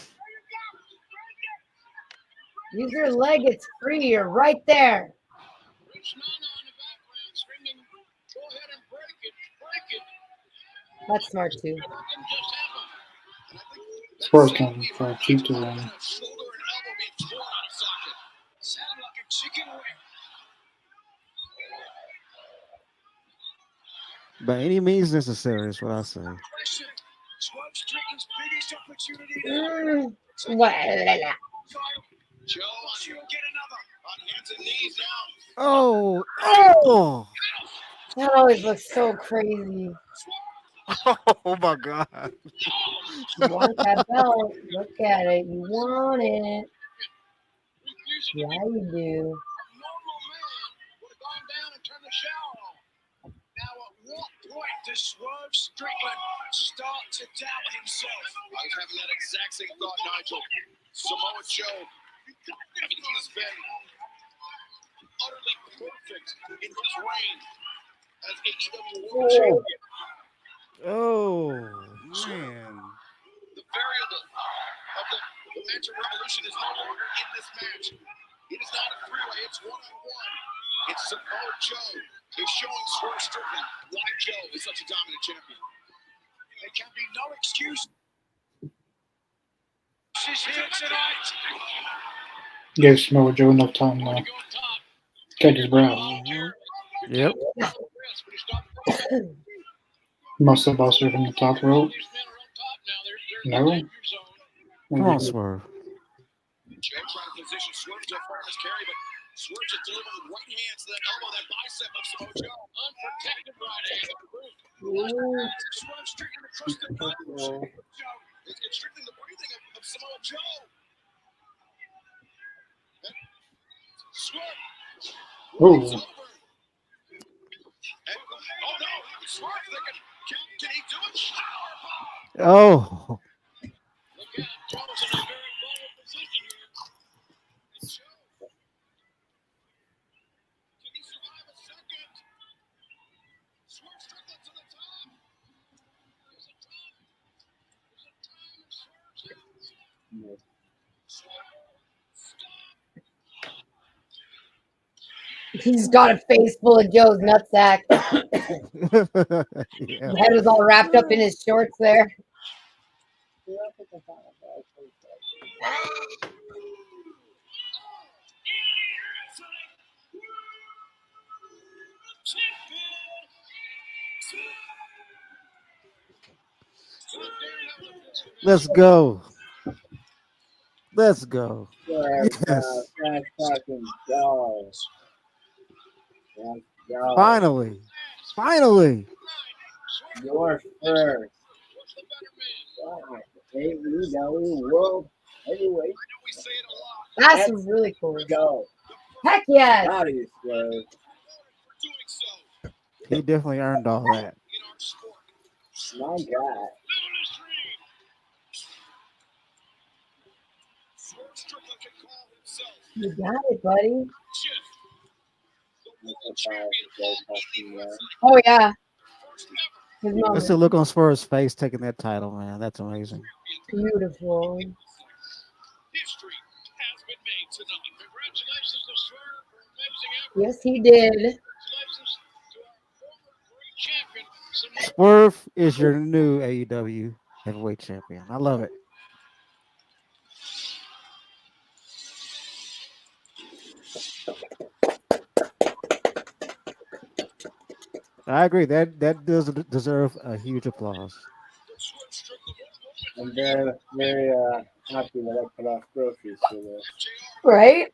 Use your leg. It's free. You're right there. There's Nana in the background screaming, go ahead and break it. Break it. That's smart too. That didn't just happen. And I think Swerve can try to keep to a him. shoulder and elbow being torn out of socket. Sounded like a chicken wing. By any means necessary is what I say. Pressure. Swerve Strickland's biggest opportunity now. Well, Joe on get another. On hands and knees now. Oh. Oh. that always looks so crazy. Oh my God. You want that belt? Look at it. You want it. Refusing Yeah, to be you do. a normal man would have gone down and turned the shower on. Now, at what point does Swerve Strickland start to doubt himself? I was having that exact same thought, Nigel. Samoa Joe, I mean, he's been utterly perfect in his reign as AEW World Champion. Oh man. The variable of the match of Revolution is no longer in this match. It is not a three-way, it's one-on-one. It's Samoa Joe is showing Swerve Strickland why Joe is such a dominant champion. There can be no excuse. She's here tonight. Gave Samoa Joe enough time to catch his breath. Yep. Muscle buster from the top rope. No. Come on, Swerve. Joe trying to position Swerve to a farmer's carry, but Swerve just delivering with right hands to that elbow, that bicep of Samoa Joe. Unprotected right hand. Swerve Strickland across the nose. It's constricting the breathing of Samoa Joe. Swerve. Oh. It's over. And, oh no, Swerve thinking, can he do it? Powerbomb. Oh. Look out, Joe's in a very vulnerable position here. It's Joe. Can he survive a second? Swerve Strickland to the top. There's a time. There's a time in Swerve's hands. Swerve, stop. He's got a face full of Joe's nutsack. Yeah. His head was all wrapped up in his shorts there. Let's go. Let's go. Let's Yes. fucking go. Let's go. Finally. Finally. You're first. AEW World Heavyweight. That's really cool. Go. Heck yes. Body Swerve. He definitely earned all that. My God. You got it, buddy. Oh yeah. His mom Let's is see look on Spurs' face taking that title, man. That's amazing. beautiful. History has been made tonight. Congratulations to Swerve for amazing effort. Yes, he did. Congratulations to our former great champion. Swerve is your new AEW heavyweight champion. I love it. I agree. That does deserve a huge applause. I'm very, very happy that I put off groceries for this. Right?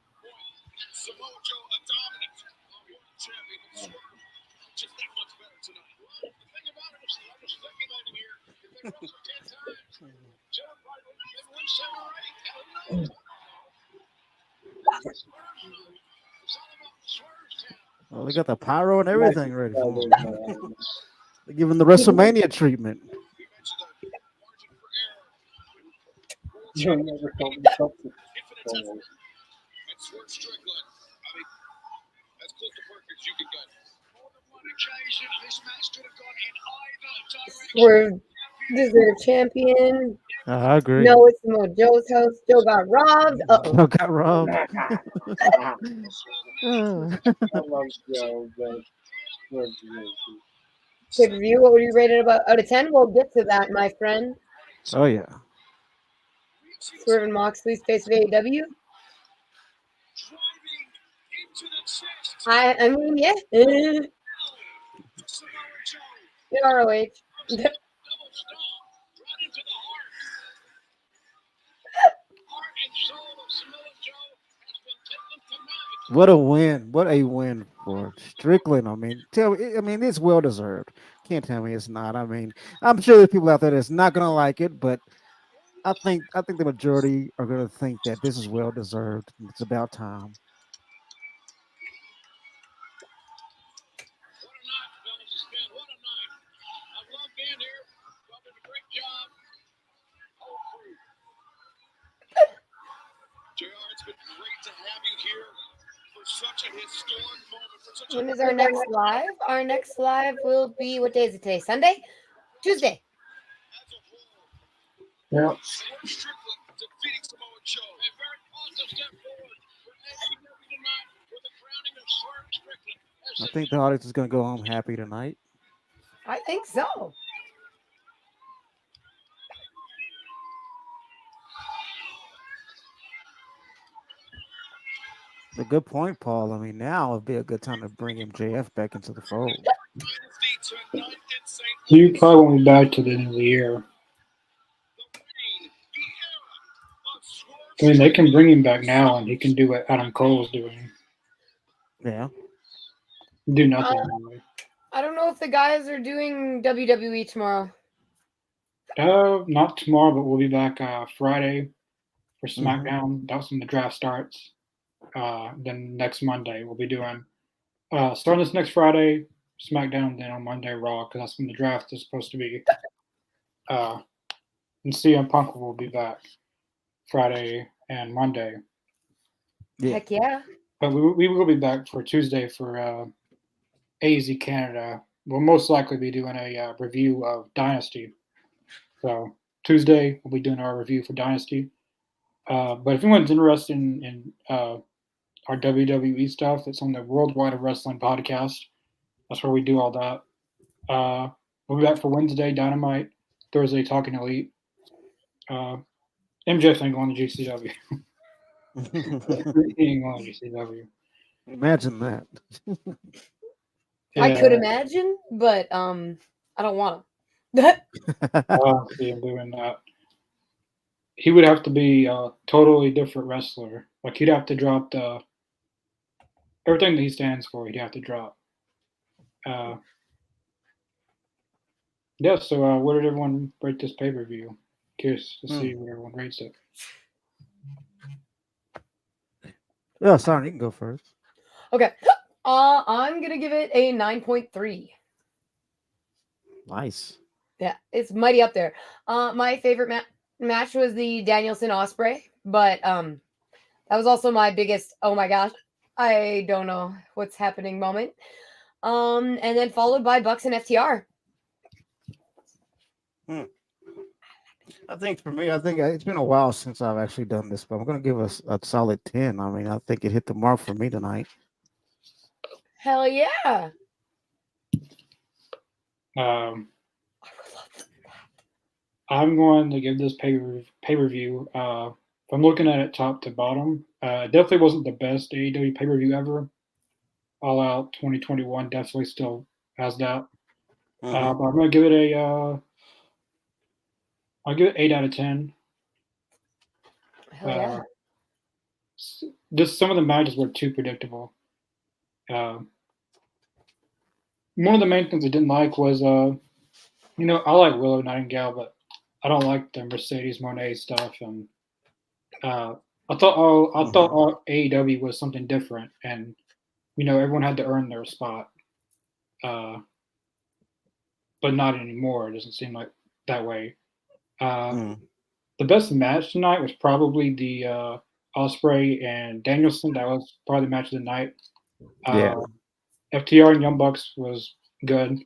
Samoa Joe, a dominant world champion. Just that much better tonight. The thing about it is, I'm just speculating here. If they wrestle 10 times, Joe probably maybe win 7 or 8. I don't know. It's all about Swerve's town. Well, they got the pyro and everything ready for him. They're giving the WrestleMania treatment. We mentioned the margin for error. You'll never come Infinite and Swerve Strickland. I mean, as close to perfect as you can get. More than one occasion, this match could have gone in either direction. We're deserved champion. I agree. No, it's Samoa Joe's house. Joe got robbed. Joe got robbed. I love Joe, but Swerve's really cool. Quick review. What would you rate it about out of 10? We'll get to that, my friend. Oh yeah. Swerve and Moxley's face of AEW. I mean, yeah. In ROH. What a win. What a win for Strickland. I mean, it's well deserved. Can't tell me it's not. I mean, I'm sure there's people out there that's not gonna like it, but I think the majority are gonna think that this is well deserved. It's about time. What a night, fellas. It's been what a night. I love being here. Y'all did a great job. Whole crew. JR, it's been great to have you here for such a historic moment. For such When is our next live? Our next live will be, what day is it today? Sunday? Tuesday. Yeah. Swerve Strickland defeating Samoa Joe. A very positive step forward for AEW tonight with the crowning of Swerve Strickland. I think the audience is gonna go home happy tonight. I think so. A good point, Paul. I mean, now would be a good time to bring MJF back into the fold. Dynasty tonight in St. He probably won't be back till the end of the year. I mean, they can bring him back now, and he can do what Adam Cole's doing. Yeah. Do nothing. Anyway. I don't know if the guys are doing WWE tomorrow. Not tomorrow, but we'll be back Friday for SmackDown. That's when the draft starts. Then next Monday we'll be doing starting this next Friday SmackDown, then on Monday Raw, because that's when the draft is supposed to be. And CM Punk will be back Friday and Monday. Yeah. Heck yeah. But we will be back for Tuesday for AZ Canada. We'll most likely be doing a review of Dynasty. So Tuesday we'll be doing our review for Dynasty. But if anyone's interested in our WWE stuff, it's on the Worldwide Wrestling podcast. That's where we do all that. We'll be back for Wednesday, Dynamite. Thursday, Talking Elite. MJF ain't going to GCW. He ain't going to GCW. Imagine that. I could imagine, but I don't want to. See him doing that. he would have to be a totally different wrestler. Like he'd have to drop everything that he stands for. He'd have to drop. Uh, yeah. So, what did everyone rate this pay per view? Curious to see what everyone rates it. Yeah, sorry, you can go first. Okay. I'm gonna give it a 9.3. Nice. Yeah, it's mighty up there. My favorite match was the Danielson Osprey, but that was also my biggest oh my gosh, I don't know what's happening moment. And then followed by Bucks and FTR. I think for me, I think it's been a while since I've actually done this, but I'm going to give us a solid 10. I mean, I think it hit the mark for me tonight. Hell yeah. I'm going to give this pay per view. If I'm looking at it top to bottom, it definitely wasn't the best AEW pay per view ever. All Out 2021 definitely still has that. But I'm going to give it I'll give it 8 out of 10. Hell yeah. Just some of the matches were too predictable. One of the main things I didn't like was, I like Willow Nightingale, but I don't like the Mercedes Moné stuff. And I thought AEW was something different, and everyone had to earn their spot. But not anymore. It doesn't seem like that way. The best match tonight was probably the Osprey and Danielson. That was probably the match of the night. Yeah. FTR and Young Bucks was good.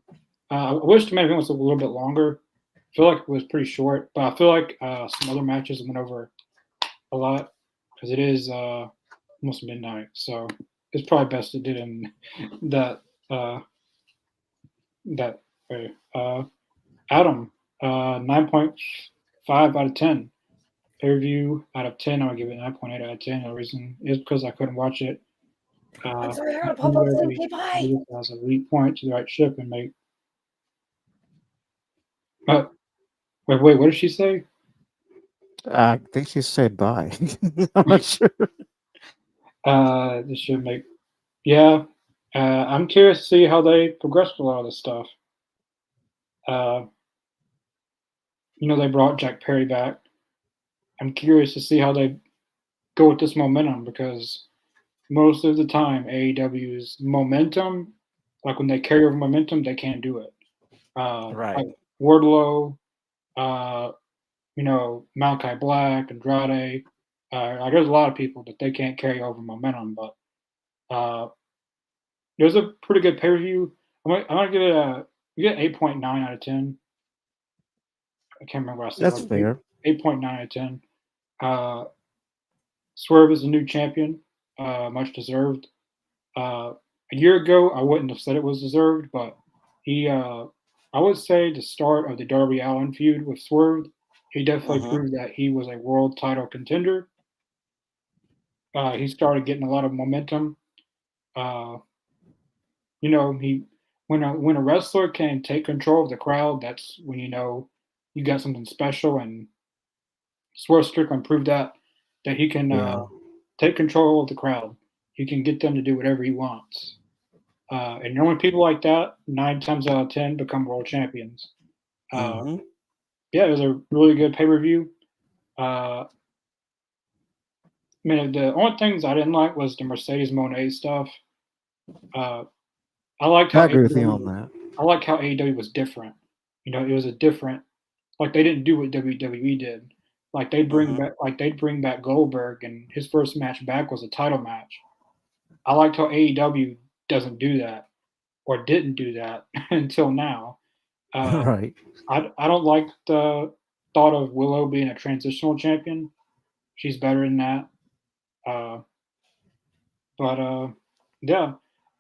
I wish the main event was a little bit longer. I feel like it was pretty short, but I feel like some other matches went over a lot because it is almost midnight. So it's probably best to do it in that way. Adam, 9.5 out of 10. Pay review out of 10, I'll give it 9.8 out of 10. The reason is because I couldn't watch it. I'm sorry, I gotta pop up some pie. As a lead point to the right ship and make. Wait, what did she say? I think she said bye. I'm not sure. This should make. Yeah. I'm curious to see how they progress with a lot of this stuff. They brought Jack Perry back. I'm curious to see how they go with this momentum because most of the time AEW's momentum, like when they carry over momentum, they can't do it. Right. Like Wardlow, Malachi Black, Andrade. There's a lot of people that they can't carry over momentum, but it was a pretty good pay per view. I'm gonna give it you get 8.9 out of 10. I can't remember what I said. That's fair. 8.9 out of 10. Swerve is a new champion, much deserved. A year ago, I wouldn't have said it was deserved, but I would say the start of the Darby Allin feud with Swerve, he definitely proved that he was a world title contender. He started getting a lot of momentum. When a wrestler can take control of the crowd, that's when you got something special. And Swerve Strickland proved that he can take control of the crowd. He can get them to do whatever he wants. And normally people like that, 9 times out of 10, become world champions. Yeah, it was a really good pay per view. The only things I didn't like was the Mercedes Moné stuff. I liked how I agree with you on that. I like how AEW was different. It was a different, like they didn't do what WWE did. Like they'd bring back Goldberg, and his first match back was a title match. I liked how AEW doesn't do that, or didn't do that until now. Right. I don't like the thought of Willow being a transitional champion. She's better than that.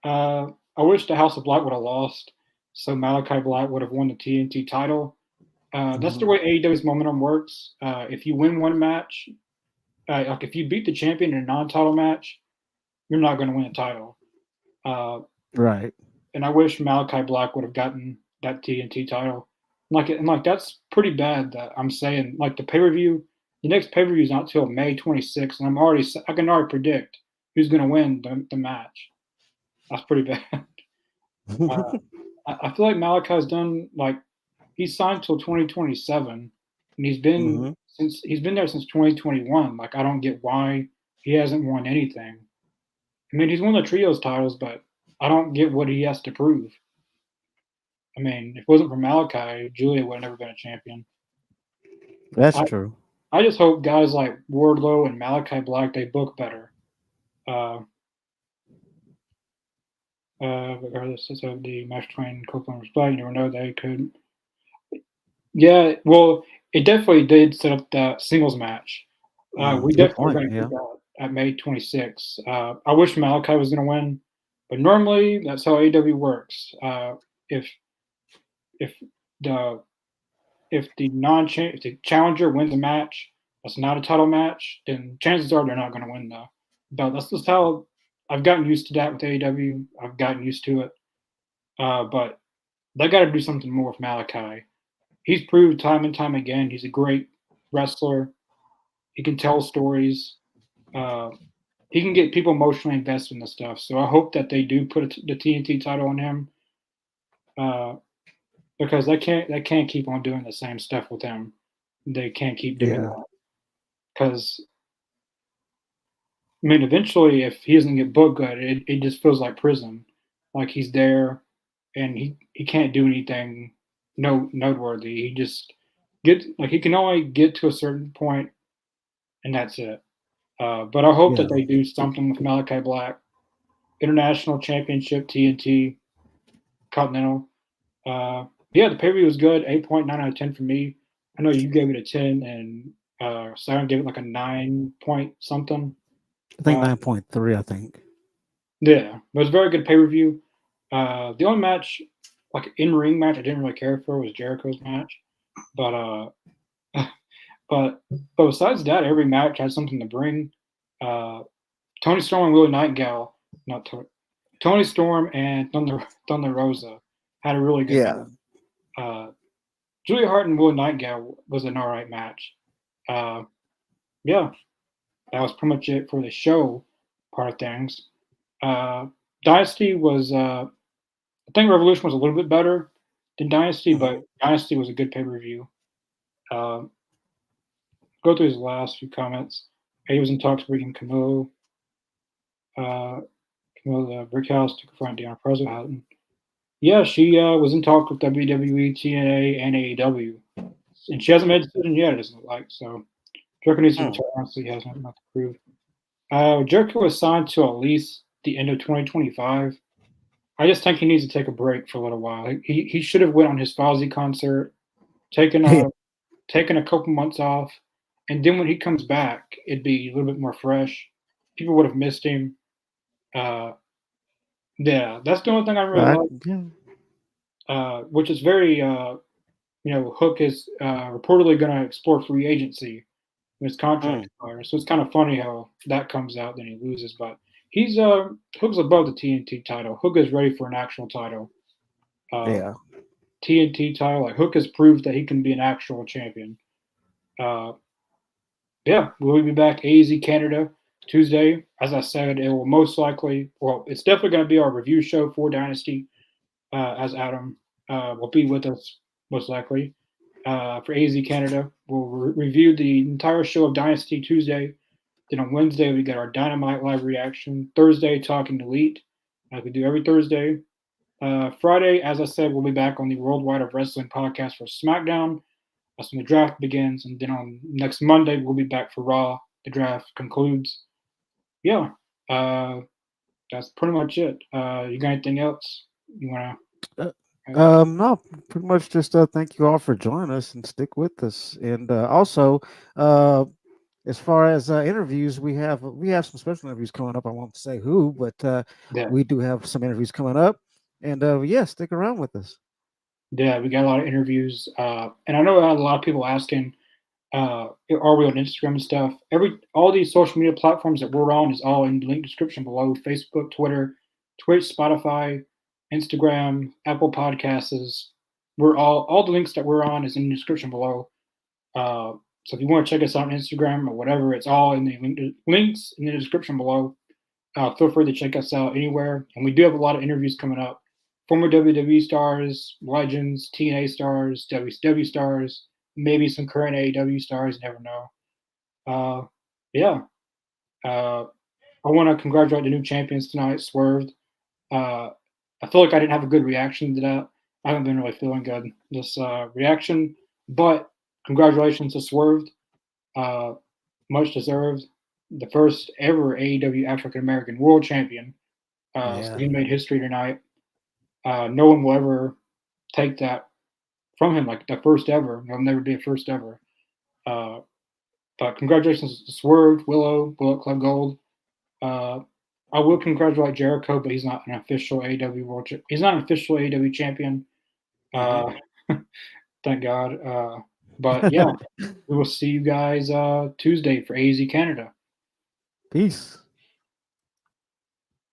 Yeah. I wish the House of Black would have lost, so Malachi Black would have won the TNT title. That's the way AEW's momentum works. If you win one match, like if you beat the champion in a non-title match, you're not going to win a title. Right. And I wish Malachi Black would have gotten that TNT title. Like that's pretty bad. That I'm saying, like the pay per view, the next pay per view is not till May 26th, and I can already predict who's going to win the match. That's pretty bad. I feel like Malachi's done like he's signed till 2027, and he's been there since 2021. Like I don't get why he hasn't won anything. I mean, he's won the trios titles, but I don't get what he has to prove. I mean, if it wasn't for Malachi, Julia would have never been a champion. That's true. I just hope guys like Wardlow and Malachi Black they book better. Regardless of the match between Copeland and Black, you never know they could. Yeah, well, it definitely did set up that singles match. We definitely going to get that at May 26th. I wish Malachi was going to win, but normally that's how AEW works. If the challenger wins a match that's not a title match, then chances are they're not going to win the belt. That's just how I've gotten used to that with AEW. I've gotten used to it, but they got to do something more with Malachi. He's proved time and time again he's a great wrestler. He can tell stories. He can get people emotionally invested in the stuff. So I hope that they do put the TNT title on him, because they can't keep on doing the same stuff with him. They can't keep doing that because I mean, eventually, if he doesn't get booked good, it just feels like prison. Like he's there, and he can't do anything noteworthy. He just he can only get to a certain point, and that's it. But I hope that they do something with Malachi Black, International Championship, TNT, Continental. The pay-per-view was good. 8.9 out of 10 for me. I know you gave it a 10, and Siren gave it like a 9 point something. I think 9.3. I think. Yeah, it was a very good pay-per-view. The only match, like in-ring match, I didn't really care for was Jericho's match, but but besides that, every match had something to bring. Tony Storm and Willie Nightingale, Tony Storm and Thunder Rosa had a really good match. Julia Hart and Willie Nightingale was an alright match. That was pretty much it for the show part of things. Dynasty was, I think Revolution was a little bit better than Dynasty, but Dynasty was a good pay per view. Go through his last few comments. He was in talks bringing Camille, the Brickhouse to confront Deanna Prazo. Yeah, she was in talks with WWE, TNA, and AEW, and she hasn't made a decision yet. It doesn't look like so. Jericho needs to retire. Honestly, he hasn't enough to prove. Jericho was signed to at least the end of 2025. I just think he needs to take a break for a little while. He should have went on his Fozzy concert, taken a couple months off, and then when he comes back, it'd be a little bit more fresh. People would have missed him. That's the only thing I really like. Which is very, Hook is reportedly going to explore free agency when his contract expires. So it's kind of funny how that comes out, then he loses. But he's Hook's above the TNT title. Hook is ready for an actual title. TNT title. Like Hook has proved that he can be an actual champion. We'll be back AZ Canada Tuesday. As I said, it will most likely, it's definitely going to be our review show for Dynasty, as Adam will be with us most likely. For AZ Canada, we'll review the entire show of Dynasty Tuesday. Then on Wednesday, we get our Dynamite live reaction. Thursday, Talking Elite, as we do every Thursday. Friday, as I said, we'll be back on the Worldwide of Wrestling podcast for SmackDown. That's when the draft begins. And then on next Monday, we'll be back for Raw. The draft concludes. That's pretty much it. You got anything else you want to? No, pretty much just thank you all for joining us and stick with us. And also, as far as interviews, we have some special interviews coming up. I won't say who, but we do have some interviews coming up. And stick around with us. Yeah, we got a lot of interviews, and I know I had a lot of people asking, "Are we on Instagram and stuff?" All these social media platforms that we're on is all in the link description below: Facebook, Twitter, Twitch, Spotify, Instagram, Apple Podcasts. We're all the links that we're on is in the description below. So if you want to check us out on Instagram or whatever, it's all in the links in the description below. Feel free to check us out anywhere. And we do have a lot of interviews coming up. Former WWE stars, legends, TNA stars, WCW stars, maybe some current AEW stars. Never know. Yeah. I want to congratulate the new champions tonight, Swerved. I feel like I didn't have a good reaction to that. I haven't been really feeling good this reaction, but congratulations to Swerved. Much deserved. The first ever AEW African American World Champion. So he made history tonight. No one will ever take that from him, like the first ever. There'll never be a first ever. But congratulations to Swerve, Willow, Bullet Club Gold. I will congratulate Jericho, but he's not an official AEW World. He's not an official AEW champion. Thank God. But yeah, we will see you guys Tuesday for AZ Canada. Peace.